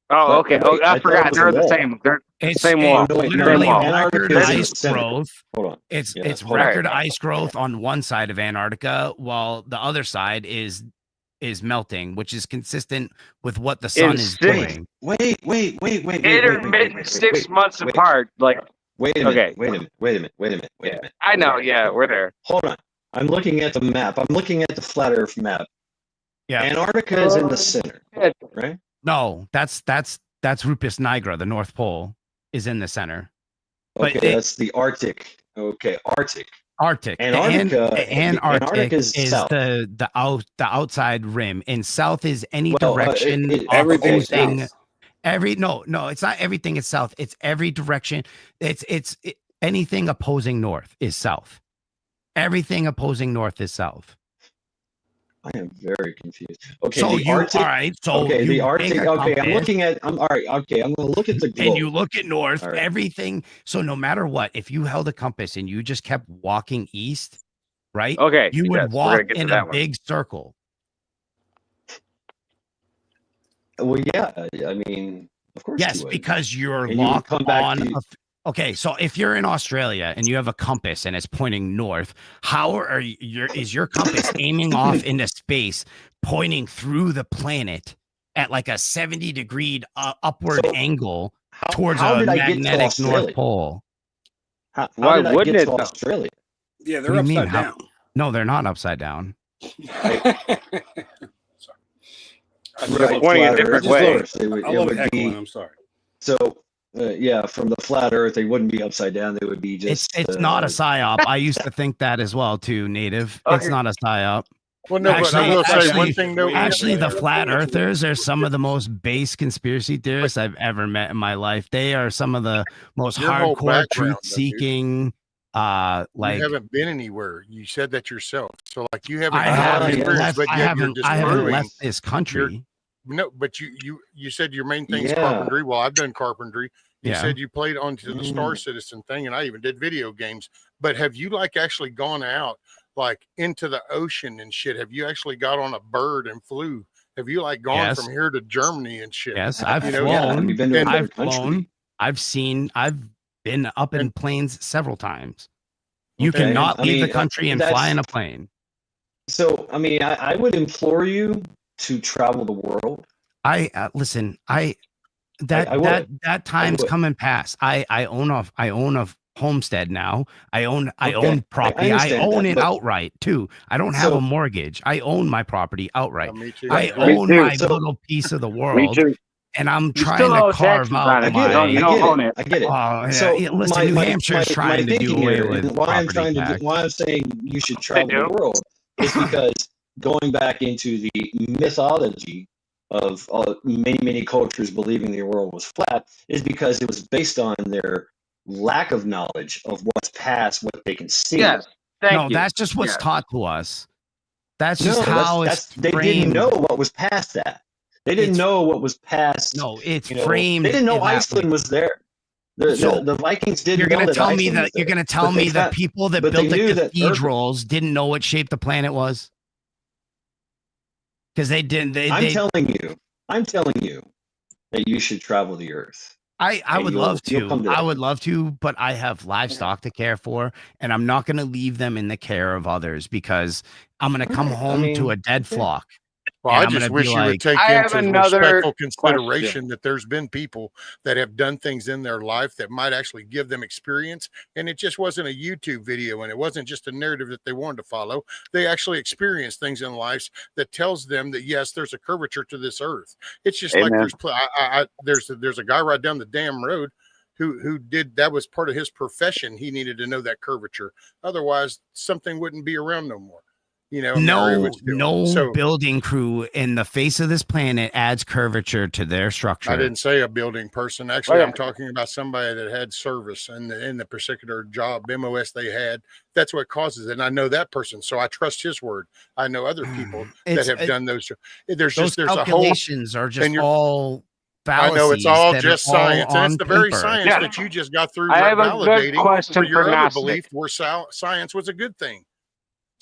Oh, okay. I forgot. They're the same. They're the same wall. Literally record ice growth. Hold on. It's record ice growth on one side of Antarctica, while the other side is melting, which is consistent with what the sun is doing. Wait. Intermittent 6 months apart. Like, wait a minute. I know. Yeah, we're there. Hold on. I'm looking at the map. I'm looking at the flat Earth map. Yeah. Antarctica is in the center, right? No, that's Rupus Nigra. The North Pole is in the center. Okay, that's the Arctic. Okay, Arctic. Antarctic is south. the outside rim, and south is any direction. Everything's south. No, it's not everything is south. It's every direction. It's anything opposing north is south. Everything opposing north is south. I am very confused. Okay, so the Arctic. All right. So the Arctic. Okay, I'm looking at. I'm all right. Okay, I'm going to look at the globe. And you look at north. Right. Everything. So no matter what, if you held a compass and you just kept walking east, right? Okay, you would walk in a big circle. Well, yeah. I mean, of course. Yes, because you're locked on. Okay, so if you're in Australia and you have a compass and it's pointing north, is your compass aiming off into space, pointing through the planet at like a 70-degree upward angle towards a magnetic North Pole? Why wouldn't it? Australia? Yeah, they're upside down. No, they're not upside down. They're pointing a different way. I love heckling. I'm sorry. So. Yeah, from the flat Earth, they wouldn't be upside down. They would be just. It's not a psyop. I used to think that as well too. Native. Okay. It's not a psyop. Well, no, but I will say one thing. Actually, the flat earthers are some of the most base conspiracy theorists I've ever met in my life. They are some of the most hardcore truth-seeking. You haven't been anywhere. You said that yourself. So, like, you haven't. I haven't left this country. No, but you said your main thing is carpentry. Well, I've done carpentry. You said you played onto the Star Citizen thing, and I even did video games. But have you like actually gone out like into the ocean and shit? Have you actually got on a bird and flew? Have you like gone from here to Germany and shit? Yes, I've flown. I've flown. I've been up in planes several times. You cannot leave the country and fly in a plane. So, I mean, I would implore you to travel the world. Listen. That time's come and pass. I own a homestead now. I own property. I own it outright too. I don't have a mortgage. I own my property outright. Me too. I own my little piece of the world. Me too. And I'm trying to carve out my. You don't own it. I get it. So listen, New Hampshire's trying to do away with why I'm saying you should travel the world is because going back into the mythology of many cultures believing the world was flat is because it was based on their lack of knowledge of what's past, what they can see. Yes. Thank you. that's just what's Yes. taught to us. That's No, just how it's they framed. didn't know what was past that. They didn't It's- know what was past. No, it's You know, framed. they didn't know in that Iceland way. was there. The Vikings didn't You're know gonna that tell me Iceland that was you're there. gonna tell But they me the found- people that but they built the knew that Earth- cathedrals didn't know what shape the planet was? Because they didn't. I'm telling you that you should travel the Earth. I and would you'll- love you'll to. come to I that would love to, but I have livestock to care for, and I'm not going to leave them in the care of others because I'm going to come Right, I home to mean, a dead yeah. flock. Well, And I I'm just gonna wish be you would like, take I have into another respectful question. consideration that there's been people that have done things in their life that might actually give them experience. And it just wasn't a YouTube video and it wasn't just a narrative that they wanted to follow. They actually experienced things in life that tells them that, yes, there's a curvature to this earth. It's just like Amen. there's a guy right down the damn road who did that was part of his profession. He needed to know that curvature. Otherwise, something wouldn't be around no more. You know, no building crew in the face of this planet adds curvature to their structure. I didn't say a building person. Actually, I'm talking about somebody that had service in the particular job, MOS they had. That's what causes it. And I know that person, so I trust his word. I know other people that have done those. There's calculations are just all fallacies. I know it's all that just are all science, and it's the very paper. science that you just got through I have a good validating question for your for other Gnostic. belief where science was a good thing.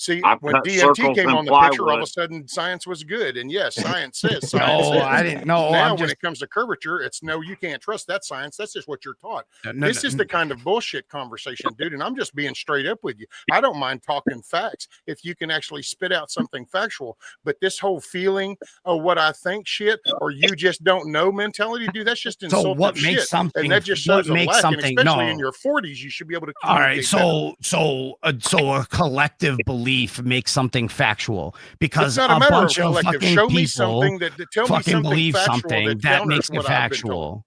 See, I've when cut DMT circles came and on the picture, all of plywood. a sudden science was good. And yes, science says science No, says. I didn't know. Now, I'm when just it comes to curvature, it's no, you can't trust that science. That's just what you're taught. no, This is the kind of bullshit conversation, dude. And I'm just being straight up with you. I don't mind talking facts if you can actually spit out something factual. But this whole feeling of what I think shit or you just don't know mentality, dude, that's just insulting what shit. makes something? And that just what shows a makes lack. And something? especially No. in your 40s, you should be able to. All right, communicate so a collective belief makes something factual because it's not a a matter bunch of of collective. fucking Show me people something that tell me fucking something believe factual something that that counters makes it what I've been told. factual.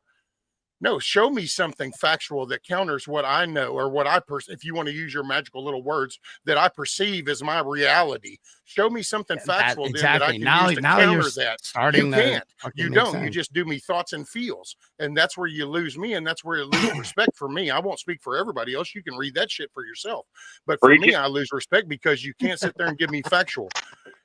No, show me something factual that counters what I know or what I if you want to use your magical little words that I perceive as my reality. Show me something factual then that I can use to counter that. Starting You to can't. fucking You make don't. sense. You just do me thoughts and feels. And that's where you lose me and that's where you lose respect for me. I won't speak for everybody else. You can read that shit for yourself. But for me, I lose respect because you can't sit there and give me factual.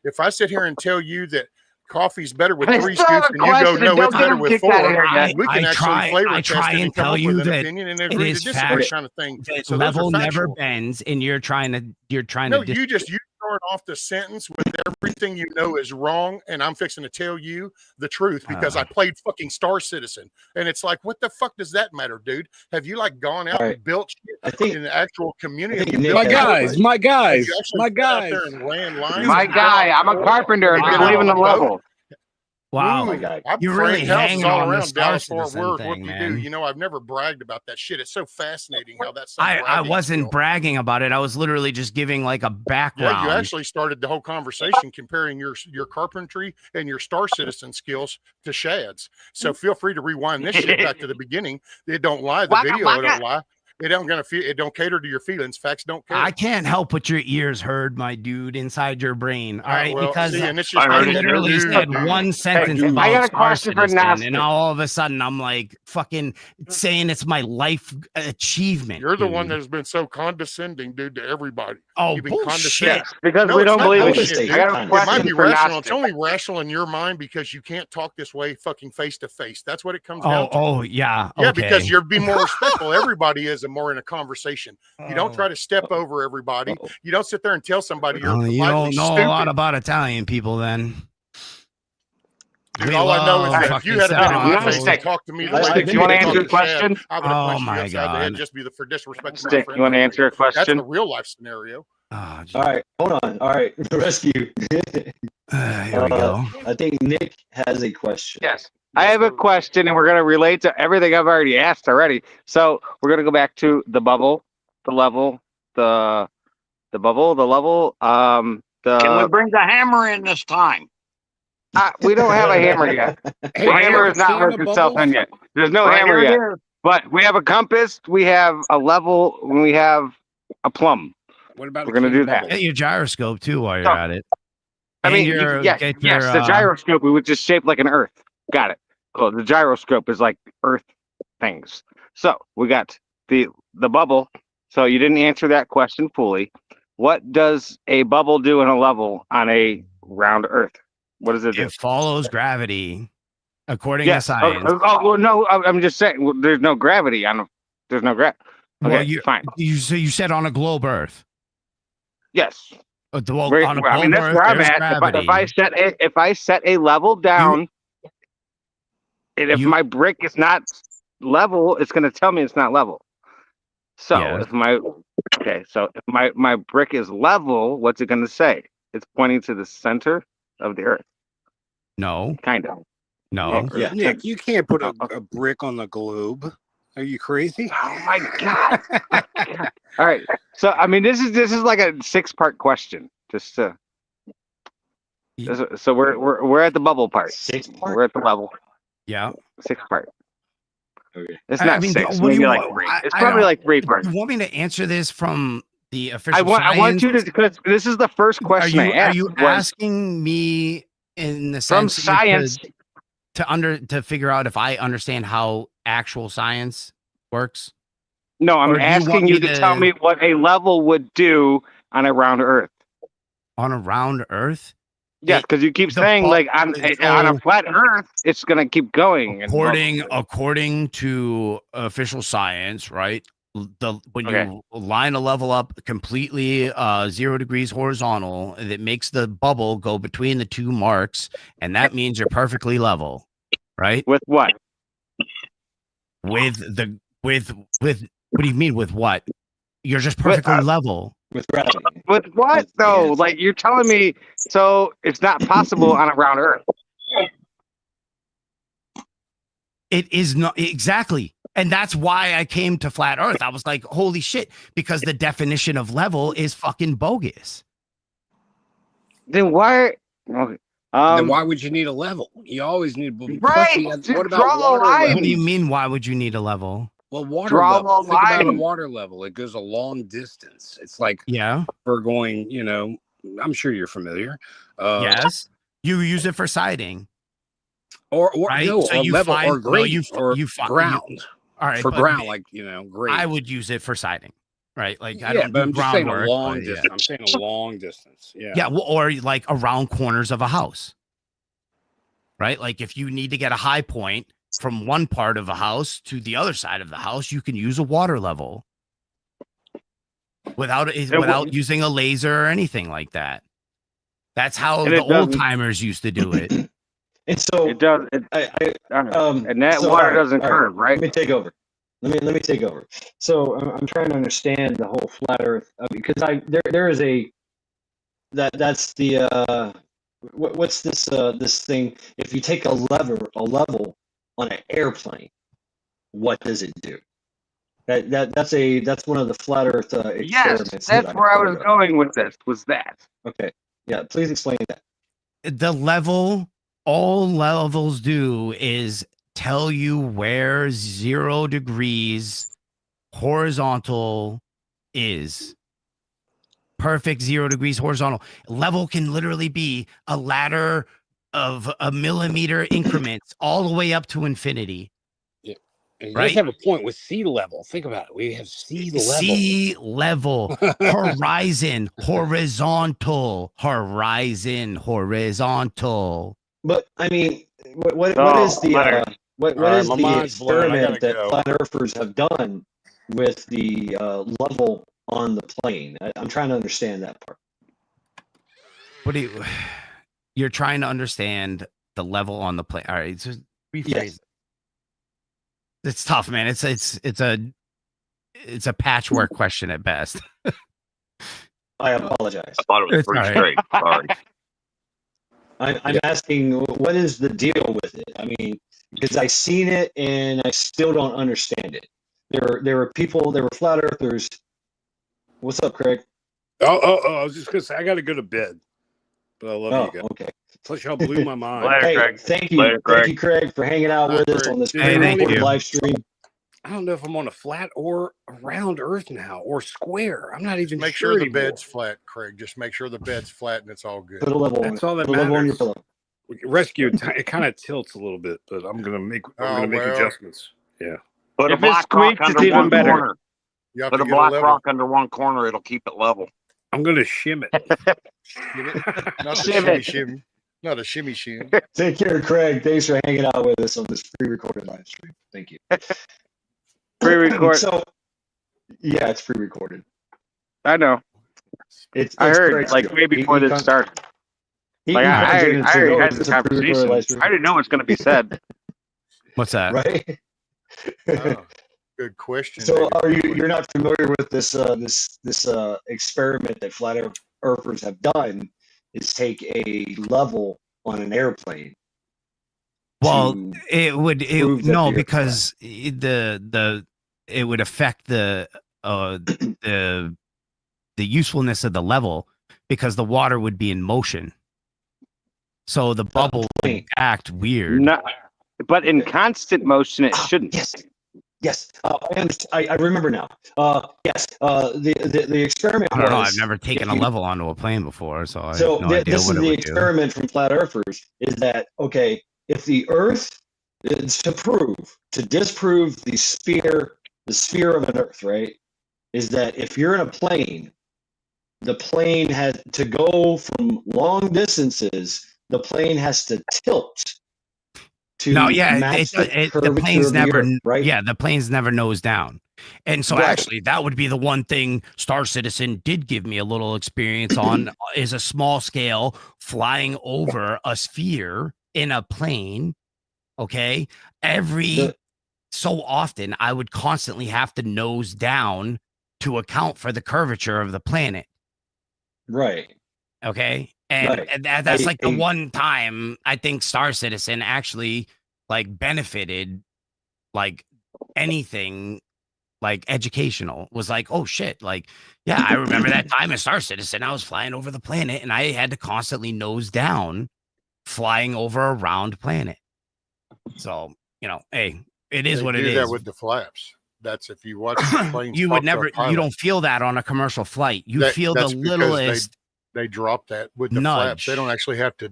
If I sit here and tell you that coffee's better with I 3 still have scoops a and you go, question. no, Don't it's get better him with kicked 4, out of here yet. we can actually flavor I test try it and and come tell up you with an that opinion and it agree to is disagree fact- kind of thing. that So those level are never factual. bends, and you're trying to No, you start off the sentence with everything you know is wrong, and I'm fixing to tell you the truth because I played fucking Star Citizen, and it's like, what the fuck does that matter, dude? Have you like gone out and built shit in the actual community? My guys, my guys. And ran lines. My guy, I'm a carpenter. I've been leaving the level. Wow, I've you're really framed houses hanging all on the around Star Dallas Fort Citizen Worth. thing, What we man. do, you know, I've never bragged about that shit. It's so fascinating how that's. I wasn't bragging about it. I was literally just giving like a background. Yeah, you actually started the whole conversation comparing your carpentry and your Star Citizen skills to Shad's. So feel free to rewind this shit back to the beginning. It don't lie. The video don't lie. It don't cater to your feelings. Facts don't care. I can't help what your ears heard, my dude, inside your brain. All right, well, because see, and it's just I like, literally dude, said dude. one sentence I about got a Star question for Citizen, Gnostic. and now all of a sudden I'm like fucking saying it's my life achievement. You're the dude. one that's been so condescending, dude, to everybody. Oh, You've been bullshit. condescending. Because No, we it's don't not believe bullshit, it. dude. I got a It might question be for rational. It's Gnostic. only rational in your mind because you can't talk this way fucking face to face. That's what it comes down to. Oh, yeah. Yeah, Okay. because you're being more respectful. Everybody is more in a conversation. You don't try to step over everybody. You don't sit there and tell somebody you're you politely don't know stupid. a lot about Italian people, then. Dude, all I know is that if you had been in my face Stick. and talked to me the Stick, way that you wanna talked answer to a question? Chad, I would have Oh punched you my upside the head God. just be for disrespecting my Stick, friend. you want to answer a That's question? the real life scenario. Oh, All right, hold on. All right, rescue. here we go. I think Nick has a question. Yes. I have a question, and we're going to relate to everything I've already asked already. So we're going to go back to the bubble, the level, the bubble, the level. Can we bring the hammer in this time? We don't have a hammer yet. The hammer has not worked itself in yet. There's no hammer yet. But we have a compass, we have a level, and we have a plumb. What about We're going to do that. Get your gyroscope too while you're So, at it. I mean, Get yes, your, the gyroscope, we would just shape like an Earth. Got it. Cool. The gyroscope is like Earth things. So we got the bubble. So you didn't answer that question fully. What does a bubble do in a level on a round Earth? What does it do? It follows gravity, according to Yes. science. Well, no, I'm just saying. Well, there's no gravity on. There's no gravity. Okay, Well, fine. So you said on a globe Earth. Yes. Well, Very, on a well, I mean, globe that's Earth, where I'm there's at. gravity. If I set a level down, and if You- my brick is not level, it's going to tell me it's not level. So Yes. so if my brick is level, what's it going to say? It's pointing to the center of the Earth. No. Kind of. No. Yeah. Nick, you can't put a brick on the globe. Are you crazy? Oh my god! All right. So I mean, this is like a 6-part question. Just to. So we're at the bubble part. 6-part? We're at the level. Yeah. 6-part. Okay. It's not mean, 6. what do Maybe you like want? 3. It's I probably don't- like 3 parts. You want me to answer this from the official I want you to, because this is the first question I Are asked. you asking me in the from sense science? to figure out if I understand how actual science works? No, Or I'm do you want asking you me to to- tell me what a level would do on a round Earth. On a round Earth? Yes, because you keep the saying bu- like on a flat Earth, it's gonna keep going. According to official science, right? When you line a level up completely 0 degrees horizontal, it makes the bubble go between the 2 marks, and that means you're perfectly level, right? With what? With what do you mean with what? You're just perfectly level. With gravity. With what With- though? yes. Like you're telling me, so it's not possible on a round Earth. It is not exactly. And that's why I came to flat Earth. I was like, holy shit, because the definition of level is fucking bogus. Then why? Okay. Then why would you need a level? You always need. Right. What Draw about the water line. What level? do you mean? Why would you need a level? Well, water Draw level. the Think about a line. water level. It goes a long distance. It's like Yeah. we're going. I'm sure you're familiar. Yes. You use it for siding. Or Right? no, So or you level find- or no, grade you or find- ground. All right. For but ground, grade. I would use it for siding. Right. Like I yeah, don't but do I'm just saying a groundwork, long but yeah. distance. I'm saying a long distance. Yeah. Yeah, well, or like around corners of a house. Right? Like if you need to get a high point from one part of a house to the other side of the house, you can use a water level without using a laser or anything like that. That's how And the it doesn't- old timers used to do it. And so It does. and that so, water all right, doesn't all right, curve, right? Let me take over. Let me take over. So I'm trying to understand the whole flat Earth because there is that's the what's this thing? If you take a level on an airplane, what does it do? That's one of the flat Earth experiments. Yes, that's where I was going with this. Was that? Okay, yeah. Please explain that. The level, all levels do is tell you where 0 degrees horizontal is. Perfect 0 degrees horizontal. Level can literally be a ladder of a millimeter increments all the way up to infinity. And you Right? guys have a point with sea level. Think about it. We have sea level. Sea level, horizon, horizontal, horizontal. But I mean, what Oh, is the Leonard. what All right, is my the mind's blown. I experiment gotta that go. flat earthers have done with the level on the plane? I'm trying to understand that part. What do you're trying to understand the level on the plane? All right, so rephrase. Yes. It's tough, man. It's a patchwork question at best. I apologize. I thought it was It's pretty all straight. Sorry. I'm asking, what is the deal with it? I mean, because I seen it and I still don't understand it. There were people, there were flat earthers. What's up, Craig? Oh, I was just gonna say I gotta go to bed. But I love Oh, you guys. okay. Plus y'all blew my mind. Later, Hey, Craig. thank you. Later, Thank Craig. you, Craig, for hanging out with us Craig. on this Hey, thank pre-recorded you. live stream. I don't know if I'm on a flat or a round Earth now or square. I'm not even Make sure sure the anymore. bed's flat, Craig. Just make sure the bed's flat and it's all good. Put a level on That's it. all that Put a level on your matters. pillow. Rescue it kind of tilts a little bit, but I'm gonna make well. adjustments. Yeah. Put a If it black rock squeaks, it's under even one better. corner. You have Put to a get a black level. rock under one corner. It'll keep it level. I'm gonna shim it. Not a Shim shimmy it. shimmy. Not a shimmy shim. Take care, Craig. Thanks for hanging out with us on this pre-recorded live stream. Thank you. Pre-record. So, yeah, it's pre-recorded. I know. I It's heard Craig's like deal. way before this started. Like I comes in and says, already "Oh, had is this this a pre-recorded conversation. live stream?" I didn't know what's going to be said. What's that? Right? Oh, good question. So, David. you're not familiar with this experiment that flat earthers have done? Is take a level on an airplane. Well, to it would prove that no the Earth is because it would affect the usefulness of the level because the water would be in motion. So the bubble would act weird. No, but in constant motion, it shouldn't. Yes. I remember now. Yes. The experiment I don't know. was. I've never taken a level onto a plane before, so I So have no idea this what is it the would do. experiment from flat earthers is that, okay, if the Earth is to disprove the sphere of an Earth, right, is that if you're in a plane, the plane has to go from long distances, the plane has to tilt to No, yeah, match the the curvature plane's of the never, Earth, right? yeah, the plane's never nose down. And so Right. actually that would be the one thing Star Citizen did give me a little experience on is a small scale flying over a sphere in a plane. Okay. So often I would constantly have to nose down to account for the curvature of the planet. Right. Okay. And, Right. and that's like the one time I think Star Citizen actually like benefited like anything like educational was like, oh shit. Like, yeah, I remember that time in Star Citizen, I was flying over the planet and I had to constantly nose down flying over a round planet. So, hey, it is what it is. They do that with the flaps. That's if you watch the planes. You would never, you don't feel that on a commercial flight. You feel the littlest. They drop that with the nudge. flaps. They don't actually have to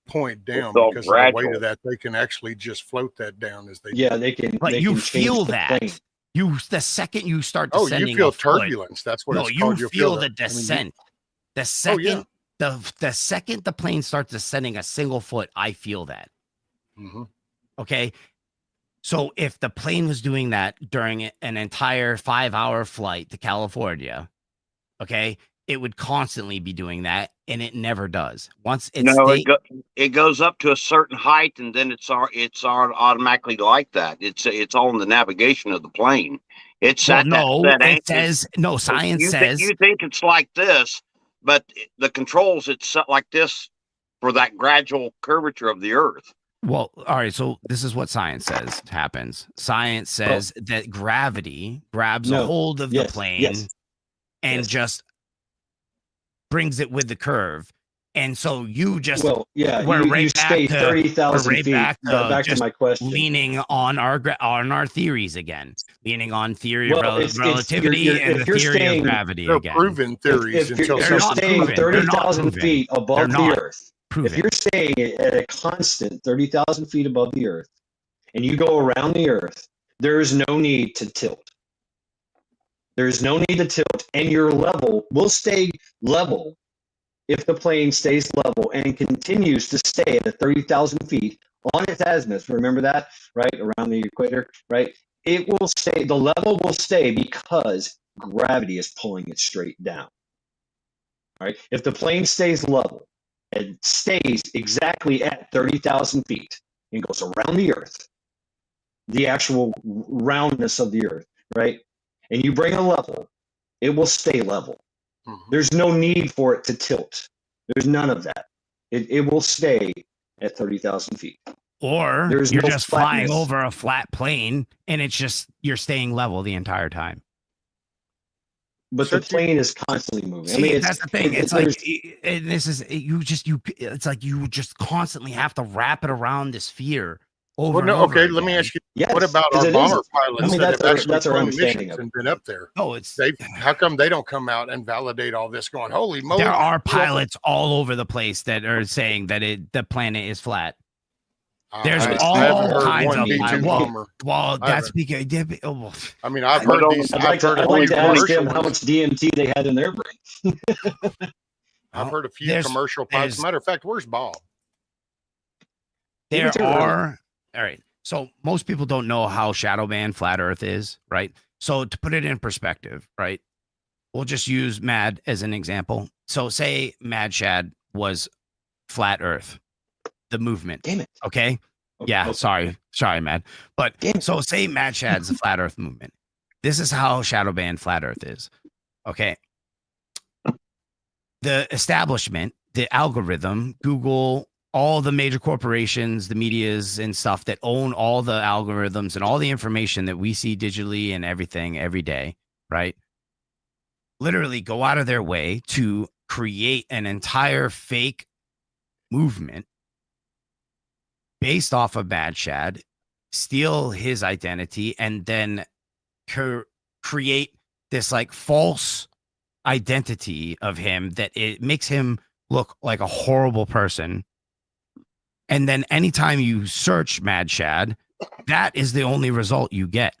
point down all because of the weight gradual. of that. They can actually just float that down as they. Yeah, they can. But they you can feel change the that. plane. The second you start Oh, descending, you feel a foot, turbulence. That's what no, it's you called. feel the descent. The second, yeah. the second the plane starts descending a single foot, I feel that. Mm-hmm. Okay. So if the plane was doing that during an entire 5-hour flight to California, okay, it would constantly be doing that, and it never does. Once it goes up to a certain height, and then it's automatically like that. It's all in the navigation of the plane. It's well, at no, that it angle. says no. Science says you think it's like this, but the controls it's set like this for that gradual curvature of the Earth. Well, all right. So this is what science says happens. Science says that gravity grabs a hold of the plane and just brings it with the curve. And so you just you stay 30,000 feet. Back to my question. Leaning on our theories again, leaning on theory of relativity and the theory of gravity again. Proven theories if you're staying 30,000 feet above the Earth. If you're staying at a constant 30,000 feet above the Earth and you go around the Earth, there is no need to tilt. There is no need to tilt, and your level will stay level if the plane stays level and continues to stay at 30,000 feet on its azimuth. Remember that, right? Around the equator, right? It will stay, the level will stay because gravity is pulling it straight down. Right? If the plane stays level, and stays exactly at 30,000 feet and goes around the Earth, the actual roundness of the Earth, right? And you bring a level, it will stay level. Mm-hmm. There's no need for it to tilt. There's none of that. It will stay at 30,000 feet. Or you're just flying over a flat plane and it's just, you're staying level the entire time. But the plane is constantly moving. See, that's the thing. It's like it's like you just constantly have to wrap it around this sphere over and over again. Let me ask you. Yes, what about our bomber pilots that have actually flown missions and been up there? Oh, how come they don't come out and validate all this? Going, holy moly! There are pilots all over the place that are saying that the planet is flat. There's I all haven't heard kinds one of B2 bomber. well, I that's haven't. because well, I mean, I've Well, heard these. I'd I've like to, heard a I'd like few to ask them commercial how ones. much DMT they had in their brain. I've heard a few there's- commercial pilots. As a matter of fact, where's Bob? there Give it to her. are all right. So most people don't know how shadow band flat Earth is, right? So to put it in perspective, right? We'll just use Mad as an example. So say Mad Shad was flat Earth, the movement. Damn it. Okay. Yeah, Okay. sorry, Mad. But so say Mad Shad's the flat Earth movement. This is how shadow band flat Earth is. Okay. The establishment, the algorithm, Google, all the major corporations, the medias and stuff that own all the algorithms and all the information that we see digitally and everything every day, right? Literally go out of their way to create an entire fake movement based off of Mad Shad, steal his identity, and then create this like false identity of him that it makes him look like a horrible person. And then anytime you search Mad Shad, that is the only result you get,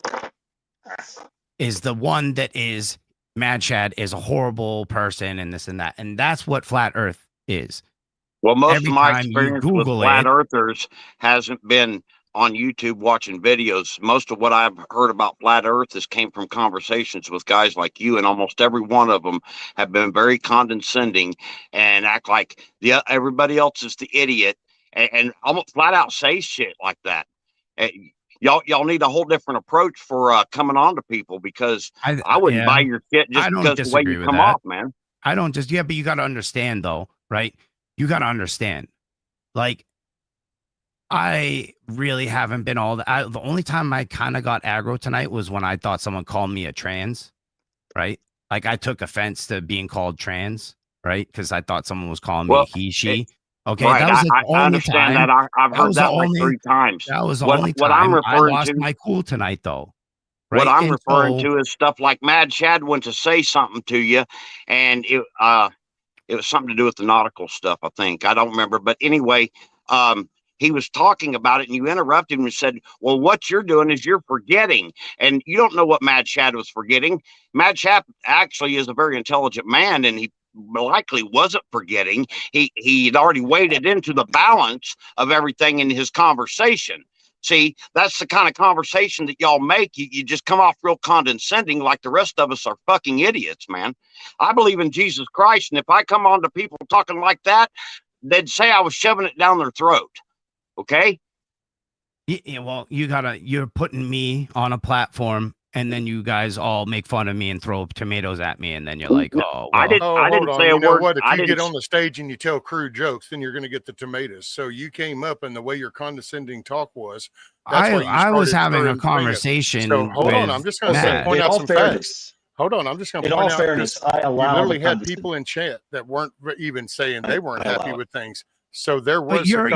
is the one that is Mad Shad is a horrible person and this and that. And that's what flat Earth is. Well, most Every of my time you experience with Google flat it- earthers hasn't been on YouTube watching videos. Most of what I've heard about flat earth has came from conversations with guys like you, and almost every one of them have been very condescending and act like everybody else is the idiot and almost flat out say shit like that. Y'all need a whole different approach for coming on to people, because I wouldn't buy your shit just because the way you come off, man. I don't just, but you got to understand though, right? You got to understand, like, I really haven't been all that. The only time I kind of got aggro tonight was when I thought someone called me a trans, right? Like I took offense to being called trans, right? Because I thought someone was calling me he, she. Okay, right. that was the I only understand time. that. I've heard that like 3 times. That was the what only time I'm referring I lost to, my cool tonight, though. Right? What I'm referring to is stuff like Mad Shad went to say something to you, and it was something to do with the nautical stuff, I think. I don't remember. But anyway, he was talking about it, and you interrupted him and said, well, what you're doing is you're forgetting. And you don't know what Mad Shad was forgetting. Mad Shad actually is a very intelligent man, and he likely wasn't forgetting. He'd already waded into the balance of everything in his conversation. See, that's the kind of conversation that y'all make. You just come off real condescending, like the rest of us are fucking idiots, man. I believe in Jesus Christ, and if I come on to people talking like that, they'd say I was shoving it down their throat. Okay? Yeah, well, you're putting me on a platform, and then you guys all make fun of me and throw tomatoes at me, and then you're like, oh, well. I didn't say a word. You know what? If you get on the stage and you tell crude jokes, then you're going to get the tomatoes. So you came up, and the way your condescending talk was, I was having a conversation. So hold on, I'm just going to point out some facts. Hold on, I'm just going to point out. In all fairness, I allow. You literally had people in chat that weren't even saying they weren't happy with things. So there was you're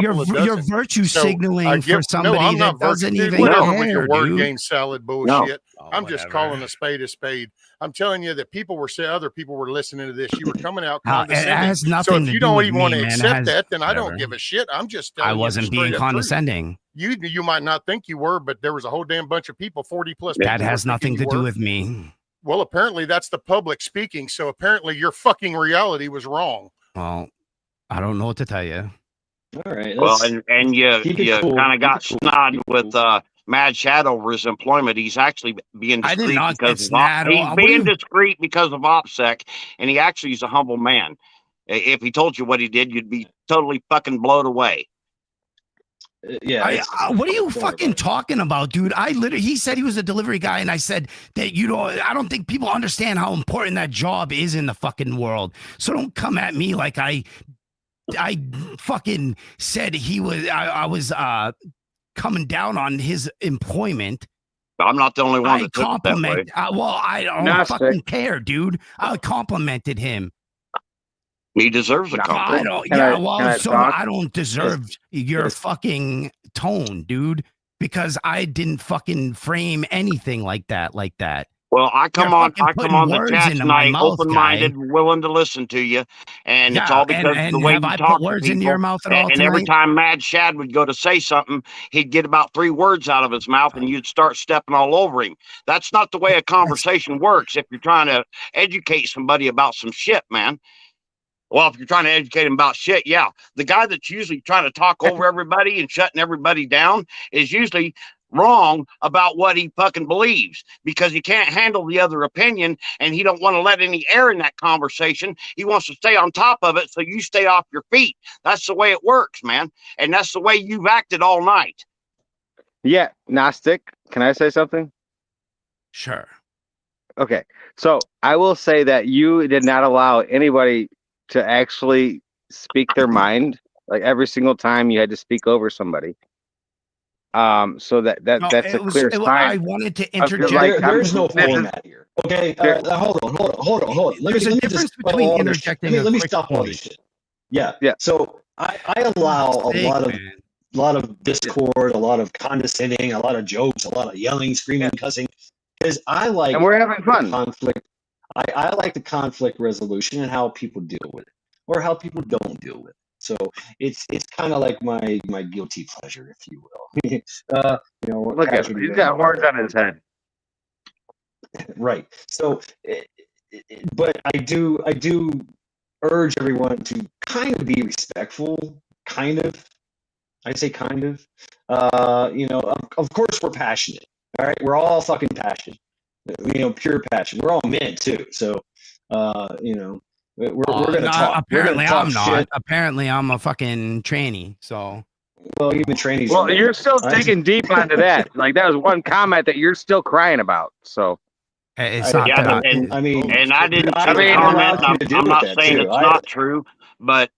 virtue signaling for somebody that doesn't even whatever care, with your word dude. game salad bullshit. No. I'm just calling a spade a spade. I'm telling you that people were saying other people were listening to this. You were coming out condescending. It has nothing so if to you do don't with even me, want to man, accept that, then I don't give a shit. I'm just telling I wasn't being condescending. You might not think you were, but there was a whole damn bunch of people, 40 plus. That has nothing to do with me. Well, apparently that's the public speaking. So apparently your fucking reality was wrong. Well, I don't know what to tell you. All right. Well, and you kind of got snide with Mad Shad over his employment. He's actually being discreet because he's being discreet because of OPSEC, and he actually is a humble man. If he told you what he did, you'd be totally fucking blown away. Yeah. What are you fucking talking about, dude? He said he was a delivery guy, and I said that I don't think people understand how important that job is in the fucking world. So don't come at me like I fucking said I was coming down on his employment. I'm not the only one that took it that way. I don't fucking care, dude. I complimented him. He deserves a compliment. I don't deserve your fucking tone, dude, because I didn't fucking frame anything like that. Well, I come You're on fucking putting the words chat into my tonight, mouth, open-minded, guy. willing to listen to you, and it's Yeah, all because of the and way have you I put talk to words into your people. mouth at all And every tonight? time Mad Shad would go to say something, he'd get about 3 words out of his mouth, and you'd start stepping all over him. That's not the way a conversation works. If you're trying to educate somebody about some shit, man. Well, if you're trying to educate him about shit, yeah. The guy that's usually trying to talk over everybody and shutting everybody down is usually wrong about what he fucking believes, because he can't handle the other opinion, and he don't want to let any air in that conversation. He wants to stay on top of it, so you stay off your feet. That's the way it works, man. And that's the way you've acted all night. Yeah, Gnostic. Can I say something? Sure. Okay, so I will say that you did not allow anybody to actually speak their mind. Like every single time you had to speak over somebody. So No, that's a clear I sign. wanted to Like, interject. There's no this is- format here. Okay, there- hold on. There's a difference between all this- interjecting Let a me quick stop all point. this shit. Yeah. Yeah. So I allow a Sake, lot of man. discord, a lot of condescending, a lot of jokes, a lot of yelling, screaming, cussing, because I like and we're having fun. conflict. I like the conflict resolution and how people deal with it, or how people don't deal with it. So it's kind of like my guilty pleasure, if you will. Look at him. He's got horns on his head. Right. So, but I do urge everyone to kind of be respectful. Kind of. I say kind of. Of course we're passionate. All right, we're all fucking passionate. Pure passion. We're all men too. So, we're gonna talk. Apparently, I'm not. Shit. Apparently, I'm a fucking tranny. So, Well, even trainees. Well, you're still digging deep onto that. Like that was one comment that you're still crying about. So it's not Yeah, that. and I mean, I didn't see I the mean, comment. allowed you to deal I'm with not that, saying too. it's not true, but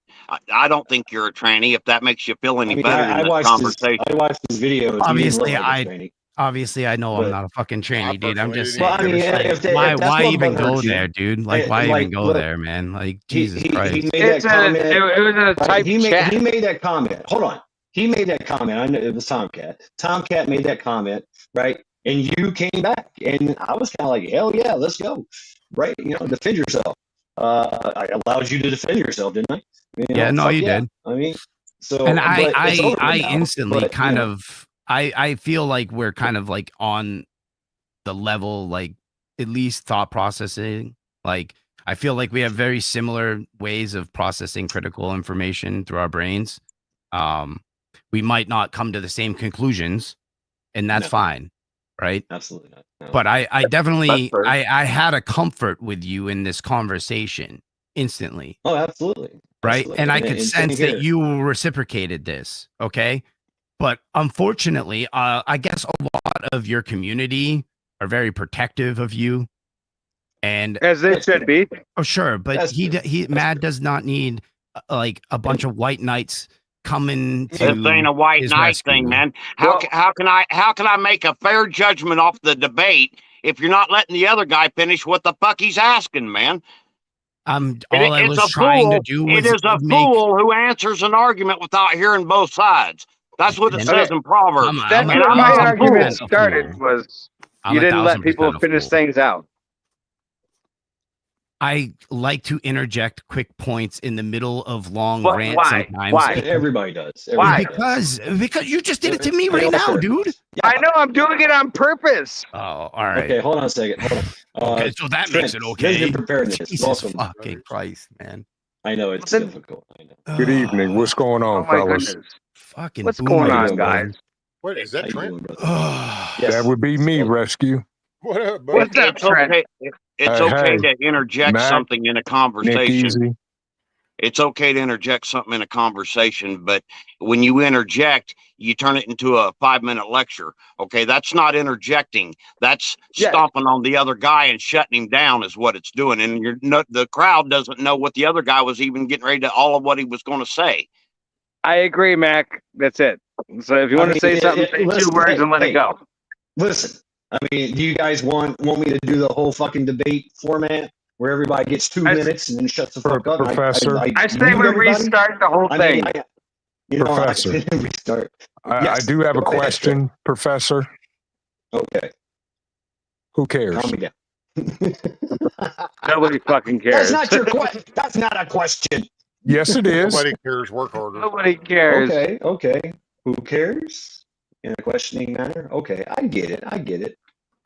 I don't think you're a tranny. If that makes you feel any better in this conversation. I watched his videos. Obviously, he looked like a tranny. Obviously, I know I'm But- not a fucking tranny, dude. I'm just Well, I saying. mean, if that's why what even go bothers you, there, dude? Like, why like, even go look, there, man? Like, he Jesus Christ. made that comment. it was in a type chat. He made that comment. Hold on. He made that comment. I know it was Tomcat. Tomcat made that comment, right? And you came back, and I was kind of like, hell yeah, let's go, right? Defend yourself. I allowed you to defend yourself, didn't I? Yeah, no, you did. I mean, so And it's over I now, instantly but, kind of, I feel like we're kind of like on the level, like at least thought processing. Like, I feel like we have very similar ways of processing critical information through our brains. We might not come to the same conclusions, and that's fine, right? Absolutely not. No. But I definitely, fair. I had a comfort with you in this conversation instantly, Oh, absolutely. right? Absolutely. And I could same sense here. that you reciprocated this, okay? But unfortunately, I guess a lot of your community are very protective of you, and As they should be. oh sure, but That's good. Mad does not need like a bunch of white knights coming to This ain't a white his knight rescue. thing, man. How can I make a fair judgment off the debate if you're not letting the other guy finish what the fuck he's asking, man? I It's was a trying fool. to do was It is a fool who answers an argument without hearing both sides. That's what it And- says in Proverbs. That's And where I'm my not a argument fool. started. Was I'm you didn't let 1000% people a finish fool. things out. I like to interject quick points in the middle of long But rants why? sometimes. Why? Everybody does. Why? Everybody does. Because you just did it to me right now, dude. I know I'm doing it on purpose. Oh, all right. Okay, hold on a second. Hold on. Okay, so that Trent, makes it thank okay. you for preparedness. Jesus Welcome. fucking Christ, man. I know it's Listen. difficult. I know. Good evening. What's going Oh on, my fellas? goodness. Fucking What's boomer, going How you on, doing, guys? brother? What is How that, you Trent? doing, brother? man. Yes. That would be me, Welcome. Rescue. What up, buddy? What's up, It's Trent? okay. It's Hey, okay hey, to interject Mac, something in a Nick conversation. Easy. It's okay to interject something in a conversation, but when you interject, you turn it into a 5-minute lecture. Okay, that's not interjecting. That's Yeah. stomping on the other guy and shutting him down is what it's doing. And the crowd doesn't know what the other guy was even getting ready to, all of what he was going to say. I agree, Mac. That's it. So if you want to say something, say listen, 2 words and let it go. Listen, I mean, do you guys want me to do the whole fucking debate format where everybody gets 2 minutes and then shuts the fuck up? Professor. I say mute we everybody? restart the whole I thing. mean, Professor. restart. I Yes, do have a go ahead, question, Professor. Okay, Who cares? calm me down. Nobody fucking cares. That's not your question. That's not a question. Yes, it is. Nobody cares. Work harder. Nobody cares. Okay. Who cares? In a questioning manner? Okay, I get it.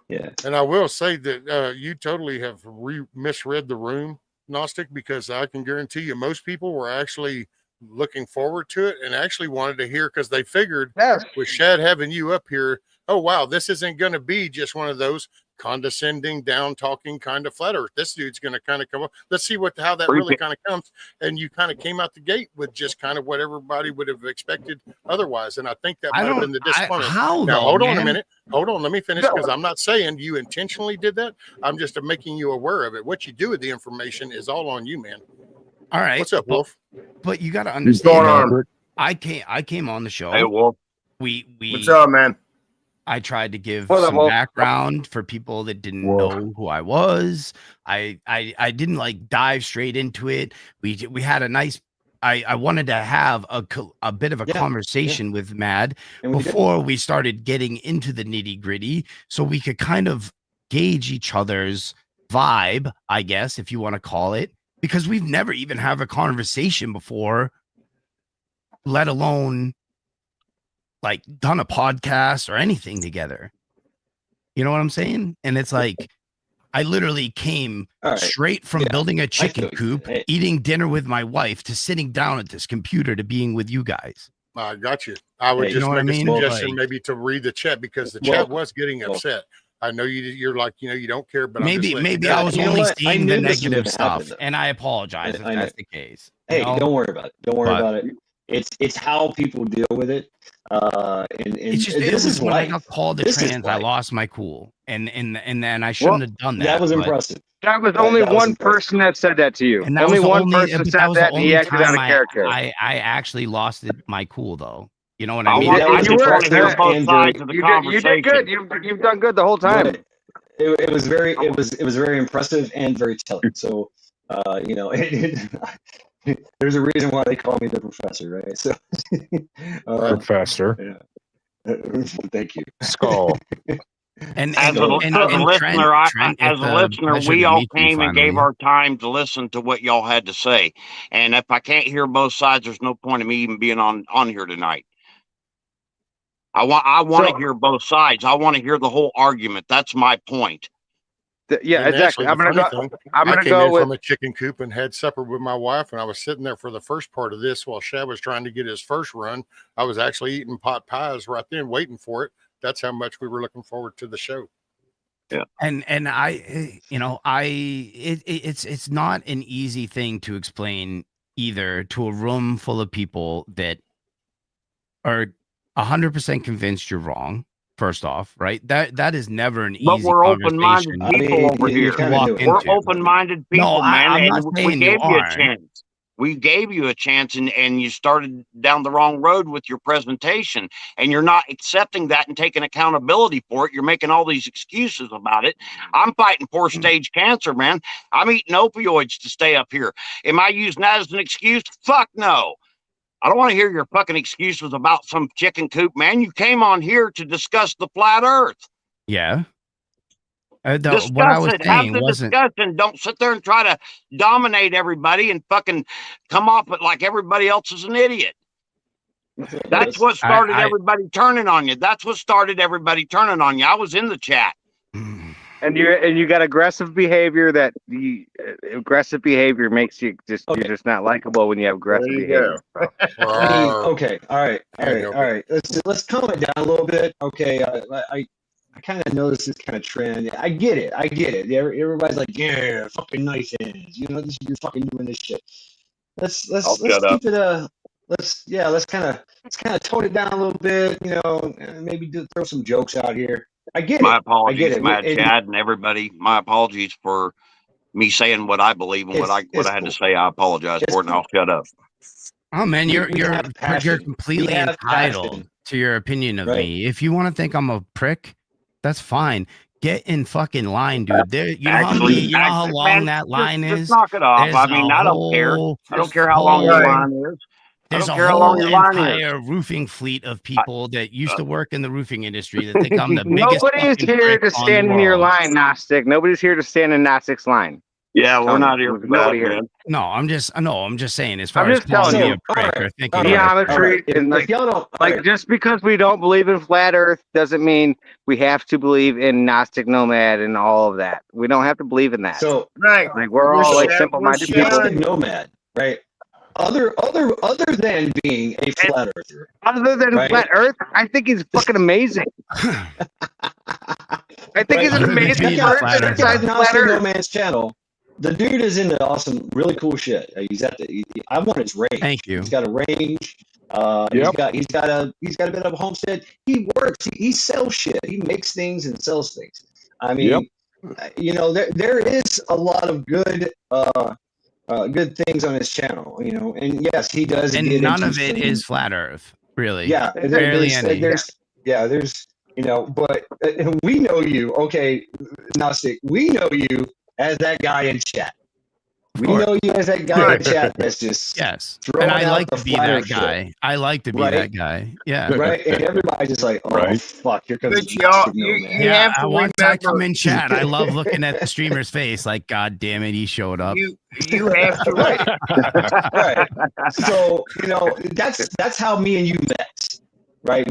Yeah. And I will say that you totally have misread the room, Gnostic, because I can guarantee you most people were actually looking forward to it and actually wanted to hear, because they figured Yes. with Shad having you up here, oh, wow, this isn't going to be just one of those condescending, down talking kind of flat earth. This dude's going to kind of come up. Let's see how that really kind of comes. And you kind of came out the gate with just kind of what everybody would have expected otherwise. And I think that might have been the disappointment. Now, hold on a minute. Hold on. Let me finish, because I'm not saying you intentionally did that. I'm just making you aware of it. What you do with the information is all on you, man. All right. What's up, Wolf? But you got to understand. I came on the show. Hey, Wolf. What's up, man? I tried to give some background for people that didn't know who I was. I didn't like dive straight into it. We had a nice. I wanted to have a bit of a conversation with Mad before we started getting into the nitty gritty, so we could kind of gauge each other's vibe, I guess, if you want to call it, because we've never even had a conversation before, let alone like done a podcast or anything together. You know what I'm saying? And it's like, I literally came straight from building a chicken coop, eating dinner with my wife, to sitting down at this computer to being with you guys. I got you. I would just make a suggestion, maybe to read the chat, because the chat was getting upset. I know you're like, you don't care, but maybe I was only seeing the negative stuff, and I apologize if that's the case. Hey, don't worry about it. Don't worry about it. It's how people deal with it. And it's just, this is when I got called a trans, I lost my cool, and then I shouldn't have done that. That was impressive. That was only one person that said that to you. And that only was one person said that, and he acted out of character. I actually lost my cool, though. You know what I mean? You were there both sides of the conversation. You did good. You've done good the whole time. It was very impressive and very telling. So there's a reason why they call me the professor, right? So professor. Yeah. Thank you. Skull. And as a listener, we all came and gave our time to listen to what y'all had to say. And if I can't hear both sides, there's no point of me even being on here tonight. I want to hear both sides. I want to hear the whole argument. That's my point. Yeah, exactly. I'm gonna go from a chicken coop and had supper with my wife, and I was sitting there for the first part of this while Shad was trying to get his first run. I was actually eating pot pies right then, waiting for it. That's how much we were looking forward to the show. Yeah, and it's not an easy thing to explain either to a room full of people that are 100% convinced you're wrong. First off, right? That is never an easy conversation. But we're open-minded people over here. We're open-minded people, man. And we gave you a chance. We gave you a chance, and you started down the wrong road with your presentation, and you're not accepting that and taking accountability for it. You're making all these excuses about it. I'm fighting fourth-stage cancer, man. I'm eating opioids to stay up here. Am I using that as an excuse? Fuck no. I don't want to hear your fucking excuses about some chicken coop, man. You came on here to discuss the flat earth. Yeah. Discuss it. Have the discussion. Don't sit there and try to dominate everybody and fucking come off it like everybody else is an idiot. That's what started everybody turning on you. That's what started everybody turning on you. I was in the chat. And you got aggressive behavior. Aggressive behavior makes you you're just not likable when you have aggressive behavior. Okay, all right. Let's calm it down a little bit. Okay, I kind of noticed this kind of trend. I get it. Everybody's like, yeah, fucking nice hands. You're fucking doing this shit. Let's keep it let's kind of tone it down a little bit. Maybe throw some jokes out here. I get my apologies, Chad, and everybody. My apologies for me saying what I believe and what I had to say. I apologize for it, and I'll shut up. Oh man, you're completely entitled to your opinion of me. If you want to think I'm a prick, that's fine. Get in fucking line, dude. You know how long that line is? Just knock it off. I don't care. I don't care how long the line is. There's a care how long whole your line is. entire roofing fleet of people that used to work in the roofing industry that think I'm the biggest Nobody is fucking here prick to on the stand in your world. line, Gnostic. Nobody's here to stand in Gnostic's line. Yeah, we're Tony, not here for that, nobody here. man. No, I'm just saying, as I'm far as just telling calling me you. a prick All or right, thinking all you're right, a all Geometry right. and If y'all don't, all like right. just because we don't believe in flat Earth doesn't mean we have to believe in Gnostic Nomad and all of that. We don't have to believe in that. So Right. Like we're all like We're simple-minded people. Gnostic Nomad, right? Other than being a flat earther, Other than right? flat Earth, I think he's fucking amazing. I think he's an Other than amazing being a person flat earther. besides flat Gnostic Earth. Nomad's channel. The dude is into awesome, really cool shit. He's at the. I want his range. Thank you. He's got a range. Yep. He's got a bit of a homestead. He works. He sells shit. He makes things and sells things. I mean, you know, there is a lot of good good things on his channel. You know, and yes, he does. And get none into of it some- is flat Earth, really. Yeah, Barely any. there's you know, but we know you, okay, Gnostic. We know you as that guy in chat. We course. know you as that guy in chat that's just Yes. throwing And I out like the to be flat that earth shit, guy. I like to be Right. that guy. Yeah. right? And everybody's just like, oh Right. fuck, here comes But the y'all, Gnostic you Nomad. Yeah, have to once I come remember, in chat, I love looking at the streamer's face. Like, God damn it, he showed up. you have to Right, right. So you know, that's how me and you met, right?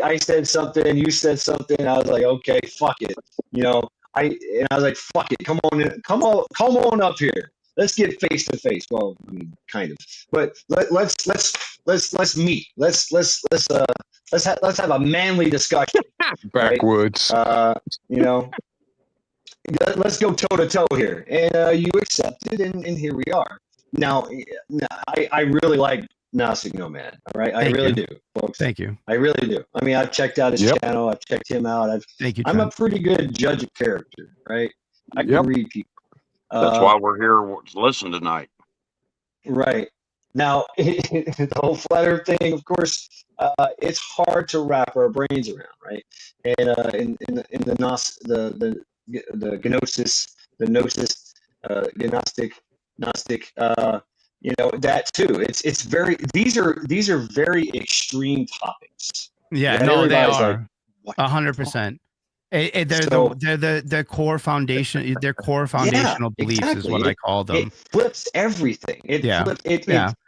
I said something, you said something. I was like, okay, fuck it, you know. I was like, fuck it, come on up here. Let's get face to face. Well, I mean, kind of, but let's meet. Let's have a manly discussion. Backwoods. You know, let's go toe to toe here. And you accepted, and here we are. Now, I really like Gnostic Nomad. All right, I Thank really you. do, folks. Thank you. I really do. I mean, I've checked out his Yep. channel. I've checked him out. Thank you, I'm a Trent. pretty good judge of character, right? I can Yep. read people. That's why we're here to listen tonight. Right. Now, the whole flat earth thing, of course, it's hard to wrap our brains around, right? And in the Gnosis, Gnostic, you know, that too. It's very, these are very extreme topics. Yeah, That no, they everybody's like, are. what 100%. They're So- the core foundation. Their core foundational beliefs is what exactly. I call them. It flips everything. Yeah. It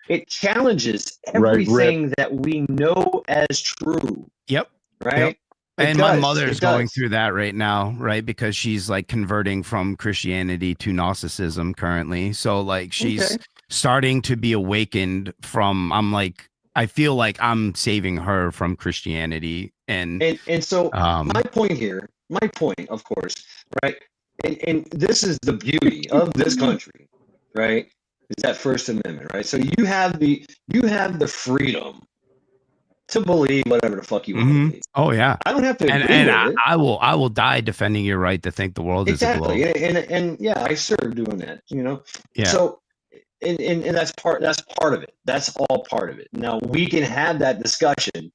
it challenges Right, everything that we know as true, Yep. right? Yep. It And my does, mother's it going does. through that right now, right? Because she's like converting from Christianity to Gnosticism currently. So like she's Okay. starting to be awakened from, I feel like I'm saving her from Christianity. And And so um my point, of course, right? And this is the beauty of this country, right? Is that First Amendment, right? So you have the freedom to believe whatever the fuck you want to believe. oh yeah. I don't have to agree And with it. I will die defending your right to think the world is a globe. Exactly. And yeah, I serve doing that, you know. Yeah. So and that's part of it. That's all part of it. Now we can have that discussion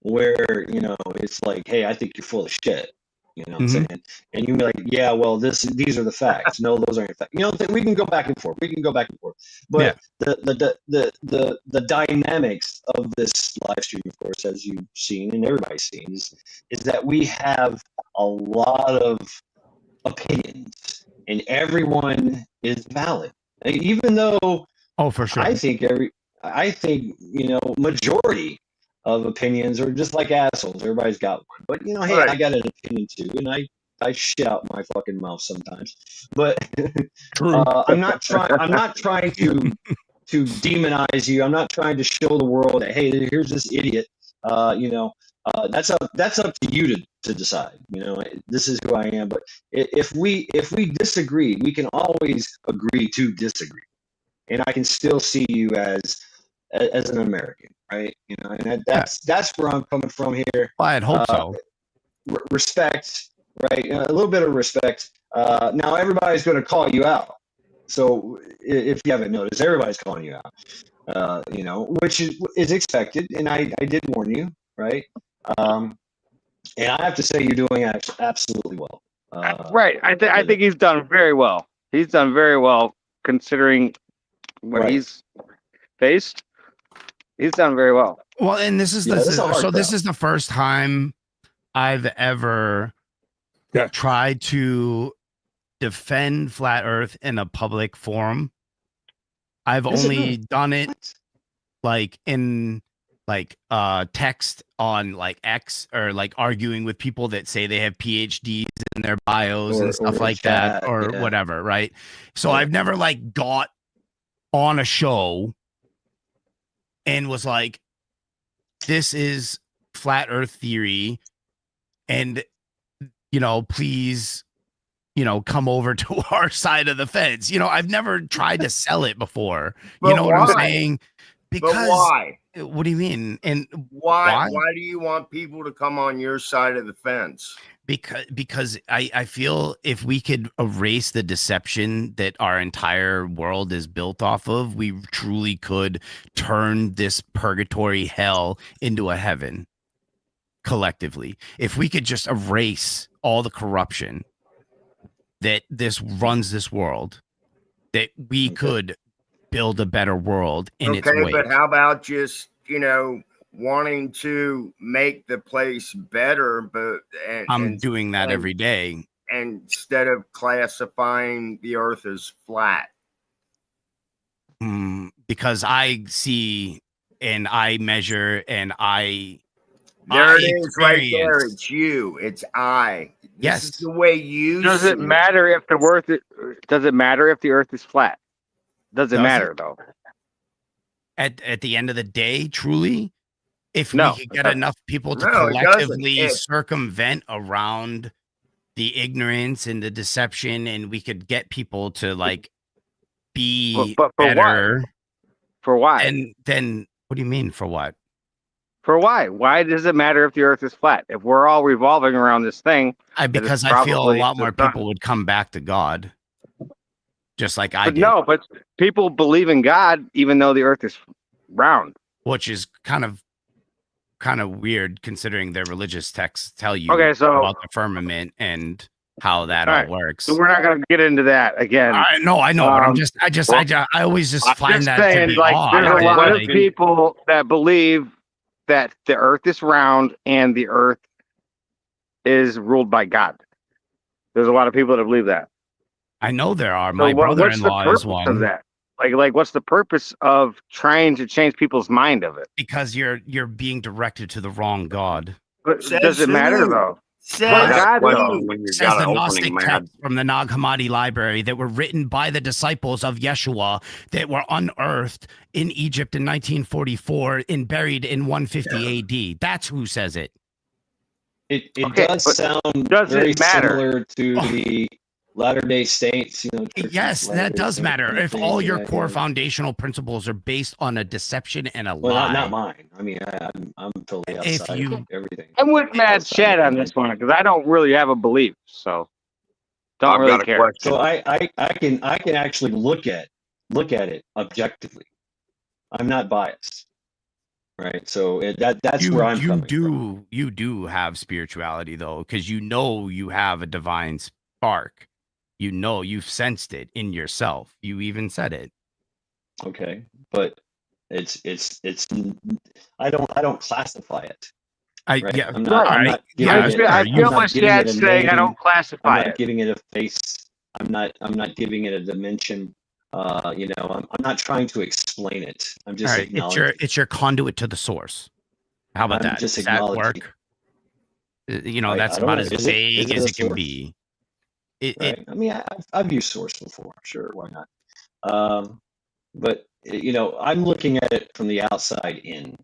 where, you know, it's like, hey, I think you're full of shit. You know what I'm saying? And you can be like, yeah, well, these are the facts. No, those aren't facts. You know, we can go back and forth. But the dynamics of this live stream, of course, as you've seen and everybody's seen, is that we have a lot of opinions, and everyone is valid. Even though Oh, for sure. I think you know, majority of opinions are just like assholes. Everybody's got one, but you know, hey, Right. I got an opinion too, and I shit out my fucking mouth sometimes. But I'm not trying to demonize you. I'm not trying to show the world that, hey, here's this idiot. You know, that's up to you to decide. You know, this is who I am. But if we disagree, we can always agree to disagree, and I can still see you as an American, right? You know, and that's where I'm coming from here. Well, I'd hope so. Respect, right? A little bit of respect. Now everybody's going to call you out. So if you haven't noticed, everybody's calling you out. You know, which is expected, and I did warn you, right? And I have to say you're doing absolutely well. Right. I think he's done very well. He's done very well considering what Right. he's faced, he's done very well. Well, and this is Yeah, that's a hard so this crowd. is the first time I've ever tried to defend flat Earth in a public forum. I've Is it only really? done it What? like in like text on like X, or like arguing with people that say they have PhDs in their bios and stuff or like that, chat, or yeah. whatever, right? So Yeah. I've never like got on a show and was like, this is flat Earth theory, and please, come over to our side of the fence. I've never tried to sell it before. But you know what I'm why? saying? But Because why? what do you mean? And Why do you want people to come on your side of the fence? Because I feel if we could erase the deception that our entire world is built off of, we truly could turn this purgatory hell into a heaven collectively. If we could just erase all the corruption that runs this world, that we could build a better world in its Okay, wake. but how about just, wanting to make the place better, but I'm doing that every day. Instead of classifying the Earth as flat. Because I see and I measure and there it is right there. It's you. It's I. This is the way you Does it matter if the Earth is flat? Does it matter though? At the end of the day, truly, if No, we could get enough people to No, it collectively doesn't. circumvent around the ignorance and the deception, and we could get people to like be but for better. What? For why? And then what do you mean for what? For why? Why does it matter if the Earth is flat? If we're all revolving around this thing, because I feel a lot more people would come back to God, just like I did. No, but people believe in God even though the Earth is round, which is kind of weird considering their religious texts tell you about the firmament and how that all works. So we're not going to get into that again. I know, but I always just find that to be odd. There's a lot of people that believe that the Earth is round and the Earth is ruled by God. There's a lot of people that believe that. I know there are. My brother-in-law is one. Of that? Like, what's the purpose of trying to change people's mind of it? Because you're being directed to the wrong God. But does it matter though? Says the Gnostic text from the Nag Hammadi library that were written by the disciples of Yeshua that were unearthed in Egypt in 1944 and buried in 150 AD. That's who says it. It does sound very similar to the Latter-day Saints. Yes, that does matter. If all your core foundational principles are based on a deception and a lie. Not mine. I mean, I'm totally outside of everything. I'm with Matt Shed on this one because I don't really have a belief, so don't really care. So I can actually look at it objectively. I'm not biased, right? So that's where I'm coming from. You do have spirituality though, because you have a divine spark. You've sensed it in yourself. You even said it. Okay, but it's I don't classify it. I feel what Dad's saying. I don't classify it. I'm not giving it a face. I'm not giving it a dimension. I'm not trying to explain it. I'm just acknowledging. It's your conduit to the source. How about that? Does that work? That's about as vague as it can be. I mean, I've used source before. Sure, why not? But I'm looking at it from the outside in,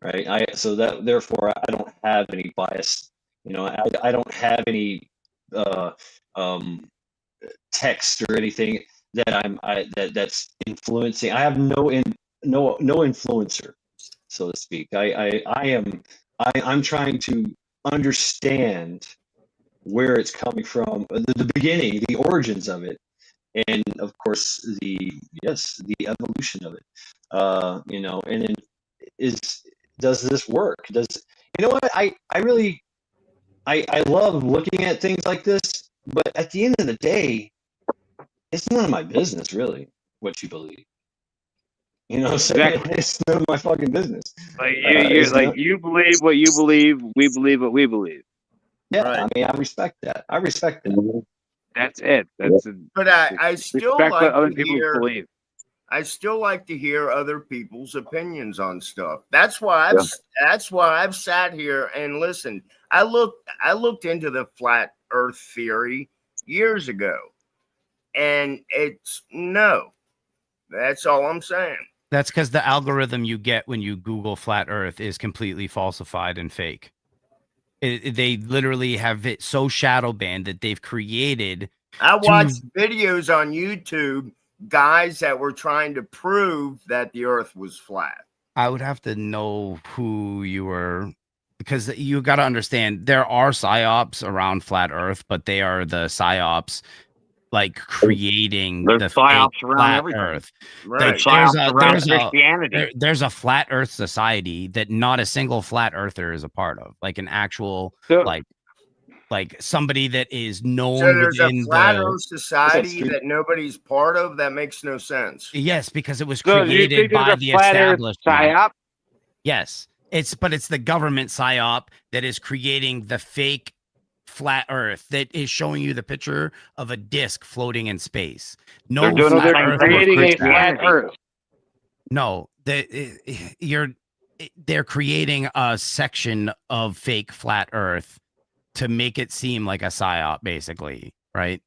right? Therefore I don't have any bias. I don't have any text or anything that that's influencing. I have no influencer, so to speak. I'm trying to understand where it's coming from, the beginning, the origins of it, and of course the evolution of it. And then does this work? I love looking at things like this, but at the end of the day, it's none of my business really what you believe. You know what I'm saying? Exactly. It's none of my fucking business. Like you believe what you believe, we believe what we believe. Yeah, Right. I mean, I respect that. I respect that. That's it. That's But I still respect like what other to people hear. believe. I still like to hear other people's opinions on stuff. That's why Yeah. I've sat here and listened. I looked into the flat Earth theory years ago, and it's no. That's all I'm saying. That's because the algorithm you get when you Google flat Earth is completely falsified and fake. They literally have it so shadow banned that they've created. I watched videos on YouTube, guys that were trying to prove that the Earth was flat. I would have to know who you were, because you got to understand there are psyops around flat Earth, but they are the psyops like creating There's the psyops fake around flat everything. Earth. Right. Like, There's psyops around there's Christianity. there's a flat Earth society that not a single flat earther is a part of, like an actual So, like somebody that is known So there's a within flat the. Earth society that nobody's part of. That makes no sense. Yes, because it was so do you created think there's by a the flat Earth establishment. psyop? Yes, it's the government psyop that is creating the fake flat Earth that is showing you the picture of a disc floating in space. No, They're doing So the they're same Earth thing with creating a Christianity. flat Earth. No, they're creating a section of fake flat Earth to make it seem like a psyop, basically, right?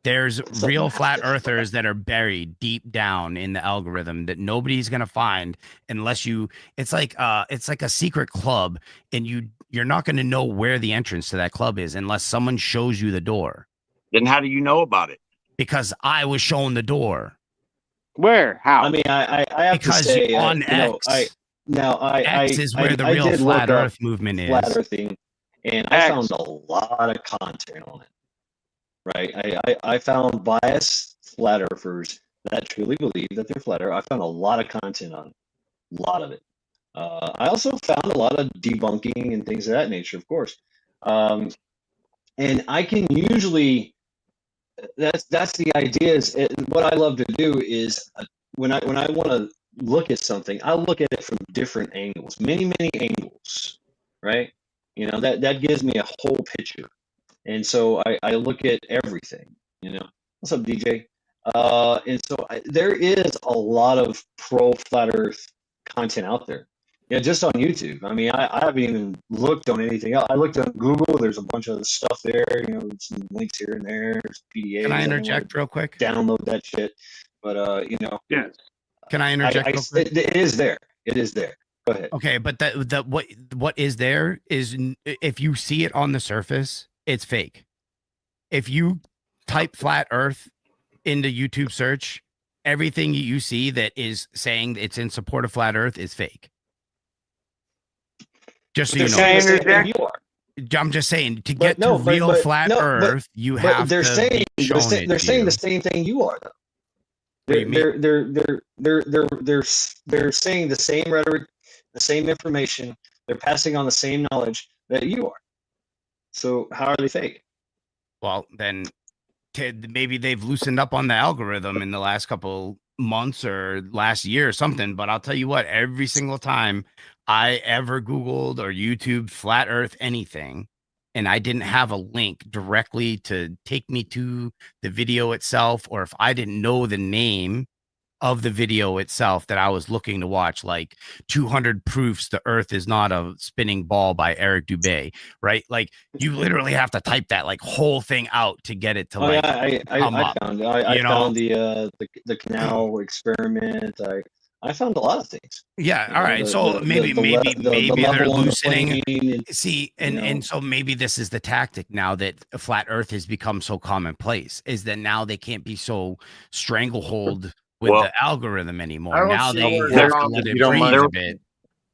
There's real flat earthers that are buried deep down in the algorithm that nobody's gonna find unless you. It's like a secret club, and you're not gonna know where the entrance to that club is unless someone shows you the door. Then how do you know about it? Because I was shown the door. Where? How? I mean, I have Because to say, on you know, X, X is where the I real did flat look up Earth movement flat is. earthing, and I X. found a lot of content on it. Right, I found biased flat earthers that truly believe that they're flat earth. I found a lot of content on it, a lot of it. I also found a lot of debunking and things of that nature, of course. And I can usually that's the idea. Is what I love to do is when I want to look at something, I look at it from different angles, many angles, right? You know, that gives me a whole picture. And so I look at everything, you know. What's up, DJ? And so there is a lot of pro flat Earth content out there. Yeah, just on YouTube. I mean, I haven't even looked on anything else. I looked on Google. There's a bunch of stuff there. You know, some links here and there. There's PDAs. Can I interject real quick? Download that shit. But you know. Yes. Can I interject real quick? It is there. It is there. Go ahead. Okay, but what is there is, if you see it on the surface, it's fake. If you type flat Earth into YouTube search, everything you see that is saying it's in support of flat Earth is fake. Just so you know. I'm just saying, to get to real flat Earth, you have they're to saying be shown it. They're saying the same thing you are, though. They're saying the same rhetoric, the same information. They're passing on the same knowledge that you are. So how are they fake? Well, then maybe they've loosened up on the algorithm in the last couple months or last year or something. But I'll tell you what, every single time I ever Googled or YouTubed flat Earth anything, and I didn't have a link directly to take me to the video itself, or if I didn't know the name of the video itself that I was looking to watch, like 200 proofs the Earth is not a spinning ball by Eric Dubay, right? Like, you literally have to type that like whole thing out to get it to I found the canal experiment. I found a lot of things. Yeah. All right. So maybe they're loosening. See, and so maybe this is the tactic now that a flat Earth has become so commonplace, is that now they can't be so stranglehold with the algorithm anymore. Now they have to let it breathe a bit.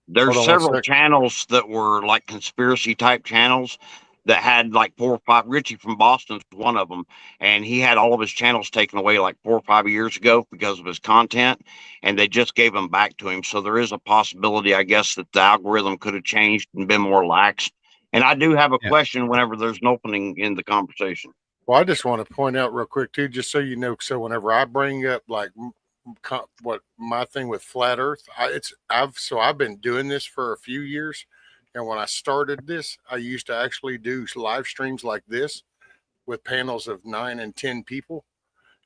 There's several channels that were like conspiracy type channels that had like 4 or 5. Richie from Boston's one of them, and he had all of his channels taken away like 4 or 5 years ago because of his content, and they just gave them back to him. So there is a possibility, I guess, that the algorithm could have changed and been more lax. And I do have a question whenever there's an opening in the conversation. Well, I just want to point out real quick too, just so you know, so whenever I bring up like what my thing with flat Earth. I've been doing this for a few years, and when I started this, I used to actually do live streams like this with panels of 9 and 10 people,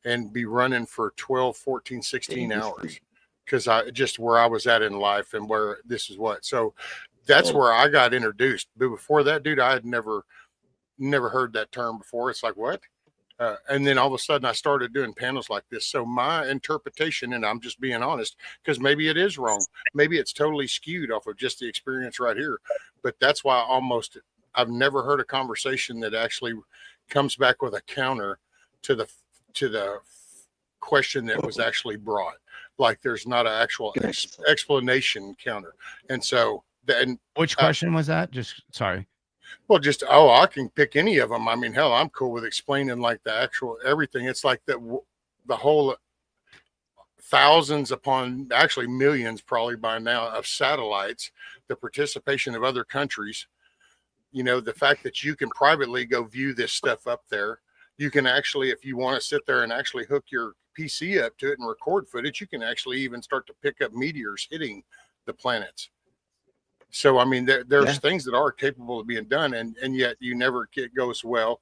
and be running for 12, 14, 16 hours, because I just where I was at in life and where this is what. So that's where I got introduced. But before that, dude, I had never heard that term before. It's like, what? And then all of a sudden I started doing panels like this. So my interpretation, and I'm just being honest, because maybe it is wrong. Maybe it's totally skewed off of just the experience right here. But that's why I've never heard a conversation that actually comes back with a counter to the question that was actually brought. Like there's not an actual explanation counter. And so then, which question was that? Just sorry. Well, I can pick any of them. I mean, hell, I'm cool with explaining like the actual everything. It's like the whole thousands upon actually millions probably by now of satellites, the participation of other countries, the fact that you can privately go view this stuff up there. You can actually, if you want to sit there and actually hook your PC up to it and record footage, you can actually even start to pick up meteors hitting the planets. So, I mean, there's things that are capable of being done, and yet you never goes, well,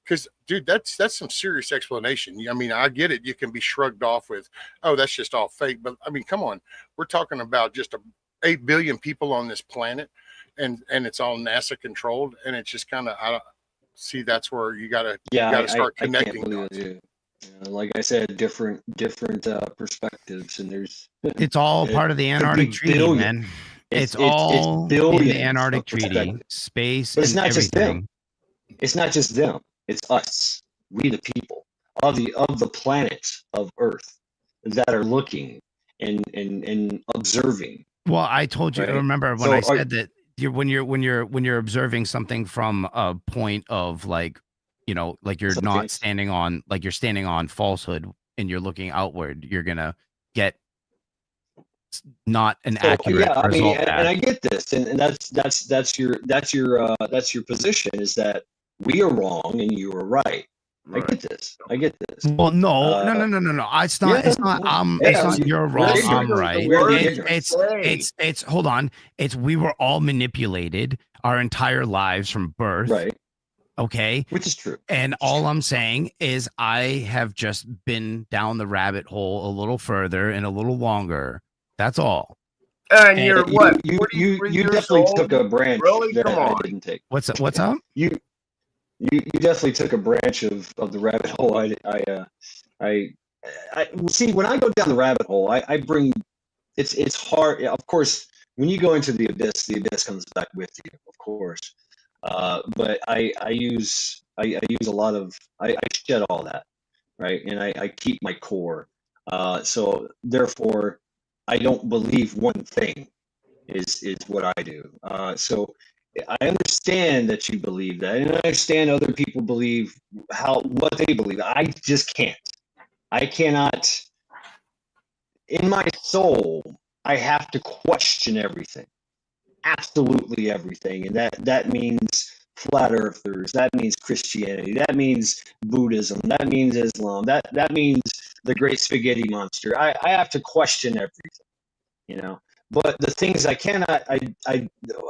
because, dude, that's some serious explanation. I mean, I get it. You can be shrugged off with, oh, that's just all fake. But, I mean, come on. We're talking about just 8 billion people on this planet, and it's all NASA controlled, and it's just kind of, I don't see, that's where you got to start connecting. Like I said, different perspectives, and it's all part of the Antarctic Treaty, man. It's all in the Antarctic Treaty, space, but it's not everything. Just them. It's not just them. It's us, we the people of the planet of Earth that are looking and observing. Well, I told you. Right? Remember when I said that when you're observing something from a point of like you're not standing on, like you're standing on falsehood and you're looking outward, you're gonna get not an accurate result. I mean, and I get this, and that's your position, is that we are wrong and you are right. I get this. Well, no. It's not. It's not. You're wrong. I'm right. It's. Hold on. It's we were all manipulated our entire lives from birth. Right. Okay. Which is true. And all I'm saying is I have just been down the rabbit hole a little further and a little longer. That's all. And you're what? You definitely took a branch that I didn't take. What's up? You definitely took a branch of the rabbit hole. I see, when I go down the rabbit hole, I bring it's hard. Of course, when you go into the abyss comes back with you, of course. But I use a lot of, I shed all that, right? And I keep my core. So therefore, I don't believe one thing is what I do. So I understand that you believe that, and I understand other people believe what they believe. I just can't. I cannot. In my soul, I have to question everything, absolutely everything, and that means flat earthers. That means Christianity. That means Buddhism. That means Islam. That means the Great Spaghetti Monster. I have to question everything, But the things I cannot,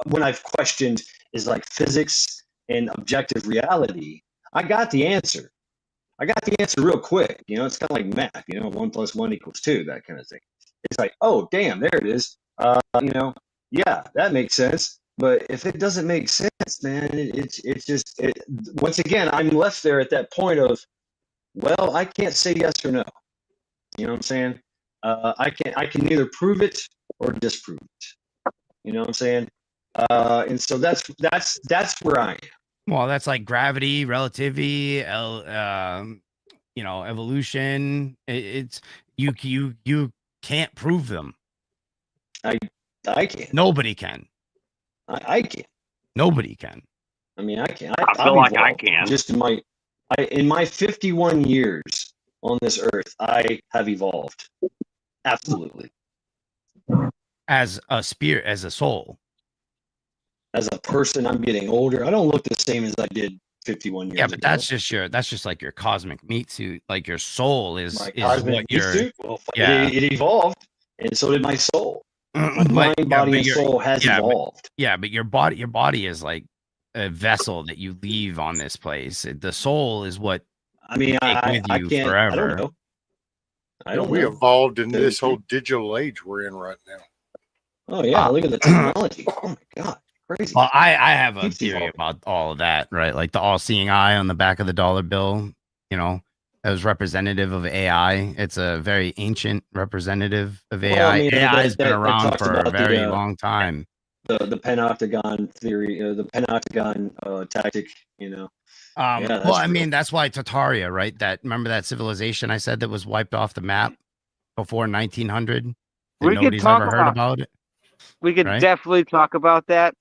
when I've questioned is like physics and objective reality. I got the answer. Real quick. It's kind of like math. 1 + 1 = 2. That kind of thing. It's like, oh, damn, there it is. Yeah, that makes sense. But if it doesn't make sense, man, it's just once again, I'm left there at that point of, well, I can't say yes or no. You know what I'm saying? I can neither prove it or disprove it. You know what I'm saying? And so that's where I am. Well, that's like gravity, relativity, evolution. It's you can't prove them. I can't. Nobody can. I can't. Nobody can. I mean, I can. I feel like I can. Just in my 51 years on this earth, I have evolved. Absolutely. As a spirit, as a soul. As a person, I'm getting older. I don't look the same as I did 51 years Yeah, but ago. that's just like your cosmic meat suit. Like your soul is My is cosmic what meat you're. suit. Well, Yeah. it evolved, and so did my soul. My But mind, yeah, body, but and your soul has yeah, evolved. but your body is like a vessel that you leave on this place. The soul is what I mean, you take with I you can't. I don't forever. know. I Yeah, don't we know. evolved in Doesn't- this whole digital age we're in right now. Oh yeah, look at the technology. Oh my god, crazy. Well, I have a Keeps theory evolving. about all of that, right? Like the all-seeing eye on the back of the dollar bill, you know, as representative of AI. It's a very ancient representative of AI. Well, I mean, AI has been that around talks for a about very long time. the Penoctagon theory, the Penoctagon tactic. You know. Yeah, Well, that's I real. mean, that's why Tartaria, right? That remember that civilization I said that was wiped off the map before 1900, and We could nobody's talk ever heard about it. We could Right? definitely talk about that.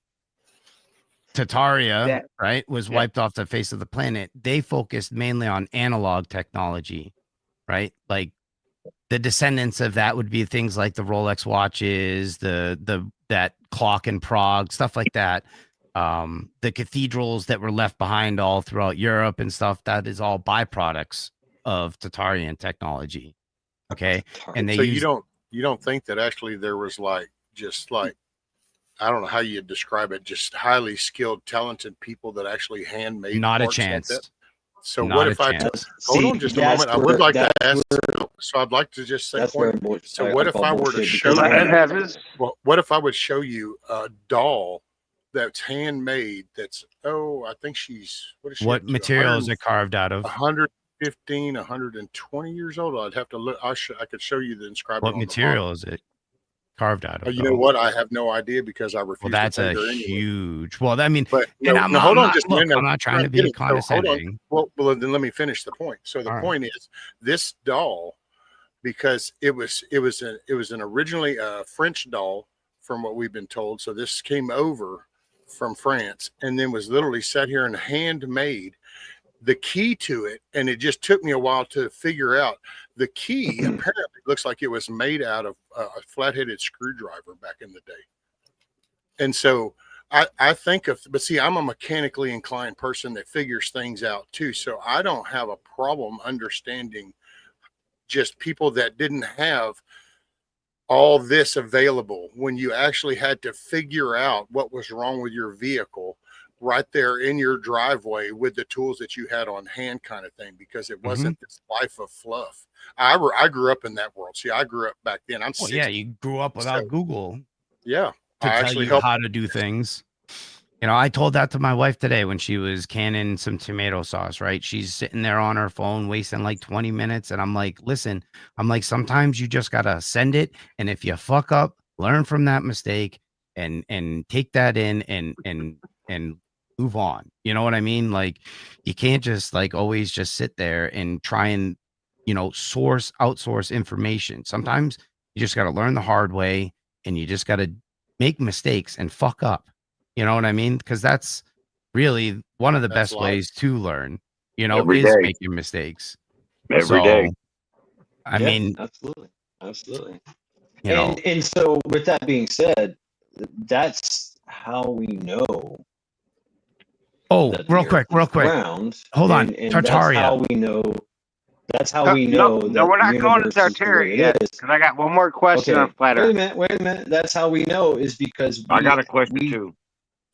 Tartaria, right, was yeah. wiped off the face of the planet. They focused mainly on analog technology, right? Like the descendants of that would be things like the Rolex watches, that clock in Prague, stuff like that. The cathedrals that were left behind all throughout Europe and stuff, that is all byproducts of Tartarian technology. Okay. And they So you don't think that actually there was just I don't know how you'd describe it, just highly skilled, talented people that actually handmade not a parts like chance. that? So Not what a if I chance. hold on just a moment? I would like to ask. So I'd like to just say, That's where so what if I were to bullshit show because you? Well, what if I would show you a doll that's handmade? That's I think she's what is she? What materials are carved out of? 115, 120 years old. I'd have to look. I could show you the inscription. What on the material bottom. is it carved out of? You know what? I have no idea because I refuse. Well, that's to pay a her anyway. huge. Well, I mean, But and no, I'm, hold on not, just a look, minute. I'm not trying to get be it. So hold on. condescending. Well, then let me finish the point. So the point is this doll, because it was an originally a French doll from what we've been told. So this came over from France and then was literally set here and handmade. The key to it, and it just took me a while to figure out the key. Apparently, looks like it was made out of a flat-headed screwdriver back in the day. And so I think of, but see, I'm a mechanically inclined person that figures things out too. So I don't have a problem understanding just people that didn't have all this available when you actually had to figure out what was wrong with your vehicle right there in your driveway with the tools that you had on hand, kind of thing, because it wasn't this life of fluff. I grew up in that world. See, I grew up back then. I'm 60. Yeah, you grew up without Google. Yeah, to tell you how to do things. You know, I told that to my wife today when she was canning some tomato sauce, right? She's sitting there on her phone wasting like 20 minutes. And I'm like, listen, sometimes you just got to send it. And if you fuck up, learn from that mistake and take that in and move on. You know what I mean? Like you can't just like always just sit there and try and, outsource information. Sometimes you just got to learn the hard way and you just got to make mistakes and fuck up. You know what I mean? Because that's really one of the best ways to learn, Every is day. making mistakes. Every day. I mean, absolutely. And so with that being said, that's how we know. Oh, real quick. Round, hold on. And Tartaria. That's how we know. That's how we know. No, we're not going to Tartaria yet because I got one more question on flat Earth. Wait a minute. That's how we know is because I got a question too.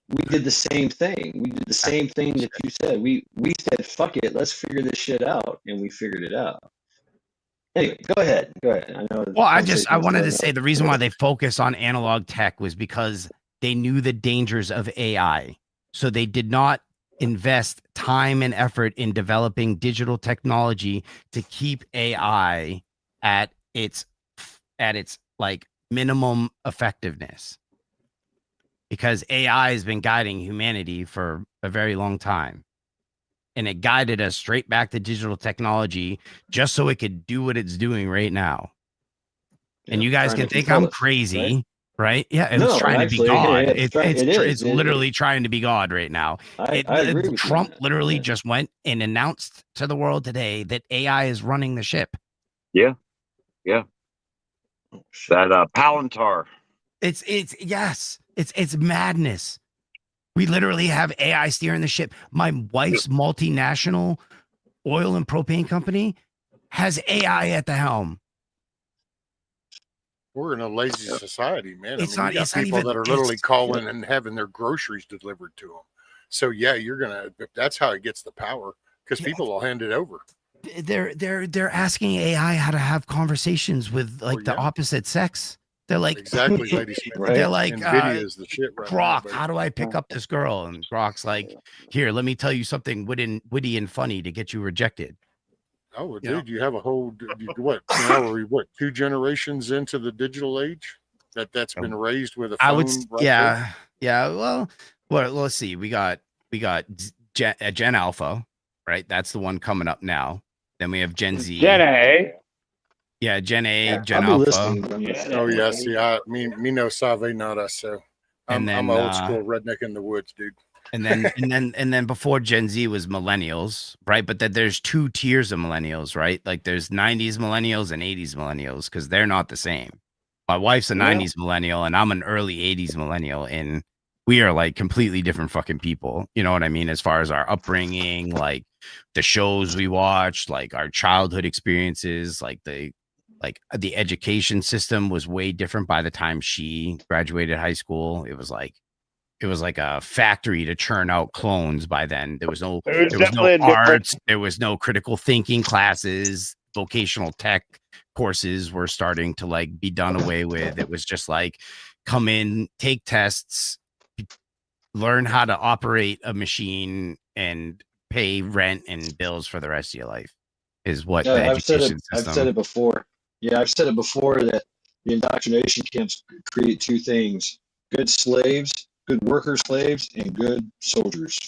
We did the same thing. We did the same thing that you said. We said, fuck it, let's figure this shit out, and we figured it out. Anyway, go ahead. I know. Well, I wanted to say the reason why they focus on analog tech was because they knew the dangers of AI. So they did not invest time and effort in developing digital technology to keep AI at its like minimum effectiveness. Because AI has been guiding humanity for a very long time. And it guided us straight back to digital technology just so it could do what it's doing right now. Yeah, and you guys can think I'm crazy, right? Yeah, it's trying to be God. It's literally trying to be God right now. I agree with Trump literally just went and announced to the world today that AI is running the ship. Yeah. That Palantir. It's madness. We literally have AI steering the ship. My wife's multinational oil and propane company has AI at the helm. We're in a lazy society, man. It's I mean, not- you got it's not people even- that are literally it's- calling and having their groceries delivered to them. So yeah, you're gonna. That's how it gets the power, because Yeah. people will hand it over. They're asking AI how to have conversations with like the yeah. opposite sex. They're like, Exactly, Lady Smith. Right. they're like, NVIDIA is the shit right now. Grok, But how do I pick up this girl? And Grok's like, here, let me tell you something witty and funny to get you rejected. oh, well, You know. dude, you have a whole what? Now are we 2 generations into the digital age? That's been raised with a phone. I would, right there? yeah. Well, let's see. We got Gen Alpha, right? That's the one coming up now. Then we have Gen Z. Gen A. Yeah, Gen A, Yeah, Gen I'll be Alpha. listening. Oh yeah, see, me no sabe nada. So I'm And then, an old school redneck in the woods, dude. And then before Gen Z was millennials, right? But that there's 2 tiers of millennials, right? Like there's 90s millennials and 80s millennials because they're not the same. My wife's a 90s millennial and I'm an early 80s millennial, and we are like completely different fucking people. You know what I mean? As far as our upbringing, like the shows we watched, like our childhood experiences, like the education system was way different by the time she graduated high school. It was like a factory to churn out clones by then. There was no arts, there was no critical thinking classes, vocational tech courses were starting to like be done away with. It was just like come in, take tests, learn how to operate a machine and pay rent and bills for the rest of your life is what the education system. I've said it before. Yeah, I've said it before that the indoctrination camps create 2 things: good slaves, good worker slaves, and good soldiers.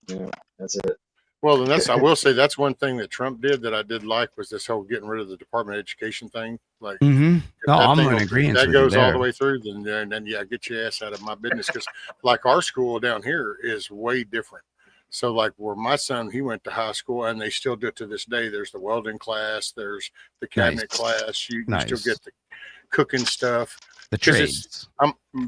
Yeah, that's it. Well, and I will say that's one thing that Trump did that I did like was this whole getting rid of the Department of Education thing. Like, no, I'm in if agreement. that goes all the way through, then yeah, get your ass out of my business. Because like our school down here is way different. So like where my son, he went to high school, and they still do it to this day. There's the welding class, there's the cabinet class. You still get the cooking stuff. The trades.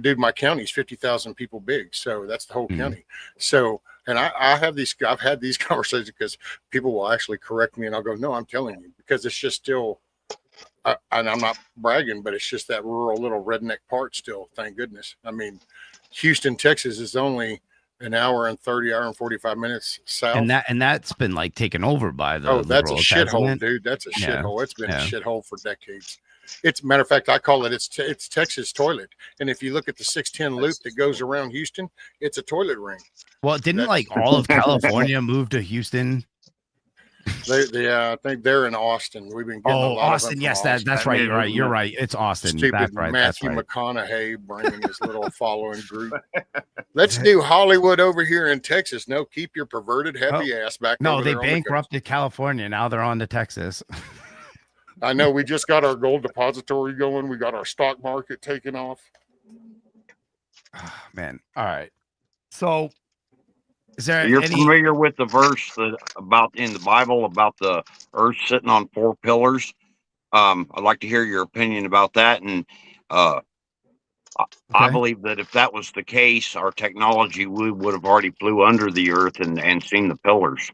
Dude, my county's 50,000 people big, so that's the whole county. So, and I've had these conversations because people will actually correct me, and I'll go, no, I'm telling you, because it's just still, and I'm not bragging, but it's just that rural little redneck part still. Thank goodness. I mean, Houston, Texas is only an hour and 45 minutes south, and that's been like taken over by the. That's a shithole, dude. That's a shithole. It's been a shithole for decades. It's matter of fact, I call it it's Texas toilet. And if you look at the 610 loop that goes around Houston, it's a toilet ring. Well, didn't like all of California move to Houston? I think they're in Austin. We've been getting a lot Austin. Of them Yes, Austin. that's right. You're right. It's Austin. Stupid that's right. Matthew that's right. McConaughey bringing his little following group. Let's do Hollywood over here in Texas. No, keep your perverted happy ass back. No, they bankrupted California. Now they're on to Texas. I know. We just got our gold depository going. We got our stock market taking off. Oh, man. All right. So, is there You're familiar with the verse that about in the Bible about the earth sitting on 4 pillars? I'd like to hear your opinion about that. And I believe that if that was the case, our technology would have already flew under the earth and seen the pillars.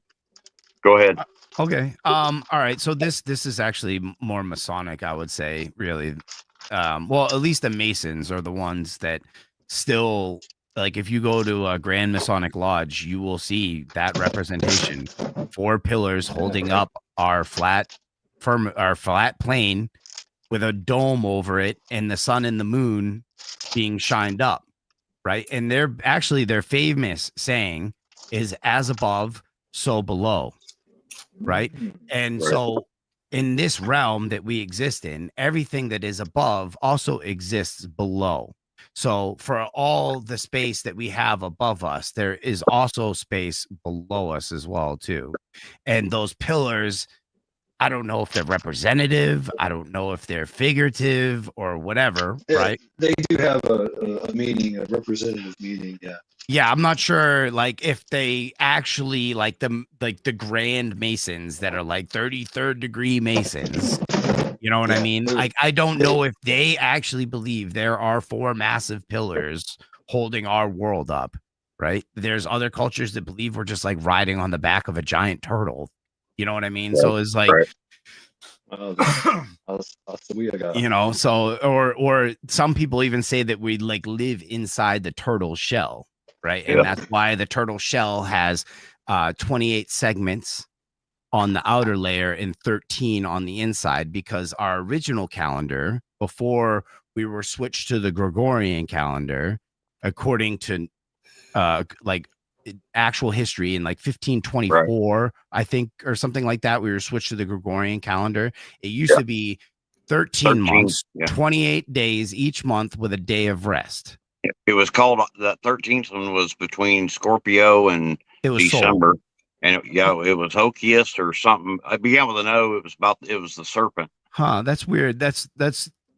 Go ahead. Okay. All right. So this is actually more Masonic, I would say, really. Well, at least the Masons are the ones that still, like, if you go to a Grand Masonic Lodge, you will see that representation. 4 pillars holding up our flat plane with a dome over it, and the sun and the moon being shined up, right? And their famous saying is "as above, so below." Right. And so in this realm that we exist in, everything that is above also exists below. So for all the space that we have above us, there is also space below us as well, too. And those pillars, I don't know if they're representative. I don't know if they're figurative or whatever. Right. They do have a meaning, a representative meaning. Yeah. Yeah, I'm not sure, like, if they actually like the Grand Masons that are like 33rd degree Masons. You know what I mean? Like, I don't know if they actually believe there are 4 massive pillars holding our world up. right? There's other cultures that believe we're just like riding on the back of a giant turtle. You know what I mean? Right, So it's like, right. you know, so or some people even say that we like live inside the turtle shell, right? And Yeah. that's why the turtle shell has 28 segments on the outer layer and 13 on the inside, because our original calendar, before we were switched to the Gregorian calendar, according to like actual history in like 1524, I think, or something like that, we were switched to the Gregorian calendar. It used Yeah. to be 13 13, months, yeah. 28 days each month with a day of rest. It was called, the 13th one was between Scorpio and It was Sol. December. And it was Hokius or something. It began with an O. It was the serpent. Huh, that's weird. That's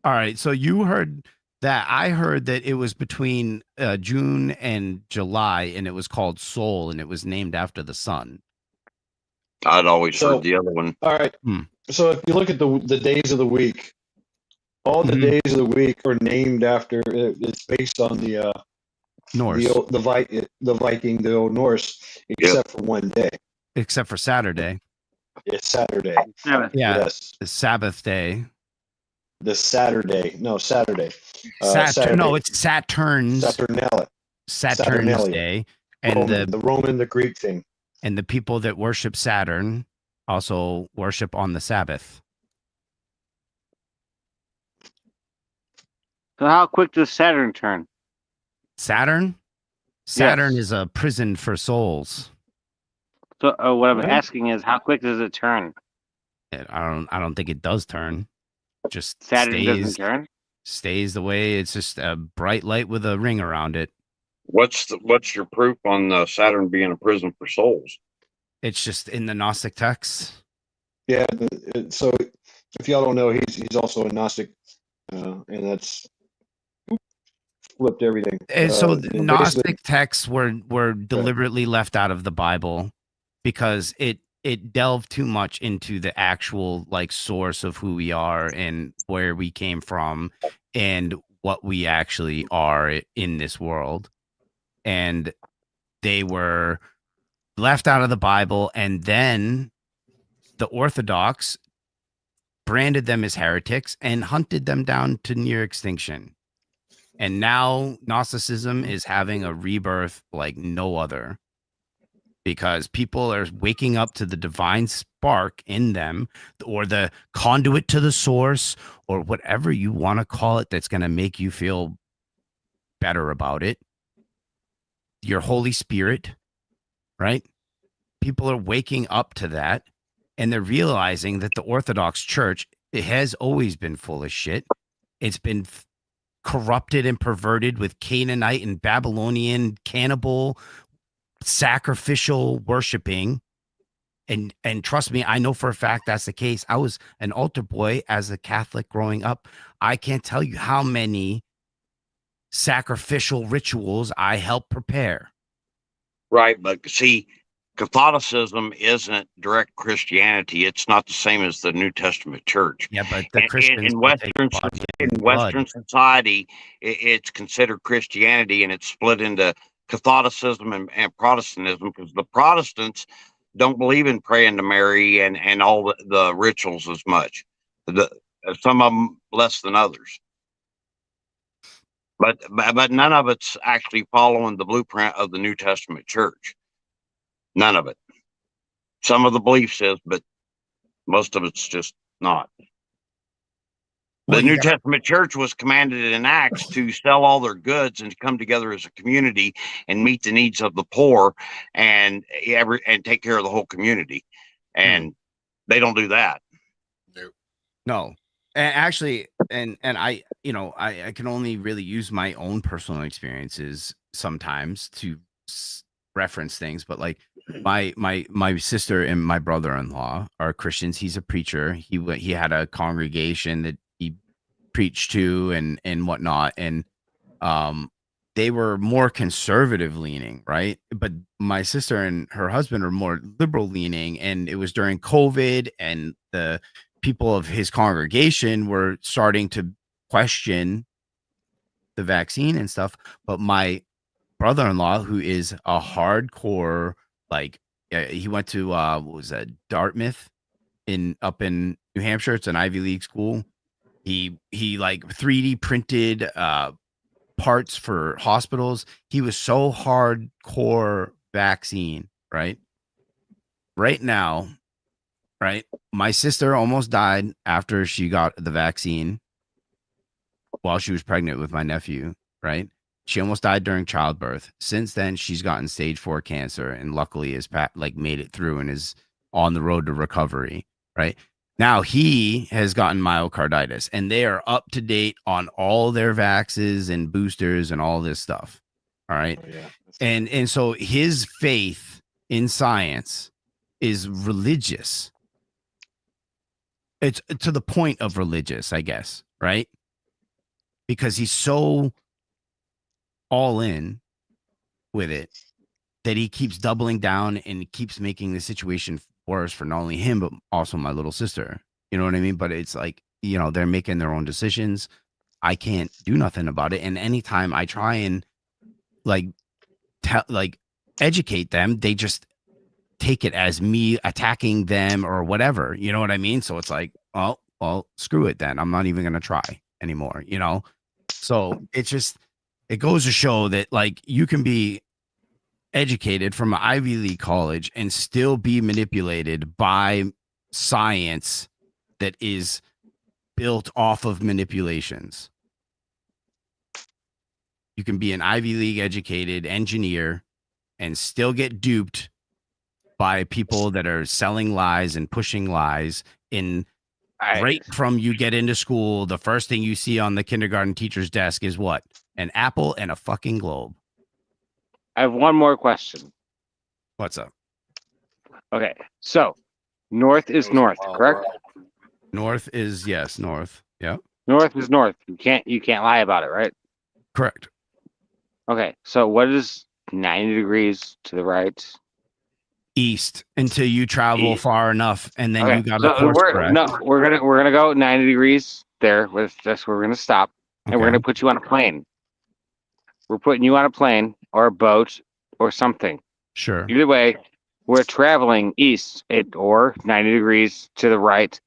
all right. So you heard that. I heard that it was between June and July, and it was called Sol, and it was named after the sun. I'd always So- heard the other one. All right. Hmm. So if you look at the days of the week, all the Mhm. days of the week are named after. It's based on the Norse, the Viking, the Old Norse, except for one day. except for Saturday. It's Saturday. Sabbath. Yeah, Yes, the Sabbath day. the Saturday. No, Saturday. Saturn. No, Saturday. it's Saturn's Saturnalia. day, and the Roman, the Greek thing. and the people that worship Saturn also worship on the Sabbath. So how quick does Saturn turn? Saturn is a prison for souls. So what I'm What? asking is, how quick does it turn? I don't think it does turn. Just Saturn doesn't turn. stays the way. It's just a bright light with a ring around it. What's your proof on Saturn being a prison for souls? It's just in the Gnostic texts. Yeah. So if y'all don't know, he's also a Gnostic, and that's flipped everything. And so basically- Gnostic texts were deliberately left out of the Bible because it delved too much into the actual like source of who we are and where we came from and what we actually are in this world. And they were left out of the Bible, and then the Orthodox branded them as heretics and hunted them down to near extinction. And now Gnosticism is having a rebirth like no other, because people are waking up to the divine spark in them, or the conduit to the source, or whatever you want to call it, that's going to make you feel better about it. Your Holy Spirit, right? People are waking up to that, and they're realizing that the Orthodox Church, it has always been full of shit. It's been corrupted and perverted with Canaanite and Babylonian cannibal sacrificial worshiping. And trust me, I know for a fact that's the case. I was an altar boy as a Catholic growing up. I can't tell you how many sacrificial rituals I helped prepare. Right, but see, Catholicism isn't direct Christianity. It's not the same as the New Testament church. Yeah, but the Christians in will take Western society, it's considered Christianity, and it's split into Catholicism and Protestantism, because the Protestants don't believe in praying to Mary and all the rituals as much. Some of them less than others. But none of it's actually following the blueprint of the New Testament church. None of it. Some of the beliefs is, but most of it's just not. The New Testament church was commanded in Acts to sell all their goods and to come together as a community and meet the needs of the poor and take care of the whole community. And they don't do that. No. And actually, and I, you know, I can only really use my own personal experiences sometimes to reference things, but like my sister and my brother-in-law are Christians. He's a preacher. He had a congregation that he preached to and whatnot, and they were more conservative leaning, right? But my sister and her husband are more liberal leaning, and it was during COVID, and the people of his congregation were starting to question the vaccine and stuff. But my brother-in-law who is a hardcore, like, he went to what was that, Dartmouth up in New Hampshire. It's an Ivy League school. He like 3D printed parts for hospitals. He was so hardcore vaccine, right? Right now, right? My sister almost died after she got the vaccine while she was pregnant with my nephew, right? She almost died during childbirth. Since then, she's gotten stage 4 cancer and luckily has made it through and is on the road to recovery, right? Now he has gotten myocarditis and they are up to date on all their vaxes and boosters and all this stuff. All right. Oh, yeah. And so his faith in science is religious. It's to the point of religious, I guess, right? Because he's so all in with it that he keeps doubling down and keeps making the situation worse for not only him, but also my little sister. You know what I mean? But it's like, they're making their own decisions. I can't do nothing about it. And anytime I try and educate them, they just take it as me attacking them or whatever. You know what I mean? So it's like, oh, well, screw it then. I'm not even going to try anymore, So it goes to show that like you can be educated from an Ivy League college and still be manipulated by science that is built off of manipulations. You can be an Ivy League educated engineer and still get duped by people that are selling lies and pushing lies right from you get into school. The first thing you see on the kindergarten teacher's desk is what? An apple and a fucking globe. I have one more question. What's up? Okay, so north is north, correct? North is north. Yeah. North is north. You can't lie about it, right? Correct. Okay, so what is 90 degrees to the right? East until you travel far enough, and then you got we're gonna go 90 degrees there. That's where we're gonna stop, and we're gonna put you on a plane. We're putting you on a plane or a boat or something. Sure. Either way, we're traveling east or 90 degrees to the right.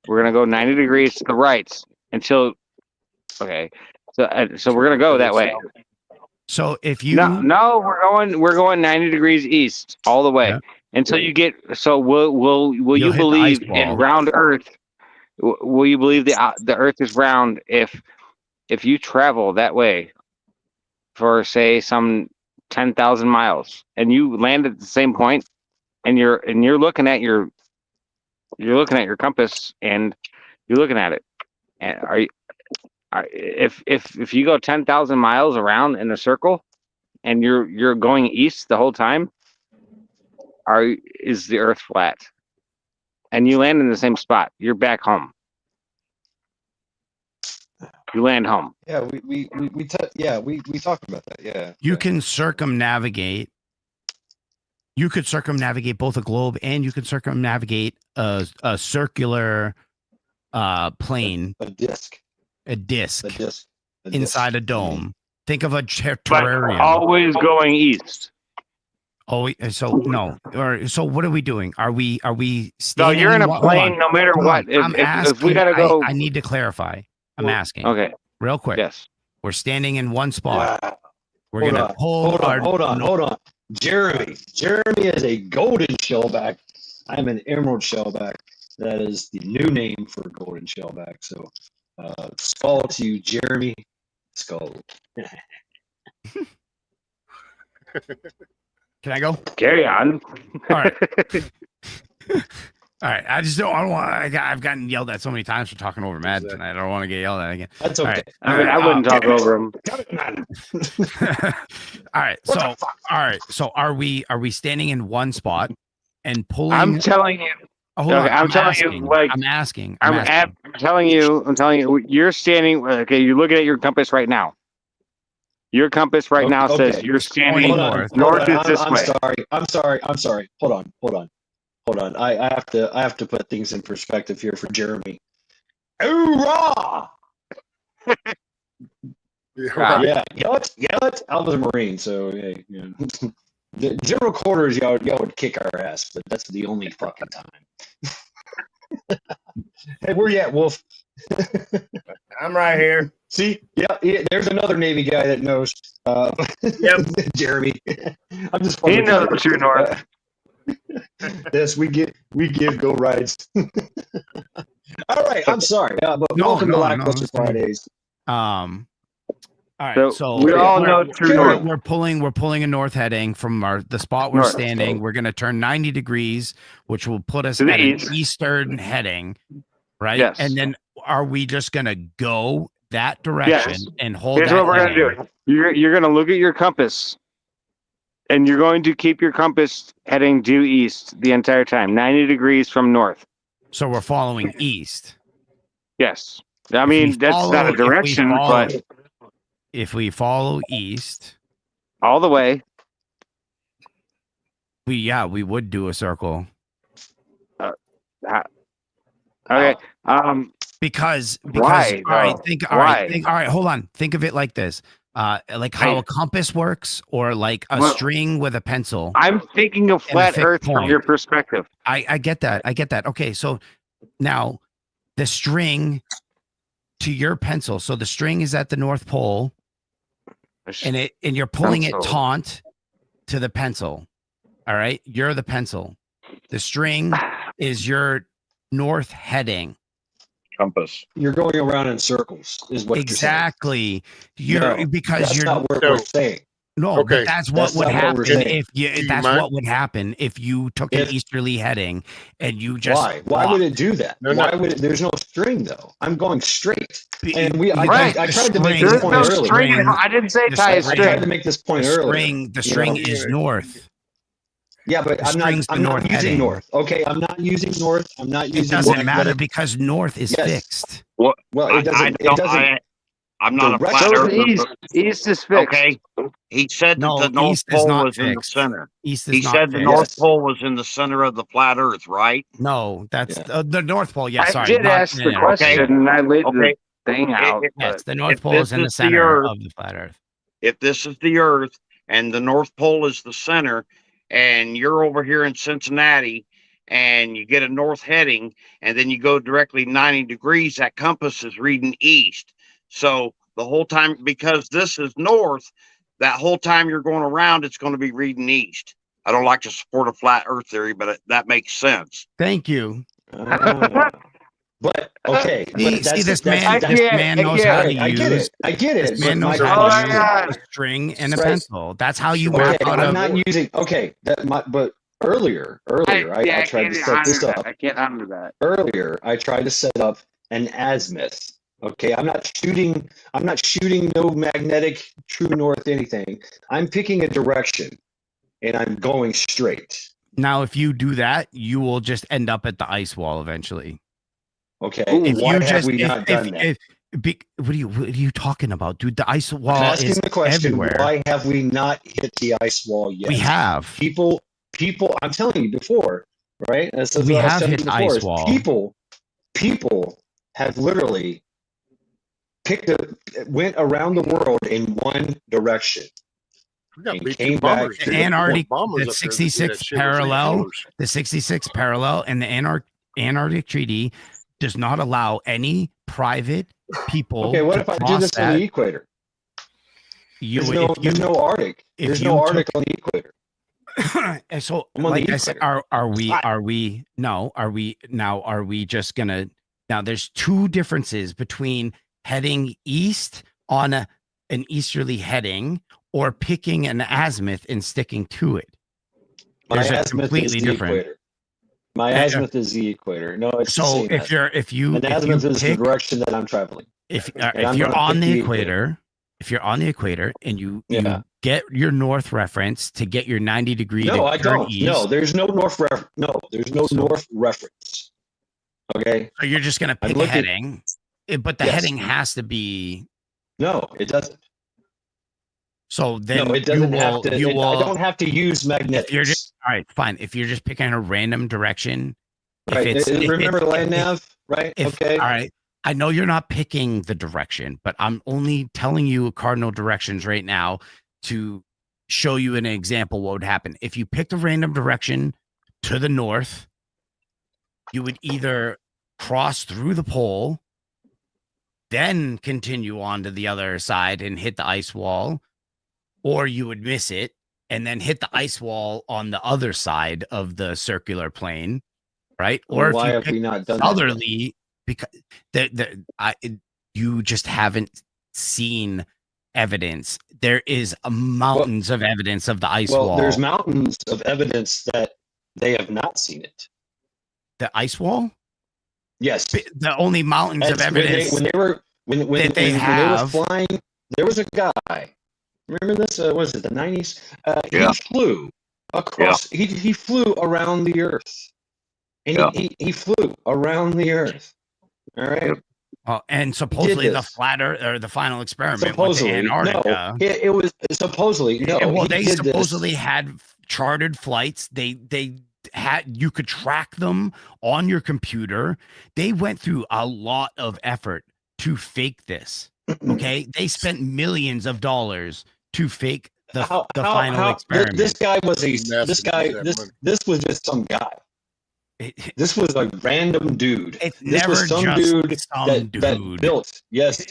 We're gonna go 90 degrees to the right until. Okay, so we're gonna go that way. So if you no, we're going 90 degrees east all the way until you get. So will you believe in round Earth? Will you believe the Earth is round if you travel that way for say some 10,000 miles and you land at the same point and you're looking at your compass and you're looking at it, and if you go 10,000 miles around in a circle and you're going east the whole time, is the Earth flat? And you land in the same spot, you're back home. You land home. Yeah, we talked about that. Yeah. You can circumnavigate. You could circumnavigate both a globe and you could circumnavigate a circular plane. A disc. Inside a dome. Think of a terrarium. But always going east. Oh, so no. So what are we doing? Are we No, you're in a plane no matter what. If we gotta go, I need to clarify. I'm asking. Okay. Real quick. Yes. We're standing in one spot. Wow. We're gonna hold hold on. Jeremy is a golden shellback. I'm an emerald shellback. That is the new name for golden shellback. So skull to you, Jeremy. Skull. Can I go? Carry on. All right. All right. I just don't want. I've gotten yelled at so many times for talking over Matt tonight. I don't want to get yelled at again. That's okay. All right. I wouldn't talk over him. All right. So are we standing in one spot and pulling? I'm telling you. I'm asking. I'm telling you. You're standing. Okay. You're looking at your compass right now. Your compass right now says you're standing north. North is this way. I'm sorry. Hold on. I have to put things in perspective here for Jeremy. Hoorah! Right. Yeah, I was a Marine, so hey, the general quarters, y'all would kick our ass, but that's the only fucking time. Hey, where you at, Wolf? I'm right here. See, yeah, there's another Navy guy that knows. Yep. Jeremy. I'm just He fucking knows with you. true north. Yes, we give go rides. All right, I'm sorry, but welcome to Lackluster it's fine. Fridays. All right, So we all know true north. We're pulling a north heading from the spot we're North. standing. We're going to turn 90 degrees, which will put us To the at east. an eastern heading, right? Yes. And then are we just going to go that direction and hold Here's that what we're going to heading? do. You're going to look at your compass, and you're going to keep your compass heading due east the entire time, 90 degrees from north. So we're following east. Yes. I mean, that's not a direction, but if we follow east, all the way. we would do a circle. Okay. Because Why, all right, though? all right, hold on. Think of it like this. Like how a compass works, or like a string with a pencil. I'm thinking of flat earth from your perspective. I get that. Okay, so now the string to your pencil. So the string is at the North Pole, and you're pulling it taut to the pencil. All right, you're the pencil. The string is your north heading. Compass. You're going around in circles, is what exactly. That's not what we're saying. No, Okay. but that's what would happen if you. That's mind? what would happen if you took an easterly heading and you just. Why? Why would it do that? Why would it? There's no string though. I'm going straight. And I tried to make this point earlier. I didn't say tie a string. I tried to make this point earlier. The string is north. Yeah, but I'm not using north. Okay, I'm not using north. I'm not using. It doesn't matter because north is fixed. Well, it doesn't. I'm not a flat earther. East is fixed. Okay. He said that the North Pole was in the center. He said the North Pole was in the center of the flat Earth, right? No, that's the North Pole. Yeah, sorry. I did ask the question, and I laid the thing out. Yes, the North Pole is in the center of the flat Earth. If this is the Earth and the North Pole is the center, and you're over here in Cincinnati, and you get a north heading, and then you go directly 90 degrees, that compass is reading east. So the whole time, because this is north, that whole time you're going around, it's going to be reading east. I don't like to support a flat earth theory, but that makes sense. Thank you. But okay, this man knows how to use. I get it. This man knows how to use a string and a pencil. That's how you map out. I'm not using. Okay, but earlier, I tried to set this up. I can't honor that. Earlier, I tried to set up an azimuth. Okay, I'm not shooting no magnetic true north anything. I'm picking a direction, and I'm going straight. Now, if you do that, you will just end up at the ice wall eventually. Okay. Why have we not done that? What are you talking about, dude? The ice wall I'm asking is the question, everywhere. why have we not hit the ice wall yet? We have. People. I'm telling you before, right? We have hit the ice wall. People have literally went around the world in one direction. We got came back. The Antarctic, the 66 parallel, and the Antarctic Treaty does not allow any private people. Okay, what if I do this on the equator? There's no Arctic. There's no Arctic on the equator. And so, like I said, are we just gonna? Now, there's two differences between heading east on an easterly heading or picking an azimuth and sticking to it. There's a completely different. Equator. My azimuth is the equator. No, it's so the same if you an azimuth is the direction that I'm traveling. If you're on the equator and you get your north reference to get your 90 degree. No, I don't. East, no, there's no north reference. No, there's no north reference. Okay. So you're just gonna pick a heading, but the heading has to be. No, it doesn't. So then it doesn't have to. I don't have to use magnetics. You're just all right. Fine. If you're just picking a random direction. Right. Remember land nav, right? Okay. All right. I know you're not picking the direction, but I'm only telling you cardinal directions right now to show you an example what would happen. If you picked a random direction to the north, you would either cross through the pole, then continue on to the other side and hit the ice wall, or you would miss it and then hit the ice wall on the other side of the circular plane, right? Or why if you have we pick not done that yet? southerly, because you just haven't seen evidence. There is mountains of evidence of the ice Well, wall. there's mountains of evidence that they have not seen it. The ice wall? Yes. The only mountains of evidence when they were flying, there was a guy. Remember this? Was it the 90s? Yeah. He flew across. He flew around the Earth, and he flew around the Earth. All right. And supposedly the the final experiment supposedly, went to Antarctica. No, it was supposedly no. Well, they supposedly had chartered flights. They had, you could track them on your computer. They went through a lot of effort to fake this. Okay, they spent millions of dollars to fake the final experiment. This guy was this was just some guy. This was a random dude. This was some dude that built. Yes,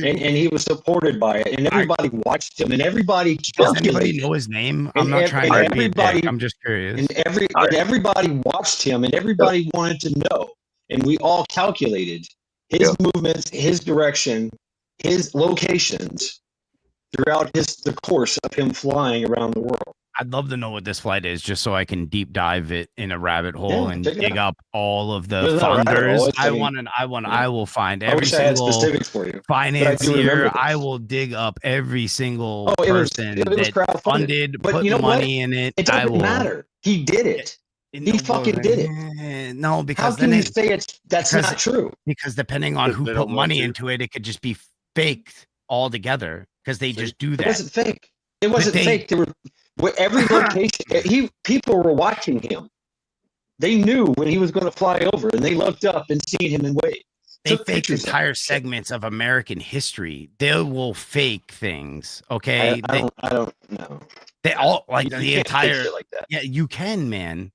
and he was supported by it, and everybody watched him, and everybody. Does anybody know his name? I'm not trying to be a dick. I'm just curious. And everybody watched him, and everybody wanted to know, and we all calculated his movements, his direction, his locations throughout the course of him flying around the world. I'd love to know what this flight is, just so I can deep dive it in a rabbit hole and dig up all of the funders. I will find every single specifics for you. Financier. I will dig up every single person that funded, put money in it. It doesn't matter. He did it. He fucking did it. No, because how can you say that's not true? Because depending on who put money into it, it could just be faked altogether. Because they just do that. It wasn't fake. It wasn't fake. There were every location. People were watching him. They knew when he was going to fly over, and they looked up and seen him and waved. They fake entire segments of American history. They will fake things. Okay, I don't know. They all like the entire. Like that. Yeah, you can, man.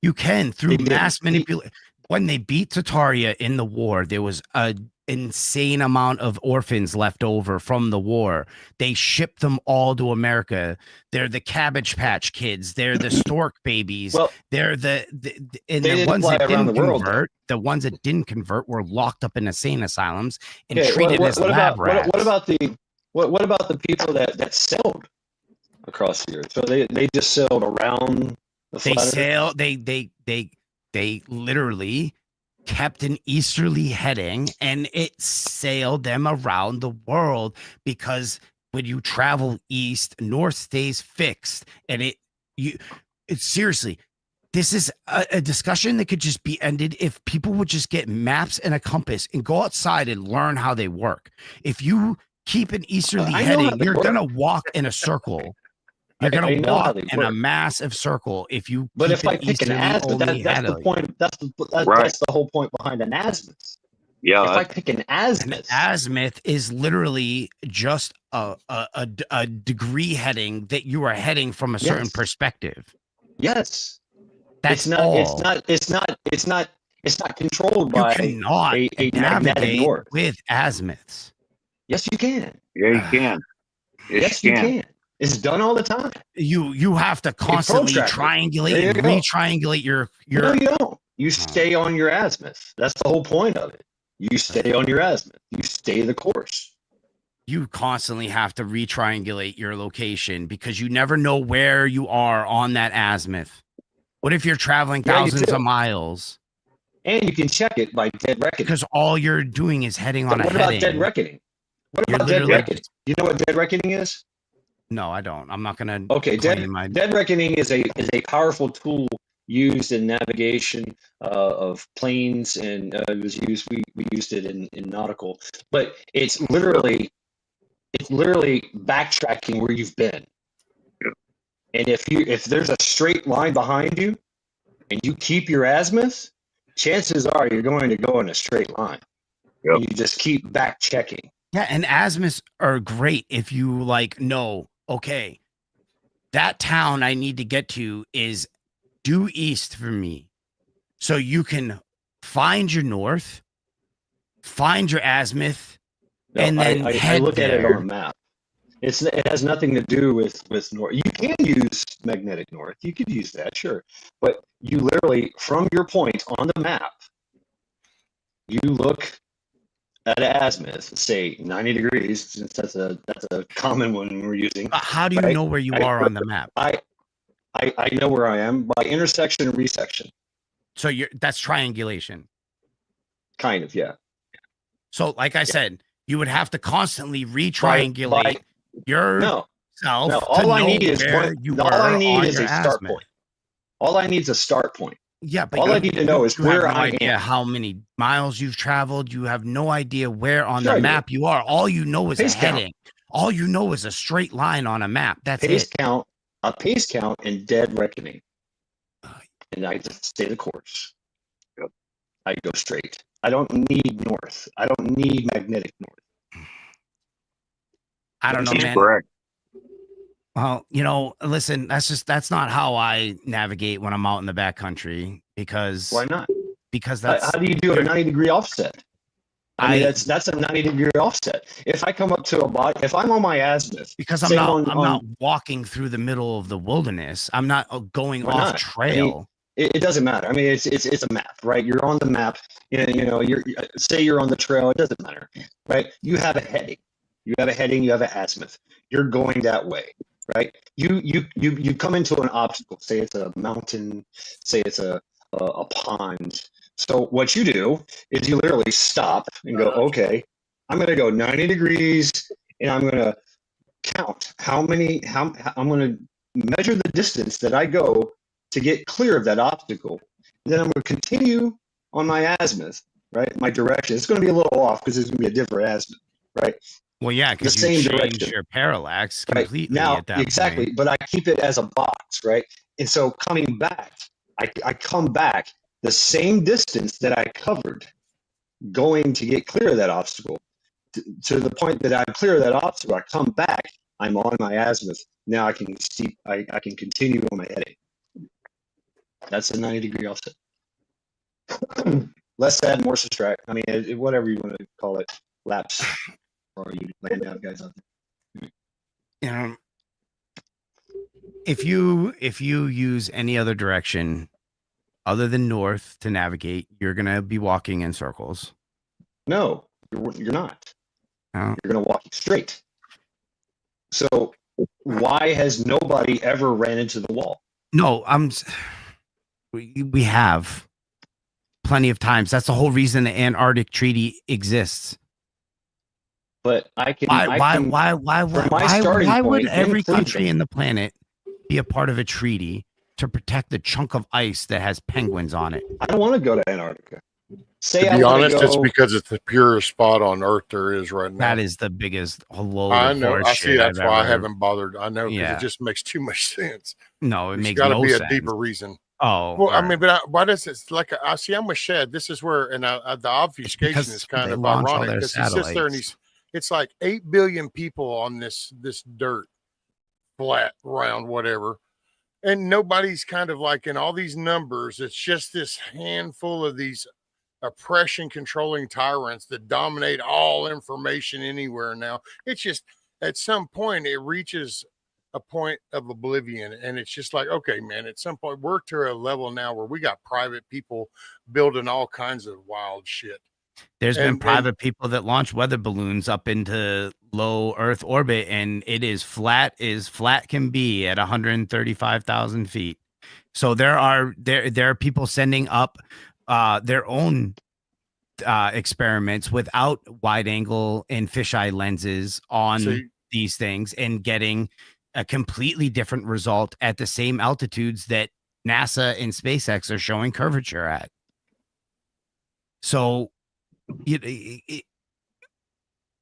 You can through mass manipulation. When they beat Tataria in the war, there was a insane amount of orphans left over from the war. They shipped them all to America. They're the Cabbage Patch Kids. They're the stork babies. Well, they're the ones that didn't convert. The ones that didn't convert were locked up in insane asylums and treated as lab rats. What about the people that sailed across the earth? So they just sailed around the They literally kept an easterly heading, and it sailed them around the world, because when you travel east, north stays fixed. And it's seriously, this is a discussion that could just be ended if people would just get maps and a compass and go outside and learn how they work. If you keep an easterly heading, you're gonna walk in a circle. You're gonna walk in a massive circle if you. But if I pick an azimuth, that's the point. That's the whole point behind an azimuth. Yeah. If I pick an azimuth is literally just a degree heading that you are heading from a certain perspective. Yes, that's It's not controlled by a magnetic north with azimuths. Yes, you can. Yeah, you can. Yes, you can. It's done all the time. You have to constantly triangulate and re-triangulate your. No, you don't. You stay on your azimuth. That's the whole point of it. You stay on your azimuth. You stay the course. You constantly have to re-triangulate your location because you never know where you are on that azimuth. What if you're traveling thousands of miles? And you can check it by dead reckoning. Because all you're doing is heading on a heading. What about dead reckoning? What about dead reckoning? You know what dead reckoning is? No, I don't. I'm not gonna. Okay, dead reckoning is a powerful tool used in navigation of planes, and it was used. We used it in nautical, but it's literally backtracking where you've been. And if there's a straight line behind you, and you keep your azimuth, chances are you're going to go in a straight line. Yep. And you just keep back checking. Yeah, and azimuths are great if you like know, okay, that town I need to get to is due east for me. So you can find your north, find your azimuth, No, and then I head look at it on there. a map. It has nothing to do with north. You can use magnetic north. You could use that, sure. But you literally, from your point on the map, you look at azimuth, say 90 degrees, since that's a common one we're using. But how do you right? know where you are on the map? I know where I am by intersection and resection. So that's triangulation. Kind of, yeah. So, like I said, you would have to constantly retriangulate yourself. No, all I need is where point, you all I were need on is your a start azimuth. point. All I need is a start point. Yeah, but all I need to know is you have where no I idea am. how many miles you've traveled. You have no idea where on Sure I the do. map you are. All you know is Pace a count. heading. All you know is a straight line on a map. That's Pace it. count, a pace count, and dead reckoning. And I just stay the course. Yep. I go straight. I don't need north. I don't need magnetic north. I don't know, He's man. correct. Well, listen, that's not how I navigate when I'm out in the backcountry because Why not? Because How that's do you do a 90-degree offset? I mean, I- that's a 90-degree offset. If I come up to a body, if I'm on my azimuth, because say I'm not walking through the middle of the wilderness. I'm not going Why off not? trail. It doesn't matter. I mean, it's a map, right? You're on the map. You're say you're on the trail. It doesn't matter, right? You have a heading. You have a heading. You have an azimuth. You're going that way, right? You come into an obstacle. Say it's a mountain. Say it's a pond. So what you do is you literally stop and go, okay, I'm going to go 90 degrees, and I'm going to count how I'm going to measure the distance that I go to get clear of that obstacle. And then I'm going to continue on my azimuth, right? My direction. It's going to be a little off because it's going to be a different azimuth, right? Well, yeah, because you same change direction. your parallax Right. completely Now, at that exactly. point. But I keep it as a box, right? And so coming back, I come back the same distance that I covered going to get clear of that obstacle. To the point that I'm clear of that obstacle, I come back, I'm on my azimuth. Now I can see, I can continue on my heading. That's a 90-degree offset. Less sad, more subtract. I mean, whatever you want to call it, laps for all you land out guys out there. If you use any other direction other than north to navigate, you're gonna be walking in circles. No, you're not. Oh. You're going to walk straight. So why has nobody ever ran into the wall? No, we have plenty of times. That's the whole reason the Antarctic Treaty exists. But I can. Why would every country Cleveland, in the planet be a part of a treaty to protect the chunk of ice that has penguins on it? I don't want to go to Antarctica. To be honest, it's because it's the purest spot on Earth there is right now. That is the biggest load I of know. I see. That's I've why I ever- haven't bothered. I know because Yeah. it just makes too much sense. No, it There's makes got to no be sense. a deeper reason. Oh, Well, I all right. mean, but why does it like I see? I'm with Shed. This is where, and the obfuscation because is kind they of launch all ironic their because he sits there and satellites. it's like 8 billion people on this dirt, flat, round, whatever, and nobody's kind of like in all these numbers. It's just this handful of these oppression controlling tyrants that dominate all information anywhere now. It's just at some point it reaches a point of oblivion, and it's just like, okay, man, at some point we're to a level now where we got private people building all kinds of wild shit. There's been private people that launch weather balloons up into low Earth orbit, and it is flat as flat can be at 135,000 feet. So there are people sending up their own experiments without wide angle and fisheye lenses on these things and getting a completely different result at the same altitudes that NASA and SpaceX are showing curvature at. So we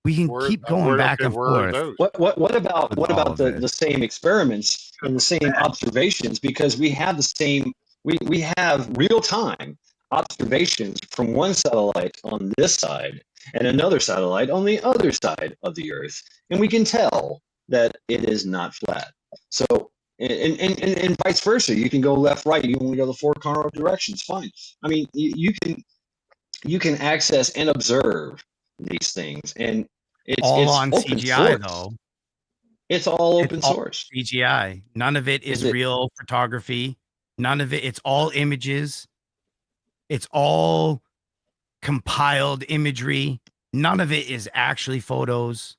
can keep going back and forth. What about the same experiments and the same observations? Because we have the same, we have real time observations from one satellite on this side and another satellite on the other side of the Earth, and we can tell that it is not flat. So, and vice versa, you can go left, right. You only go the 4 cardinal directions. Fine. I mean, you can access and observe these things, and it's on open CGI source. though. It's all It's open all source. CGI. None of it is real photography. None of it. It's all images. It's all compiled imagery. None of it is actually photos.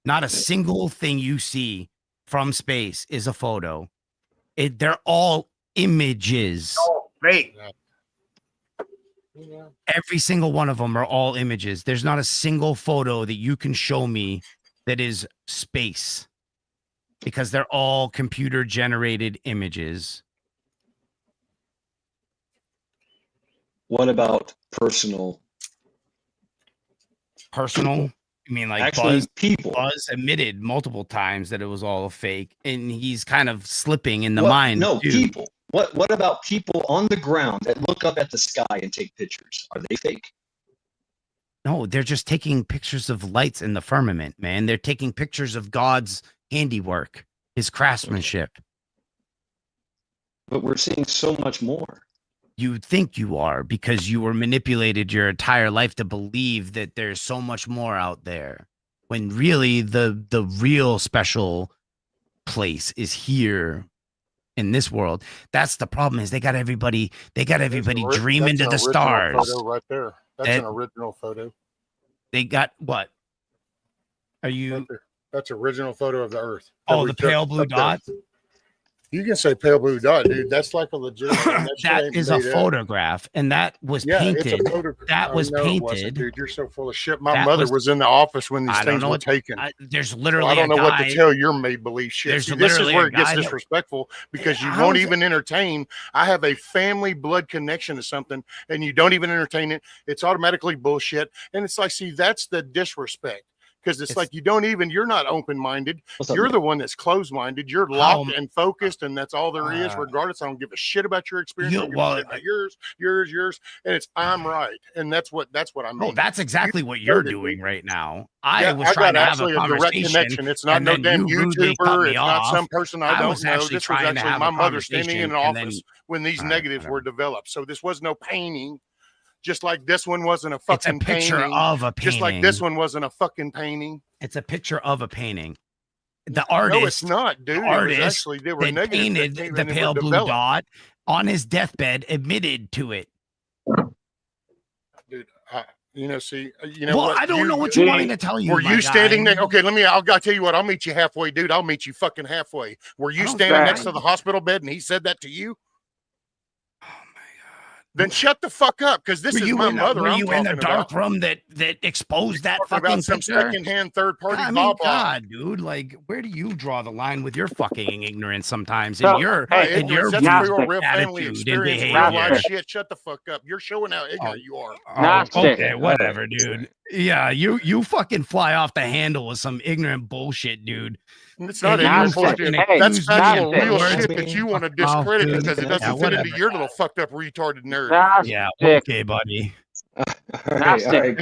Not a single thing you see from space is a photo. They're all images. Oh, fake. Every single one of them are all images. There's not a single photo that you can show me that is space, because they're all computer generated images. What about personal? Personal? I mean, like Actually, people. Buzz admitted multiple times that it was all a fake, and he's kind of slipping in the What? mind. No, too. people. What about people on the ground that look up at the sky and take pictures? Are they fake? No, they're just taking pictures of lights in the firmament, man. They're taking pictures of God's handiwork, his craftsmanship. But we're seeing so much more. You think you are, because you were manipulated your entire life to believe that there's so much more out there, when really the real special place is here in this world. That's the problem, is they got everybody dreaming to the stars. Photo right there. That's an original photo. They got what? Are you? That's original photo of the Earth. Oh, the pale blue dot. You can say pale blue dot, dude. That's like a legitimate. That is a photograph, and that was painted. It's a photograph. That was painted. Dude, you're so full of shit. My mother was in the office when these things were taken. There's literally. I don't know what to tell your made believe shit. See, this is where it gets disrespectful, because you won't even entertain. I have a family blood connection to something, and you don't even entertain it. It's automatically bullshit, and it's like, see, that's the disrespect. Because it's like, you're not open-minded. You're the one that's closed-minded. You're locked and focused, and that's all there is, regardless. I don't give a shit about your experience. I don't give a shit about yours. And it's, I'm right. And that's what I mean. Oh, that's exactly what you're doing right now. I was trying to have a direct connection. It's not no damn YouTuber. It's not some person I don't know. This was actually my mother standing in an office when these negatives were developed. So this was no painting. Just like this one wasn't a fucking picture painting. Of a painting. Just like this one wasn't a fucking painting. It's a picture of a painting. The artist. No, it's not, dude. The artist actually, they were that painted the pale blue dot on his deathbed admitted to it. Dude, see, well, what? I don't know what you wanted to tell you. Were you standing there? Okay, I'll tell you what. I'll meet you halfway, dude. I'll meet you fucking halfway. Were you standing next to the hospital bed and he said that to you? Then shut the fuck up, because this is my mother. Were you in the dark room that exposed that fucking about some picture? secondhand third party? I mean, God, dude, like, where do you draw the line with your fucking ignorance sometimes? And your real family experience, real life shit. Shut the fuck up. You're showing how ignorant you are. Okay, whatever, dude. Yeah, you fucking fly off the handle with some ignorant bullshit, dude. It's not ignorant bullshit. That's factual real shit that you want to discredit because it doesn't fit into your little fucked up retarded nerd. Yeah, okay, buddy. Gnostic,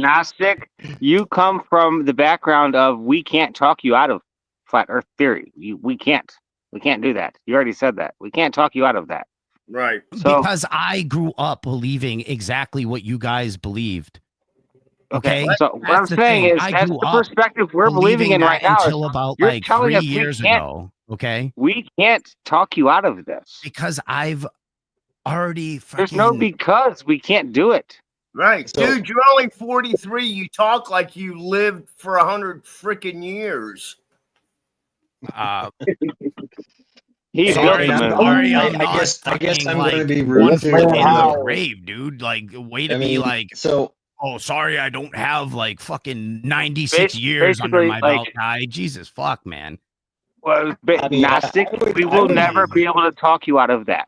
Gnostic, you come from the background of, we can't talk you out of flat Earth theory. We can't do that. You already said that. We can't talk you out of that. Right. So, because I grew up believing exactly what you guys believed. Okay. So what I'm saying is, that's the perspective we're believing in right now. Until about like 3 years ago. Okay. We can't talk you out of this. Because I've already. There's no because. We can't do it. Right. So, dude, you're only 43. You talk like you lived for 100 freaking years. He's sorry, I guess I'm going to be rude in the grave, dude. Like, way to be like, oh, sorry, I don't have like fucking 96 years under my belt, guy. Jesus fuck, man. Well, Gnostic, we will never be able to talk you out of that.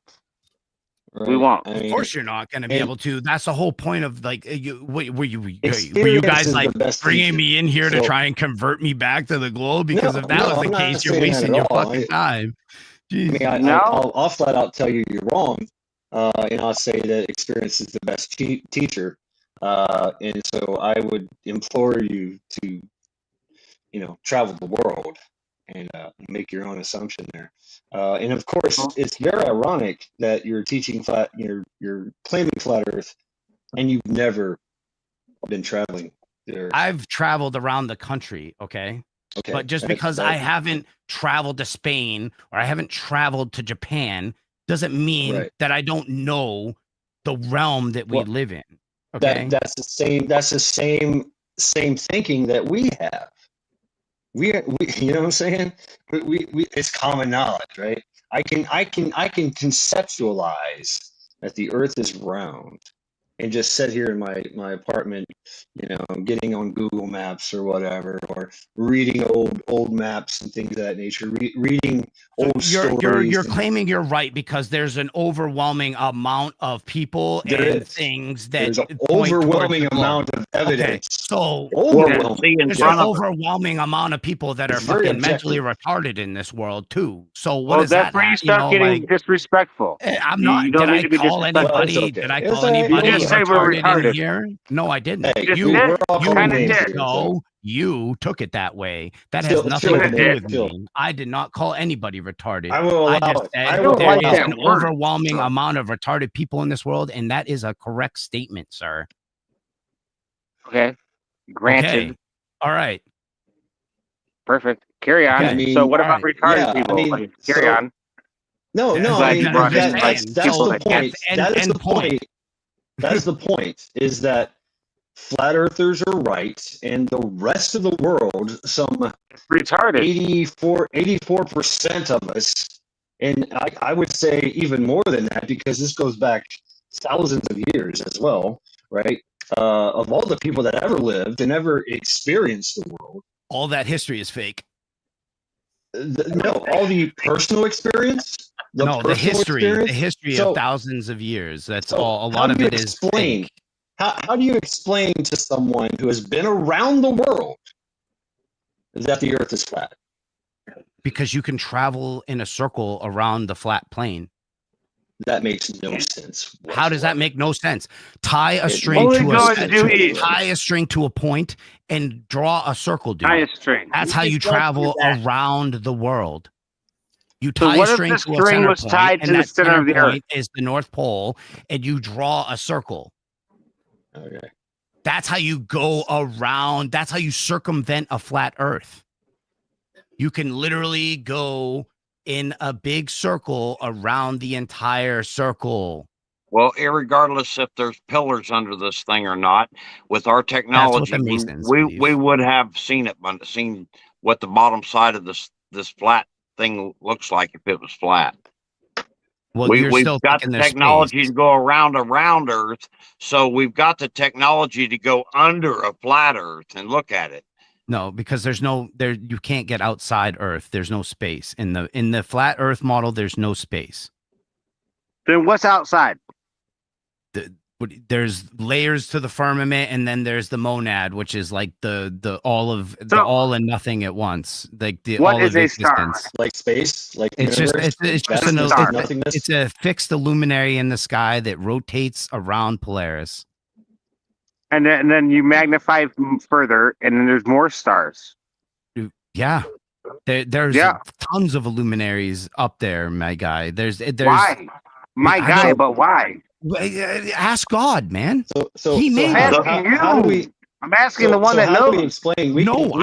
Right. We won't. Of course, you're not going to be able to. That's the whole point of like, were you guys like bringing me in here to try and convert me back to the globe? Because if that was the case, you're wasting your fucking time. I mean, I'll flat out tell you you're wrong. and I'll say that experience is the best teacher. And so I would implore you to, travel the world and make your own assumption there. And of course, it's very ironic that you're teaching you're claiming flat Earth, and you've never been traveling there. I've traveled around the country, okay? But just because I haven't traveled to Spain or I haven't traveled to Japan doesn't mean that I don't know the realm that we live in. Okay. That's the same thinking that we have. We you know what I'm saying? We it's common knowledge, right? I can conceptualize that the earth is round and just sit here in my apartment, getting on Google Maps or whatever, or reading old maps and things of that nature, reading old stories. You're claiming you're right because there's an overwhelming amount of people and things that there's an overwhelming amount of evidence. So there's an overwhelming amount of people that are fucking mentally retarded in this world too. So what is that? That's where you start getting disrespectful. I'm not. Did I call anybody? Did I call anybody retarded in here? No, I didn't. You took it that way. That has nothing to do with me. I did not call anybody retarded. I just said there is an overwhelming amount of retarded people in this world, and that is a correct statement, sir. Okay. Granted. Okay. All right. Perfect. Carry on. Okay. So what about retarded people? Carry on. No, that's the point. That is the point. That is the point, is that flat earthers are right, and the rest of the world, some retarded 84% of us, and I would say even more than that, because this goes back thousands of years as well, right? Of all the people that ever lived and ever experienced the world. All that history is fake. No, all the personal experience. The history of thousands of years. That's all. A lot of it is fake. How do you explain to someone who has been around the world that the Earth is flat? Because you can travel in a circle around the flat plane. That makes no sense whatsoever. How does that make no sense? Tie a string to a point and draw a circle, dude. Tie a string. That's how you travel around the world. You tie a string to a center point, and that center of the Earth is the North Pole, and you draw a circle. Okay. That's how you go around. That's how you circumvent a flat Earth. You can literally go in a big circle around the entire circle. Well, irregardless if there's pillars under this thing or not, with our technology, we would have seen what the bottom side of this flat thing looks like if it was flat. Well, we've got the technology to go around Earth, so we've got the technology to go under a flat Earth and look at it. No, because you can't get outside Earth. There's no space in the flat Earth model. There's no space. Then what's outside? There's layers to the firmament, and then there's the monad, which is like the all and nothing at once. Like the what all is of a existence. star? Like space, like it's a fixed luminary in the sky that rotates around Polaris. And then you magnify further, and then there's more stars. Yeah. There's tons of luminaries up there, my guy. There's why? But why? Ask God, man. So he made it. I'm asking the one that knows.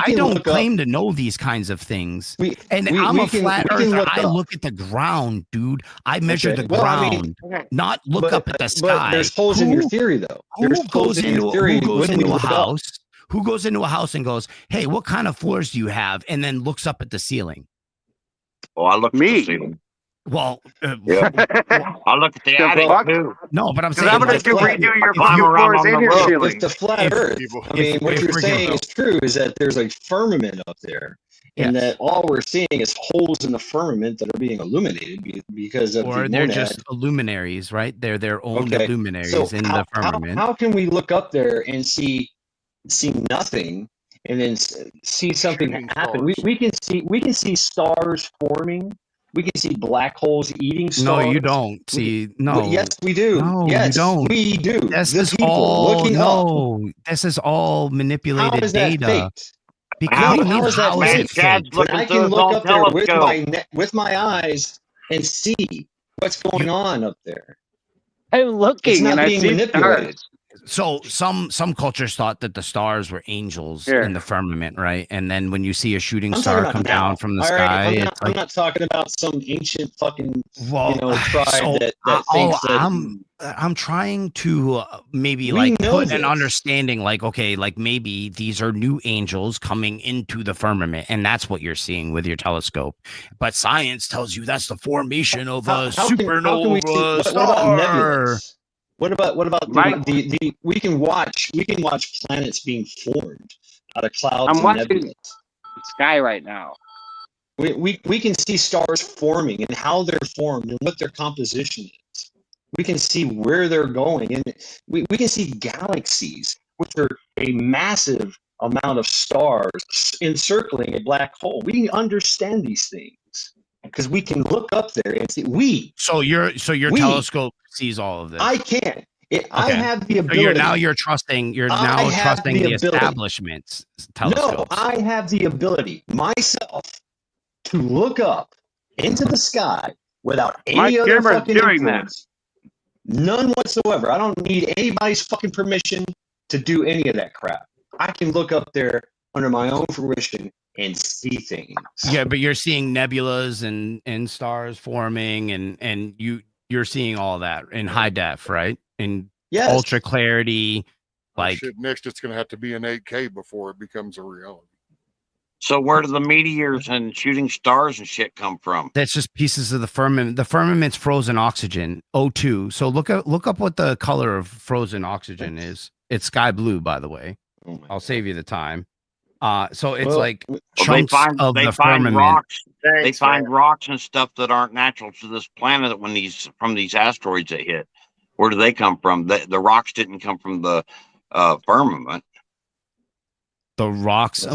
I don't claim to know these kinds of things. I'm a flat earther. I look at the ground, dude. I measure the ground, not look up at the sky. But there's holes in your theory, though. Who goes into a house? Who goes into a house and goes, "Hey, what kind of floors do you have?" and then looks up at the ceiling? Oh, I look at the ceiling. Well, I look at the attic too. No, but I'm saying I'm going to redo your floors in your ceiling. If the flat Earth, I mean, what you're saying is true, is that there's a firmament up there, and that all we're seeing is holes in the firmament that are being illuminated because of or they're just luminaries, right? They're their own luminaries in the firmament. How can we look up there and see nothing, and then see something happen? We can see stars forming We can see black holes eating stars. No, you don't. See, no. Yes, we do. No, yes, you don't. we do. This The is people all looking up. This is all How manipulated is that data. faked? Because No, what do you how mean? is that How is faked? it fake? When I can look up there with my eyes and see what's going on up there. I'm It's looking and not I being see manipulated. stars. So some cultures thought that the stars were angels Here. in the firmament, right? And then when you see a shooting I'm star talking come about now. down from the All right, sky, I'm it's not, like, I'm not talking about some ancient fucking well, tribe so that thinks that I'm trying to maybe We like know put an this. understanding, like, okay, like maybe these are new angels coming into the firmament, and that's what you're seeing with your telescope. But science tells you that's the formation of a how can we see supernova what star. about nebulas? What about Mike- the we can watch planets being formed out of clouds I'm and watching nebulas. the sky right now. We can see stars forming and how they're formed and what their composition is. We can see where they're going, and we can see galaxies, which are a massive amount of stars encircling a black hole. We understand these things because we can look up there and see. So your telescope sees all of this. I can. I Okay. have the So ability. you're trusting I have trusting the the ability. establishment's No, telescopes. I have the ability myself to look up into the sky without My any other camera's fucking doing that. influence. None whatsoever. I don't need anybody's fucking permission to do any of that crap. I can look up there under my own fruition and see things. Yeah, but you're seeing nebulas and stars forming, and you're seeing all that in high def, right? In Yes. ultra clarity, like Shit, next it's going to have to be in 8K before it becomes a reality. So where do the meteors and shooting stars and shit come from? that's just pieces of the firmament. The firmament's frozen oxygen, O2. So look up what the color of frozen oxygen is. It's sky blue, by the way. Oh my I'll God. save you the time. So it's Well, like Well, chunks of the firmament. rocks. They Thanks, find man. rocks and stuff that aren't natural to this planet from these asteroids that hit. Where do they come from? The rocks didn't come from the firmament. The rocks.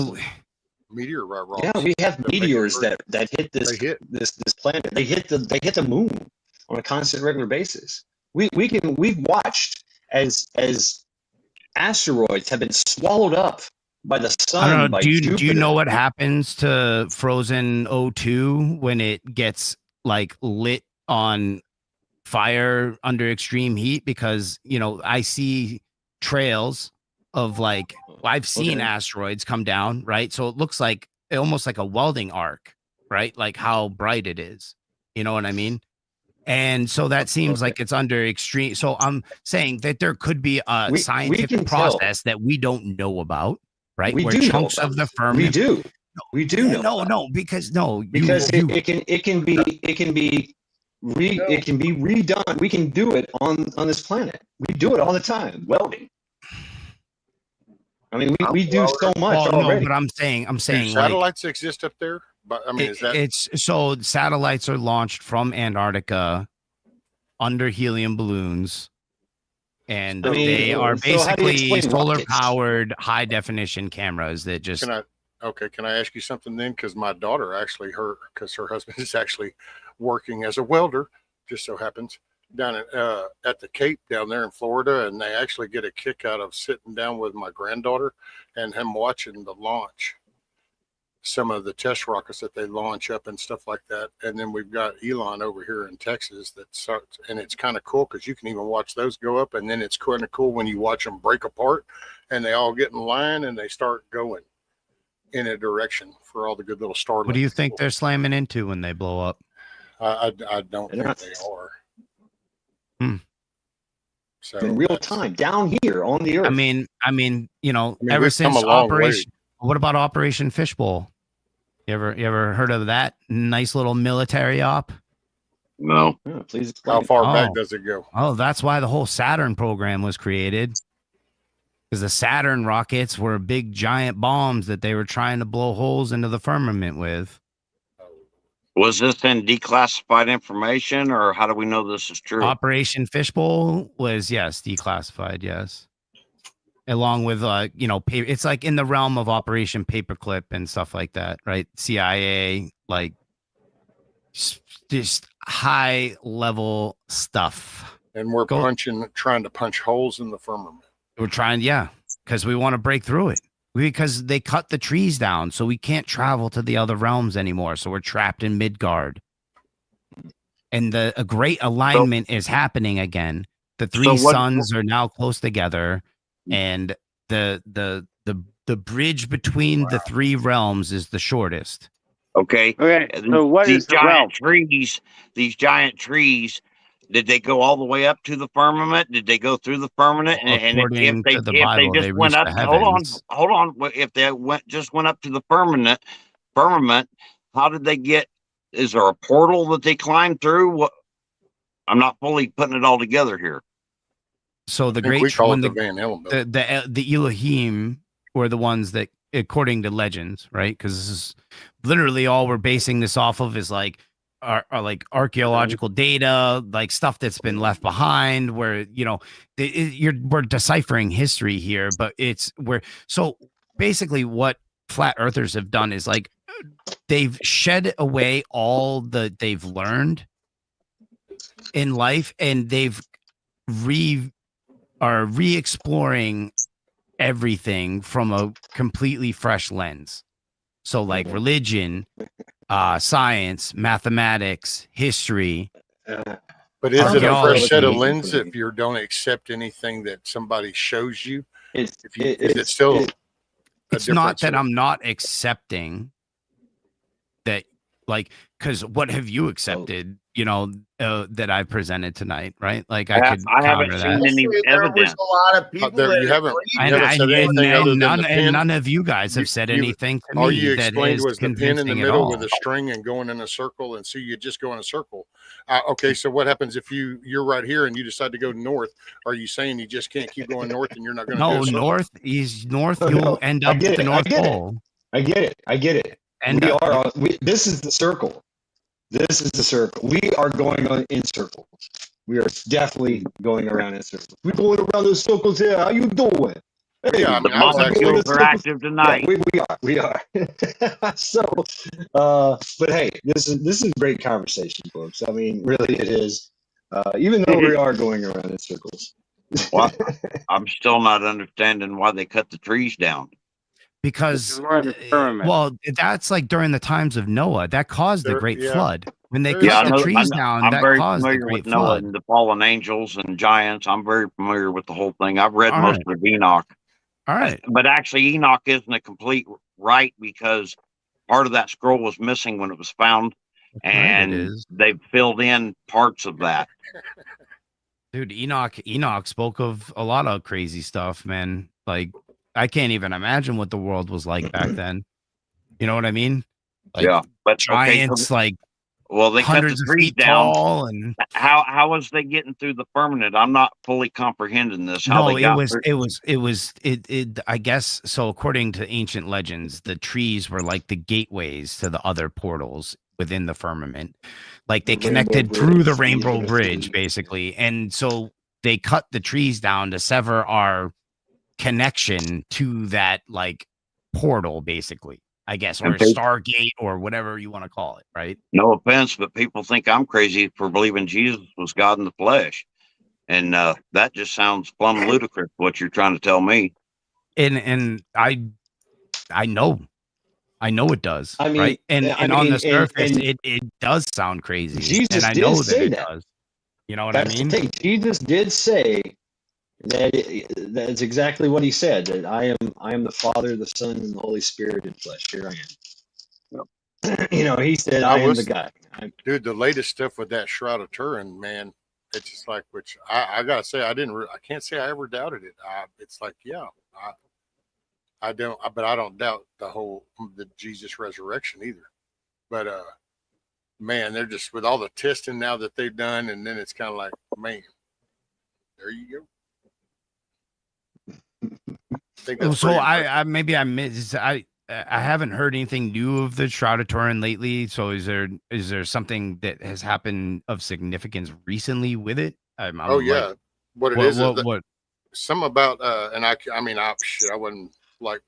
Meteorite rocks. Yeah, we have that make it meteors hurt. that hit this They hit. this planet. They hit the moon on a constant, regular basis. We've watched as asteroids have been swallowed up by the sun. I don't know. By Do you Jupiter. know what happens to frozen O2 when it gets like lit on fire under extreme heat? Because I see trails of like I've seen Okay. asteroids come down, right? So it looks like almost like a welding arc, right? Like how bright it is. You know what I mean? And so that seems Okay. like it's under extreme. So I'm saying that there could be a We scientific can tell. process that we don't know about, right? We Where do know chunks about of the it. firmament. We do know. No, about no, because no, it. Because you it can be redone. We can do it on this planet. We do it all the time. Welding. I mean, we do so much well, already. no, but I'm saying Do like satellites exist up there? But I mean, is that it's so satellites are launched from Antarctica under helium balloons, and I mean, they are so how do you basically explain solar rockets? powered high definition cameras that just Can I ask you something then? Because my daughter actually, her husband is actually working as a welder, just so happens, down at the Cape down there in Florida, and they actually get a kick out of sitting down with my granddaughter and him watching the launch, some of the test rockets that they launch up and stuff like that. And then we've got Elon over here in Texas that starts, and it's kind of cool because you can even watch those go up, and then it's kind of cool when you watch them break apart and they all get in line and they start going in a direction for all the good little Starlink. what do you think people. they're slamming into when they blow up? I don't They're think not- they are. So in real that's- time down here on the earth. I mean, ever we've since come a long way. Operation. What about Operation Fishbowl? You ever heard of that nice little military op? No. Yeah, please How explain. far Oh. back does it go? Oh, that's why the whole Saturn program was created. Because the Saturn rockets were big giant bombs that they were trying to blow holes into the firmament with. Was this in declassified information, or how do we know this is true? Operation Fishbowl was, yes, declassified, yes. Along with it's like in the realm of Operation Paperclip and stuff like that, right? CIA, like just high level stuff. And we're trying to punch holes in the firmament. We're trying, yeah, because we want to break through it. Because they cut the trees down, so we can't travel to the other realms anymore. So we're trapped in Midgard. And a great alignment is happening again. The three suns are now close together, and the bridge between the three realms is the shortest. Okay. So what these is the realm? These giant trees, did they go all the way up to the firmament? Did they go through the firmament? And According to the if Bible, they just went reached up, the heavens. hold on. If they just went up to the firmament, how did they get? Is there a portal that they climbed through? What? I'm not fully putting it all together here. So the great when the Elohim were the ones that, according to legends, right? Because this is literally all we're basing this off of is like are like archaeological data, like stuff that's been left behind, where we're deciphering history here, but so basically what flat earthers have done is like they've shed away all that they've learned in life, and they've re-exploring everything from a completely fresh lens. So like religion, science, mathematics, history. But is it a fresh set of lens if you don't accept anything that somebody shows you? Is it still? It's not that I'm not accepting that, like, because what have you accepted? That I presented tonight, right? Like I haven't seen any evidence. A lot of people you haven't said anything other than the pin. None of you guys have said anything to me. All you explained was the pin in the middle with a string string and going in a circle, and so you just go in a circle. Okay, so what happens if you're right here and you decide to go north? Are you saying you just can't keep going north and you're not going to? No, north. You'll end up at the North Pole. I get it. And this is the circle. This is the circle. We are going on in circles. We are definitely going around in circles. We're going around in circles here. How you doing? Hey, the molecules are active tonight. Yeah, we are. So, but hey, this is great conversation, folks. I mean, really, it is. Even though we are going around in circles. Well, I'm still not understanding why they cut the trees down. Because that's like during the times of Noah, that caused the great flood. When they cut the trees down, I'm that very caused the familiar great with Noah flood. and the fallen angels and giants. I'm very familiar with the whole thing. I've read most of Enoch. All right, but actually, Enoch isn't a complete right, because part of that scroll was missing when it was found, and they've filled in parts of that. Dude, Enoch spoke of a lot of crazy stuff, man. Like, I can't even imagine what the world was like back then. You know what I mean? Like, yeah, but giants, they cut the trees down. Tall and how was they getting through the firmament? I'm not fully comprehending this. I guess so. According to ancient legends, the trees were like the gateways to the other portals within the firmament. Like they connected through the Rainbow Bridge, basically. And so they cut the trees down to sever our connection to that like portal, basically, I guess, or a Stargate or whatever you want to call it, right? No offense, but people think I'm crazy for believing Jesus was God in the flesh. And that just sounds plumb ludicrous, what you're trying to tell me. And I know it does. I mean, right? And on the surface, it does sound crazy. Jesus and I did know say that it does. You know what I mean? Jesus did say that's exactly what he said. That I am the Father, the Son, and the Holy Spirit in flesh. Here I am. He said, I am the guy. Dude, the latest stuff with that Shroud of Turin, man, it's just like, which I gotta say, I can't say I ever doubted it. It's like, yeah, I don't doubt the Jesus resurrection either. But man, they're just with all the testing now that they've done, and then it's kind of like, man, there you go. So I missed. I haven't heard anything new of the Shroud of Turin lately. So is there something that has happened of significance recently with it? Yeah, what it is? Some about and I wouldn't like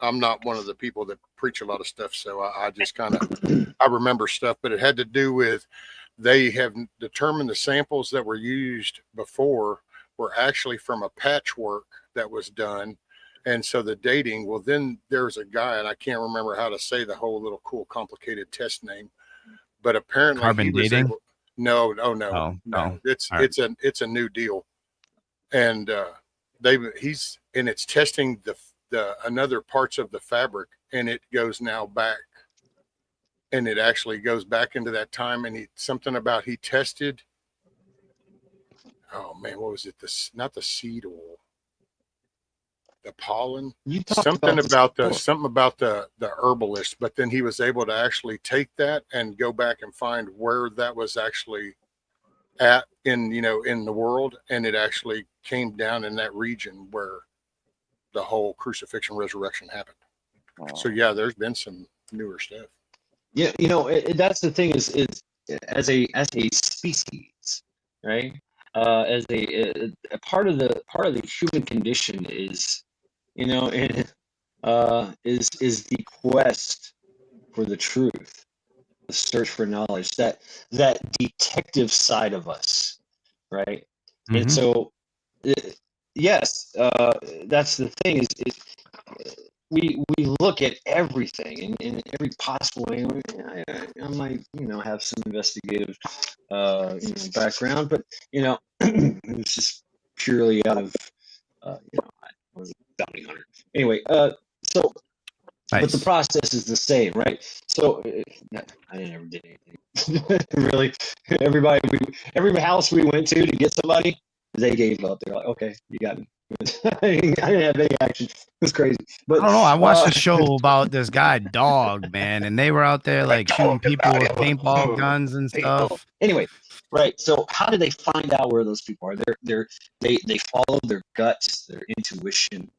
I'm not one of the people that preach a lot of stuff, so I just kind of I remember stuff, but it had to do with they have determined the samples that were used before were actually from a patchwork that was done. And so the dating, well, then there's a guy, and I can't remember how to say the whole little cool, complicated test name, but apparently Carbon he was dating? able. No, no. Oh, oh. It's All right. it's a new deal, and it's testing the another parts of the fabric, and it goes now back, and it actually goes back into that time, and something about he tested. Oh man, what was it? Not the seed oil, the pollen. Something about the herbalist, but then he was able to actually take that and go back and find where that was actually at in the world, and it actually came down in that region where the whole crucifixion resurrection happened. So yeah, there's been some newer stuff. Yeah, that's the thing is as a species, right? As a part of the human condition is, is the quest for the truth, the search for knowledge, that detective side of us, right? And so, yes, that's the thing is we look at everything in every possible way. I might have some investigative background, but it was just purely out of I was a bounty hunter. Anyway, so Nice. but the process is the same, right? So I never did anything really. Every house we went to get somebody, they gave up. They're like, okay, you got me. I didn't have any action. It was crazy. But I don't know. I watched a show about this guy, Dog, man, and they were out there like shooting people with paintball guns and stuff. Anyway, right. So how do they find out where those people are? They follow their guts, their intuition,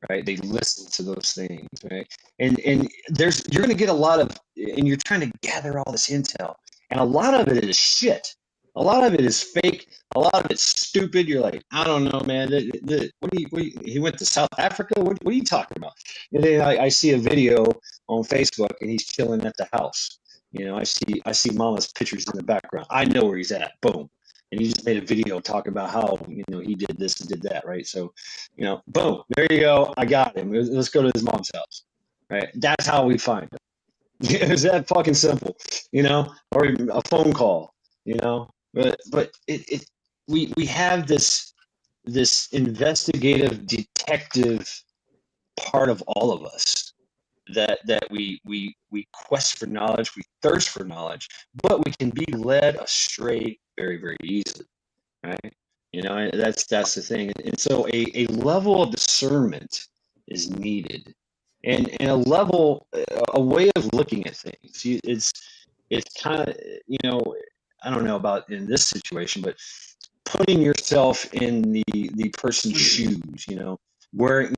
right? They listen to those things, right? And you're going to get a lot of, and you're trying to gather all this intel, and a lot of it is shit. A lot of it is fake. A lot of it's stupid. You're like, I don't know, man. He went to South Africa? What are you talking about? And then I see a video on Facebook, and he's chilling at the house. I see Mama's pictures in the background. I know where he's at. Boom. And he just made a video talking about how he did this and did that, right? So, boom, there you go. I got him. Let's go to his mom's house, right? That's how we find him. It's that fucking simple, or a phone call, But we have this investigative detective part of all of us that we quest for knowledge, we thirst for knowledge, but we can be led astray very, very easily, right? That's the thing. And so a level of discernment is needed, and a way of looking at things. It's kind of, I don't know about in this situation, but putting yourself in the person's shoes, where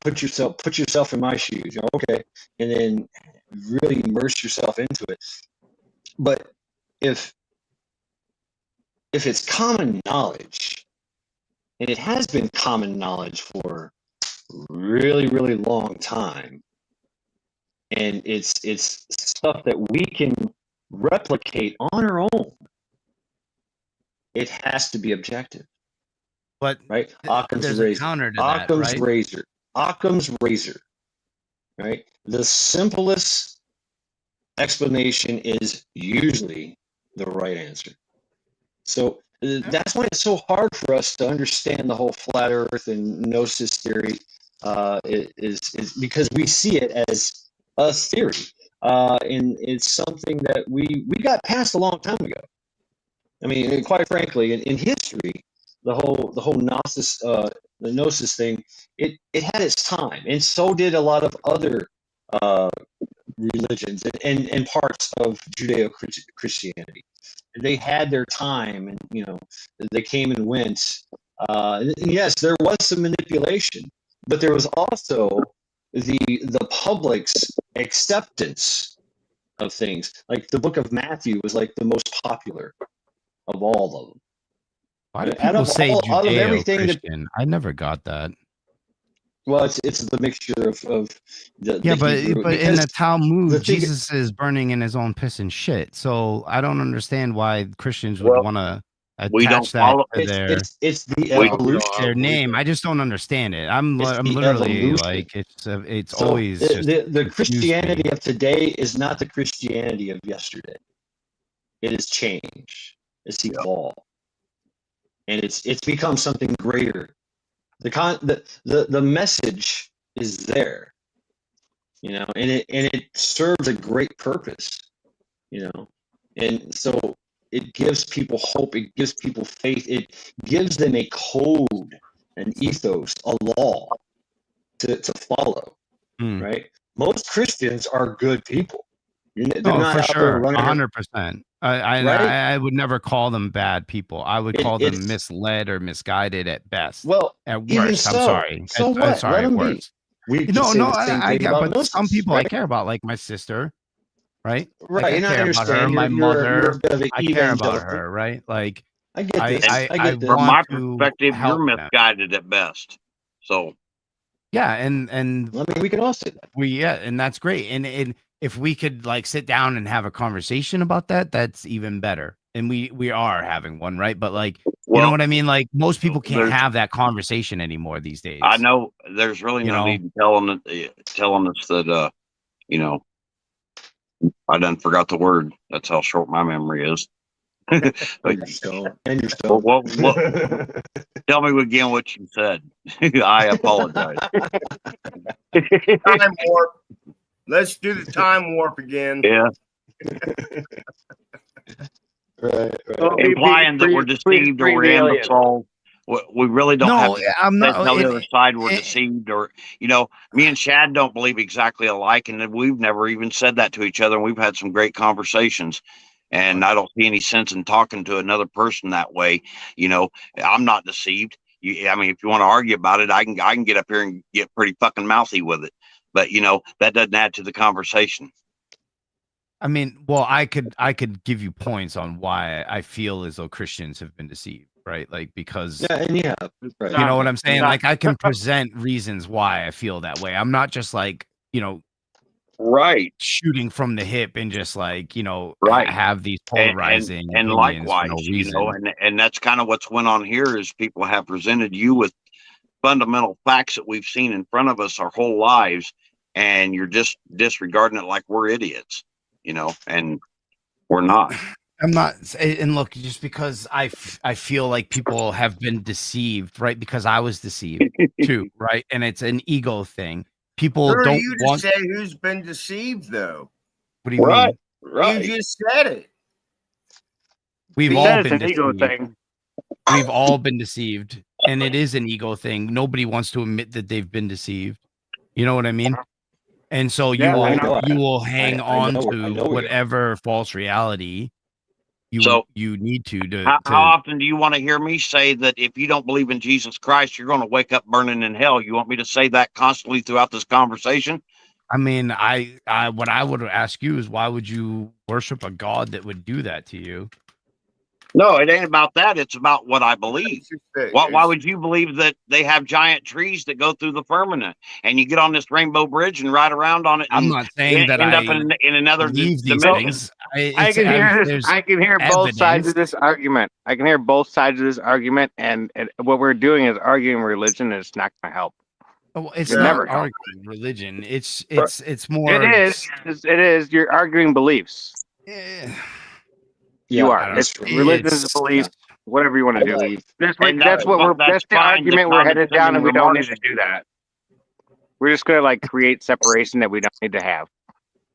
put yourself in my shoes, okay, and then really immerse yourself into it. But if it's common knowledge, and it has been common knowledge for really, really long time, and it's stuff that we can replicate on our own, it has to be objective. But right, there's a counter to that, right? Occam's razor, right? The simplest explanation is usually the right answer. So that's why it's so hard for us to understand the whole flat Earth and Gnosis theory. Is because we see it as a theory, and it's something that we got past a long time ago. I mean, quite frankly, in history, the whole Gnosis thing, it had its time, and so did a lot of other religions and parts of Judeo-Christianity. They had their time, and they came and went. And yes, there was some manipulation, but there was also the public's acceptance of things. Like the Book of Matthew was like the most popular of all of them. Why do people say Judeo-Christian? I never got that. Well, it's the mixture of the Hebrew, but in the the Talmud, thing. Jesus is burning in his own piss and shit. So I don't understand why Christians would Well, want to we don't attach that follow. to their It's the We evolution. name. I just don't understand it. I'm It's the literally evolution. like it's So always just the confused me. Christianity of today is not the Christianity of yesterday. It has changed. It's evolved, and it's become something greater. The message is there, you know, and it serves a great purpose, you know, and so it gives people hope. It gives people faith. It gives them a code, an ethos, a law to follow. Hmm. Right? Most Christians are good people. They're Oh, not for out there sure, running around, 100%. I right? I would never call them bad people. I would call them It's misled or misguided at best. well, At even worst, I'm so. sorry. So what? Let Sorry, at them be. worst. We can No, say no, the same I thing get, about but some Gnostics, people I right? care about, like my sister, right? Like Right, I and I care about her, understand my you're a mother. bit of an I care about evangelical. her, right? Like I get this. And I I get this. from want my to perspective, you're help them. misguided at best. So Yeah, and I mean, we can all say that. and that's great. And if we could like sit down and have a conversation about that, that's even better. And we are having one, right? But like, you know well, what I mean? Like most people can't there's have that conversation anymore these days. I know there's really You no know, need in telling us that you know, I done forgot the word. That's how short my memory is. And Like, you're stoned. And you're well, stoned. tell me again what you said. I apologize. Time warp. Let's do the time warp again. Yeah, Right. Well, implying that we're deceived or we're imbeciles. We really don't have no, to I'm not. tell the other side we're it- deceived, or me and Chad don't believe exactly alike, and we've never even said that to each other. And we've had some great conversations, and I don't see any sense in talking to another person that way. I'm not deceived. I mean, if you want to argue about it, I can get up here and get pretty fucking mouthy with it, but that doesn't add to the conversation. I mean, well, I could give you points on why I feel as though Christians have been deceived, right? Like because Yeah, and yeah, right. you know what I'm saying? Not- Like I can present reasons why I feel that way. I'm not just like, Right. shooting from the hip and just like, Right. have these And polarizing opinions likewise, for no reason. and that's kind of what's went on here is people have presented you with fundamental facts that we've seen in front of us our whole lives, and you're just disregarding it like we're idiots, and we're not. I'm not, and look, just because I feel like people have been deceived, right? Because I was deceived too, right? And it's an ego thing. People Who are don't you to want. say who's been deceived, though? What do you Right. mean? Right. You just said it. We've He all That is been an ego deceived. thing. We've all been deceived, and it is an ego thing. Nobody wants to admit that they've been deceived. You know what I mean? And so Yeah, I know. you will hang I on know to we are. whatever false reality So you need to how often do you want to hear me say that if you don't believe in Jesus Christ, you're going to wake up burning in hell? You want me to say that constantly throughout this conversation? I mean, I what I would ask you is why would you worship a God that would do that to you? No, it ain't about that. It's about what I believe. Why would you believe that they have giant trees that go through the firmament and you get on this rainbow bridge and ride around on it and I'm not saying that end I up in another believe these dimension? things. I can hear this. I can hear both sides of this argument. I can hear both sides of this argument, and what we're doing is arguing religion, and it's not going to help. Oh, it's It not never arguing religion. It's more. It is. It is. You're arguing beliefs. Eh, You Yeah, are. It's religion is a belief. Whatever you want to do. believe. That's And that's the fine. argument The we're headed down, and we don't need condescending to do that. We're just gonna like create separation that we don't need to have.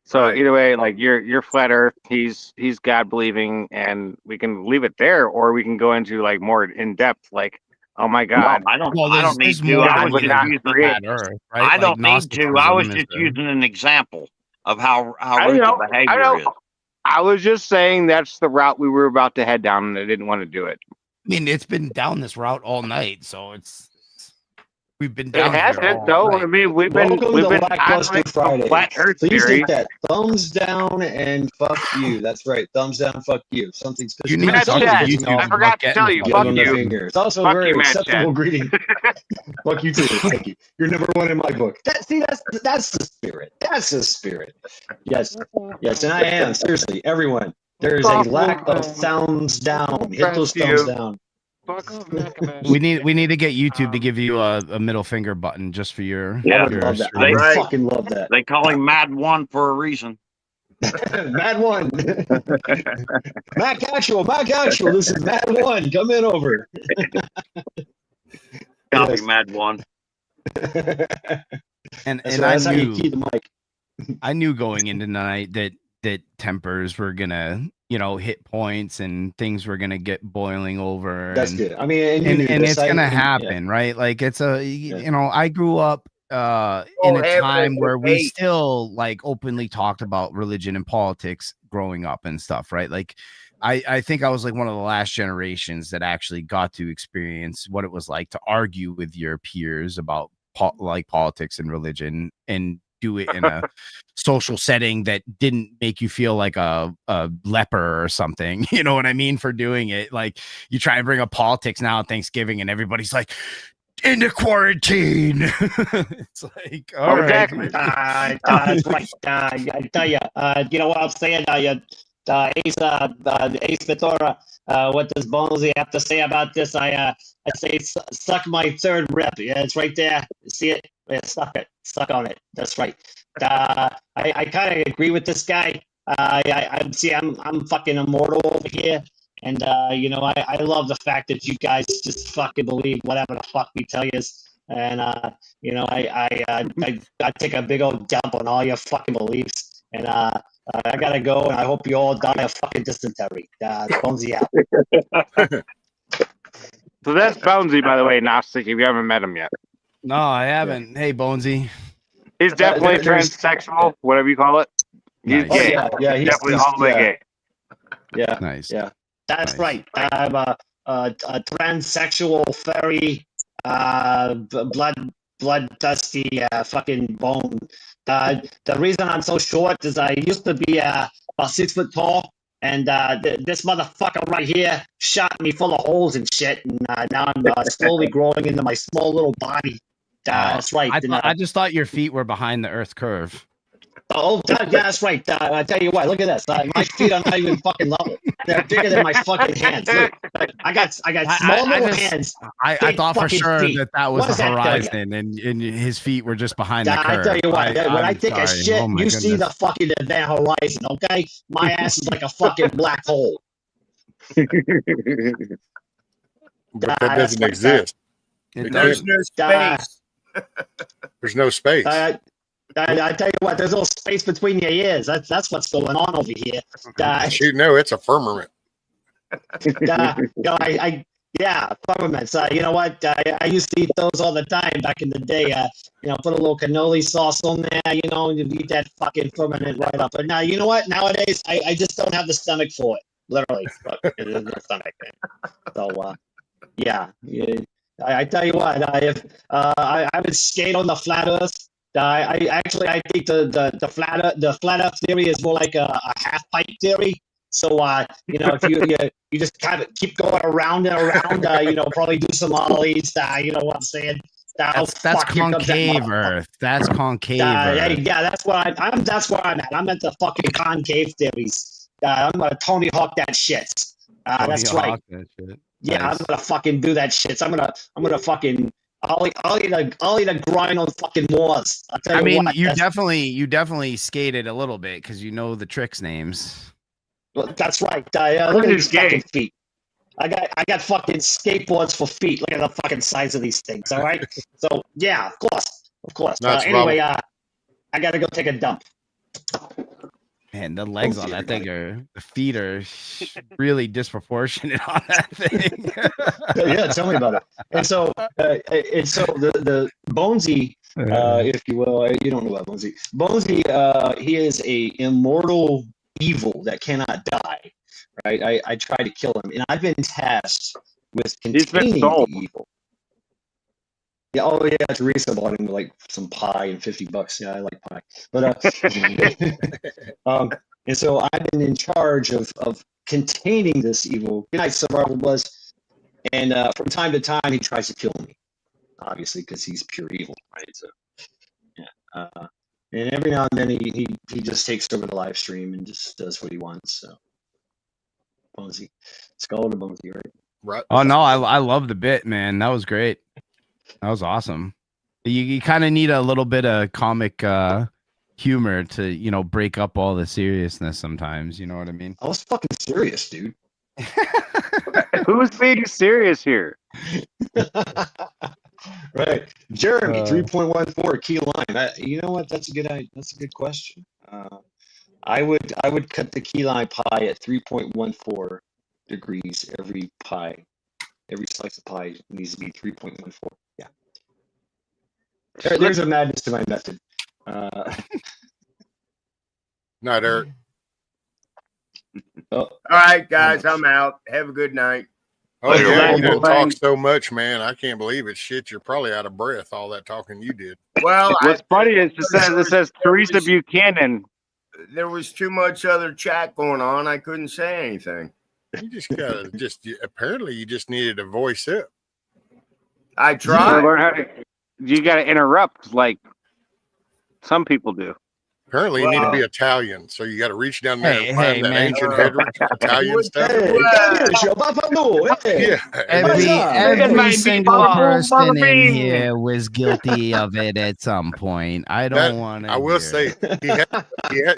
So Right. either way, like you're flat Earth, he's God believing, and we can leave it there, or we can go into like more in depth, like, oh my God, No, I don't. well, I don't need there's to. more I God was would just not using. create. Earth, right? I Like don't need to. I was Gnosticism is just the- using an example of how I rude the know. behavior is. I was just saying that's the route we were about to head down, and I didn't want to do it. I mean, it's been down this route all night, so it's We've been It down here hasn't, all though. night. I mean, we've Welcome been to on Lackluster like a Friday. flat Earth Please theory. hit that thumbs down and fuck you. That's right. Thumbs down, fuck you. Something's You pissing need me to Matt off. talk to Something's Chat, pissing me YouTube I off. about forgot to getting tell the you, Give fuck him the you. finger. It's also a Fuck very you, Matt acceptable Chat. greeting. Fuck you too. Thank you. You're number one in my book. That's the spirit. That's the spirit. Yes. Yes, and I am. Seriously, everyone. There is a lack of thumbs down. Hit those thumbs down. Fuck off, Mac. We need to get YouTube to give you a middle finger button just for your. I Yeah. would your love that. I stream. would Right. fucking love that. They call him Mad One for a reason. Mad One. Mac Actual. This is Mad One. Come in over. Copy Yes. Mad One. And That's and right. I That's how you knew key the mic. I knew going into the night that tempers were gonna hit points and things were gonna get boiling over. That's and, good. I mean, and you knew and this. it's gonna Yeah. happen, right? Like it's I grew up in Oh, a hey, time where we hey. still like openly talked about religion and politics growing up and stuff, right? Like I think I was like one of the last generations that actually got to experience what it was like to argue with your peers about politics and religion and do it in a social setting that didn't make you feel like a leper or something. You know what I mean? For doing it. Like you try and bring up politics now at Thanksgiving and everybody's like, into quarantine. It's like, all right. Exactly. That's right. I tell you, you know what I'm saying? Ace Ventura, what does Bonesy have to say about this? I say suck my third rib. Yeah, it's right there. See it? Yeah, suck on it. That's right. I kind of agree with this guy. I'm fucking immortal over here. And, I love the fact that you guys just fucking believe whatever the fuck we tell you. And, I take a big old dump on all your fucking beliefs. And I gotta go, and I hope you all die of fucking dysentery. Bonesy out. So that's Bonesy, by the way, Gnostic, if you haven't met him yet. No, I haven't. Hey, Bonesy. He's definitely there's- transsexual, whatever you call it. He's Nice. Oh, gay. yeah. He's Definitely all the way gay. Yeah. Nice. Yeah. That's Nice. right. I'm a transsexual, furry, bloodthirsty fucking bone. The reason I'm so short is I used to be about 6 foot tall, and this motherfucker right here shot me full of holes and shit, and now I'm slowly growing into my small little body. That's right. I just thought your feet were behind the Earth curve. Yeah, that's right. I tell you what, look at this. My feet are not even fucking level. They're bigger than my fucking hands. Look, I got small little hands. I big thought for fucking sure feet. that was What the does that tell you? horizon, and his feet were just behind the I curve. tell you what, when I I'm take a sorry. shit, Oh my you see the goodness. fucking event horizon, okay? My ass is like a fucking black hole. But that that's doesn't like exist. It There's does. no space. There's no space. I tell you what, there's no space between your ears. That's what's going on over here. Shoot, no, it's a firmament. Firmaments. You know what? I used to eat those all the time back in the day. Put a little cannoli sauce on there, and you eat that fucking firmament right up. But now, you know what? Nowadays, I just don't have the stomach for it. Literally, the stomach. So, I tell you what, if I would skate on the flat Earth. I think the flat Earth theory is more like a half pipe theory. So if you just kind of keep going around and around, probably do some ollies. You know what I'm saying? That's concave Earth. That's concave Earth. Yeah, that's what that's where I'm at. I'm at the fucking concave theories. I'm gonna Tony Hawk that shit. That's Tony right. Hawk that shit. Yeah, Nice. I'm gonna fucking do that shit. So I'm gonna fucking I'll eat a grind on fucking moors. I'll tell I you mean, what, you definitely skated a little bit because you know the tricks names. that's right. Look at these fucking feet. I got fucking skateboards for feet. Look at the fucking size of these things. All right. So yeah, of course. That's Anyway, I gotta go take a dump. Man, the legs on that thing the feet are really disproportionate on that thing. Yeah, tell me about it. And so the Bonesy, if you will, you don't know about Bonesy. Bonesy, he is a immortal evil that cannot die. Right? I try to kill him, and I've been tasked with He's been containing sold. the evil. Yeah, oh yeah, Teresa bought him like some pie and $50. Yeah, I like pie. But and so I've been in charge of containing this evil. Good night, Survival Buzz. And from time to time, he tries to kill me, obviously, because he's pure evil, right? So yeah. And every now and then he just takes over the live stream and just does what he wants. So Bonesy, Skull to Bonesy, right? Right. Oh no, I love the bit, man. That was great. That was awesome. You kind of need a little bit of comic humor to, you know, break up all the seriousness sometimes. You know what I mean? I was fucking serious, dude. Who's being serious here? Right, Jeremy, Uh, 3.14 key line. You know what? That's a good question. I would cut the key line pie at 3.14 degrees. Every slice of pie needs to be 3.14. Yeah, there's a madness to my method. Not Eric. Oh, All right, guys, I'm out. Have a good night. Oh Later, yeah, man. you done Bye. talk so much, man. I can't believe it. Shit, you're probably out of breath. All that talking you did. Well, What's funny is it says Teresa Buchanan. there was too much other chat going on. I couldn't say anything. You just gotta apparently you just needed a voice up. I You tried. learn how to- you got to interrupt like some people do. Apparently you need to be Well- Italian, so you got to reach down there Hey, and find hey, that man. ancient Italian stuff. hey, Yeah, Every It might be single ball, person in butterbean. here was guilty of it at some point. I That- don't want to. I will say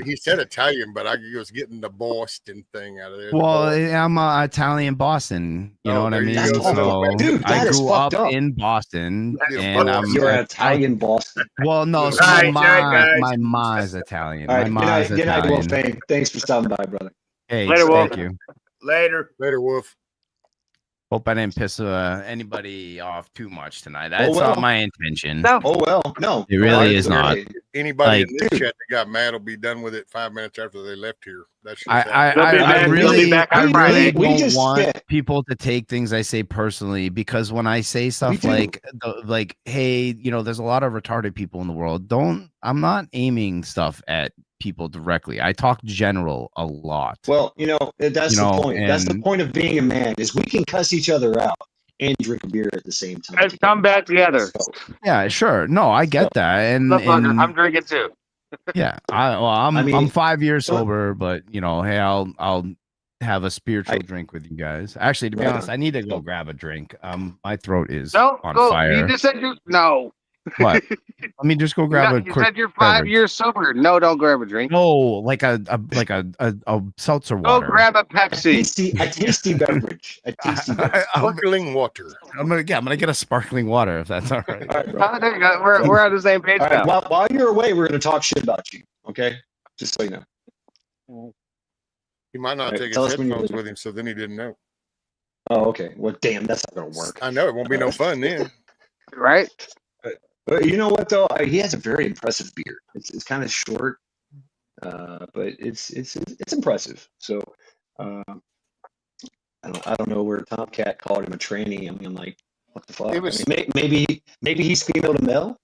he said Italian, but I was getting the Boston thing out of there. the Well, Boston. I'm Italian Boston. You Oh, know what I there you mean? go. So Dude, I that is grew up fucked up. in Boston, That's and fucked I'm up. You're an Italian Boston. well, no. So All right, guys. my ma is Italian. All My right, ma is good night, Wolf. Italian. Thanks for stopping by, brother. Hey, Later, Wolf. thank you. Later. Later, Wolf. Hope I didn't piss anybody off too much tonight. Oh, That's well. not my intention. No, Oh well, no, It really no, is not. hey, Anybody Like, in this chat that got mad will be done with it 5 minutes after they left here. That's just I They'll be back- they'll be back on Friday. we don't just want spent- people to take things I say personally, because when I say stuff do. like, hey, you know, there's a lot of retarded people in the world. I'm not aiming stuff at people directly. I talk general a lot. Well, you know, that's You know, the point. That's the and- point of being a man, is we can cuss each other out and drink a beer at the same time. let's come back together. So, Yeah, sure. No, I get that. And, Motherfucker, I'm drinking too. yeah, I'm I mean, 5 years so- sober, but you know, hey, I'll have a spiritual drink with you guys. Actually, to be Right. honest, I need to go grab a drink. My throat is No, on go. fire. You just said you no. What? Let me just go grab a You quick said you're 5 beverage. years sober. No, don't grab a drink. No, like a seltzer Go water. grab a a Pepsi. tasty beverage. A tasty beverage. sparkling water. I'm gonna get a sparkling water if that's all right. All right, bro. Oh, there you go. We're on the same page All right, now. while you're away, we're going to talk shit about you. Okay, just so you know. He might not All right, take tell his us when you're headphones leaving. with him, so then he didn't know. Oh, okay. Well, damn, that's not going to work. I know it won't be no fun then. Right? But you know what though? He has a very impressive beard. It's kind of short, but it's impressive. So I don't know where Tomcat called him a tranny. I mean, like, what the fuck? It was- I mean, maybe he's female to male.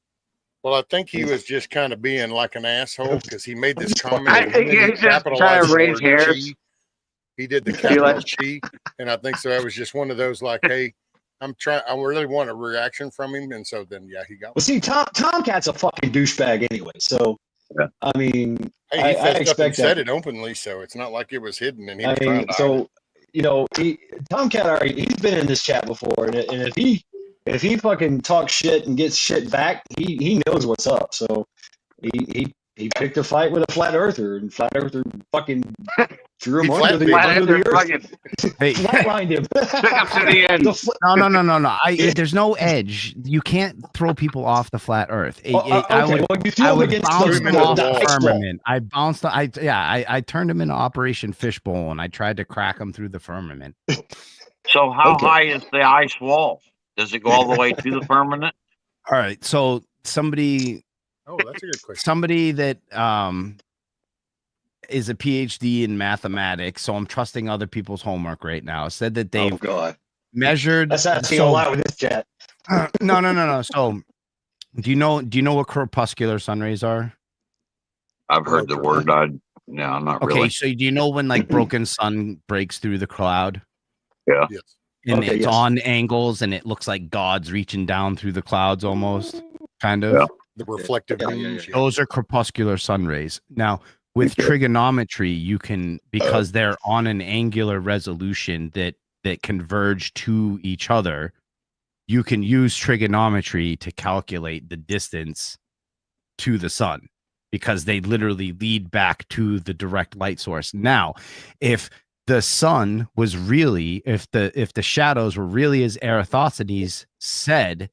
Well, I think he was just kind of being like an asshole because he made this I comment. and think then he he's just trying to capitalized the raise word hairs. she. He did the He capital like- she, and I think so. That was just one of those like, hey, I really want a reaction from him, and so then yeah, he got. Well, see, Tomcat's a fucking douchebag anyway. So Yeah. I mean, Hey, he I fessed up and expect said that. it openly, so it's not like it was hidden and he I was trying mean, to hide it. so you know, Tomcat already he's been in this chat before, and if he fucking talks shit and gets shit back, he knows what's up. So he picked a fight with a flat earther, and flat earther fucking threw him He under the Flat earth, Earther Hey, flatlined him. took him to the end. no. There's no edge. You can't throw people off the flat Earth. Okay, well, you threw I him would against bounce him him into off the the wall. firmament. I turned him into Operation Fishbowl, and I tried to crack him through the firmament. So how Okay. high is the ice wall? Does it go all the way to the firmament? All right, so somebody Oh, that's a good question. that is a PhD in mathematics, so I'm trusting other people's homework right now, said that Oh they've god, measured. that's happening a so lot with this chat. No. So, do you know what crepuscular sun rays are? I've heard the word. No, not Okay, really. so do you know when like broken sun breaks through the cloud? Yeah. Yes. And Okay, it's yes. on angles and it looks like God's reaching down through the clouds almost, kind of. Yeah. The reflective Yeah. beams. Yeah. Those are crepuscular sun rays. Now, with Okay. trigonometry, you can, because they're on an angular resolution that converge to each other, you can use trigonometry to calculate the distance to the sun because they literally lead back to the direct light source. Now, if the sun was really, if the shadows were really as Eratosthenes said,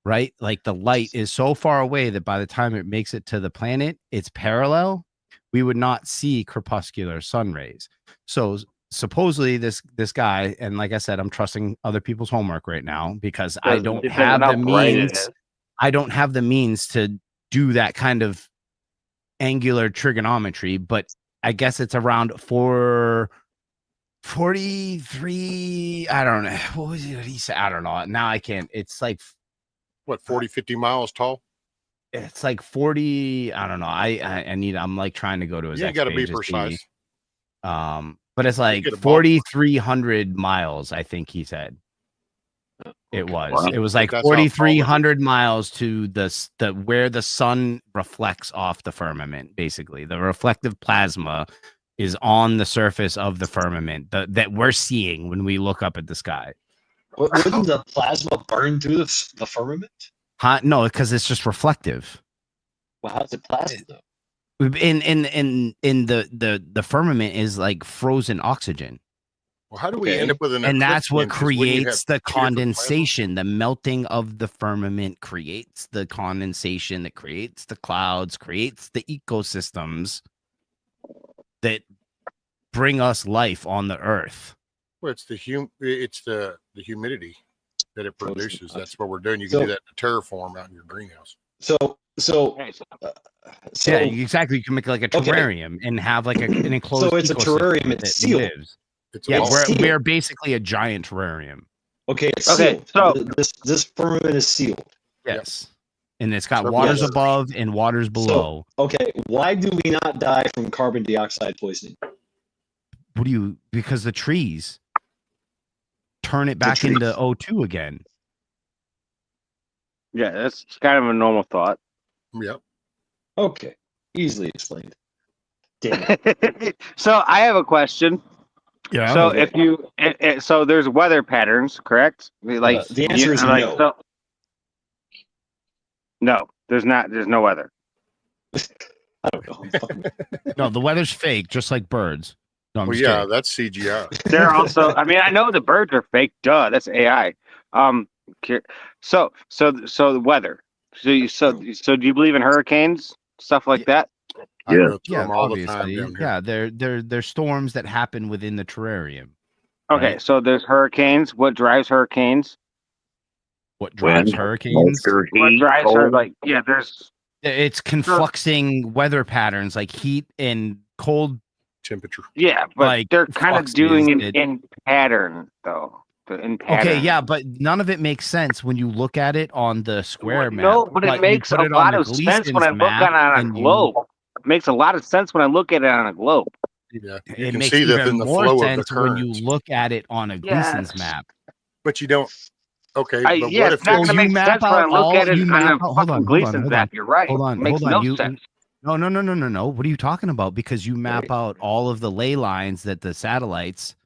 right? Like the light is so far away that by the time it makes it to the planet, it's parallel. We would not see crepuscular sun rays. So supposedly this guy, and like I said, I'm trusting other people's homework right now because I don't Depends have on the how bright it means. is. I don't have the means to do that kind of angular trigonometry, but I guess it's around 43. I don't know. What was it he said? I don't know. Now I can't. It's like What, 40, 50 miles tall? it's like 40. I don't know. I need. I'm like trying to go to his. You X got to be page to see. precise. But it's like get a ballpark. 4,300 miles. I think he said it was. Wow. It was like That's how tall it is. 4,300 miles to the where the sun reflects off the firmament. Basically, the reflective plasma is on the surface of the firmament that we're seeing when we look up at the sky. Wouldn't the plasma burn through the firmament? No, because it's just reflective. Well, how's it plasma though? In the firmament is like frozen oxygen, Well, how do we Okay. end up with an and that's eclipse what then? 'Cause wouldn't you have creates the two different plasmas? condensation. The melting of the firmament creates the condensation that creates the clouds, creates the ecosystems that bring us life on the earth. Well, it's the humidity that it produces. That's what we're doing. You can So- do that in terraform out in your greenhouse. So Hey, so- so Yeah, exactly. You can make like a Okay. terrarium and have like an enclosed. So it's a ecosystem terrarium, it's that sealed. lives. It's Yeah, all sealed. we're basically a giant terrarium. okay, it's Okay, sealed. so- This firmament is sealed. Yes. And it's got So- waters Yes. above and waters below. Okay, why do we not die from carbon dioxide poisoning? Because the trees turn it back trees. into O2 again. Yeah, that's kind of a normal thought. Yep. Okay, easily explained. Damn it. So I have a question. Yeah. So okay. if you, so there's weather patterns, correct? Like The answer is like, no. so- no, there's not. There's no weather. I don't know. No, the weather's fake, just like birds. No, I'm Well, just yeah, kidding. that's CGI. They're also. I mean, I know the birds are fake. Duh, that's AI. So the weather. So do you believe in hurricanes, stuff like that? I Yeah. go through Yeah, them all the time obviously. down here. Yeah, they're storms that happen within the terrarium. Okay, Right. so there's hurricanes. What drives hurricanes? What drives Wind, hurricanes? moisture, What heat, drives her? cold. Like, yeah, there's It's confluxing weather patterns like heat and cold. Temperature. yeah, but Like, they're kind of fluxes doing that- it in pattern though. In pattern. Okay, yeah, but none of it makes sense when you look at it on the square map. No, but it you makes put a it on lot the of sense when I Gleason's look at map it on a and you- globe. It makes a lot of sense when I look at it on a globe. Yeah. You It can makes see that even in the more flow of the sense when you currents. look at it on a Gleason's Yes. map. But you don't. Okay, Yeah, but what if it's not it's going to you make map sense when I out look at all- it you on map a out- hold fucking on, Gleason's map. You're right. Hold on, It makes hold no on. You- sense. No. What are you talking about? Because you map out all of the ley lines that the satellites,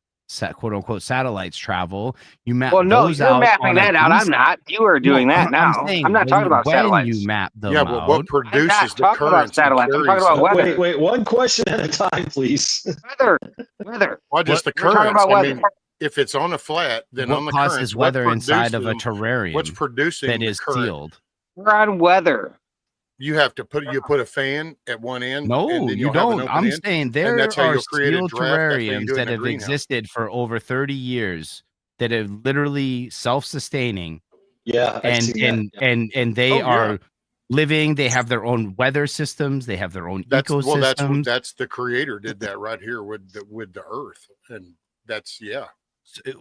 quote unquote satellites, travel. You map Well, no, those you're out mapping on a that out. I'm Gleason- not. You are doing No, that now. saying I'm not talking about when satellites. you map them yeah, but out. what I'm produces not the talking about currents and satellites. I'm talking carries about them? weather. Wait, one question at a time, please. Weather. Well, just the We're talking currents. about I weather. mean, if it's on a flat, then what on the causes currents, weather what inside of a produces- terrarium What's producing that the is current? sealed? We're on weather. You have to put a fan at one end. and No, then you you'll have an don't. open I'm end, saying there that's how are you'll create a sealed draft. That's how you terrariums do it in that a have greenhouse. existed for over 30 years that are literally self-sustaining Yeah, I see that. and they Oh, yeah. are living. They have their own weather systems. They have their own ecosystems. That's the creator did that right here with the earth, and that's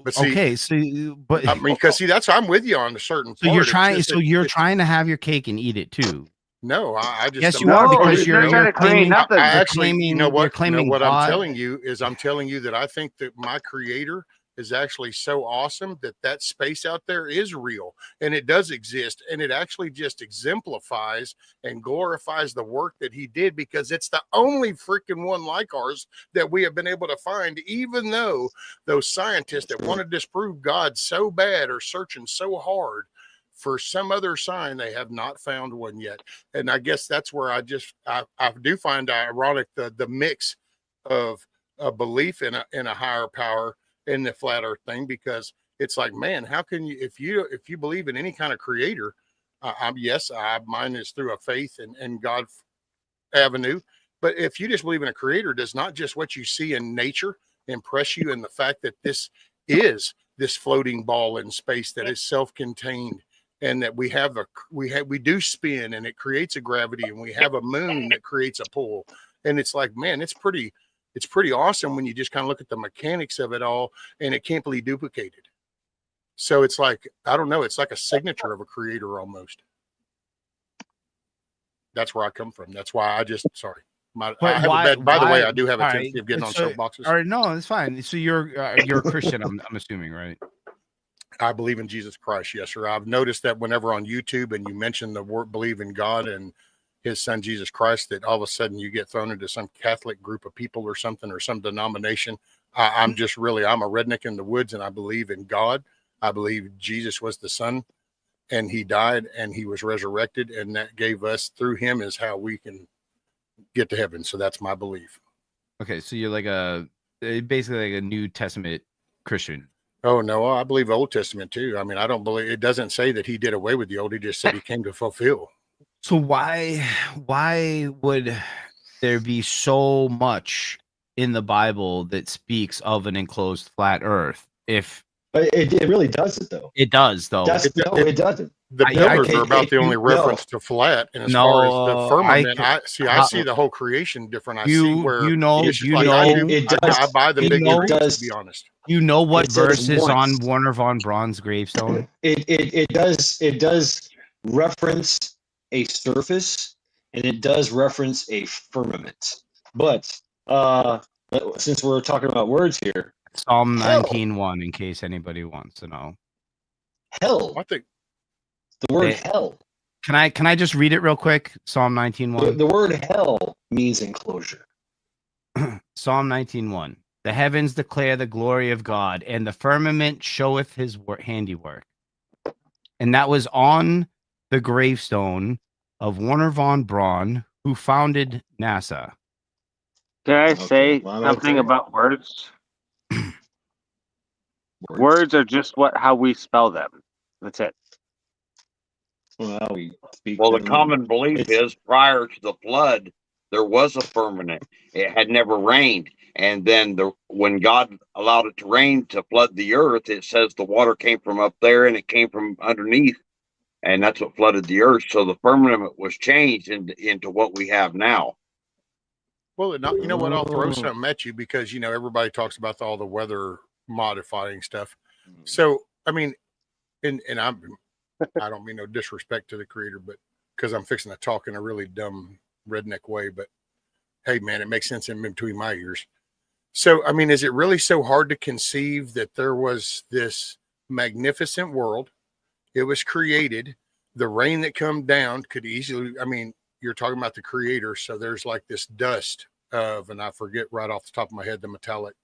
But see, okay, so but I mean, because see, I'm with you on a certain so part. you're It's trying, just so you're trying to have your cake and eat it too. No, I just Yes, am you are, No, because you're not trying to create claiming. nothing. I You're actually, claiming. you know You're what? claiming What I'm God. telling you is, I'm telling you that I think that my creator is actually so awesome that space out there is real and it does exist, and it actually just exemplifies and glorifies the work that he did, because it's the only freaking one like ours that we have been able to find, even though those scientists that want to disprove God so bad are searching so hard for some other sign. They have not found one yet. And I guess that's where I do find ironic the mix of a belief in a higher power in the flat earth thing, because it's like, man, how can you, if you believe in any kind of creator, mine is through a faith and God avenue, but if you just believe in a creator, does not just what you see in nature impress you, in the fact that this is this floating ball in space that is self-contained, and that we do spin, and it creates a gravity, and we have a moon that creates a pull. And it's like, man, it's pretty awesome when you just kind of look at the mechanics of it all, and it can't be duplicated. So it's like, I don't know, it's like a signature of a creator almost. That's where I come from. That's why I just, sorry. By the way, I do have a tendency of getting on soapboxes. All right, no, it's fine. So you're a Christian, I'm assuming, right? I believe in Jesus Christ. Yes, sir. I've noticed that whenever on YouTube and you mention the word believe in God and his son, Jesus Christ, that all of a sudden you get thrown into some Catholic group of people or something, or some denomination. I'm a redneck in the woods, and I believe in God. I believe Jesus was the son, and he died and he was resurrected. And that gave us, through him, is how we can get to heaven. So that's my belief. Okay. So you're like basically like a New Testament Christian. Oh, no, I believe Old Testament too. I mean, I don't believe, it doesn't say that he did away with the old. He just said he came to fulfill. So why would there be so much in the Bible that speaks of an enclosed flat earth? If it really doesn't, though. it does, though. It doesn't. The pillars are about the only reference to flat. And as far as the firmament, I see the whole creation different. I see where I buy the big trees, to be honest. You know what verse is on Warner von Braun's gravestone? It does reference a surface, and it does reference a firmament. But since we're talking about words here, Psalm 19:1, in case anybody wants to know. Hell. I think the word hell. Can I just read it real quick? Psalm 19:1. The word hell means enclosure. Psalm 19:1. The heavens declare the glory of God, and the firmament showeth his handiwork. And that was on the gravestone of Warner von Braun, who founded NASA. Can I say something about words? Words are just how we spell them. That's it. Well, the common belief is prior to the flood, there was a firmament. It had never rained. And then when God allowed it to rain to flood the earth, it says the water came from up there and it came from underneath. And that's what flooded the earth. So the firmament was changed into what we have now. Well, you know what? I'll throw something at you, because, you know, everybody talks about all the weather modifying stuff. So, I mean, and I don't mean no disrespect to the creator, but because I'm fixing to talk in a really dumb redneck way, but hey, man, it makes sense in between my ears. So, I mean, is it really so hard to conceive that there was this magnificent world? It was created. The rain that come down could easily, I mean, you're talking about the creator. So there's like this dust of, and I forget right off the top of my head, the metallic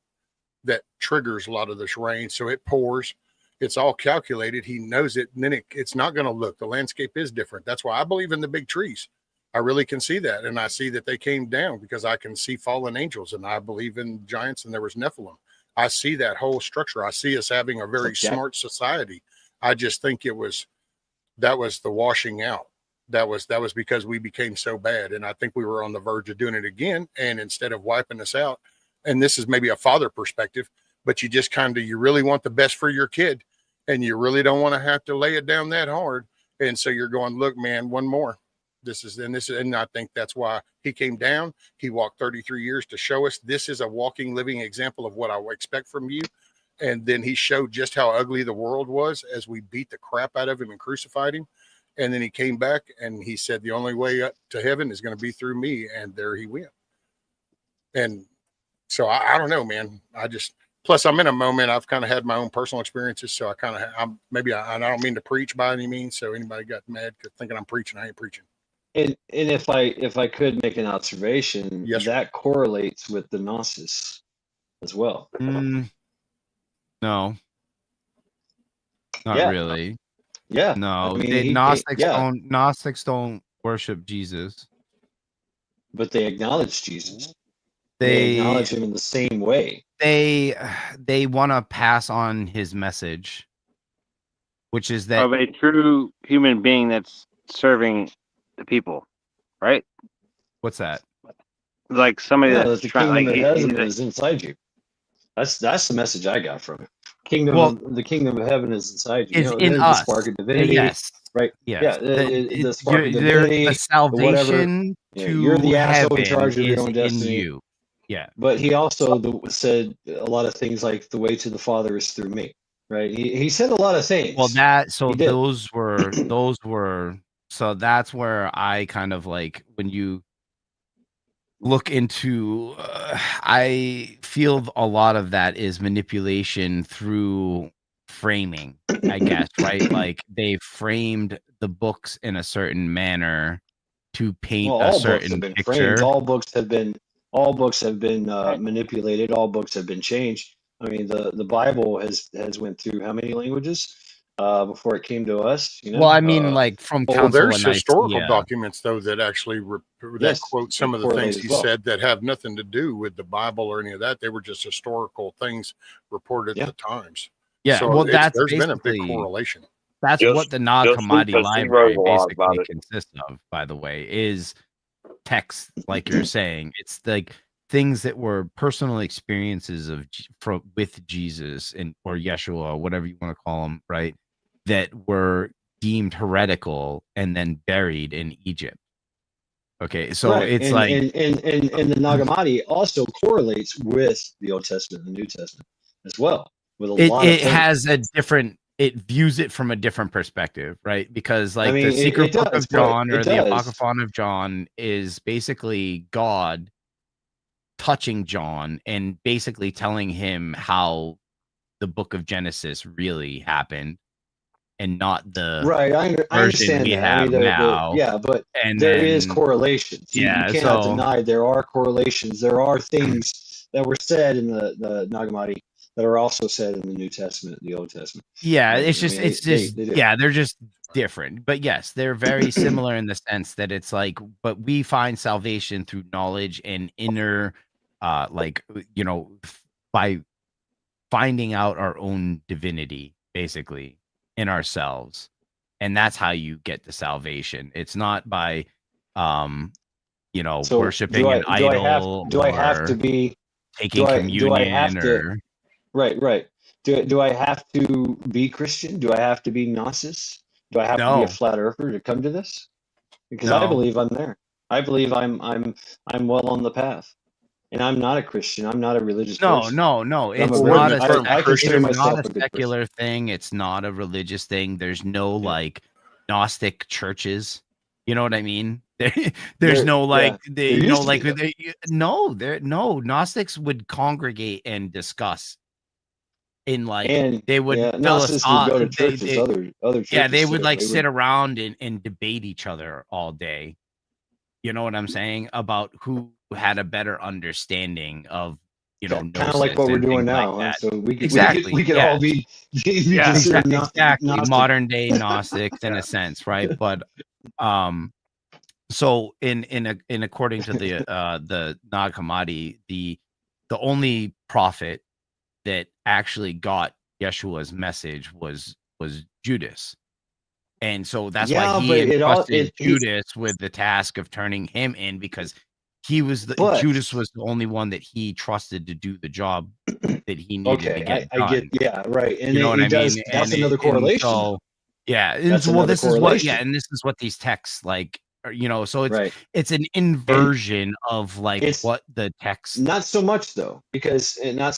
that triggers a lot of this rain. So it pours. It's all calculated. He knows it. And then it's not going to look, the landscape is different. That's why I believe in the big trees. I really can see that. And I see that they came down because I can see fallen angels, and I believe in giants, and there was Nephilim. I see that whole structure. I see us having a very smart society. I just think that was the washing out. That was because we became so bad. And I think we were on the verge of doing it again. And instead of wiping us out, and this is maybe a father perspective, but you just you really want the best for your kid, and you really don't want to have to lay it down that hard. And so you're going, look, man, one more. And I think that's why he came down. He walked 33 years to show us this is a walking, living example of what I would expect from you. And then he showed just how ugly the world was as we beat the crap out of him and crucified him. And then he came back and he said, the only way up to heaven is going to be through me. And there he went. And so I don't know, man. Plus I'm in a moment. I've kind of had my own personal experiences. So I don't mean to preach by any means. So anybody got mad thinking I'm preaching, I ain't preaching. And if I could make an observation, Yes, sir. that correlates with the Gnosis as well. No, not Yeah. really. Yeah. No, I mean, Gnostics don't worship Jesus. But they acknowledge Jesus. They They acknowledge him in the same way. they want to pass on his message, which is that Of a true human being that's serving the people, right? what's that? Like somebody Yeah, that that's the trying, kingdom of heaven like, is inside you. That's the message I got from it. The kingdom of heaven is inside you. Is You know, in there's us. the spark of divinity, Yes. right? Yes. Yeah, the spark of divinity, the salvation Yeah, to you're the asshole in heaven charge of your is own in destiny. you. Yeah. But he also said a lot of things like the way to the Father is through me, right? He said a lot of things. Well, He did. those were so that's where I kind of like when you look into I feel a lot of that is manipulation through framing, I guess, right? Like they framed the books in a certain manner to paint Well, a all books have certain been picture. framed. All books have been manipulated. All books have been changed. I mean, the Bible has went through how many languages before it came to us? You know. Well, I mean, like from Well, Council there's of historical Nicaea. documents though that actually Yes, quote some and of the things correlate he as well. said that have nothing to do with the Bible or any of that. They were just historical things reported Yeah. at the times. Yeah, So well, that's there's been a big basically correlation. that's Just- what the Nag just Hammadi because he library wrote a lot about basically it. consists of, by the way, is text, like you're saying. It's like things that were personal experiences of with Jesus or Yeshua, whatever you want to call him, right? That were deemed heretical and then buried in Egypt. Okay, so Right. it's and, like and the Nag Hammadi also correlates with the Old Testament and the New Testament as well. With a lot of it things. has a different. It views it from a different perspective, right? Because like the secret book of John or the Apocryphon of John is basically God touching John and basically telling him how the book of Genesis really happened and not the Right. I understand we that. have now. Yeah, but And there is then- correlations. You cannot deny there are correlations. There are things that were said in the Nag Hammadi that are also said in the New Testament, the Old Testament. Yeah, Right? it's just, they're just different. But yes, they're very similar in the sense that it's like, but we find salvation through knowledge and inner, by finding out our own divinity, basically, in ourselves. And that's how you get the salvation. It's not by, So worshiping an idol. Do I have to be taking communion or right? Do I have to be Christian? Do I have to be Gnosis? Do I have to be a flat earther to come to this? Because I believe I'm there. I believe I'm well on the path. And I'm not a Christian. I'm not a religious person. No. It's not a secular thing. It's not a religious thing. There's no like Gnostic churches. You know what I mean? There's no like Gnostics would congregate and discuss. In like they would Gnostics would go to churches, other churches. Yeah, they would like sit around and debate each other all day. You know what I'm saying? About who had a better understanding of, kind of like what we're doing now. Like so we could all be exactly modern day Gnostics in a sense, right? But so in according to the Nag Hammadi, the only prophet that actually got Yeshua's message was Judas. And so that's why he entrusted Judas with the task of turning him in, because Judas was the only one that he trusted to do the job that he needed to get done. Right. And you know what I mean? That's another correlation. And this is what these texts like you know, so Right. it's an inversion of like it's what the text. Not so much though, because in the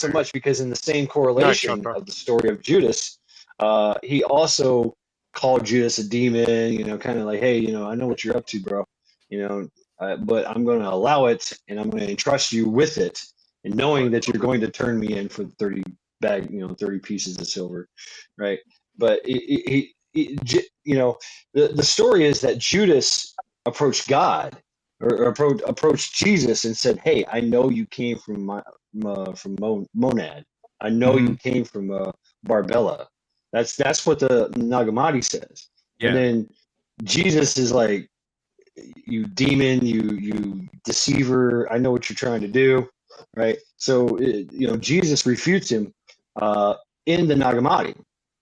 same Night, correlation Shaka. of the story of Judas, he also called Judas a demon, you know, kind of like, hey, you know, I know what you're up to, bro, you know, but I'm going to allow it, and I'm going to entrust you with it, and knowing that you're going to turn me in for 30 pieces of silver, right? But you know, the story is that Judas approached God, or approached Jesus and said, "Hey, I know you came from Monad. I know you came from Barbella." That's what the Nag Hammadi says. And Yeah. then Jesus is like, "You demon, you deceiver! I know what you're trying to do." Right? So you know, Jesus refutes him in the Nag Hammadi.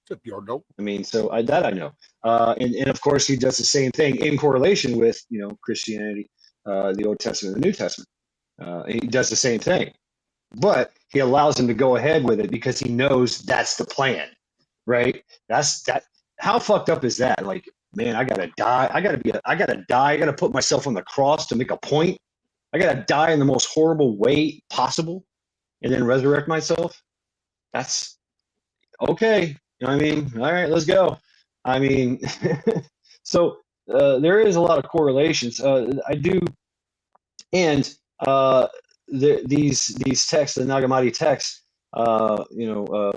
Tip your dope. I mean, so that I know, and of course he does the same thing in correlation with, you know, Christianity, the Old Testament and the New Testament. He does the same thing, but he allows him to go ahead with it because he knows that's the plan, right? That's that. How fucked up is that? Like, man, I gotta die. I gotta die. I gotta put myself on the cross to make a point. I gotta die in the most horrible way possible, and then resurrect myself. That's okay. You know what I mean? All right, let's go. I mean, so there is a lot of correlations. I do, and these texts, the Nag Hammadi texts, you know,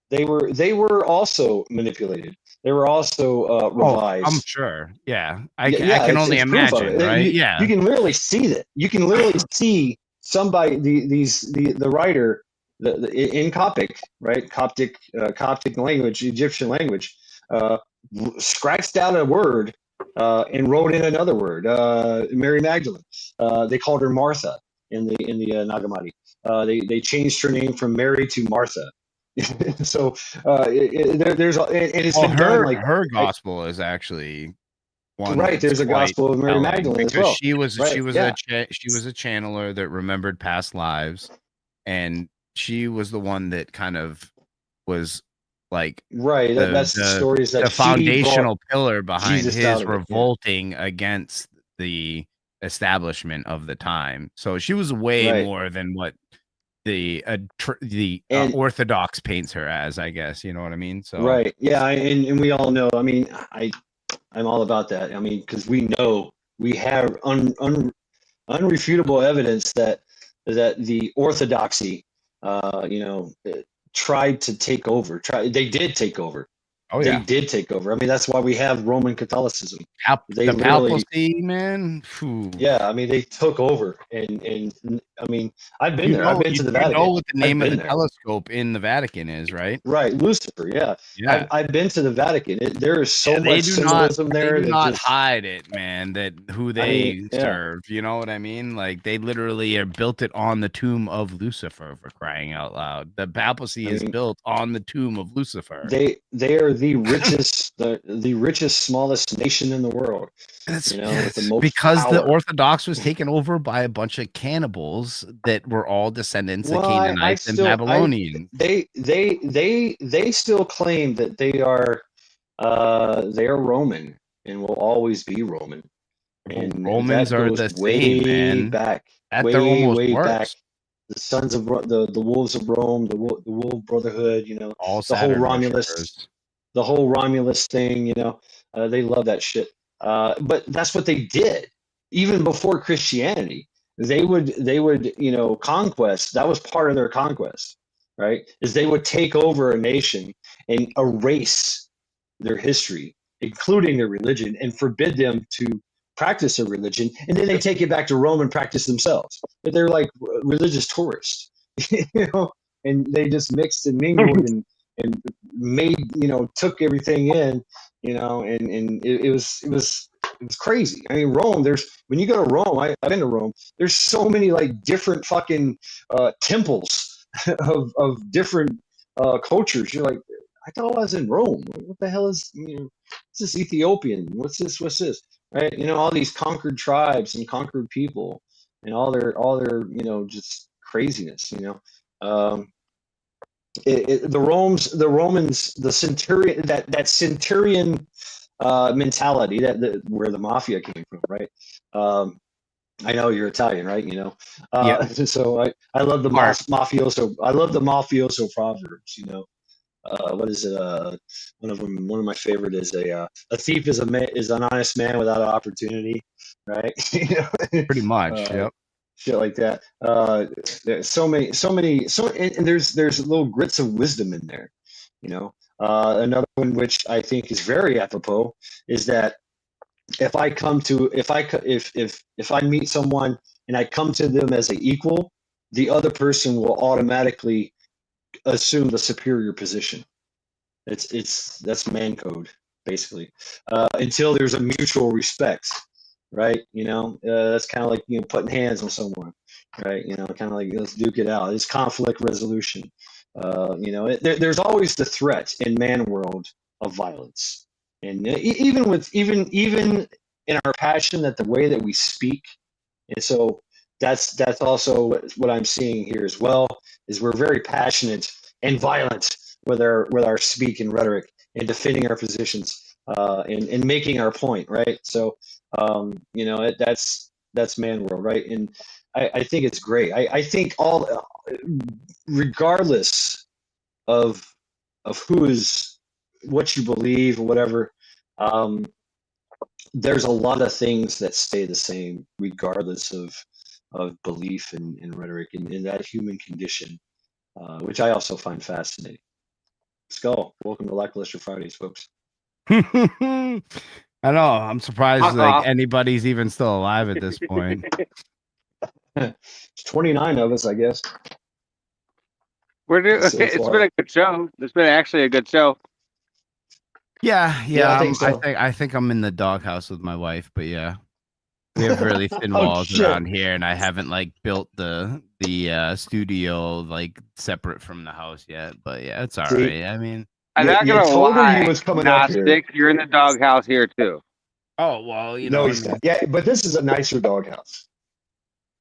they were also manipulated. They were also Oh, I'm revised. sure. Yeah. I Yeah, can only it's proof of imagine, it. right? You Yeah. can literally see that. You can literally see somebody, the writer, in Coptic, right? Coptic language, Egyptian language, uh, scratched out a word and wrote in another word. Mary Magdalene. They called her Martha in the Nag Hammadi. They changed her name from Mary to Martha. So there's and it's Well, been done like her gospel is actually one right. that's There's a quite gospel of Mary telling Magdalene as because well. she was Right? Yeah. she was a channeler that remembered past lives, and she was the one that kind of was like Right. That's the stories that the she brought foundational pillar behind Jesus out his of it. Yeah. revolting against the establishment of the time. So she was way Right. more than what the And Orthodox paints her as, I guess. You know what I mean? So right. Yeah. And we all know. I mean, I'm all about that. I mean, because we know we have unrefutable evidence that the orthodoxy, you know, tried to take over. They did take over. oh They yeah. did take over. I mean, that's why we have Roman Catholicism. They The literally, papacy, man. Phew. yeah. I mean, they took over, and I mean, I've been You there. I've know, been to the you know Vatican. what the I've name of been the there. telescope in the Vatican is, right? Right, Lucifer. Yeah, Yeah. I've been to the Vatican. There is so They much do symbolism they there do that not just, hide it, man, that who I they mean, yeah. serve. You know what I mean? Like they literally are built it on the tomb of Lucifer, for crying out loud. The papacy I is mean, built on the tomb of Lucifer. they are the richest, the richest, smallest nation in the world. It's, You know, with the it's most because the power. Orthodox was taken over by a bunch of cannibals that were all descendants of Well, I Canaanites and still, Babylonians. they still claim that they are Roman and will always be Roman, and Romans that are goes the same, way man. back, They're almost way back. worse. The sons of the wolves of Rome, the Wolf Brotherhood, you know, All the whole Saturn worshippers. Thing, you know, they love that shit. But that's what they did even before Christianity. They would, you know, conquest. That was part of their conquest, right? Is they would take over a nation and erase their history, including their religion, and forbid them to practice a religion, and then they take it back to Rome and practice themselves. But they're like religious tourists, you know, and they just mixed and mingled and made, you know, took everything in, you know, and it was crazy. I mean, Rome. There's when you go to Rome, I've been to Rome. There's so many like different fucking temples of different cultures. You're like, I thought I was in Rome. What the hell is, you know, what's this Ethiopian? What's this? What's this? Right? You know, all these conquered tribes and conquered people, and all their you know, just craziness. You know, the Romans, the centurion, that centurion mentality that where the mafia came from, right? I know you're Italian, right? You know, so I love the Art. mafioso. I love the mafioso proverbs. You know, what is it? One of them. One of my favorite is a thief is an honest man without an opportunity, right? You know, Pretty much. Yep. shit like that. There's so many, and there's little grits of wisdom in there. You know, another one which I think is very apropos is that if I meet someone and I come to them as an equal, the other person will automatically assume the superior position. That's man code basically, until there's a mutual respect, right? You know, that's kind of like, you know, putting hands on someone, right? You know, kind of like, let's duke it out. It's conflict resolution. You know, there's always the threat in man world of violence, and even in our passion, that the way that we speak, and so that's also what I'm seeing here as well. Is we're very passionate and violent with our speak and rhetoric and defending our positions, and making our point, right? So you know, that's man world, right? And I think it's great. I think regardless of who is what you believe or whatever, um, there's a lot of things that stay the same regardless of belief and rhetoric and that human condition, which I also find fascinating. Skull, welcome to Lackluster Fridays, folks. I know. I'm surprised Fuck like off. anybody's even still alive at this point. It's 29 of us, I guess. We're doing. So It's far. been a good show. It's been actually a good show. Yeah, Yeah, I think so. I think I'm in the doghouse with my wife, but yeah. We have really thin Oh, walls shit. around here, and I haven't like built the studio like separate from the house yet. But yeah, it's all See? right. I mean, I'm You- not you gonna told her lie. you was coming up here. Gnostic, you're in the doghouse here too. oh well, you No, know, he's not. Yeah, but this is a nicer doghouse.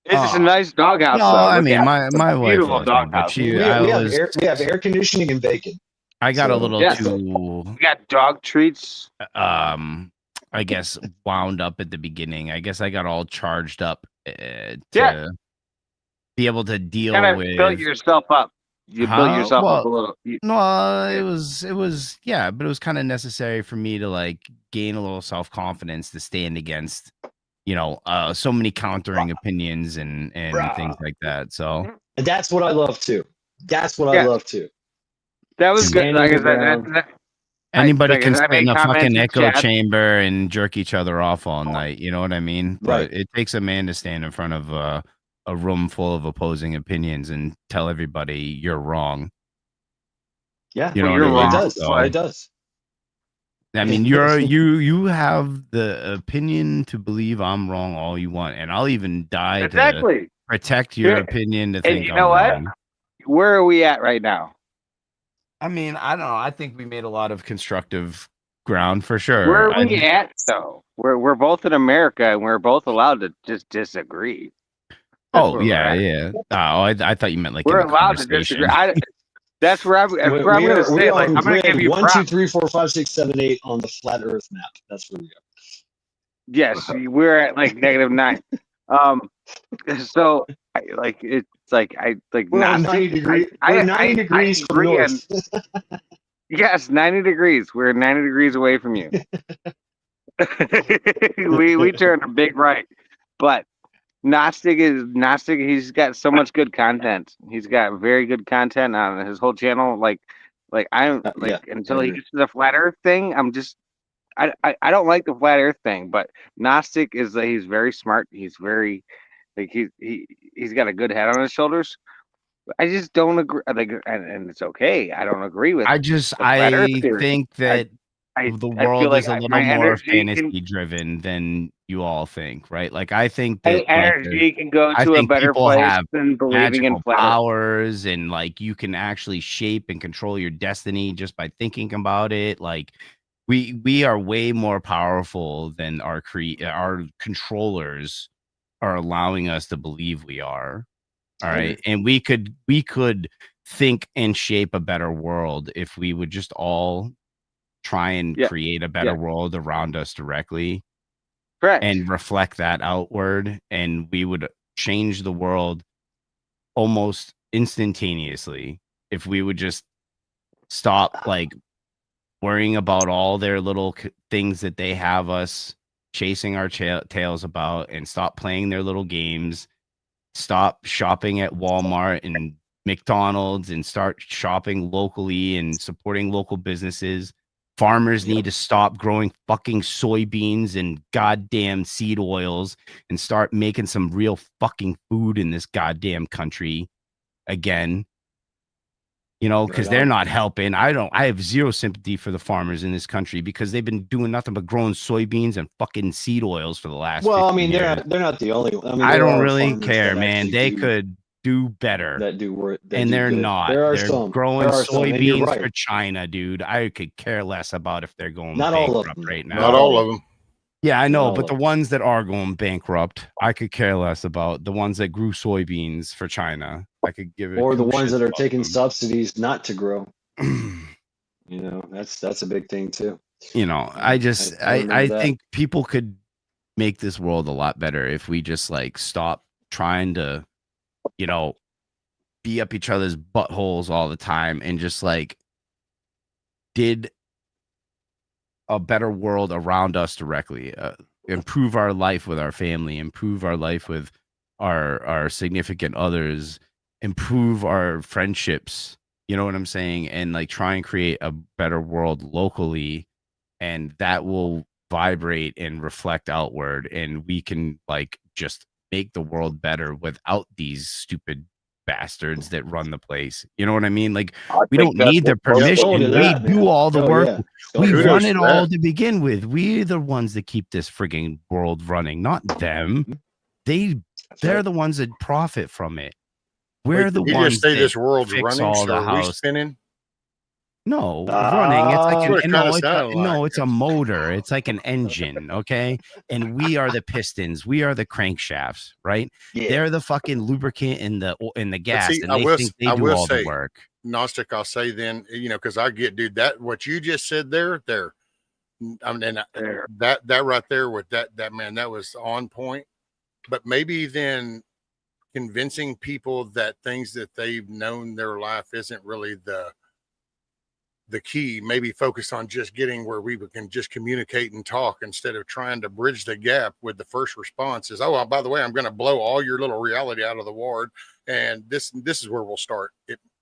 It's just a Oh. nice doghouse, no, though. I Look mean, at it. my It's a wife beautiful loves me, but doghouse. she, We I have was, air conditioning and bacon. I got a So- little Yes. too, You got dog treats. I guess wound up at the beginning. I guess I got all charged up to Yeah. be able to deal Kind of with. built yourself up. You built Huh? yourself up a Well, little. No, it was yeah, but it was kind of necessary for me to like gain a little self-confidence to stand against, you know, so many countering opinions and things like that. So And that's what I love too. That's what I Yeah. love too. That was good. Standing Like I your said, ground. anybody like, can I sit made in a comments fucking in echo chat. chamber and jerk each other off all night. You know what I mean? Right. But it takes a man to stand in front of a room full of opposing opinions and tell everybody you're wrong. Yeah, You know Well, what I you're mean? it wrong. does. So- It does. I mean, you have the opinion to believe I'm wrong all you want, and I'll even die to Exactly. protect your Here- opinion to And think you I'm know what? wrong. Where are we at right now? I mean, I don't know. I think we made a lot of constructive ground for sure. Where are we at though? We're both in America and we're both allowed to just disagree. That's Oh where we're yeah, at. yeah. Oh, I thought you meant like We're in the allowed to disagree. conversation. That's where I'm going to say. Like, I'm going to give you 1, 2, props. 3, 4, 5, 6, 7, 8 on the flat Earth map. That's where we are. Yes, we're at like -9. So We're on 90 degrees. We're 90 degrees from agree north. Yes, 90 degrees. We're 90 degrees away from you. we turned a big right, but Gnostic. He's got so much good content. He's got very good content on his whole channel. Until he gets to the flat Earth thing, I don't like the flat Earth thing. But Gnostic he's very smart. He's very he's got a good head on his shoulders. I just don't agree. And it's okay. I don't agree with. I flat Earth theory. think that the world feel like is a little my more energy fantasy driven than you all think, right? Like I think that energy can go I to a think better people place have than believing in magical flat Earth. powers, and like you can actually shape and control your destiny just by thinking about it. Like we are way more powerful than our controllers are allowing us to believe we are. All right. And we could think and shape a better world if we would just all try and Yeah. create a better Yeah. world around us directly Correct. and reflect that outward, and we would change the world almost instantaneously if we would just stop like worrying about all their little things that they have us chasing our tails about, and stop playing their little games, stop shopping at Walmart and McDonald's, and start shopping locally and supporting local businesses. Farmers need to stop growing fucking soybeans and goddamn seed oils and start making some real fucking food in this goddamn country again. You know, because they're not helping. I have zero sympathy for the farmers in this country because they've been doing nothing but growing soybeans and fucking seed oils for the last. Well, I 50 mean, years. they're not the only one. I mean, I there don't are really farmers care, that man. actually They do- could do better. that do work, that And do they're good. not. There are They're some. growing There are some, and you're soybeans right. for China, dude. I could care less about if they're going Not all of bankrupt them. right now. Not all of them. Yeah, I know, Not all but of the them. ones that are going bankrupt, I could care less about. The ones that grew soybeans for China, I could give it. Or the two ones that shits are about taking them. subsidies not to grow. You know, that's a big thing too. You know, I remember that. think people could make this world a lot better if we just like stop trying to, you know, be up each other's buttholes all the time and just like did a better world around us directly, improve our life with our family, improve our life with our significant others, improve our friendships. You know what I'm saying? And like try and create a better world locally, and that will vibrate and reflect outward, and we can like just make the world better without these stupid bastards that run the place. You know what I mean? Like we don't need their permission. Going to We that, do man. all the Hell work. yeah. We Kudos run to it all that. to begin with. We're the ones that keep this frigging world running, not them. They're the ones that profit from it. We're Wait, the did you ones just say that this world's fix running? all So the are we house. spinning? No, running. It's like Ah, That's what it no, kinda it's sounded no, like. it's a motor. It's like an engine, okay? And we are the pistons. We are the crankshafts, right? yeah. They're the fucking lubricant and the gas, see, and I they will think s- they I do will all the say- work. Gnostic, I'll say then, because I get, dude, that what you just said there, I mean, that right there with that man, that was on point. But maybe then convincing people that things that they've known their life isn't really the key. Maybe focus on just getting where we can just communicate and talk instead of trying to bridge the gap with the first response is, oh, by the way, I'm going to blow all your little reality out of the ward, and this is where we'll start.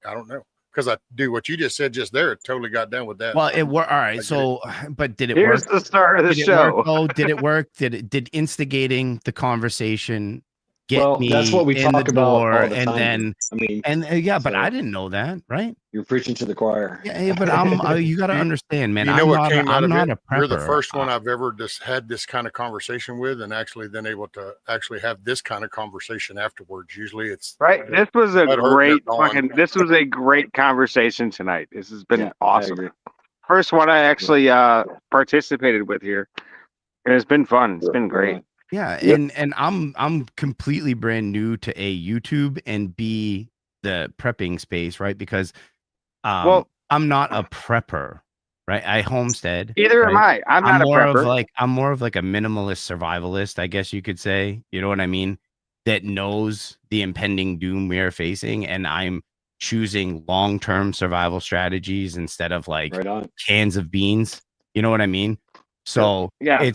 I don't know, because I do what you just said just there. It totally got done with that. Well, it worked. All right. get So, but did it Here's work? the start of the Did it show. work? Oh, did it work? Did instigating the conversation get Well, me that's what we in talk the about door? all the And time. then, I mean, yeah, but so- I didn't know that, right? you're preaching to the choir. Yeah, but you got to understand, man. You know I'm what not. came out I'm of not it? a prepper. You're the first one I've ever just had this kind of conversation with, and actually then able to actually have this kind of conversation afterwards. Usually it's Right. This was a That hurt great your arm. fucking. This was a great conversation tonight. This has been Yeah, I awesome. agree. First one I actually participated with here, and it's been fun. It's been great. Yeah, Yep. and I'm completely brand new to A, YouTube, and B, the prepping space, right? Because Well- I'm not a prepper, right? I homestead. Either am right? I. I'm not a more of prepper. like I'm more of like a minimalist survivalist, I guess you could say. You know what I mean? That knows the impending doom we are facing, and I'm choosing long-term survival strategies instead of like Right on. cans of beans. You know what I mean? So Yeah.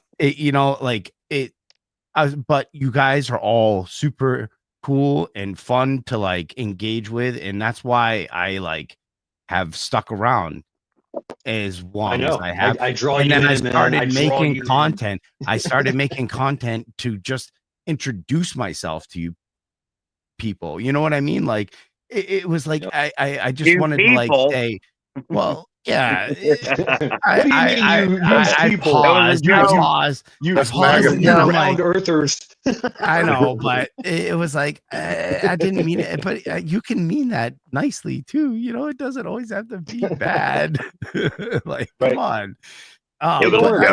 but you guys are all super cool and fun to like engage with, and that's why I like have stuck around as long I know. as I have. I draw And you then in, I man. started I draw you making in. content. I started making content to just introduce myself to you people. You know what I mean? Like it was like Yep. I just You wanted to like people. say, well, yeah. What do you mean, you I people? paused. You- I you- paused. You, That's paused MAGA and then I'm round like, earthers. I know, but it was like I didn't mean it. But you can mean that nicely too. You know, it doesn't always have to be bad. Like, Right. come on. It'll But work.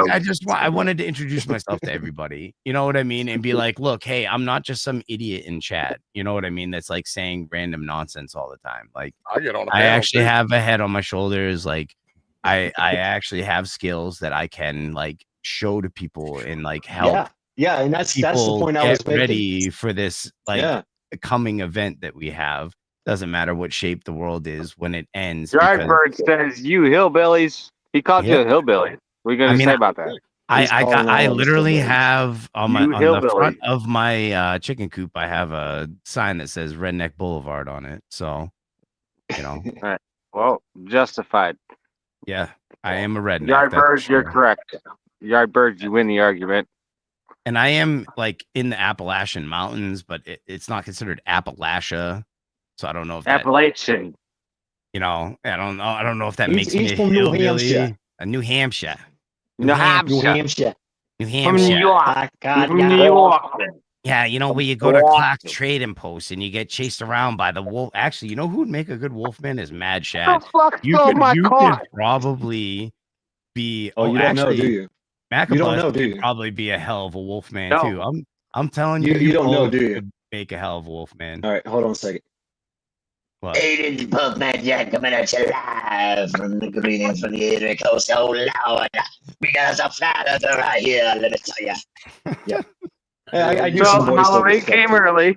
I wanted to introduce myself to everybody. You know what I mean, and be like, look, hey, I'm not just some idiot in chat. You know what I mean? That's like saying random nonsense all the time. Like, I get on a I panel, actually too. have a head on my shoulders. Like, I actually have skills that I can like show to people and like help Yeah, and that's the people point I get was making. ready for this like Yeah. coming event that we have. Doesn't matter what shape the world is when it ends. because- Yardbird says, "You hillbillies." He called you a hillbilly. What are you gonna say about that? He's calling all I of us literally hillbillies. have on You the front hillbilly. of my chicken coop, I have a sign that says Redneck Boulevard on it. So, you know, Well, justified. yeah, I am a redneck. that's for Yardbirds, you're sure. correct. Yardbirds, you win the argument. And I am like in the Appalachian Mountains, but it's not considered Appalachia. So I don't know if that, Appalachian. you know, I don't know. I don't know if that He's- makes me he's a from New hillbilly. Hampshire. New Hampshire. New Hampshire. New Hampshire. New From Hampshire. New York. Ah, God, From yeah. New York. Yeah, you know, where you go to Boston. Clark's Trading Post and you get chased around by the wolf. Actually, you know who would make a good wolfman is Mad The Shad. fuck You stole could my car? probably be. Oh, you don't know, do you? You don't know, do could you? probably be a hell of a wolfman No. too. I'm telling you, You don't know, both do you? could make a hell of a wolfman. All right, hold on a second. What? 8-inch Pugman Jack coming at you live from the greetings from the Adrian Coast. Oh, Lord. We got us a flat earther right here, let me tell you. I do So some voiceover Halloween stuff, came too. early.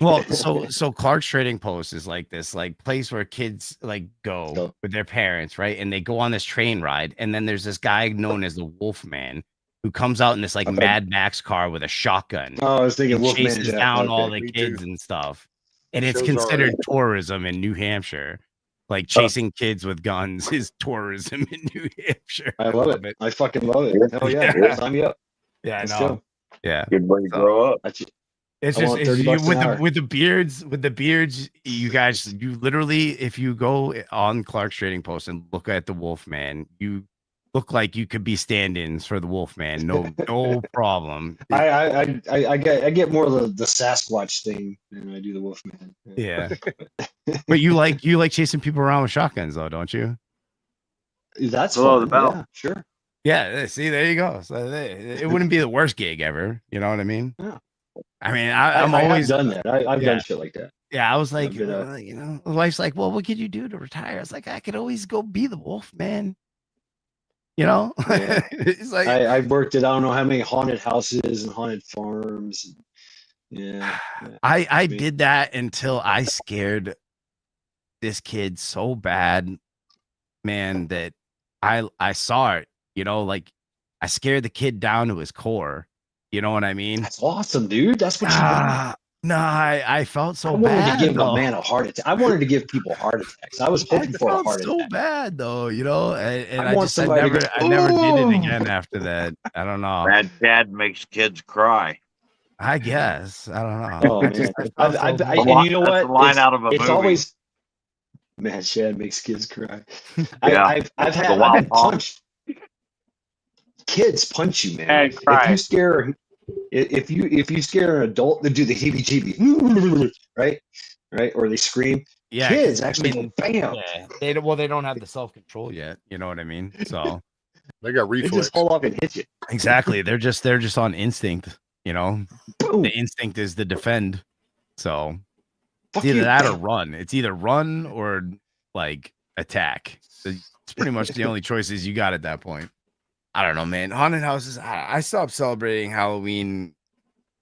Well, so Clark's Trading Post is like this like place where kids like go with their parents, right? And they go on this train ride, and then there's this guy known as the Wolfman who comes out in this like Okay. Mad Max car with a shotgun. Oh, I was thinking and Wolfman chases Jack. down Okay. all the Me kids too. and stuff. And it's Show's considered already- tourism in New Hampshire. Like chasing kids with guns is tourism in New Hampshire. I love it. I fucking love it. Hell yeah. Yeah. Sign me up. Yeah, I Let's know. go. Yeah. Good way to So- grow up. It's I just want it's 30 you, bucks an hour. with the beards, you guys, you literally, if you go on Clark's Trading Post and look at the Wolfman, you look like you could be stand-ins for the Wolfman. No problem. I get more of the Sasquatch thing than I do the Wolfman. Yeah. But you like chasing people around with shotguns though, don't you? That's Below fun. the belt. Yeah, sure. Yeah, see, there you go. So it wouldn't be the worst gig ever. You know what I mean? Yeah. I mean, I'm I'm always done that. I've Yeah. done shit like that. Yeah, I was like, been, you know, my wife's like, well, what could you do to retire? I was like, I could always go be the wolf, man. You know, Yeah. it's like I worked at I don't know how many haunted houses and haunted farms. Yeah. I did that until I scared this kid so bad, man, that I saw it, you know, like I scared the kid down to his core. You know what I mean? That's awesome, dude. That's what you want. No, I felt so I wanted bad. to give though. a man a heart attack. I wanted to give people heart attacks. I was hoping for a felt heart so attack. bad though, you know, and I I want just I somebody to never go, I never did it "Ooh." again after that. I don't know. Bad dad makes kids cry. I guess I don't know. Oh I just- man, I felt so and bad. you know That's what? a line It's, out of a it's movie. always man. Shad makes kids cry. Yeah. I've The wild been hog. punched. Kids punch you, man. And If cry. you scare if you scare an adult, they do the heebie-jeebie, right, or they scream. Yeah, Kids 'cause, I actually mean, go bam. Yeah, they don't have the self control yet. You know what I mean? So They got They reflex. just fall off and hit you. exactly, they're just on instinct. You know, Boom. the instinct is to defend. So Fuck it's either you. that or run. It's either run or like attack. It's pretty much the only choices you got at that point. I don't know, man. Haunted houses. I stopped celebrating Halloween.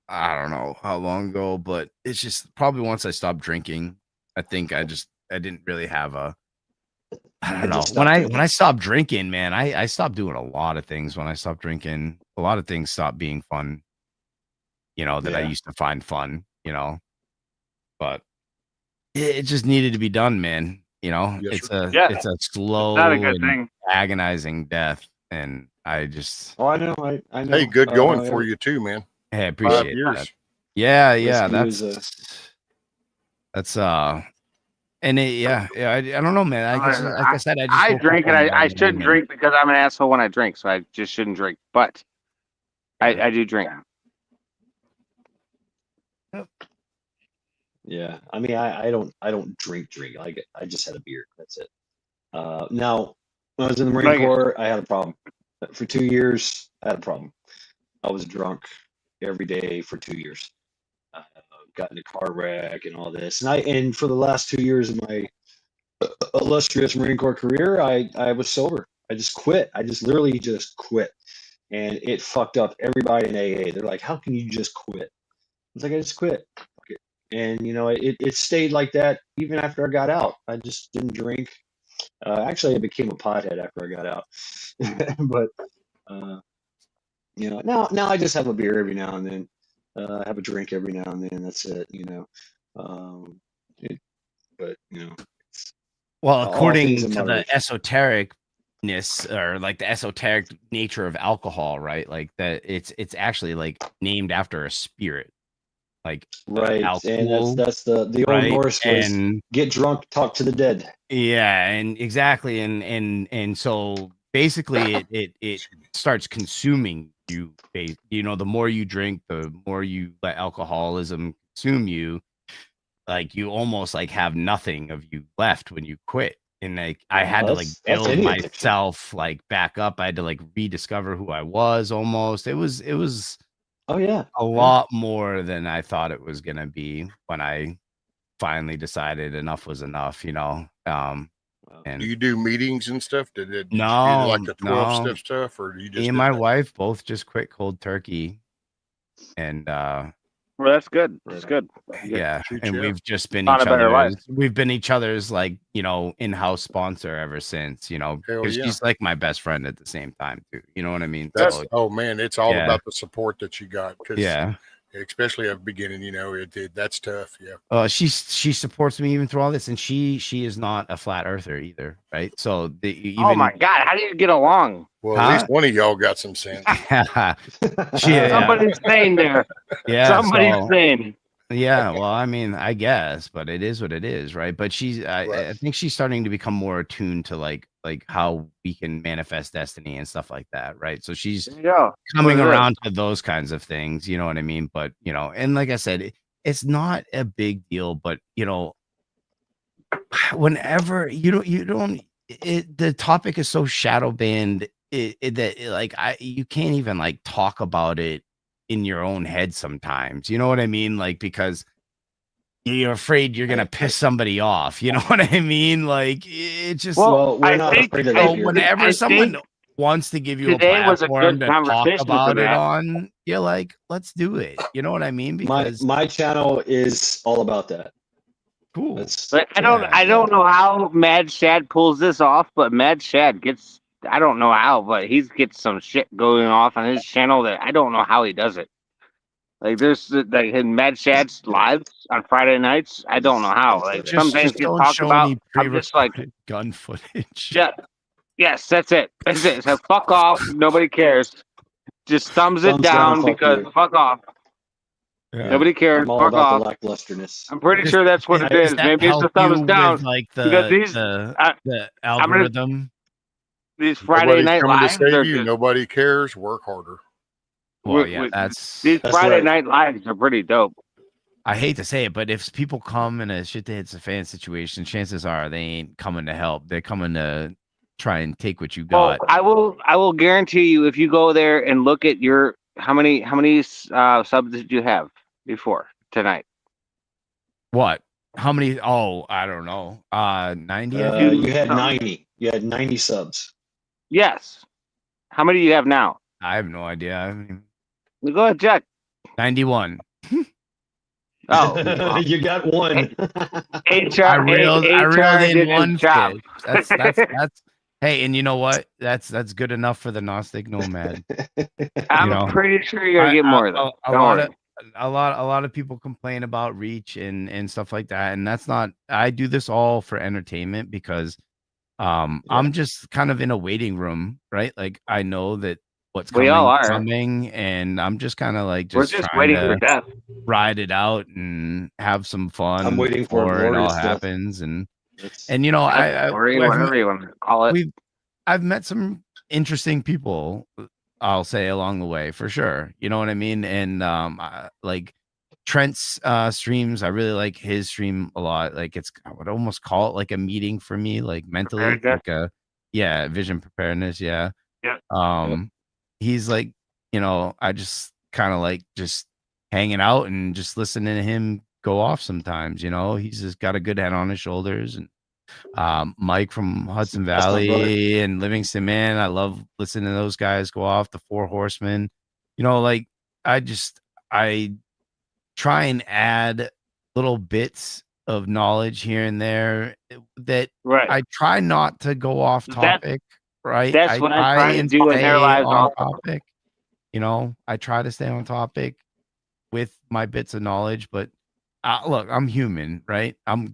I don't know how long ago, but it's just probably once I stopped drinking. I think I didn't really have a. I don't know. just When stopped I drinking. stopped drinking, man, I stopped doing a lot of things. When I stopped drinking, a lot of things stopped being fun. You know that I Yeah. used to find fun. You know, but it just needed to be done, man. You know, Yes, it's Yeah. a slow Not a good and thing. agonizing death, and I just Oh, I know. I know. Hey, good going for you too, man. hey, I 5 appreciate years. that. Yeah, yeah, Whiskey is, that's and I don't know, man. I guess, like I said, I just I woke drink up and one I morning shouldn't and- drink because I'm an asshole when I drink, so I just shouldn't drink. But I do drink. Yeah, I mean, I don't drink. I just had a beer. That's it. Now, when I was in the Marine Like- Corps, I had a problem. For 2 years, I had a problem. I was drunk every day for 2 years. Got in a car wreck and all this, and for the last 2 years of my illustrious Marine Corps career, I was sober. I just quit. I just literally just quit, and it fucked up everybody in AA. They're like, "How can you just quit?" It's like I just quit. Fuck it. And it stayed like that even after I got out. I just didn't drink. Actually, I became a pothead after I got out. But now I just have a beer every now and then. I have a drink every now and then. That's it. Um, it, but it's Well, all things according in to the moderation. esotericness or like the esoteric nature of alcohol, right? Like that it's actually like named after a spirit, like Right, and alcohol, that's the old right? Norse was And get drunk, talk to the dead. yeah, and exactly, and so basically it starts consuming you. The more you drink, the more you let alcoholism consume you. Like you almost like have nothing of you left when you quit. And like I had to like That's build any addiction. myself like back up. I had to like rediscover who I was almost. It was Oh yeah, a lot more than I thought it was gonna be when I finally decided enough was enough, Wow. and Do you do meetings and stuff? Did you do no, like the 12-step no. stuff, or do you Me just and did my that? wife both just quit cold turkey. And Well, that's good. That's Right. good. yeah, Shoot, and yeah. we've just been Found a better life. we've been each other's like, in-house sponsor ever since, Hell because yeah. she's like my best friend at the same time too. You know what I mean? That's So man, it's all yeah. about the support that you got, because yeah. especially at the beginning, that's tough. Yeah. She supports me even through all this, and she is not a flat earther either, right? So Oh my God, how do you get along? Well, at least one of y'all got some sense. Somebody's saying there. Yeah, Somebody's saying. Yeah, well, I mean, I guess, but it is what it is, right? But I Right. think she's starting to become more attuned to like how we can manifest destiny and stuff like that, right? So she's There you go. coming What it is. around to those kinds of things, you know what I mean? But and like I said, it's not a big deal, but whenever the topic is so shadow banned that you can't even like talk about it in your own head sometimes. You know what I mean? Like because you're afraid you're gonna piss somebody off. You know what I mean? Like it just Well, we're not afraid of that so here. whenever someone wants to give you a today was a platform good to talk conversation for about it that. on, you're like, let's do it. You know what I mean? Because My channel is all about that. cool. But I don't know how Mad Shad pulls this off, but Mad Shad gets, I don't know how, but he gets some shit going off on his channel that I don't know how he does it. Like there's like in Mad Shad's lives on Friday nights. I don't know how. Like some things just get don't talked show about. any I'm just like, pre-recorded gun footage. yeah, yes, that's it. That's it. So fuck off. Nobody cares. Just thumbs it Thumbs down, down fuck because you. fuck off. Yeah. Nobody cares. I'm all Fuck about off. the lastlusterness. I'm pretty sure that's what it Does is. that Maybe it's a help thumbs you down with like because the algorithm? These Friday Nobody's night coming to lives save are you. just Nobody cares. Work harder. Well, yeah, that's Friday right. night lives are pretty dope. I hate to say it, but if people come in a shit hits a fan situation, chances are they ain't coming to help. They're coming to try and take what you got. Well, I will guarantee you if you go there and look at your how many subs did you have before tonight? What? How many? Oh, I don't know. 90. You had 90. You had 90 subs. Yes. How many do you have now? I have no idea. I mean, go ahead, check. 91. Oh, you got one. I reeled in one fish. That's hey, and you know what? That's good enough for the Gnostic Nomad. I'm pretty sure you're gonna get more though. A lot of people complain about reach and stuff like that, and that's not. I do this all for entertainment because I'm just kind of in a waiting room, right? Like I know that what's coming, and I'm just kind of like we're just waiting for death. Ride it out and have some fun. I'm waiting for before it all death. happens, and whatever you want to call it. I've met some interesting people, I'll say, along the way for sure. You know what I mean? And like Trent's streams, I really like his stream a lot. Like I would almost call it like a meeting for me, like mentally, like vision preparedness. Yeah. He's like, I just kind of like just hanging out and just listening to him go off sometimes. He's just got a good head on his shoulders, and Mike from Hudson That's my brother. Valley and Livingston. Man, I love listening to those guys go off. The Four Horsemen. You know, like I try and add little bits of knowledge here and there that Right. I try not to go off topic. Right. That's what I try to and do in their stay lives on also. topic. You know, I try to stay on topic with my bits of knowledge, but look, I'm human, right? I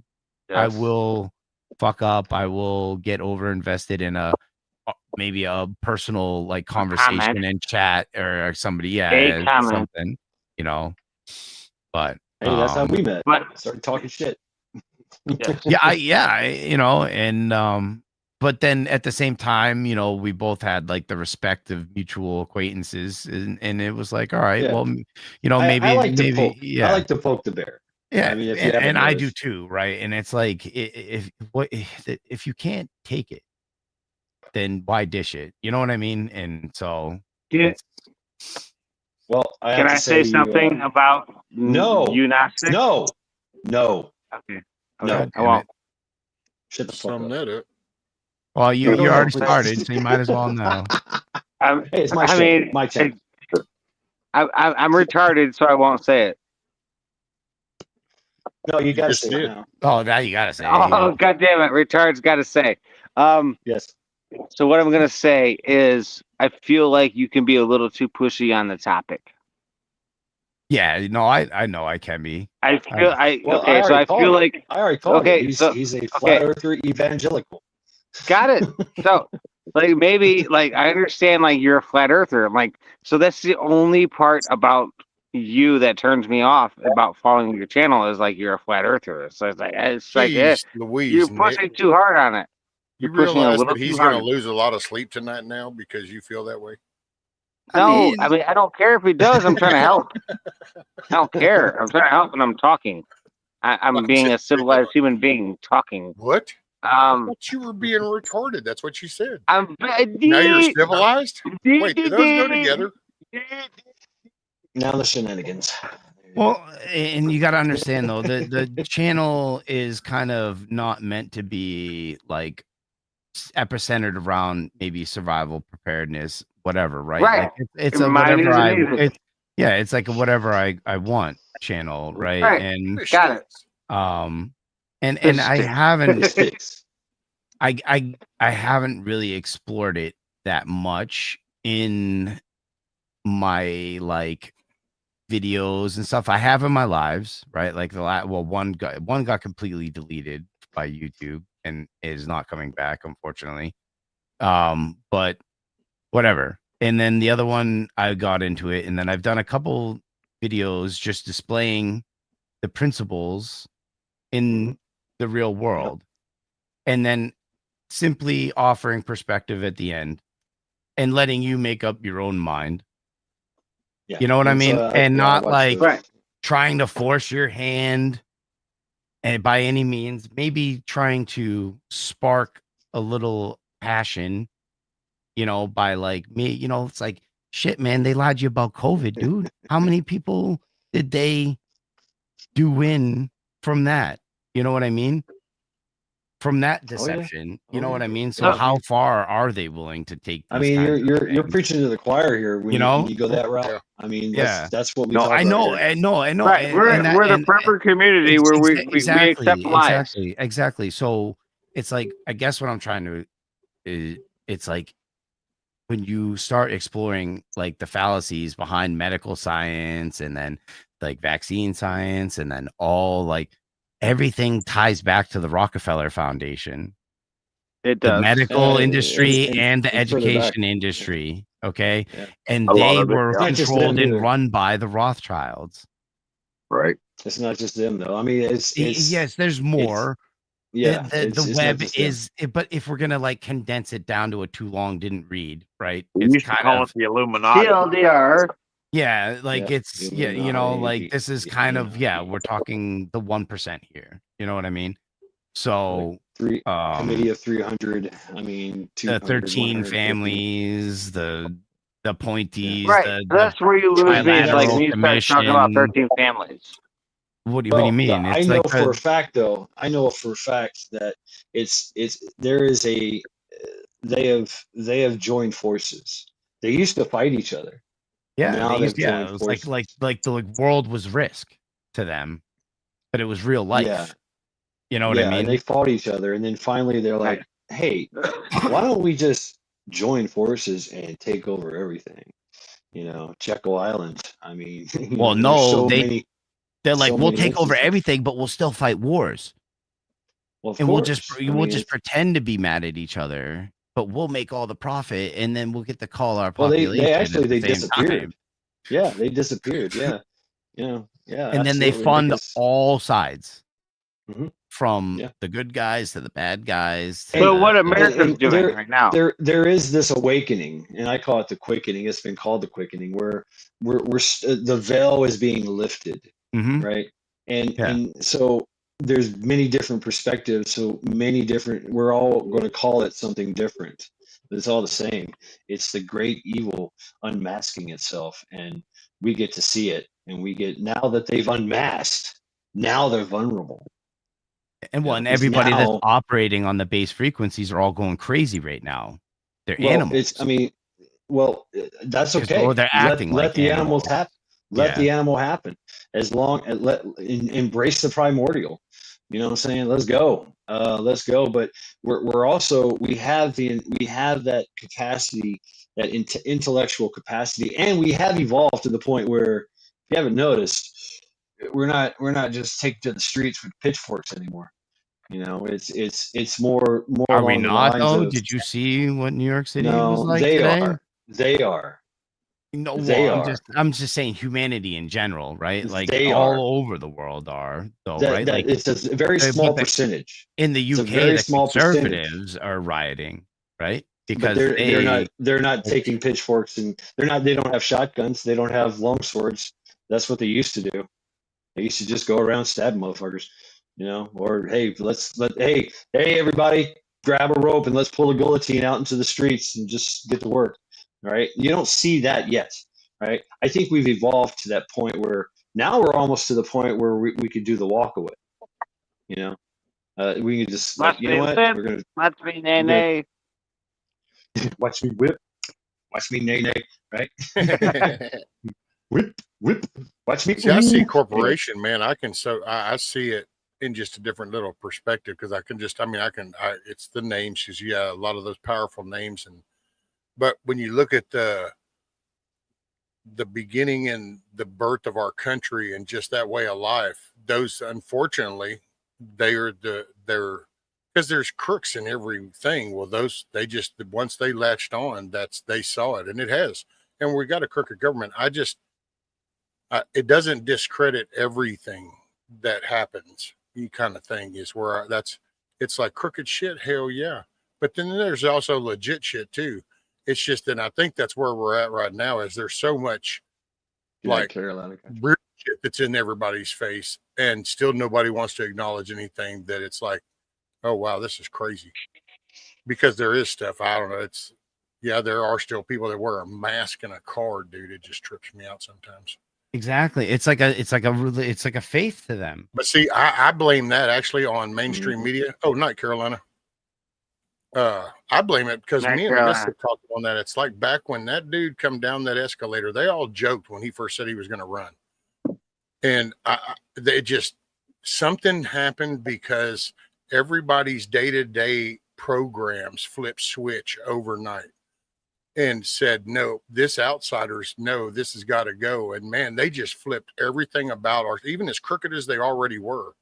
Yes. will fuck up. I will get over invested in maybe a personal like conversation comment. in chat or somebody, A comment. something, you know. But Hey, that's how we met. But Started talking shit. yeah, you know, and but then at the same time, you know, we both had like the respective mutual acquaintances, and it was like, all right, Yeah. well, you know, maybe I like to maybe poke. yeah. I like to poke the bear. Yeah, I mean, if you haven't and I do noticed. too, right? And it's like if you can't take it, then why dish it? You know what I mean? And so Yeah. it's Well, I Can have I to say say something about no, Gnostic? no. Okay. No. God I damn won't. it. Shut the fuck Sum up. that up. Well, No, you go ahead, already please. started, so you might as well know. Hey, it's my I show. mean, My channel. I'm retarded, so I won't say it. No, you got to just say did. it now. Oh, that you gotta say. Oh, God damn it. Retard's got to say. Yes. So what I'm going to say is I feel like you can be a little too pushy on the topic. Yeah, no, I know I can be. I feel Well, okay, so I feel like I already called okay, it. He's so a flat earther evangelical. got it. So like maybe like I understand like you're a flat earther. I'm like, so that's the only part about you that turns me off about following your channel is like you're a flat earther. So it's like Jeez, Louise, you're Nick. pushing too hard on it. You You're pushing a realize little that he's too going to hard. lose a lot of sleep tonight now because you feel that way? No, I mean I don't care if he does. I'm trying to help. I don't care. I'm trying to help and I'm talking. I'm being a civilized human being talking. What? I Um, thought you were being retarded. That's what you said. I'm Now you're civilized? Wait, do those go together? Now the shenanigans. Well, and you got to understand though, the channel is kind of not meant to be like epicentered around maybe survival, preparedness, whatever, right? Right. Like it's a Mine whatever isn't either. it's like a whatever I want channel, right? Right. And Got it. and I haven't Sticks. I haven't really explored it that much in my like videos and stuff I have in my lives, right? Like one got completely deleted by YouTube and is not coming back, unfortunately. But whatever. And then the other one, I got into it, and then I've done a couple videos just displaying the principles in the real world, and then simply offering perspective at the end and letting you make up your own mind. Yeah. You know what I mean? And not like Right. trying to force your hand and by any means, maybe trying to spark a little passion, you know, by like me, you know, it's like, shit, man, they lied to you about COVID, dude. How many people did they do win from that? You know what I mean? From that deception, you know what I mean? So how far are they willing to take? I mean, you're preaching to the choir here when you go that route. Yeah. I mean, Yeah. that's what we No, talk I about know, here. I know. Right. We're the prepper community where we accept lies. Exactly. So it's like, I guess what I'm trying to, it's like when you start exploring like the fallacies behind medical science and then like vaccine science and then all like everything ties back to the Rockefeller Foundation. It does. The medical industry and and the further back. education industry. Okay. Yeah. And A lot they of it, were yeah. Not just controlled them and either. run by the Rothschilds. Right. It's not just them though. I mean, it's Yes, there's more. yeah. The it's not web just them. is, but if we're gonna like condense it down to a too long didn't read, right? We It's used to kind call of it the Illuminati. TLDR. yeah, like Yeah, it's you know, like Illuminati, this is kind of we're talking the 1% here. You know what I mean? So committee of 300. I mean, the 200, 13 150. families, the appointees, Right. the That's where you lose me. It's like when you start talking about Commission. 13 families. What do you mean? I It's know like for a fact, though. I know for a fact that there is a they have joined forces. They used to fight each other. yeah, Now they've yeah, joined it was forces. like the world was Risk to them, but it was real life. Yeah, You know what I yeah, and they mean? fought each other, and then finally they're Right. like, "Hey, why don't we just join forces and take over everything?" You know, Jekyll Island. I mean, you Well, know, there's no, so many, they're like, so we'll many take over instances. everything, but we'll still fight wars, Well, of and course. I we'll mean, just it's pretend to be mad at each other, but we'll make all the profit, and then we'll get to call our well, population they at actually the they same time, disappeared. Yeah, they disappeared. Yeah, you know, yeah, and then they absolutely. fund Because all sides, Mhm, from yeah. the good guys to the bad guys to Hey, So the what America's and doing right now? there is this awakening, and I call it the quickening. It's been called the quickening, where the veil is being lifted, Mhm. right? Yeah. And so there's many different perspectives, so many different. We're all going to call it something different, but it's all the same. It's the great evil unmasking itself, and we get to see it, and we get now that they've unmasked. Now they're vulnerable, And you know, one, because everybody that's now. operating on the base frequencies are all going crazy right now. They're Well, it's, I animals, mean, that's 'cause or okay. they're acting Let like the animals animals. happen. Let Yeah. the animal happen. As long as embrace the primordial. You know what I'm saying? Let's go. Let's go. But we're also we have that capacity, that intellectual capacity, and we have evolved to the point where, if you haven't noticed, we're not just taking to the streets with pitchforks anymore. You know, it's more Are we along the not lines though? of, Did you see what New York City was no, like they today? are. They are. No, well, They are. I'm just saying humanity in general, right? Like They are. all over the world are though, That right? that Like, it's a very small but percentage. in the It's a UK, very the small percentage. conservatives are rioting, right? But Because they're not taking pitchforks, and they don't have shotguns. They don't have long swords. That's what they used to do. They used to just go around stabbing motherfuckers, you know. Or hey, hey everybody, grab a rope and let's pull a guillotine out into the streets and just get to work. Right? You don't see that yet, right? I think we've evolved to that point where now we're almost to the point where we could do the walk away. You know, we can just, like, Must you know be what, whip, must be nay we're gonna nay. watch me whip, watch me nay nay, right? Whip, whip, watch me. See, I see Ooh. Anyway, corporation, man. I see it in just a different little perspective because I can just, I mean, it's the names because yeah, a lot of those powerful names. But when you look at the beginning and the birth of our country and just that way of life, those, unfortunately, they're because there's crooks in everything. Well, they just, once they latched on, they saw it, and it has. And we got a crooked government. It doesn't discredit everything that happens. You kind of thing is where it's like crooked shit. Hell yeah. But then there's also legit shit too. It's just that I think that's where we're at right now is there's so much yeah, like Carolina country. weird shit that's in everybody's face and still nobody wants to acknowledge anything that it's like, oh, wow, this is crazy because there is stuff. I don't know. Yeah, there are still people that wear a mask and a card, dude. It just trips me out sometimes. Exactly. It's like a faith to them. But see, I blame that actually on mainstream media. Oh, not Carolina. I blame it because Not me and Carolina. Vanessa talked on that. It's like back when that dude come down that escalator, they all joked when he first said he was going to run. And they just, something happened because everybody's day-to-day programs flip switch overnight and said, no, this has got to go. And man, they just flipped everything about ours, even as crooked as they already were.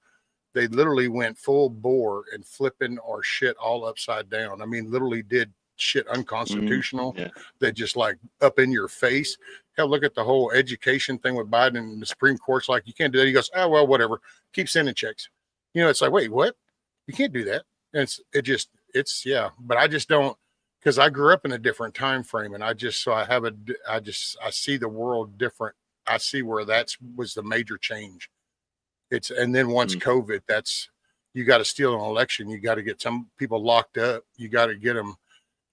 They literally went full bore and flipping our shit all upside down. I mean, literally did shit unconstitutional Yeah. that just like up in your face. Hell, look at the whole education thing with Biden and the Supreme Court's like, you can't do that. He goes, oh, well, whatever. Keep sending checks. You know, it's like, wait, what? You can't do that. And yeah. But I just don't, because I grew up in a different time frame and I see the world different. I see where was the major change. And then once COVID, you got to steal an election. You got to get some people locked up. You got to get them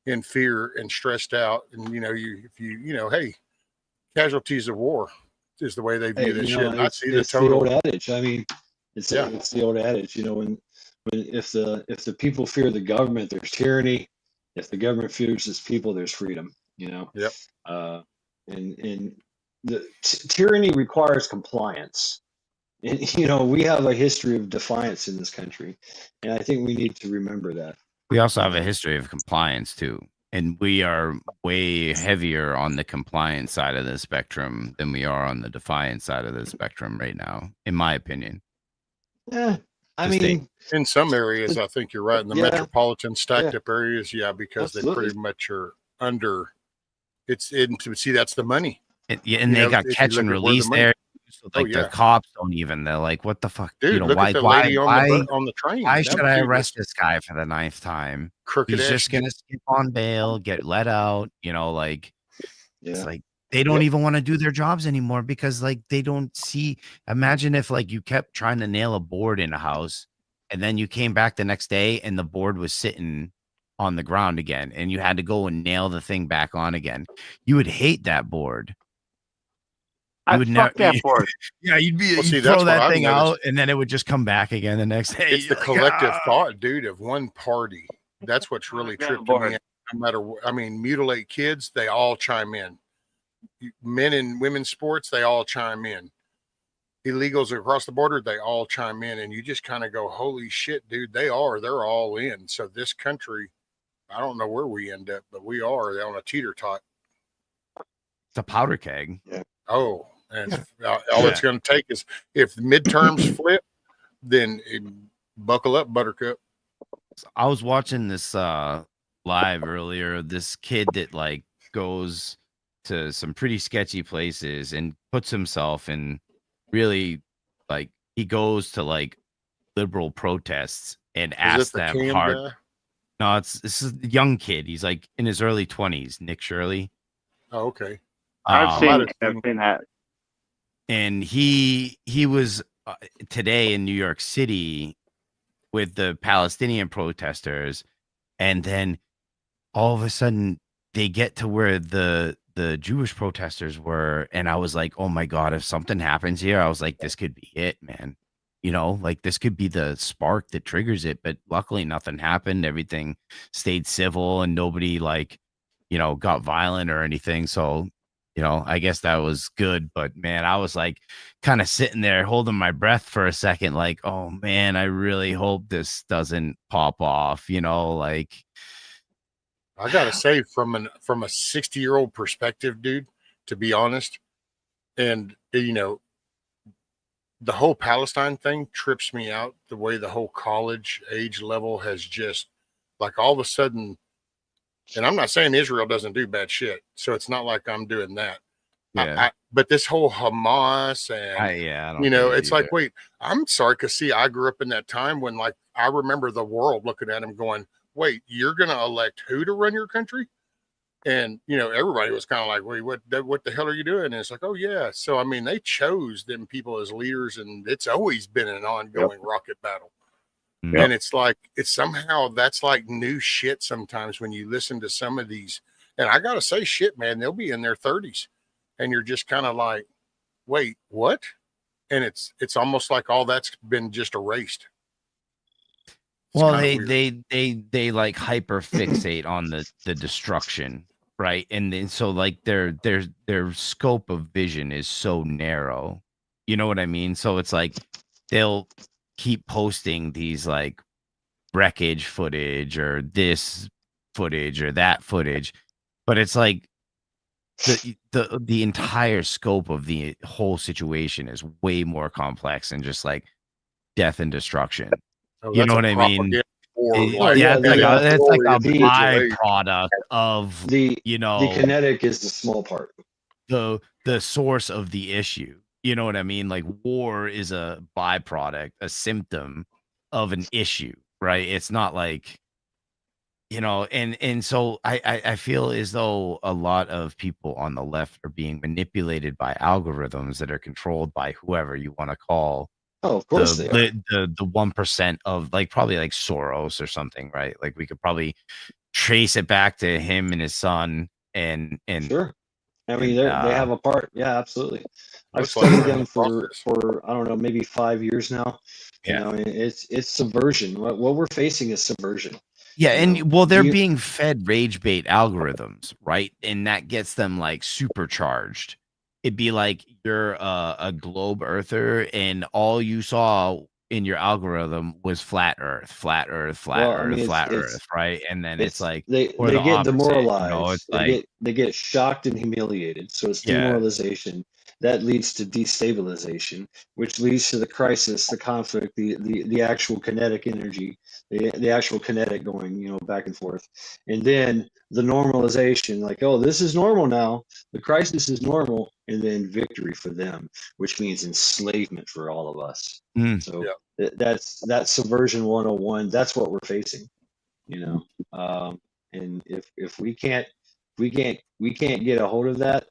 in fear and stressed out. And, hey, casualties of war. is the way they view Hey, this you shit. know, And I see the it's the old total. adage. I mean, it's Yeah. it's the old adage. You know, when if the people fear the government, there's tyranny. If the government fears its people, there's freedom. You know, Yep. and the tyranny requires compliance. And you know, we have a history of defiance in this country, and I think we need to remember that. We also have a history of compliance too. And we are way heavier on the compliance side of the spectrum than we are on the defiance side of the spectrum right now, in my opinion. Yeah, I To stay- mean, In some areas, I think you're right. In the Yeah. metropolitan stacked up areas, yeah, because Absolutely. they pretty much are under. It's in to see that's the money. and You they know, got if you catch look and at where the release money- there. So Oh, like yeah. the cops don't even. They're like, "What the fuck, Dude, you know? look Why? at the Why? lady Why? on the train. Why That should I dude was arrest this guy for the 9th time? crooked He's ass just gonna skip on bail, get let out. You know, like it's yeah, like they don't Yep. even want to do their jobs anymore because like they don't see. Imagine if like you kept trying to nail a board in a house, and then you came back the next day and the board was sitting on the ground again, and you had to go and nail the thing back on again. You would hate that board. I would fuck never- that board. Yeah, you'd be Well, see, you'd that's throw what that I've thing noticed. out, and then it would just come back again the next day. It's the You're like, collective "Ah." thought, dude, of one party. That's what's really Yeah, tripping board. me out. No matter what, I mean, mutilate kids, they all chime in. Men and women's sports, they all chime in. Illegals across the border, they all chime in. And you just kind of go, holy shit, dude, they're all in. So this country, I don't know where we end up, but we are on a teeter tot. It's a powder keg. Oh, and all it's going to take is if the midterms flip, then buckle up, Buttercup. I was watching this live earlier. This kid that like goes to some pretty sketchy places and puts himself in really like he goes to like liberal protests and Is asks it the them Cam hard. guy? No, this is a young kid. He's like in his early 20s, Nick Shirley. Oh, okay. I've Um, seen that. and he was today in New York City with the Palestinian protesters, and then all of a sudden they get to where the Jewish protesters were, and I was like, oh my god, if something happens here, I was like, this could be it, man. You know, like this could be the spark that triggers it. But luckily nothing happened. Everything stayed civil and nobody like, you know, got violent or anything. So, you know, I guess that was good. But man, I was like kind of sitting there holding my breath for a second, like, oh man, I really hope this doesn't pop off, you know, like I gotta say, from a 60-year-old perspective, dude, to be honest, and you know, the whole Palestine thing trips me out. The way the whole college age level has just like all of a sudden, and I'm not saying Israel doesn't do bad shit, so it's not like I'm doing that. yeah. But this whole Hamas and I don't you know, get it it's like, either. wait, I'm sorry, because see, I grew up in that time when like I remember the world looking at him going, wait, you're gonna elect who to run your country? And you know, everybody was kind of like, wait, what the hell are you doing? And it's like, oh yeah. So I mean, they chose them people as leaders, and it's always been an ongoing rocket battle. Yep. And it's like it's somehow that's like new shit sometimes when you listen to some of these. And I gotta say, shit, man, they'll be in their 30s, and you're just kind of like, wait, what? And it's almost like all that's been just erased. It's Well, kinda weird. they like hyper fixate on the destruction, right? And then so like their scope of vision is so narrow. You know what I mean? So it's like they'll keep posting these like wreckage footage or this footage or that footage, but it's like the entire scope of the whole situation is way more complex than just like death and destruction. Oh, You that's know a what I mean? propaganda war, like, yeah, It's like a the digital age. byproduct of the you know the kinetic is the small part. the source of the issue. You know what I mean? Like war is a byproduct, a symptom of an issue, right? It's not like you know, and so I feel as though a lot of people on the left are being manipulated by algorithms that are controlled by whoever you want to call Oh, of course they are. the 1% of like probably like Soros or something, right? Like we could probably trace it back to him and his son and Sure. I mean, And, they have a part. Yeah, absolutely. I've Looks like studied we're in them the process. for I don't know, maybe 5 years now. You Yeah. know, and it's subversion. What we're facing is subversion. Yeah, You know, and well, they're you being fed rage bait algorithms, right? And that gets them like supercharged. It'd be like you're a globe earther, and all you saw in your algorithm was flat Earth, flat Earth, flat well, I mean, Earth, flat Earth, right? And then it's it's like, or the they get opposite, it's demoralized. like, They get shocked and humiliated. So it's yeah, demoralization that leads to destabilization, which leads to the crisis, the conflict, the actual kinetic energy, the actual kinetic going, you know, back and forth, and then the normalization, like, oh, this is normal now. The crisis is normal, and then victory for them, which means enslavement for all of us. mm, So Yeah. that's subversion 101. That's what we're facing, you know. And if we can't get a hold of that,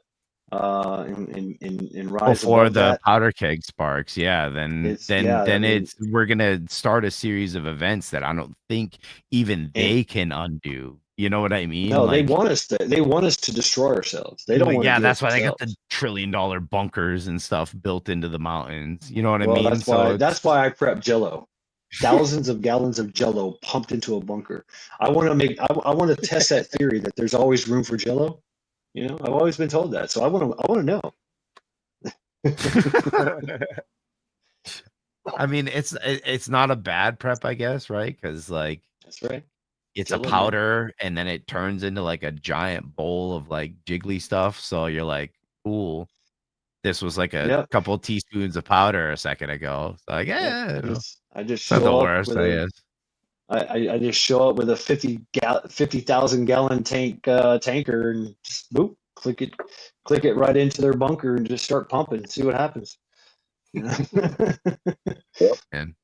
and rise before above the that, powder keg sparks, yeah, then it's then yeah, I then mean, it's we're gonna start a series of events that I don't think even and they can undo. You know what I mean? no, Like, they want us to destroy ourselves. They don't well, want to yeah, do it that's why they got the themselves. trillion-dollar bunkers and stuff built into the mountains. You know what I Well, mean? So it's that's why I prep Jello. Thousands of gallons of Jello pumped into a bunker. I want to test that theory that there's always room for Jello. You know, I've always been told that, so I want to know. I mean, it's not a bad prep, I guess, right? Because like That's right. it's a Jello, man. powder, and then it turns into like a giant bowl of like jiggly stuff. So you're like, cool. This was like a Yep. couple teaspoons of powder a second ago. So like, Yep. yeah, you know, I just it's not the show up worst, with I a guess. I just show up with a 50,000 gallon tanker and just boop, click it right into their bunker and just start pumping, see what happens. You know? And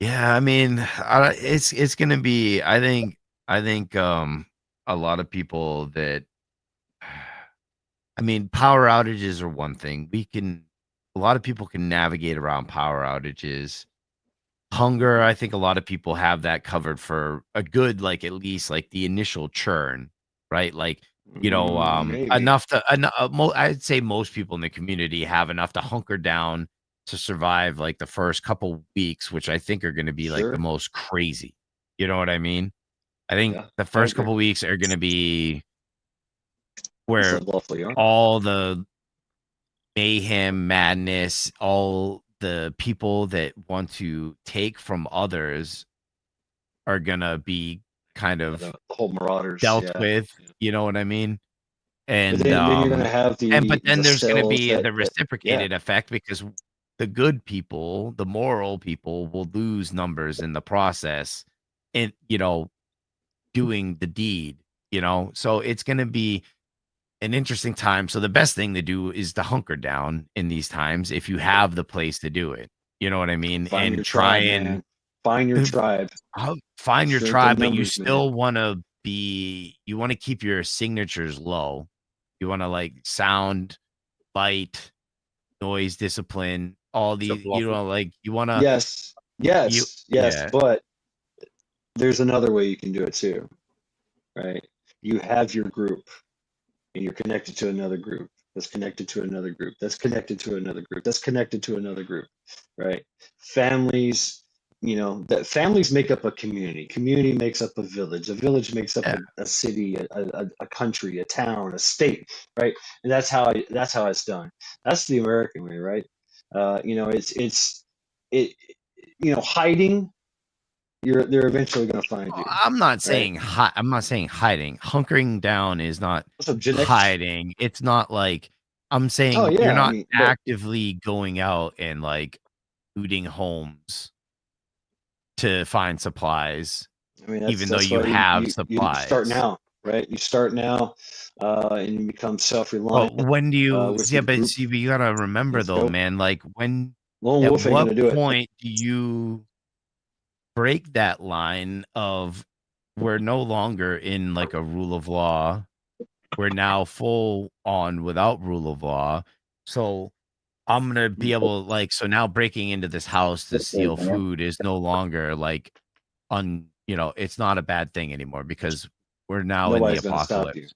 yeah, I mean, it's gonna be. I think a lot of people that. I mean, power outages are one thing. A lot of people can navigate around power outages. Hunger, I think a lot of people have that covered for a good, like at least like the initial churn, right? Like, Maybe. enough to, I'd say most people in the community have enough to hunker down to survive like the first couple weeks, which I think are going to be like the Sure. most crazy. You know what I mean? I think Yeah, the I first agree. couple weeks are going to be It's where a lovely are. all the mayhem, madness, all the people that want to take from others are gonna be kind Yeah, of the whole Marauders. dealt Yeah. with, Yeah. you know what I mean? But And then you're gonna have but then the there's gonna cells be the that yeah, reciprocated effect because the good people, the moral people will lose numbers in the process and doing the deed, So it's gonna be an interesting time. So the best thing to do is to hunker down in these times if you have the place to do it. You know what I mean? find And your try tribe, and man. Find your tribe. find your Strength in tribe, but you numbers, man. still want to you want to keep your signatures low. You want to like sound, light, noise, discipline, all So these, fluffy. like you want to, Yes. you, Yes, yeah. but there's another way you can do it too, right? You have your group and you're connected to another group that's connected to another group that's connected to another group that's connected to another group, right? Families, that families make up a community makes up a village makes up Yeah. a city, a country, a town, a state, right? And that's how it's done. That's the American way, right? It hiding, they're eventually going to find you, I'm not right? saying I'm not saying hiding. Hunkering down is not So genetics. hiding. It's not like I'm Oh saying you're yeah, I not mean, but actively going out and like looting homes to find supplies, I mean, even though that's you why have you start supplies. now, right? You start now, and you become self-reliant, But when do with yeah, your but group. see, but you gotta remember Let's though, go. man, like Lone at wolf ain't what gonna do it. point do you break that line of we're no longer in like a rule of law? We're now full on without rule of law. So I'm gonna be able so now breaking into this house to steal food is no longer like it's not a bad thing anymore because we're now in the Nobody's gonna stop apocalypse. you.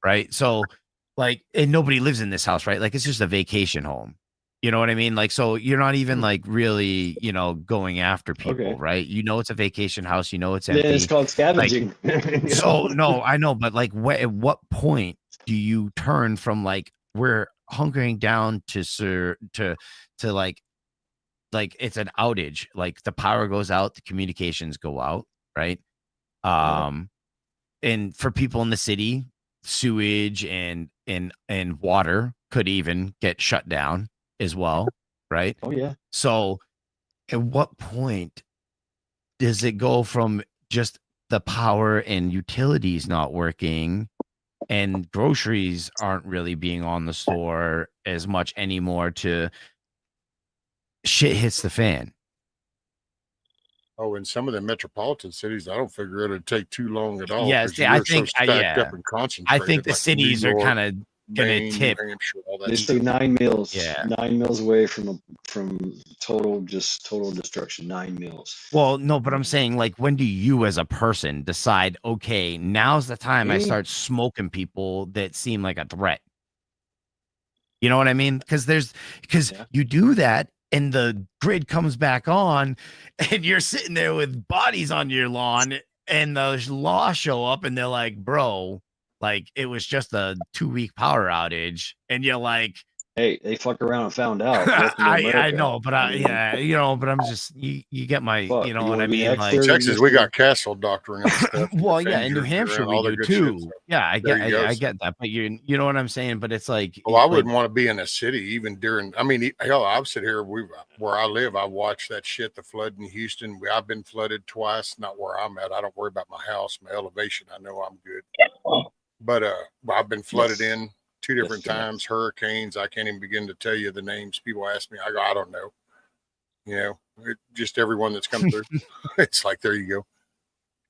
right? So, like, and nobody lives in this house, right? Like, it's just a vacation home. You know what I mean? Like, so you're not even like really, going after people, Okay. right? You know, it's a vacation house. You know, it's Then it's empty. called Like, scavenging. You so know? no, I know, but like, at what point do you turn from like we're hunkering down to like it's an outage, like the power goes out, the communications go out, right? Yeah. And for people in the city, sewage and water could even get shut down as well, right? Oh yeah. So at what point does it go from just the power and utilities not working and groceries aren't really being on the store as much anymore to shit hits the fan? Oh, in some of the metropolitan cities, I don't figure it'd take too long at all Yes, because I you're so think stacked up yeah. and I concentrated. think the like New cities are York, kind of gonna Maine, New tip. Hampshire, all that They stuff. say 9 mils. Yeah. 9 mils away from total destruction. 9 mils. Well, no, but I'm saying, like, when do you as a person decide, okay, now's the time I Me? start smoking people that seem like a threat? You know what I mean? Because Yeah. you do that and the grid comes back on and you're sitting there with bodies on your lawn and the law show up and they're like, bro, like it was just a 2-week power outage. And you're like, Hey, they fuck around and found out. Welcome to I America. know, but but I'm just you get my, Fuck, you know you what wanna I be mean? Like, Hector? Texas, we got castle doctrine and stuff. well, yeah, defend in New your Hampshire and we all the do good shit. too. So Yeah, I there get, you go. I get that, but you know what I'm saying? But it's like, Well, I like, wouldn't want to be in a city even during. I mean, hell, I've sit here. Where I live, I watched that shit. The flood in Houston. I've been flooded twice. Not where I'm at. I don't worry about my house, my elevation. I know I'm good. But I've been flooded Yes. in 2 different Yes. times. Hurricanes. I can't even begin to tell you the names. People ask me. I go, I don't know. You know, just everyone that's come through. It's like there you go.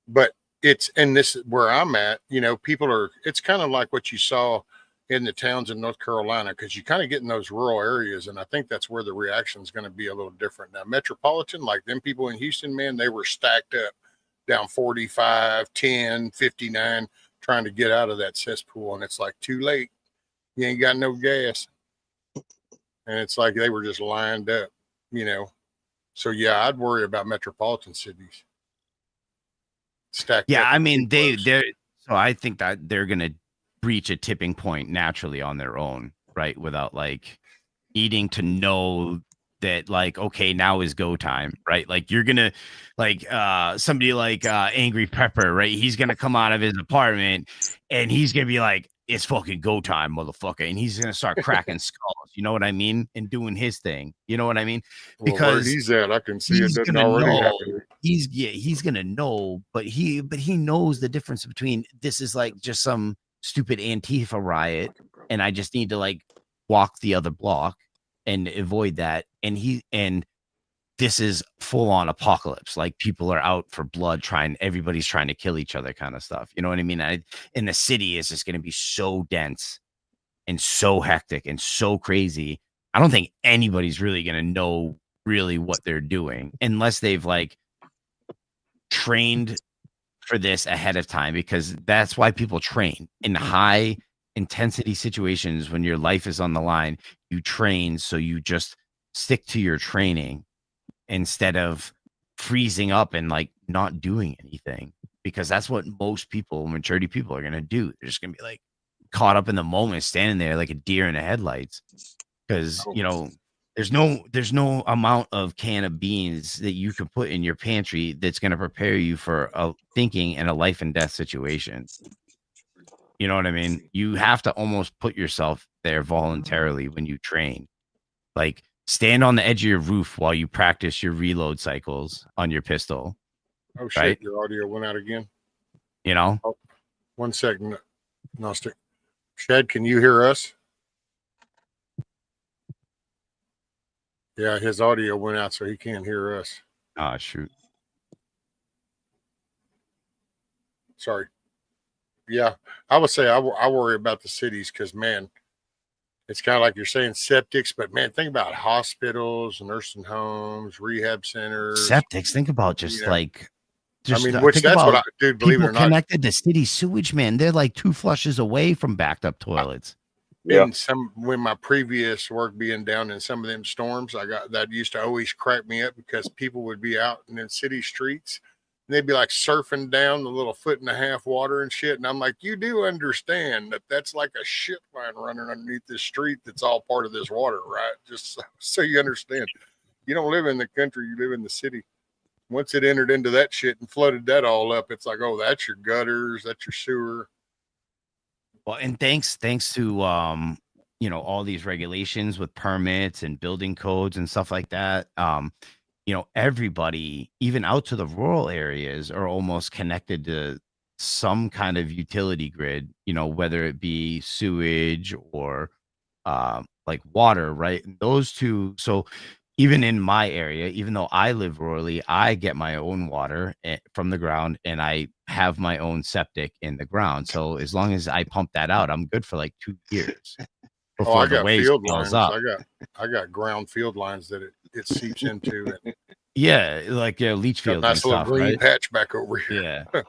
But it's and this where I'm at. You know, people are. It's kind of like what you saw in the towns in North Carolina because you kind of get in those rural areas, and I think that's where the reaction is going to be a little different. Now, metropolitan, like them people in Houston, man, they were stacked up down 45, 10, 59, trying to get out of that cesspool, and it's like too late. You ain't got no gas, and it's like they were just lined up, you know. So yeah, I'd worry about metropolitan cities stacked yeah, up. I and mean, too close. they're so I think that they're gonna reach a tipping point naturally on their own, right? Without like needing to know that, like, okay, now is go time, right? Like you're gonna like somebody like Angry Pepper, right? He's gonna come out of his apartment and he's gonna be like, it's fucking go time, motherfucker. And he's gonna start cracking skulls, you know what I mean? And doing his thing. You know what I mean? Well, where Because he's at, I can see it he's doesn't gonna already know happen. he's gonna know, but he knows the difference between this is like just some stupid Antifa riot and I just need to like walk the other block and avoid that, and this is full on apocalypse, like people are out for blood, everybody's trying to kill each other kind of stuff, you know what I mean? In the city is just going to be so dense and so hectic and so crazy. I don't think anybody's really going to know really what they're doing unless they've like trained for this ahead of time, because that's why people train in high intensity situations. When your life is on the line, you train, so you just stick to your training instead of freezing up and like not doing anything, because that's what most people, majority of people, are going to do. They're just going to be like caught up in the moment, standing there like a deer in the headlights, because there's no amount of can of beans that you can put in your pantry that's going to prepare you for a thinking and a life and death situation. You know what I mean? You have to almost put yourself there voluntarily when you train. Like stand on the edge of your roof while you practice your reload cycles on your pistol. Oh shit, right? your audio went out again. You know? Oh, 1 second, Gnostic. Shad, can you hear us? Yeah, his audio went out, so he can't hear us. Oh, shoot. Sorry. Yeah, I would say I worry about the cities because, man, it's kind of like you're saying septics, but, man, think about hospitals, nursing homes, rehab centers. Septics. Think about just like Just I mean, which think that's what about dude, believe it people or not, connected to city sewage, man. They're like 2 flushes away from backed up toilets. Yeah. in some when my previous work being down in some of them storms, I got that used to always crack me up because people would be out in the city streets and they'd be like surfing down the little 1.5 foot water and shit. And I'm like, you do understand that that's like a shit line running underneath this street that's all part of this water, right? Just so you understand. You don't live in the country, you live in the city. Once it entered into that shit and flooded that all up, it's like, oh, that's your gutters, that's your sewer. Well, and thanks to all these regulations with permits and building codes and stuff like that. Everybody, even out to the rural areas, are almost connected to some kind of utility grid, whether it be sewage or like water, right? Those two. So even in my area, even though I live rurally, I get my own water from the ground and I have my own septic in the ground. So as long as I pump that out, I'm good for like 2 years Oh, I before the got waste field fills lines. up. I got ground field lines that it seeps into, and Yeah, like leach got a fields and nice little stuff, green right? patch back over here. Yeah.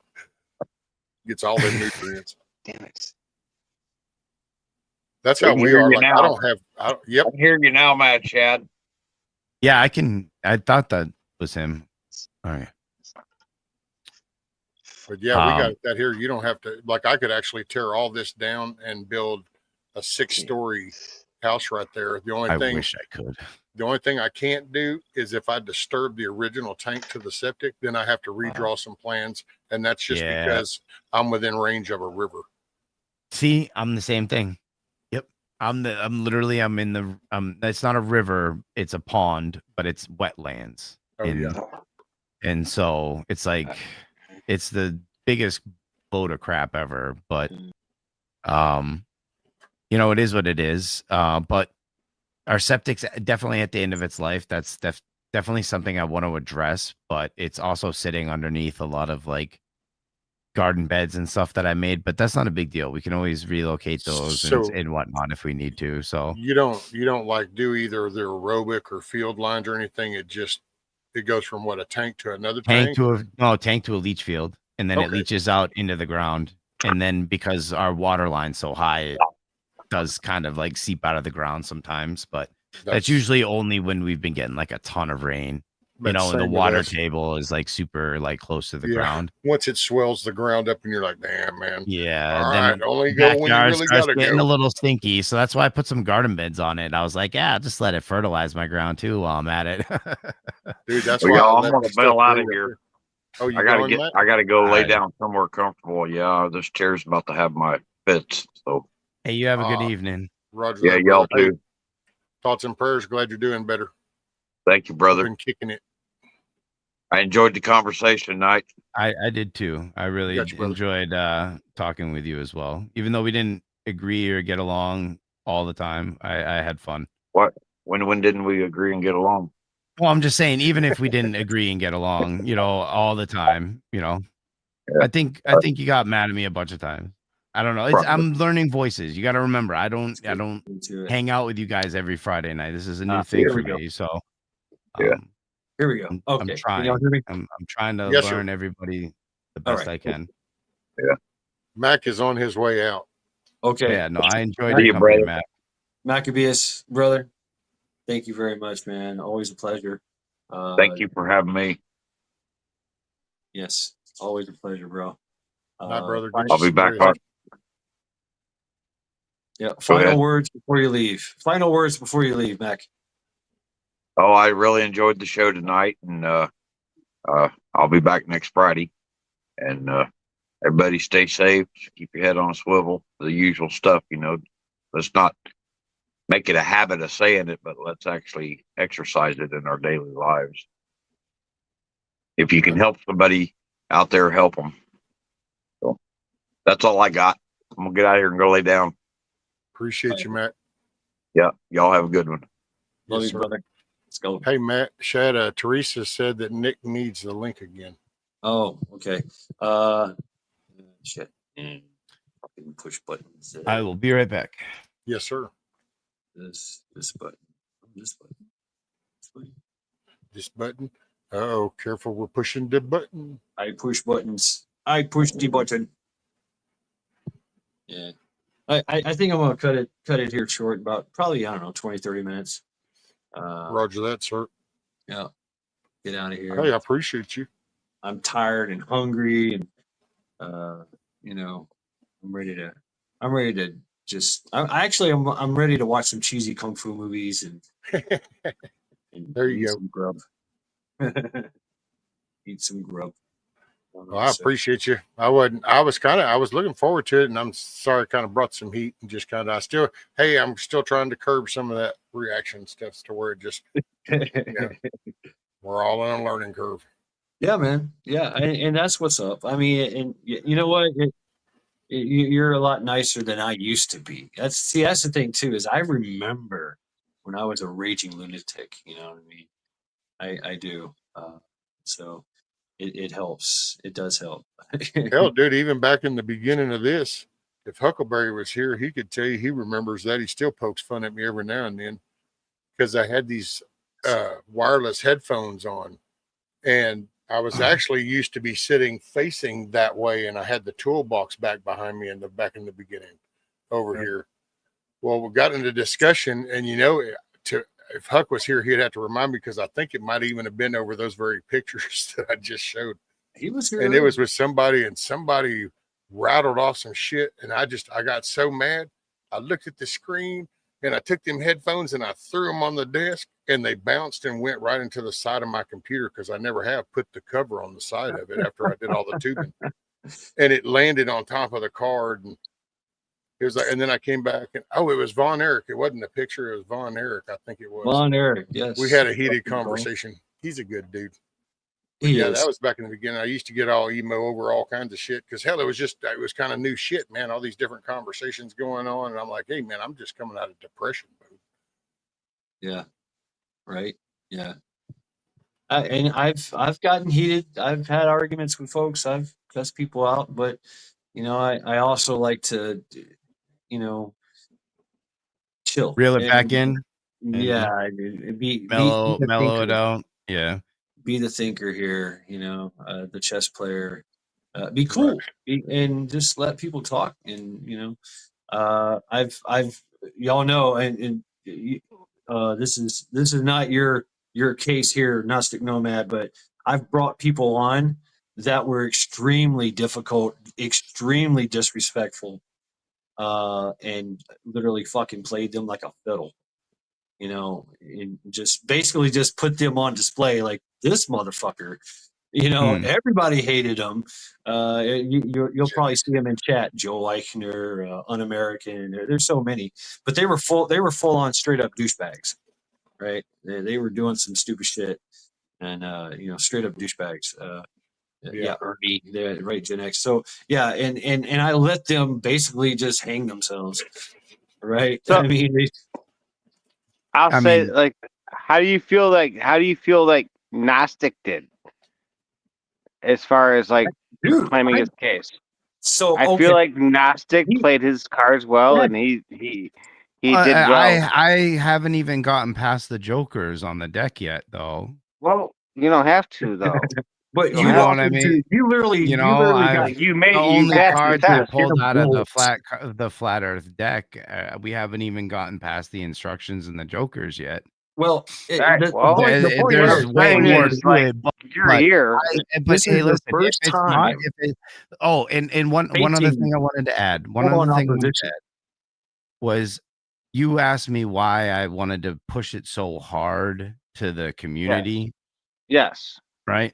Gets all them nutrients. Damn it. That's We how can we hear are. you Like now. yep. I hear you now, Mad Chad. Yeah, I thought that was him. All right. But yeah, we got Um, that here. You don't have to, like, I could actually tear all this down and build a 6-story house right there. The only I thing wish I could. I can't do is if I disturb the original tank to the septic, then I have to redraw some plans. And that's just Yeah. because I'm within range of a river. See, I'm the same thing. Yep. I'm in the it's not a river, it's a pond, but it's wetlands. Oh, yeah. And so it's like it's the biggest load of crap ever, but it is what it is. But our septic's definitely at the end of its life. That's definitely something I want to address, but it's also sitting underneath a lot of like garden beds and stuff that I made, but that's not a big deal. We can always relocate those So and whatnot if we need to. So you don't like do either the aerobic or field lines or anything. It goes from what, a tank to another tank? Tank to a leach field, and then it Okay. leaches out into the ground. And then because our water line's so high, it does kind of like seep out of the ground sometimes, but that's usually only when we've been getting like a ton of rain. And the water table is like super like close to the ground. Once it swells the ground up and you're like, damn, man. Yeah. All Then right, only go when you backyard really starts gotta getting go. a little stinky. So that's why I put some garden beds on it. I was like, yeah, just let it fertilize my ground too while I'm at it. Dude, that's Well, why y'all, I I'm let gonna the stuff bail out grow of right here. there. Oh, you I gotta going, Matt? I gotta go lay Alright. down somewhere comfortable. Yeah, this chair's about to have my fits. So Hey, you have a good evening. Roger. yeah, that, y'all brother. Hey, too. thoughts and prayers. Glad you're doing better. Thank you, brother. Been kicking it. I enjoyed the conversation tonight. I did too. I really Gotcha, brother. enjoyed talking with you as well. Even though we didn't agree or get along all the time, I had fun. What? When didn't we agree and get along? Well, I'm just saying, even if we didn't agree and get along, all the time, Yeah. I think you got mad at me a bunch of times. I don't know. Probably. I'm learning voices. You got to remember, I don't Into it. hang out with you guys every Friday night. This is a new Here thing we for go. me. So, Yeah. Here we go. I'm Okay. trying. Can y'all hear me? I'm trying to Yes, sir. learn everybody the All best right, I can. Yeah. Mac is on his way out. Okay. Yeah, no, I enjoyed See your you, company, brother. Matt. Maccabeus, brother, thank you very much, man. Always a pleasure. Thank you for having me. Yes, always a pleasure, bro. Night, brother. Final, Get I'll you be some back rest. yeah. Go Final ahead. words before you leave. Final words before you leave, Mac. Oh, I really enjoyed the show tonight, and I'll be back next Friday. And everybody stay safe. Keep your head on a swivel. The usual stuff, Let's not make it a habit of saying it, but let's actually exercise it in our daily lives. If you can help somebody out there, help them. So that's all I got. I'm gonna get out of here and go lay down. Appreciate you, Matt. Yeah, y'all have a good one. Love Yes, you, sir. brother. Let's go. Hey, Matt, Shad, Teresa said that Nick needs the link again. Oh, okay. Shit. Push buttons. I will be right back. Yes, sir. This button. This button. This button. This button. Oh, careful, we're pushing the button. I push buttons. I push the button. Yeah. I think I'm gonna cut it here short, about probably, I don't know, 20, 30 minutes. Roger that, sir. Yeah. Get out of here. Hey, I appreciate you. I'm tired and hungry, and you know, I'm ready to just I'm ready to watch some cheesy kung fu movies and There you eat go. some grub. Eat some grub. Well, I appreciate you. I was looking forward to it, and I'm sorry I kind of brought some heat and just kind of, I'm still trying to curb some of that reaction stuff to where it just, we're all on a learning curve. Yeah, man. Yeah, and that's what's up. I mean, and you know what? You're a lot nicer than I used to be. That's the thing too. Is I remember when I was a raging lunatic. You know what I mean? I do. So it helps. It does help. Hell, dude, even back in the beginning of this, if Huckleberry was here, he could tell you he remembers that. He still pokes fun at me every now and then because I had these wireless headphones on, and I was actually used to be sitting facing that way, and I had the toolbox back behind me back in the beginning over here. Well, we got into discussion, and if Huck was here, he'd have to remind me because I think it might even have been over those very pictures that I just showed. He was here, and it was with somebody, and somebody rattled off some shit, and I got so mad. I looked at the screen, and I took them headphones and I threw them on the desk, and they bounced and went right into the side of my computer because I never have put the cover on the side of it after I did all the tubing. And it landed on top of the card, and it was like, and then I came back, and it was Von Erich. It wasn't a picture, it was Von Erich, I think it was. Von Erich, yes. We had a heated conversation. He's a good dude. That was back in the beginning. I used to get all emo over all kinds of shit because hell, it was kind of new shit, man. All these different conversations going on, and I'm like, hey, man, I'm just coming out of depression mode. Yeah, right. Yeah, and I've gotten heated. I've had arguments with folks. I've cussed people out, but I also like to, chill, reel it back in. Yeah, be mellow it out. Yeah. Be the thinker here, the chess player. Be cool, and just let people talk. And I've y'all know, and this is not your case here, Gnostic Nomad, but I've brought people on that were extremely difficult, extremely disrespectful, and literally fucking played them like a fiddle. And just basically just put them on display like this motherfucker. Everybody hated him. You'll probably see him in chat. Joe Eichner, Un-American. There's so many, but they were full on straight up douchebags, right? They were doing some stupid shit, and straight up douchebags. Yeah, Ernie, right, Gen X. So yeah, and I let them basically just hang themselves, right? So, I mean, I'll say, like, how do you feel like Gnostic did as far as like claiming his case? So I feel like Gnostic played his cards well, and he did well. I haven't even gotten past the jokers on the deck yet, though. Well, you don't have to, though. But you know what I mean? You literally you the only cards I pulled out of the the flat Earth deck. We haven't even gotten past the instructions and the jokers yet. Well, there's way more to it. You're here. But hey, listen, if it's not, and one other thing I wanted to add. One other thing I wanted to add was you asked me why I wanted to push it so hard to the community. Yes. Right.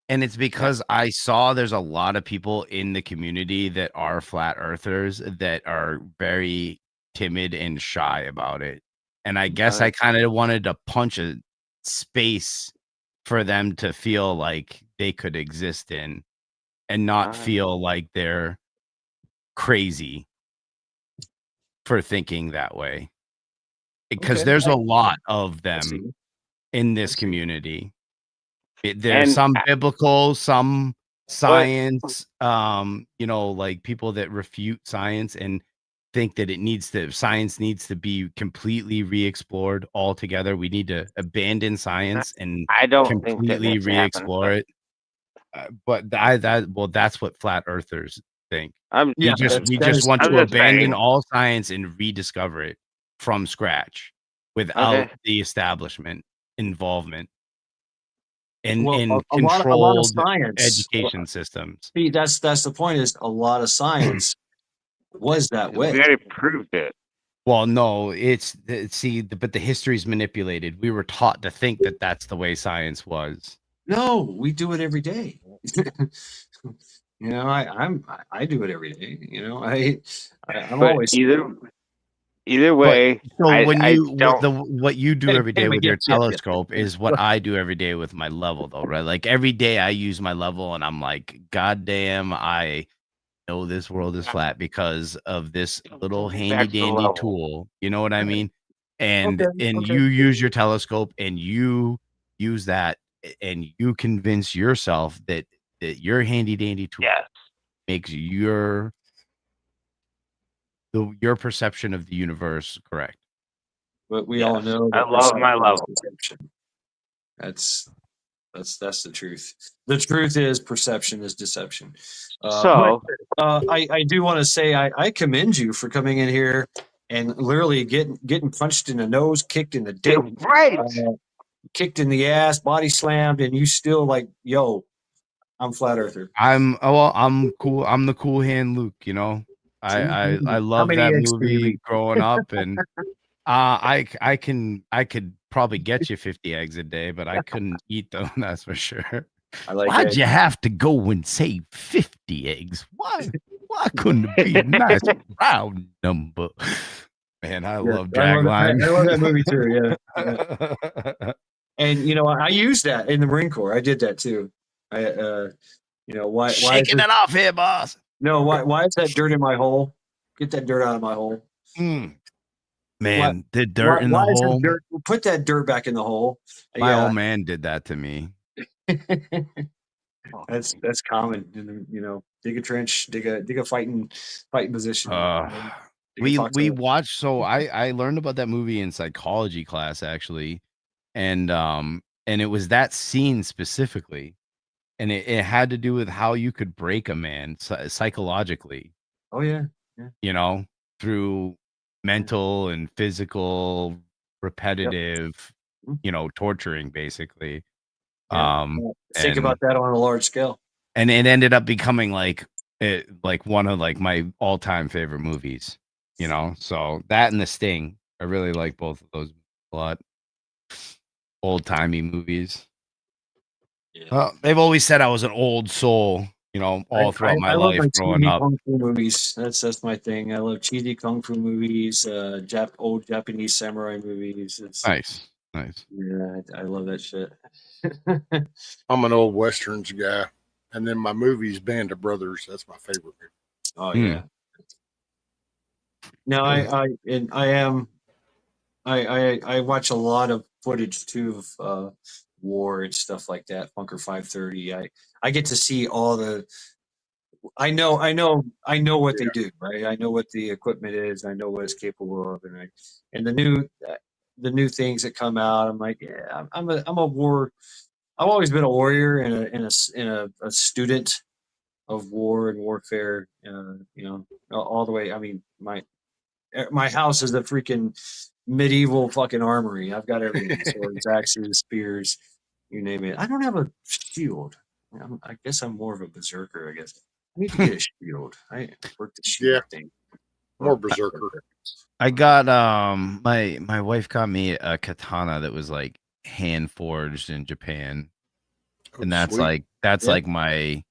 And it's because I saw there's a lot of people in the community that are flat earthers that are very timid and shy about it. And I guess I kind of wanted to punch a space for them to feel like they could exist in and not feel like they're crazy for thinking that way. Because there's a lot of them in this community. There's some biblical, some science, like people that refute science, and think that science needs to be completely re-explored altogether. We need to abandon science and I don't think that completely needs to happen. re-explore it. But that's what flat earthers think. I'm We Yeah, just that is want I'm to just abandon saying. all science and rediscover it from scratch without Okay. the establishment involvement in well, in a lot of controlled science. education systems. See, that's the point. Is a lot of science was that We way. already proved it. Well, no, but the history's manipulated. We were taught to think that that's the way science was. No, we do it every day. You know, I do it every day. You know, I'm But always either But way, so when I don't. what you do every day Anyway, with your yes. telescope is what I do every day with my level, though, right? Like every day I use my level, and I'm like, God damn, I know this world is flat because of this little handy That's the dandy level. tool. You know what I mean? And Okay. you use your telescope, and you use that, and you convince yourself that your handy dandy tool Yes. makes your perception of the universe correct. But we all Yes. know I that love my perception is level. deception. That's the truth. The truth is perception is deception. So I do want to say I commend you for coming in here and literally getting punched in the nose, kicked in the dick, right. kicked in the ass, body slammed, and you still like, yo, I'm flat earther. I'm cool. I'm the cool hand Luke, you know. I How love many that eggs do you movie eat? growing up, and I could probably get you 50 eggs a day, but I couldn't eat them, that's for sure. I like Why'd eggs. you have to go and say 50 eggs? Why couldn't it be a nice round number? Man, I love Dragline. I love that movie too. Yeah. And you know, I used that in the Marine Corps. I did that too. You know, why Shaking it off here, boss. No, why is that dirt in my hole? Get that dirt out of my hole. Man, the dirt in the Why is hole. there dirt? Put that dirt back in the hole. My old man did that to me. That's common. You know, dig a trench, dig a fighting position. We watched. So I learned about that movie in psychology class actually, and it was that scene specifically, and it had to do with how you could break a man psychologically. Oh yeah. You know, through mental and physical, repetitive, you know, torturing basically. Think about that on a large scale. And it ended up becoming like one of like my all-time favorite movies, you know. So that and The Sting, I really like both of those a lot. Old-timey movies. Yeah. Well, they've always said I was an old soul, you know, all throughout my life growing up. Kung fu movies. That's my thing. I love cheesy kung fu movies, old Japanese samurai movies. It's nice. Yeah, I love that shit. I'm an old westerns guy, and then my movie's Band of Brothers. That's my favorite movie. Oh yeah. No, I watch a lot of footage too of war and stuff like that. Bunker 530. I get to see all the. I know what they do, right? I know what the equipment is. I know what it's capable of, and the new things that come out. I'm like, yeah, I'm a war. I've always been a warrior and a student of war and warfare. You know, all the way. I mean, my house is a freaking medieval fucking armory. I've got everything: swords, axes, spears, you name it. I don't have a shield. I guess I'm more of a berserker. I guess I need to get a shield. I work the shield thing. More berserker. I got my wife got me a katana that was like hand forged in Japan. And that's sweet. like my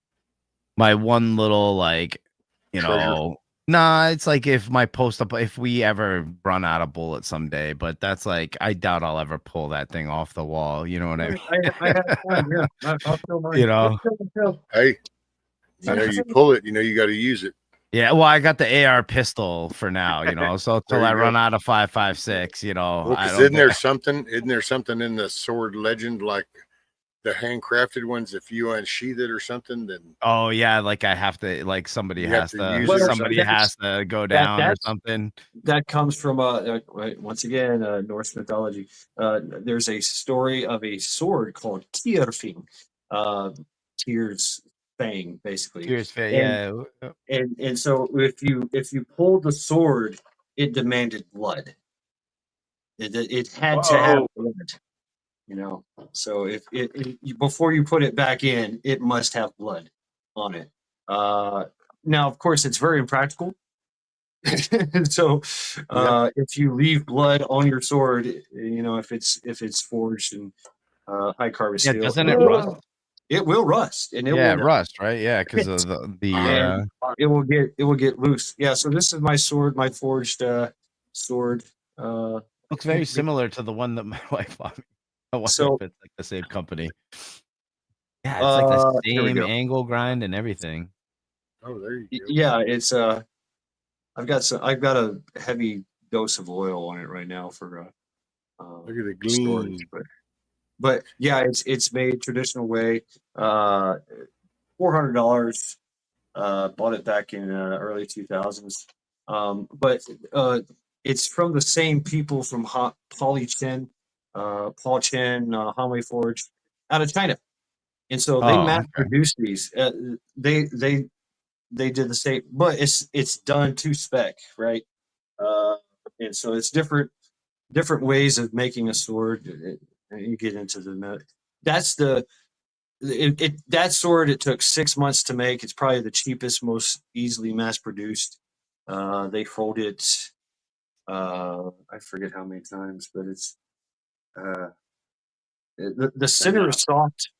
one little like, you know, nah, it's like if we ever run out of bullets someday, but that's like I doubt I'll ever pull that thing off the wall. You know what I mean? I have time, yeah. I'll still mine. You know, hey, you know, you pull it, you know, you got to use it. Yeah, well, I got the AR pistol for now, you know. So until I run out of 5.56, you know. Well, because isn't there something in the sword legend like the handcrafted ones, if you unsheath it or something, then Oh yeah, like I have to, like somebody You have has to to, use it or somebody something. has to go That- down or that's- something. That comes from once again Norse mythology. There's a story of a sword called Tyrfing, Tyr's fang, basically. Tears fit, And- yeah. And so if you pulled the sword, it demanded blood. It had to have blood, you know. So if before you put it back in, it must have blood on it. Now, of course, it's very impractical. So if you leave blood on your sword, you know, if it's forged in high carbon Yeah, steel, doesn't it rust? It will rust, and it Yeah, will rust, right? Yeah, because of the and it will get loose. Yeah. So this is my sword, my forged sword. looks very similar to the one that my wife bought me. I wonder So- if it's like the same company. Yeah, it's like the here we same go. angle grind and everything. oh, there you go. Yeah, it's I've got a heavy dose of oil on it right now for Look at the storage, gleam. but yeah, it's made traditional way. $400. Bought it back in early 2000s. But it's from the same people from Paul Chen, Hanwei Forge, out of China, and so they Oh, mass okay. produce these. They did the same, but it's done to spec, right? And so it's different ways of making a sword. You get into that's the that sword. It took 6 months to make. It's probably the cheapest, most easily mass produced. They fold it. I forget how many times, but it's the center is soft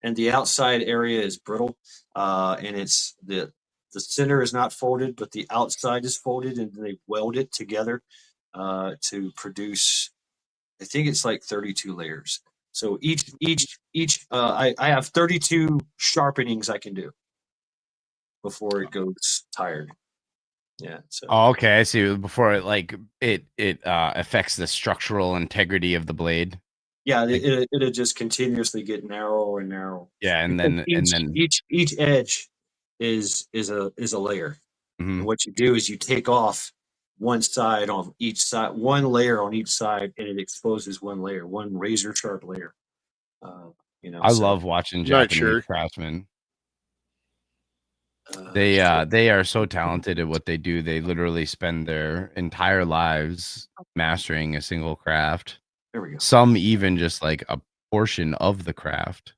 and the outside area is brittle. And it's the center is not folded, but the outside is folded, and they weld it together to produce. I think it's like 32 layers. So each I have 32 sharpenings I can do before it goes tired. Yeah. So Oh, okay, I see. Before it affects the structural integrity of the blade. yeah, it'll just continuously get narrower and narrower. Yeah, and Because then each edge is a layer. mhm. And what you do is you take off one side on each side, one layer on each side, and it exposes one layer, one razor sharp layer. I love watching Not Japanese sure. craftsmen. They are so talented at what they do. They literally spend their entire lives mastering a single craft. There we go. Some even just like a portion of the craft.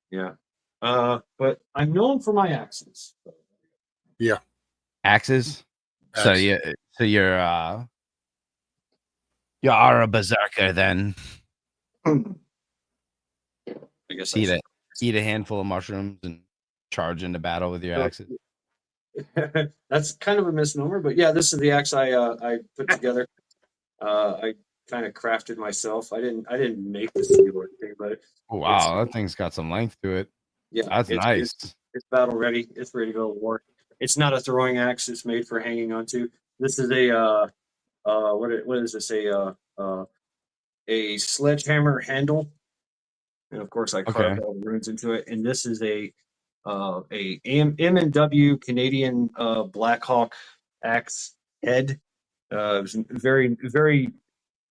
Yeah. But I'm known for my axes. Axes. So Axes. you're you are a berserker then. I guess Eat a handful of mushrooms and charge into battle with your axes. That's kind of a misnomer, but yeah, this is the axe I put together. I kind of crafted myself. I didn't make this steel or anything, but Oh, wow, that thing's got some length to it. yeah, That's nice. It's battle ready. It's ready to go to war. It's not a throwing axe. It's made for hanging onto. This is a what is this a sledgehammer handle, and of course I carved all the runes into it. And this is a M&W Canadian Blackhawk axe head. It was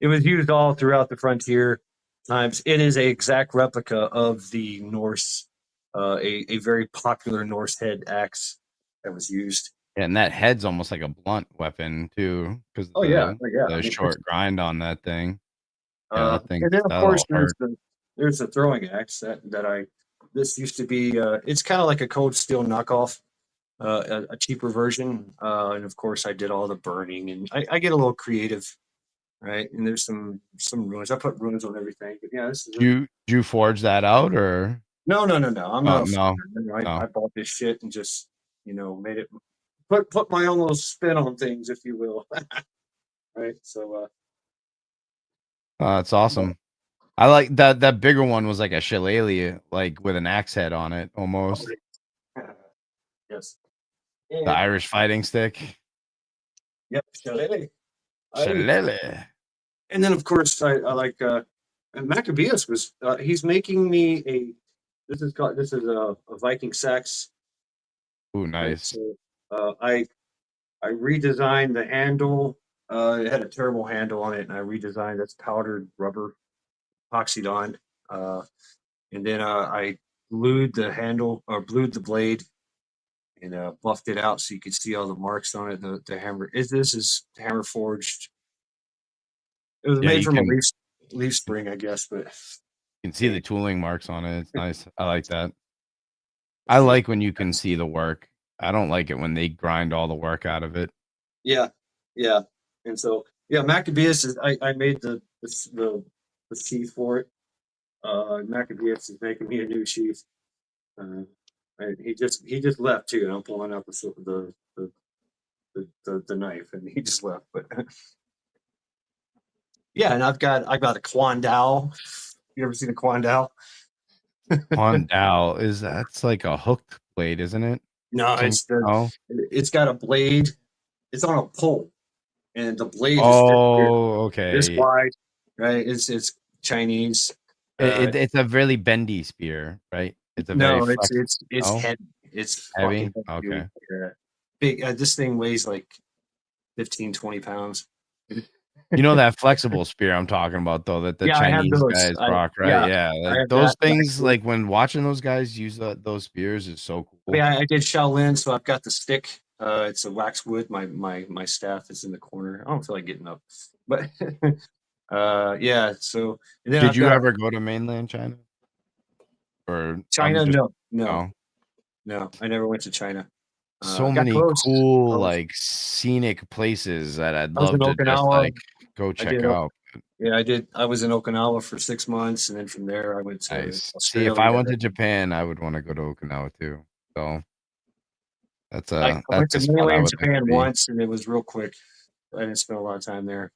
it was used all throughout the frontier times. It is a exact replica of the Norse, a very popular Norse head axe that was used. And that head's almost like a blunt weapon too, because Yeah. the short grind on that thing. And then of course there's the throwing axe that this used to be. It's kind of like a cold steel knockoff, a cheaper version. And of course I did all the burning, and I get a little creative. Right, and there's some runes. I put runes on everything, but yeah, this is you forge that out or no. I'm not. no. I bought this shit and just made it put my own little spin on things, if you will. Right, so that's awesome. I like that bigger one was like a shillelagh, like with an axe head on it almost. Yes. The Irish fighting stick. Yep, shillelagh. Shillelagh. And then of course I like and Maccabeus was he's making me this is a Viking sex. Ooh, Right? nice. So I redesigned the handle. It had a terrible handle on it, and I redesigned that's powdered rubber, epoxied on. And then I blued the handle or blued the blade and buffed it out so you could see all the marks on it. The hammer this is hammer forged. It was Yeah, made you from a can leaf spring, I guess, but see the tooling marks on it. It's nice. I like that. I like when you can see the work. I don't like it when they grind all the work out of it. yeah. And so Maccabeus is I made the sheath for it. Maccabeus is making me a new sheath. He just left too, and I'm pulling up the knife, and he just left. But yeah, and I've got a Quandao. You ever seen a Quandao? Quandao that's like a hooked blade, isn't it? No, it's got a blade. It's on a pole, and the blade is Oh, this okay. wide, right? It's Chinese. It's a really bendy spear, right? It's a very No, flexible. it's heavy. It's Heavy? fucking heavy, Okay. dude. Big. This thing weighs like 15, 20 pounds. You know that flexible spear I'm talking about, though, that the Yeah, I have Chinese those. guys rock, right? Yeah, I like have those that. things. Like when watching those guys use those spears is so cool. Yeah, I did Shaolin, so I've got the stick. It's a waxwood. My staff is in the corner. I don't feel like getting up, but yeah. So and then Did I've you got ever go to mainland China? Or China. just No. I never went to China. so Got many close. cool like scenic places that I'd I was in love to just Okinawa. like go check out. Yeah, I did. I was in Okinawa for 6 months, and then from there I went to Nice. See, Australia. if I went to Japan, I would want to go to Okinawa too. So that's I went to a spot I mainland would like to Japan be. once, and it was real quick. I didn't spend a lot of time there,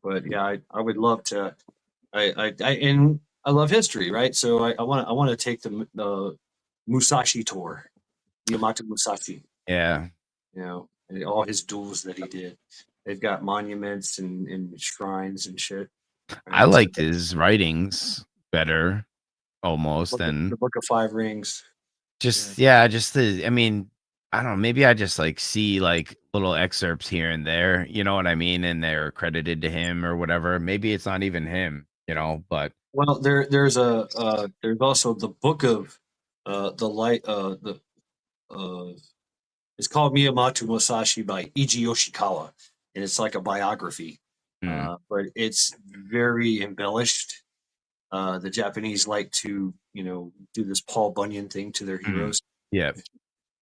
but yeah, I would love to. And I love history, right? So I want to take the Musashi tour, Yamato Musashi. Yeah. You know, and all his duels that he did. They've got monuments and shrines and shit. I liked his writings better almost than the Book of Five Rings. just I mean, I don't know, maybe I just like see like little excerpts here and there, you know what I mean, and they're credited to him or whatever. Maybe it's not even him, you know, but well, there's also the Book of the light it's called Miyamoto Musashi by Iji Yoshikawa, and it's like a biography, but it's very embellished. The Japanese like to, do this Paul Bunyan thing to their heroes. Yeah.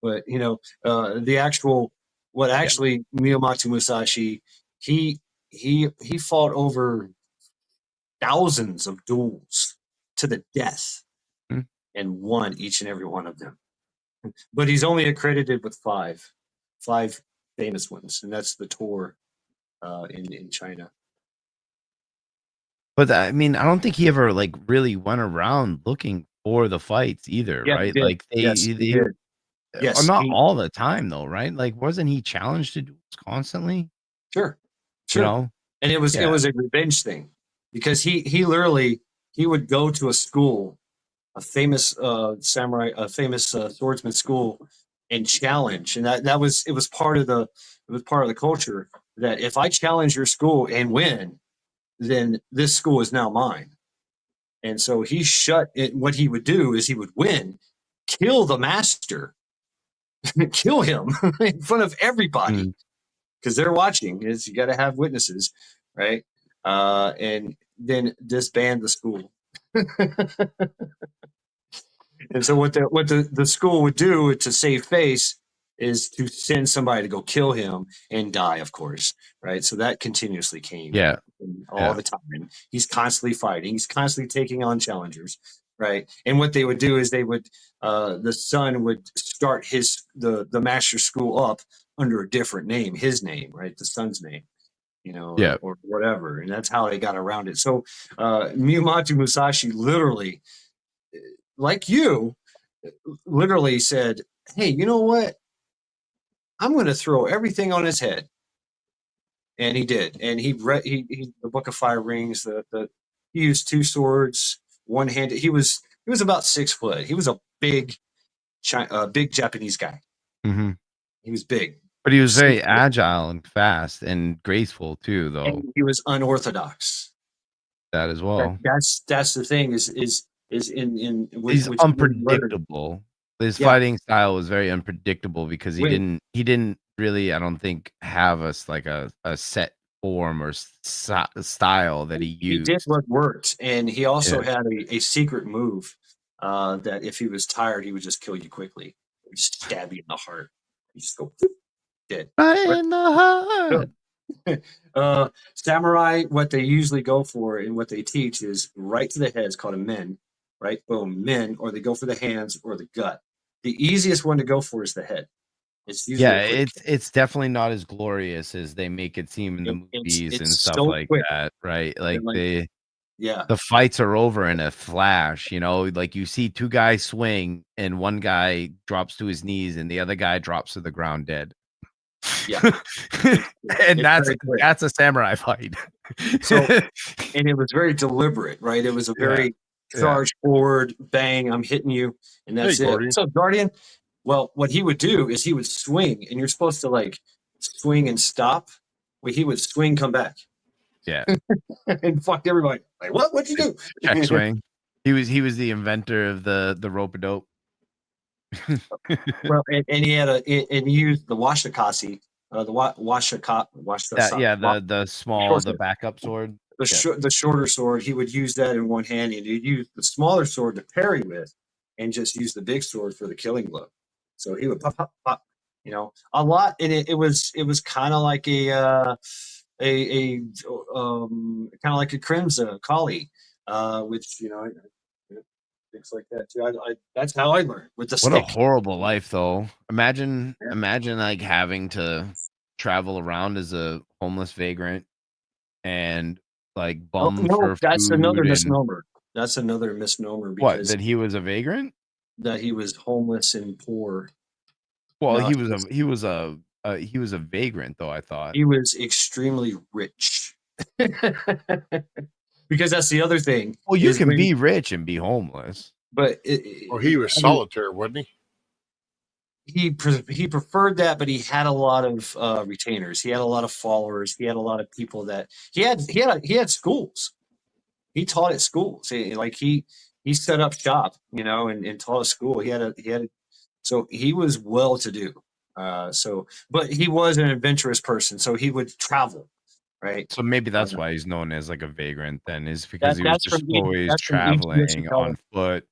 But Miyamoto Musashi, he fought over thousands of duels to the death and won each and every one of them. But he's only accredited with five famous ones, and that's the tour in China. But I mean, I don't think he ever like really went around looking for the fights either, Yeah, right? he did. Like Yes, he did. Yes, not all the time though, right? Like wasn't he challenged to duels constantly? Sure. You know? And it was a revenge thing, because he literally would go to a school, a famous samurai, a famous swordsman school, and challenge, and it was part of the culture that if I challenge your school and win, then this school is now mine. And so he shut it. What he would do is he would win, kill the master, kill him in front of everybody, because they're watching. Is you got to have witnesses, right? And then disband the school. And so what the school would do to save face is to send somebody to go kill him and die, of course, right? So that continuously came all the time. He's constantly fighting. He's constantly taking on challengers, right? And what they would do is they would the son would start the master school up under a different name, his name, right? The son's name, or whatever. And that's how they got around it. So Miyamoto Musashi literally, like you, literally said, "Hey, you know what? I'm going to throw everything on his head," and he did. And he the Book of Five Rings. He used two swords, one handed. He was He was about 6 foot. He was a big Japanese guy. Hmm. He was big, But he was 6 very foot. agile and fast and graceful too, though. And he was unorthodox. That as well. That's the thing is in He's which you learn. unpredictable. His Yeah. fighting style was very unpredictable because he Wait. didn't really, I don't think, have a set form or style that he He used. did what worked, and he also had a secret move that if he was tired, he would just kill you quickly. He would just stab you in the heart. You just go dead. Right in the heart. Samurai, what they usually go for and what they teach is right to the head. It's called a men, right? Boom, men, or they go for the hands or the gut. The easiest one to go for is the head. It's usually Yeah, a quick it's definitely not as glorious as they make it seem in the movies and it's stuff so like quick. that, right? Like Like, yeah. the fights are over in a flash, you know, like you see two guys swing and one guy drops to his knees and the other guy drops to the ground dead. Yeah. And It's very quick. that's a samurai fight. So, and it was very deliberate, right? It was a very charge forward, bang, I'm hitting you, and that's Hey, it. Guardian. What's up, Guardian? Well, what he would do is he would swing, and you're supposed to like swing and stop. Well, he would swing, come back. Yeah. And fucked everybody. Like, what'd you do? Check swing. He was the inventor of the rope-a-dope. Well, and he had and he used the washikasi, the the backup sword. The shorter sword. He would use that in one hand, and he'd use the smaller sword to parry with, and just use the big sword for the killing blow. So he would pop, pop, pop, you know, a lot. And it was kind of like kind of like a Crimson Kali, which things like that too. That's how I learned with the What a stick. horrible life, though. Imagine like having to travel around as a homeless vagrant and like bum for That's food another and misnomer. That's another misnomer what, because that he was a vagrant? that he was homeless and poor. Well, No, he was a vagrant, though, I thought. he was extremely rich. Because that's the other thing. Well, you is can when- be rich and be homeless. but Well, he was solitaire, wasn't he? he preferred that, but he had a lot of retainers. He had a lot of followers. He had a lot of people that he had schools. He taught at schools. He set up shop, and taught at school. So he was well to do. But he was an adventurous person, so he would travel, right? So maybe that's why he's known as like a vagrant then, is because he was That's just from always that's from traveling Yoshikawa. on foot.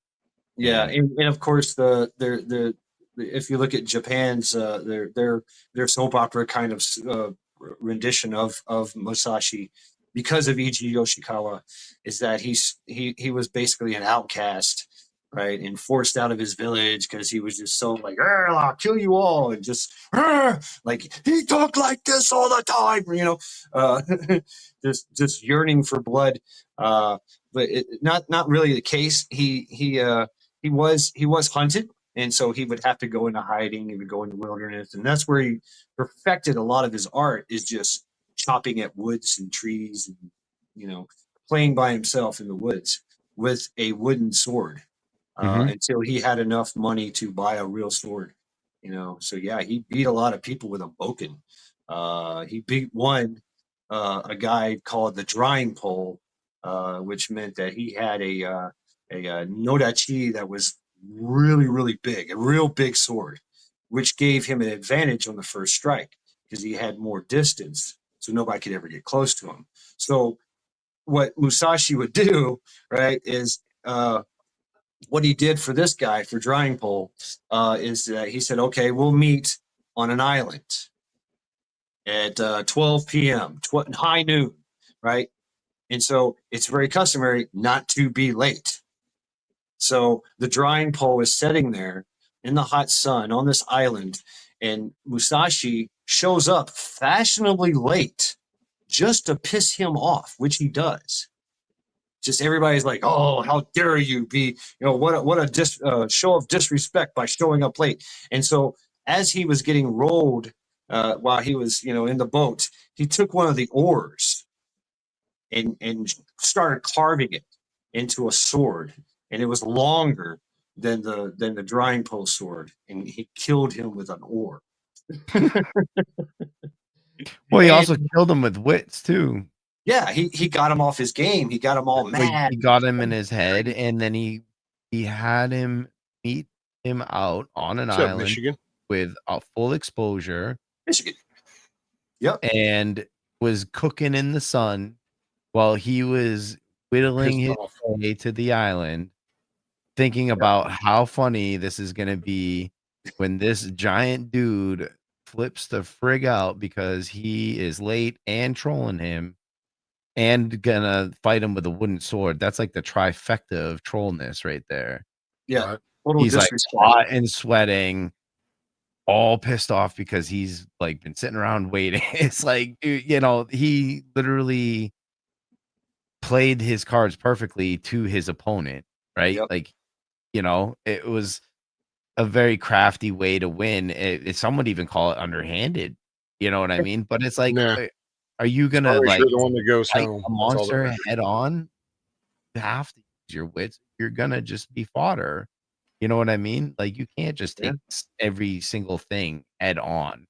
Yeah, and of course the if you look at Japan's their soap opera kind of rendition of Musashi, because of Iji Yoshikawa, is that he was basically an outcast, right, and forced out of his village because he was just so like, I'll kill you all, and just like he talked like this all the time, just yearning for blood, but not really the case. He was hunted, and so he would have to go into hiding. He would go into the wilderness, and that's where he perfected a lot of his art, is just chopping at woods and trees, and playing by himself in the woods with a wooden sword until he had enough money to buy a real sword. So yeah, he beat a lot of people with a bokken. He beat a guy called the drying pole, which meant that he had a nodachi that was really, really big, a real big sword, which gave him an advantage on the first strike because he had more distance, so nobody could ever get close to him. So what Musashi would do, right, is what he did for this guy, for Drying Pole, is that he said, okay, we'll meet on an island at 12 p.m., high noon, right? And so it's very customary not to be late. So the drying pole is sitting there in the hot sun on this island, and Musashi shows up fashionably late just to piss him off, which he does. Just everybody's like, "Oh, how dare you be? What a show of disrespect by showing up late." And so, as he was getting rolled while he was, in the boat, he took one of the oars and started carving it into a sword, and it was longer than the drying post sword, and he killed him with an oar. Well, he And also killed him with wits too. yeah, he got him off his game. He got him all Like, mad. he got him in his head, and then he had him meet him out on an What's up, island Michigan? with a full exposure Michigan. Yep. and was cooking in the sun while he was whittling Pissed his off. way to the island, thinking about how funny this is gonna be when this giant dude flips the frig out because he is late and trolling him and gonna fight him with a wooden sword. That's like the trifecta of trollness right there. Yeah. Right. Total He's like disrespect. hot and sweating, all pissed off because he's like been sitting around waiting. It's like, dude, he literally played his cards perfectly to his opponent, right? Yep. Like, it was a very crafty way to win. Some would even call it underhanded. You know what I mean? But it's like, Nah. are you gonna Always like you're the one that goes fight home. a That's all that monster matters. head on? You have to use your wits. You're gonna just be fodder. You know what I mean? Like, you can't just Yeah. take every single thing head on.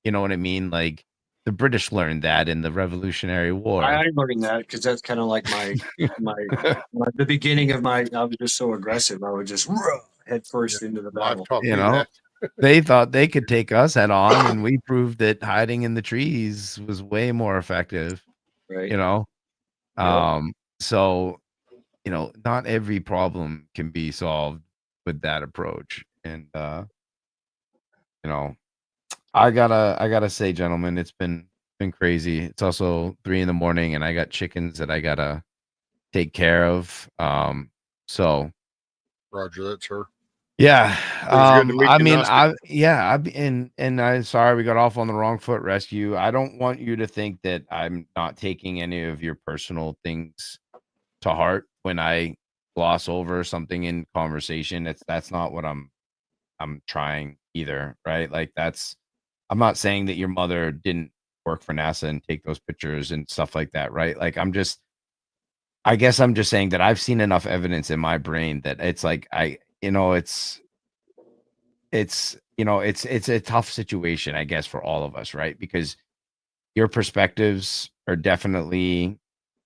You know what I mean? Like, the British learned that in the Revolutionary War. I learned that because that's kind of like the beginning of my. I was just so aggressive. I would just head first into the Life battle. taught You me know? that. They thought they could take us head on, and we proved that hiding in the trees was way more effective, Right. you know? Yep. So, not every problem can be solved with that approach. And I gotta say, gentlemen, it's been crazy. It's also 3 a.m, and I got chickens that I gotta take care of. So Roger that, sir. yeah. It was good to meet I you, mean, Gnostic. and I'm sorry we got off on the wrong foot, Rescue. I don't want you to think that I'm not taking any of your personal things to heart when I gloss over something in conversation. That's not what I'm trying either, right? Like, I'm not saying that your mother didn't work for NASA and take those pictures and stuff like that, right? Like, I guess I'm just saying that I've seen enough evidence in my brain that it's like it's a tough situation, I guess, for all of us, right? Because your perspectives are definitely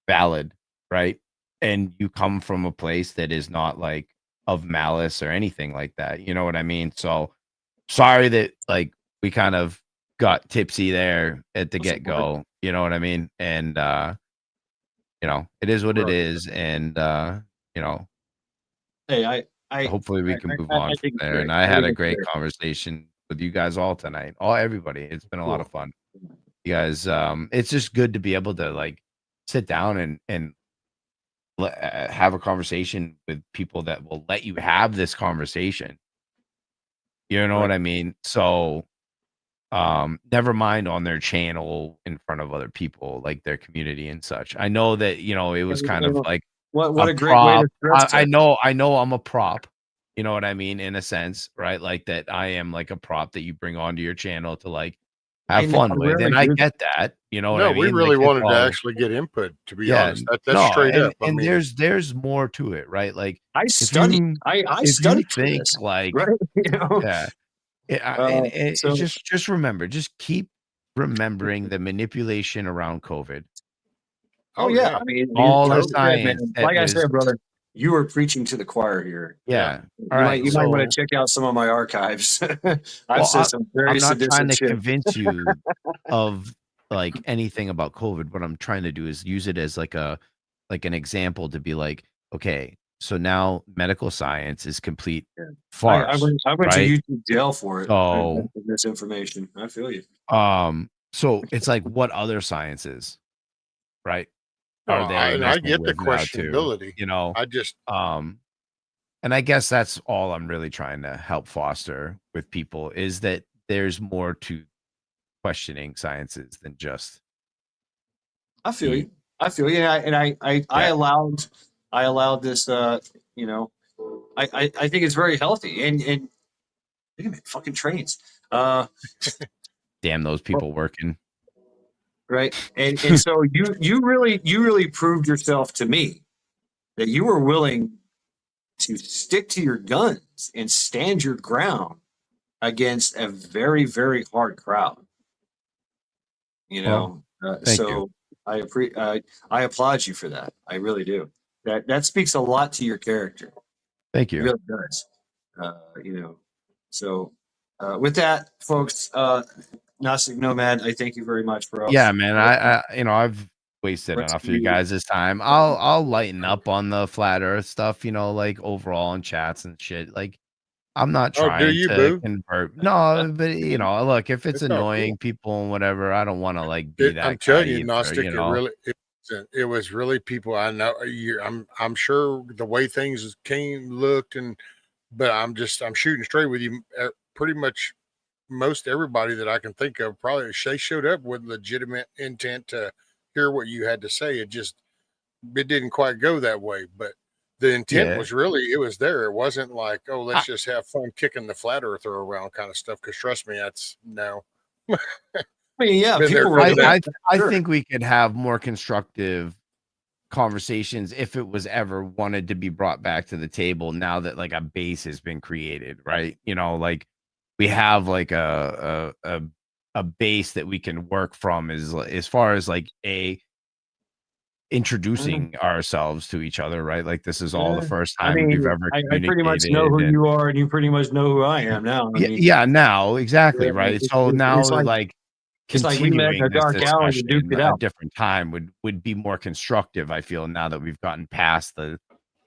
valid, right? And you come from a place that is not like of malice or anything like that. You know what I mean? So sorry that like we kind of got tipsy there at the get-go. You know what I mean? And it is what it Roger. is. And Hey, I hopefully we can move on from think it's there. great. And I I had think a it's great great. conversation with you guys all tonight. Everybody. It's been a lot of Cool. fun. You guys, it's just good to be able to like sit down and have a conversation with people that will let you have this conversation. You know Right. what I mean? So never mind on their channel in front of other people, like their community and such. I know that it was kind of like What a a great way prop. to stress I test. know I'm a prop. You know what I mean? In a sense, right? Like that I am like a prop that you bring onto your channel to like have fun with. rarely And I do that. get that. You know what No, I we mean? really Like, it's wanted to all, actually get input, to be yeah, honest. That's no, straight up. I and mean, there's more to it, right? Like I if studied. you I if you studied for think this. like Right. You know. yeah, and it's So just remember, just keep remembering the manipulation around COVID. oh oh yeah. yeah. I mean, All the like I said, man. science that Like I was said, brother, you were preaching to the choir here. yeah. All You right, might want to so check out some of my archives. I've well, said some very I'm not trying sadistic to shit. convince you of like anything about COVID. What I'm trying to do is use it as like an example to be like, okay, so now medical science is complete Yeah. farce, I went to right? YouTube jail for it. So Misinformation. I feel you. so it's like what other sciences, right? No, Are they I messing get the with now too? questionability. You know, I just and I guess that's all I'm really trying to help foster with people is that there's more to questioning sciences than just I feel you. I feel you. And I allowed this. You know, I think it's very healthy. And look at me, fucking trains. damn those people working. Right. And so you really proved yourself to me that you were willing to stick to your guns and stand your ground against a very, very hard crowd. You know, thank you. so I applaud you for that. I really do. That speaks a lot to your character. Thank It you. really does. You know, so with that, folks, Gnostic Nomad, I thank you very much for Yeah, man. I I've wasted Let's enough of you do- guys' time. I'll lighten up on the flat Earth stuff. Like overall in chats and shit. Like I'm not Oh, do trying you, to boo? convert. No, but look, if it's It's all annoying cool. people and whatever, I don't want to like be I'm that guy telling you, either. Gnostic, it was really people I know. I'm sure the way things looked, but I'm shooting straight with you. Pretty much most everybody that I can think of probably they showed up with legitimate intent to hear what you had to say. It didn't quite go that way, but the intent Yeah. was really, it was there. It wasn't like, oh, let's just have fun kicking the flat earther around kind of stuff. Because trust me, that's no. I mean, yeah, Been there, people done were. that. I Sure. think we could have more constructive conversations if it was ever wanted to be brought back to the table now that like a base has been created, right? Like we have like a base that we can work from as far as like introducing ourselves to each other, right? Like this is all the first I time we've mean, ever I pretty much know communicated. who And you are, and you pretty much know who I am now. I mean, yeah, now exactly, yeah, right. So now like it's like we met in continuing a this dark alley and duked discussion it a out. different time would be more constructive. I feel now that we've gotten past the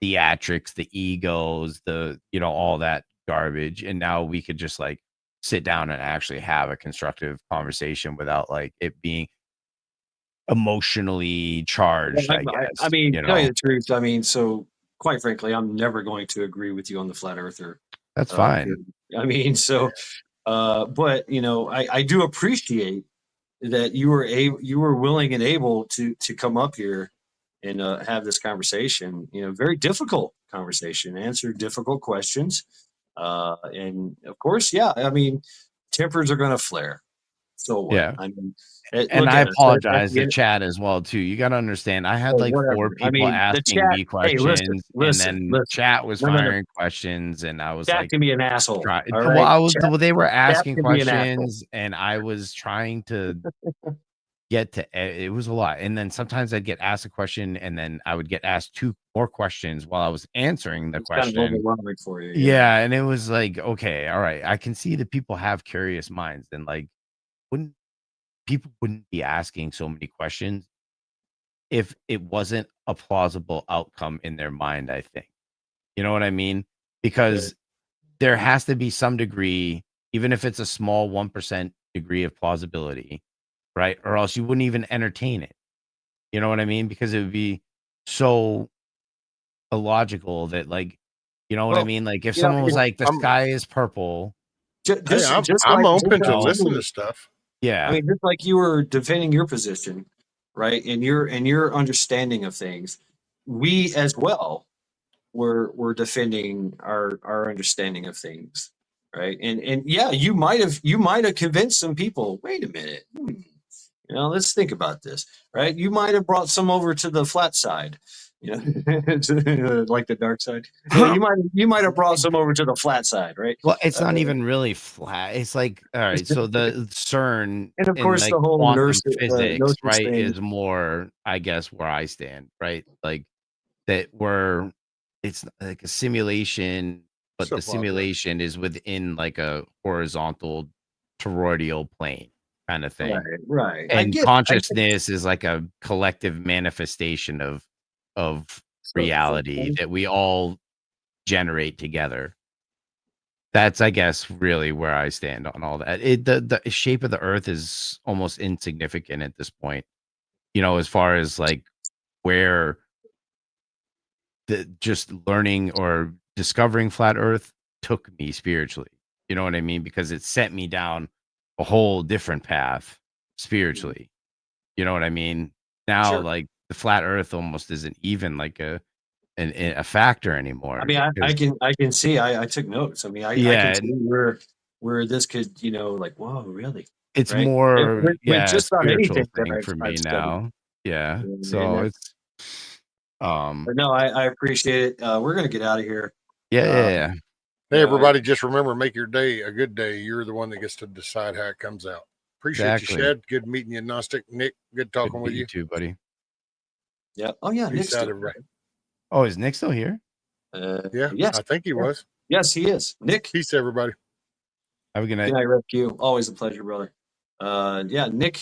theatrics, the egos, the all that garbage, and now we could just like sit down and actually have a constructive conversation without like it being emotionally charged. I guess. I mean, tell you the truth. I mean, so quite frankly, I'm never going to agree with you on the flat earther. That's fine. I mean, so, but I do appreciate that you were willing and able to come up here and have this conversation. Very difficult conversation, answer difficult questions, and of course, yeah. I mean, tempers are going to flare. So what? Yeah. I mean, And I apologize to chat as well too. You got to understand. I had like whatever. 4 I people mean, the asking chat- me hey, questions, listen, and then chat was No. firing questions, and I was Chat like, can be an asshole. try. All Well, right? they were Chat asking can be an asshole. questions, and I was trying to get to. It was a lot, and then sometimes I'd get asked a question, and then I would get asked 2 more questions while I was answering the It's kind of question. overwhelming for you. Yeah, and it was like, okay, all right, I can see that people have curious minds, and like, people wouldn't be asking so many questions if it wasn't a plausible outcome in their mind, I think. You know what I mean? Because there has to be some degree, even if it's a small 1% degree of plausibility, right? Or else you wouldn't even entertain it. You know what I mean? Because it would be so illogical that like, you know what I mean? Like if someone was like, the sky is purple. Hey, I'm open to listen to stuff. Yeah. I mean, just like you were defending your position, right? And your understanding of things, we as well were defending our understanding of things, right? And yeah, you might have convinced some people. Wait a minute, let's think about this, right? You might have brought some over to the flat side, like the dark side. Yeah, you might have brought some over to the flat side, right? Well, it's not even really flat. It's like, all right, so the CERN and of course like the whole quantum Gnostic physics, right, thing. is more, I guess, where I stand, right? Like that it's like a simulation, but the simulation is within like a horizontal toroidal plane kind of thing. Right. And consciousness is like a collective manifestation of reality that we all generate together. That's, I guess, really where I stand on all that. The shape of the earth is almost insignificant at this point, as far as like where just learning or discovering flat earth took me spiritually. You know what I mean? Because it sent me down a whole different path spiritually. You know what I mean? Now, like the flat earth almost isn't even like a factor anymore. I mean, I can see. I took notes. I mean, I can see where this could, like, whoa, really? It's right? more, with just about spiritual anything thing for me now. Yeah. So it's Um, But no, I appreciate it. We're gonna get out of here. yeah. Hey, Yeah, everybody, just remember, make your day a good day. You're the one that gets to decide how it comes out. Appreciate Exactly. you, Shed. Good meeting you, Gnostic. Nick, good Good to talking with meet you you. too, buddy. Yeah. Oh yeah, Peace Nick's out, still everybody. Oh, is Nick still here? Yeah, yes, I think he yeah. was. Yes, he is. Nick. Peace, everybody. Have a good Good night. night, Rescue. Always a pleasure, brother. Yeah, Nick.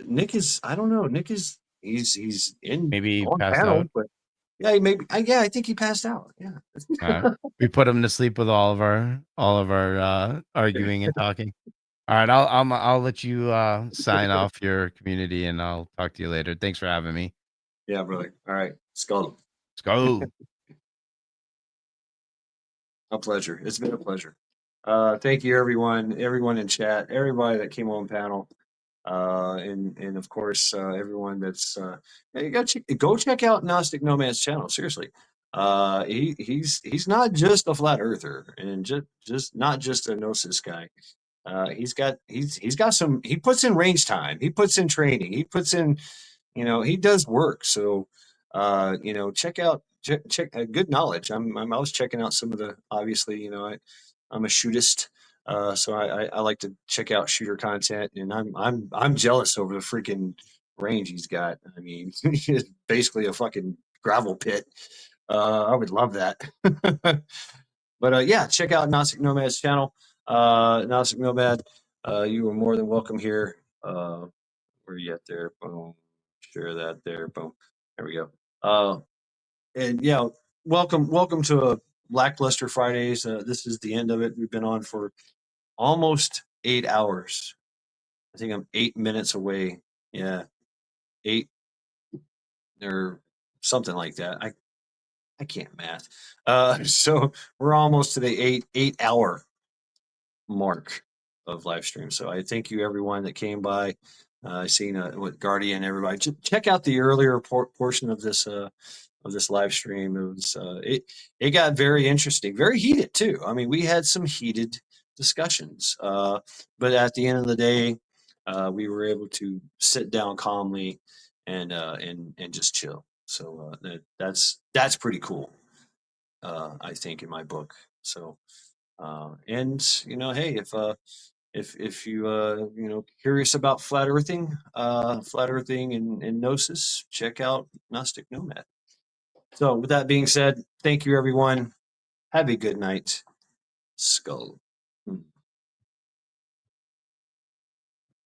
Nick is. I don't know. Nick is. He's in Maybe he on passed panel, out. but yeah, he maybe. Yeah, I think he passed out. Yeah. All right. We put him to sleep with all of our arguing and talking. All right, I'll let you sign off your community, and I'll talk to you later. Thanks for having me. Yeah, brother. All right. Skull. Let's go. A pleasure. It's been a pleasure. Thank you, everyone in chat, everybody that came on panel, and of course everyone that's yeah, you got to go check out Gnostic Nomad's channel. Seriously, he's not just a flat earther and just not just a gnosis guy. He's got some. He puts in range time. He puts in training. He puts in, he does work. So check out check good knowledge. I'm always checking out some of the, obviously, I'm a shootist, so I like to check out shooter content, and I'm jealous over the freaking range he's got. I mean, it's basically a fucking gravel pit. I would love that. But yeah, check out Gnostic Nomad's channel. Gnostic Nomad, you are more than welcome here. Where you at there? Boom. Share that there. Boom. There we go. And yeah, welcome to a Lackluster Fridays. This is the end of it. We've been on for almost 8 hours. I think I'm 8 minutes away. Yeah, 8 or something like that. I can't math. So we're almost to the 8 hour mark of live stream. So I thank you everyone that came by. I seen with Guardian, everybody. Check out the earlier portion of this live stream. It got very interesting, very heated too. I mean, we had some heated discussions, but at the end of the day, we were able to sit down calmly and just chill. So that's pretty cool. I think in my book. So and hey, if you curious about flat earthing and gnosis, check out Gnostic Nomad. So with that being said, thank you everyone. Have a good night. Skull.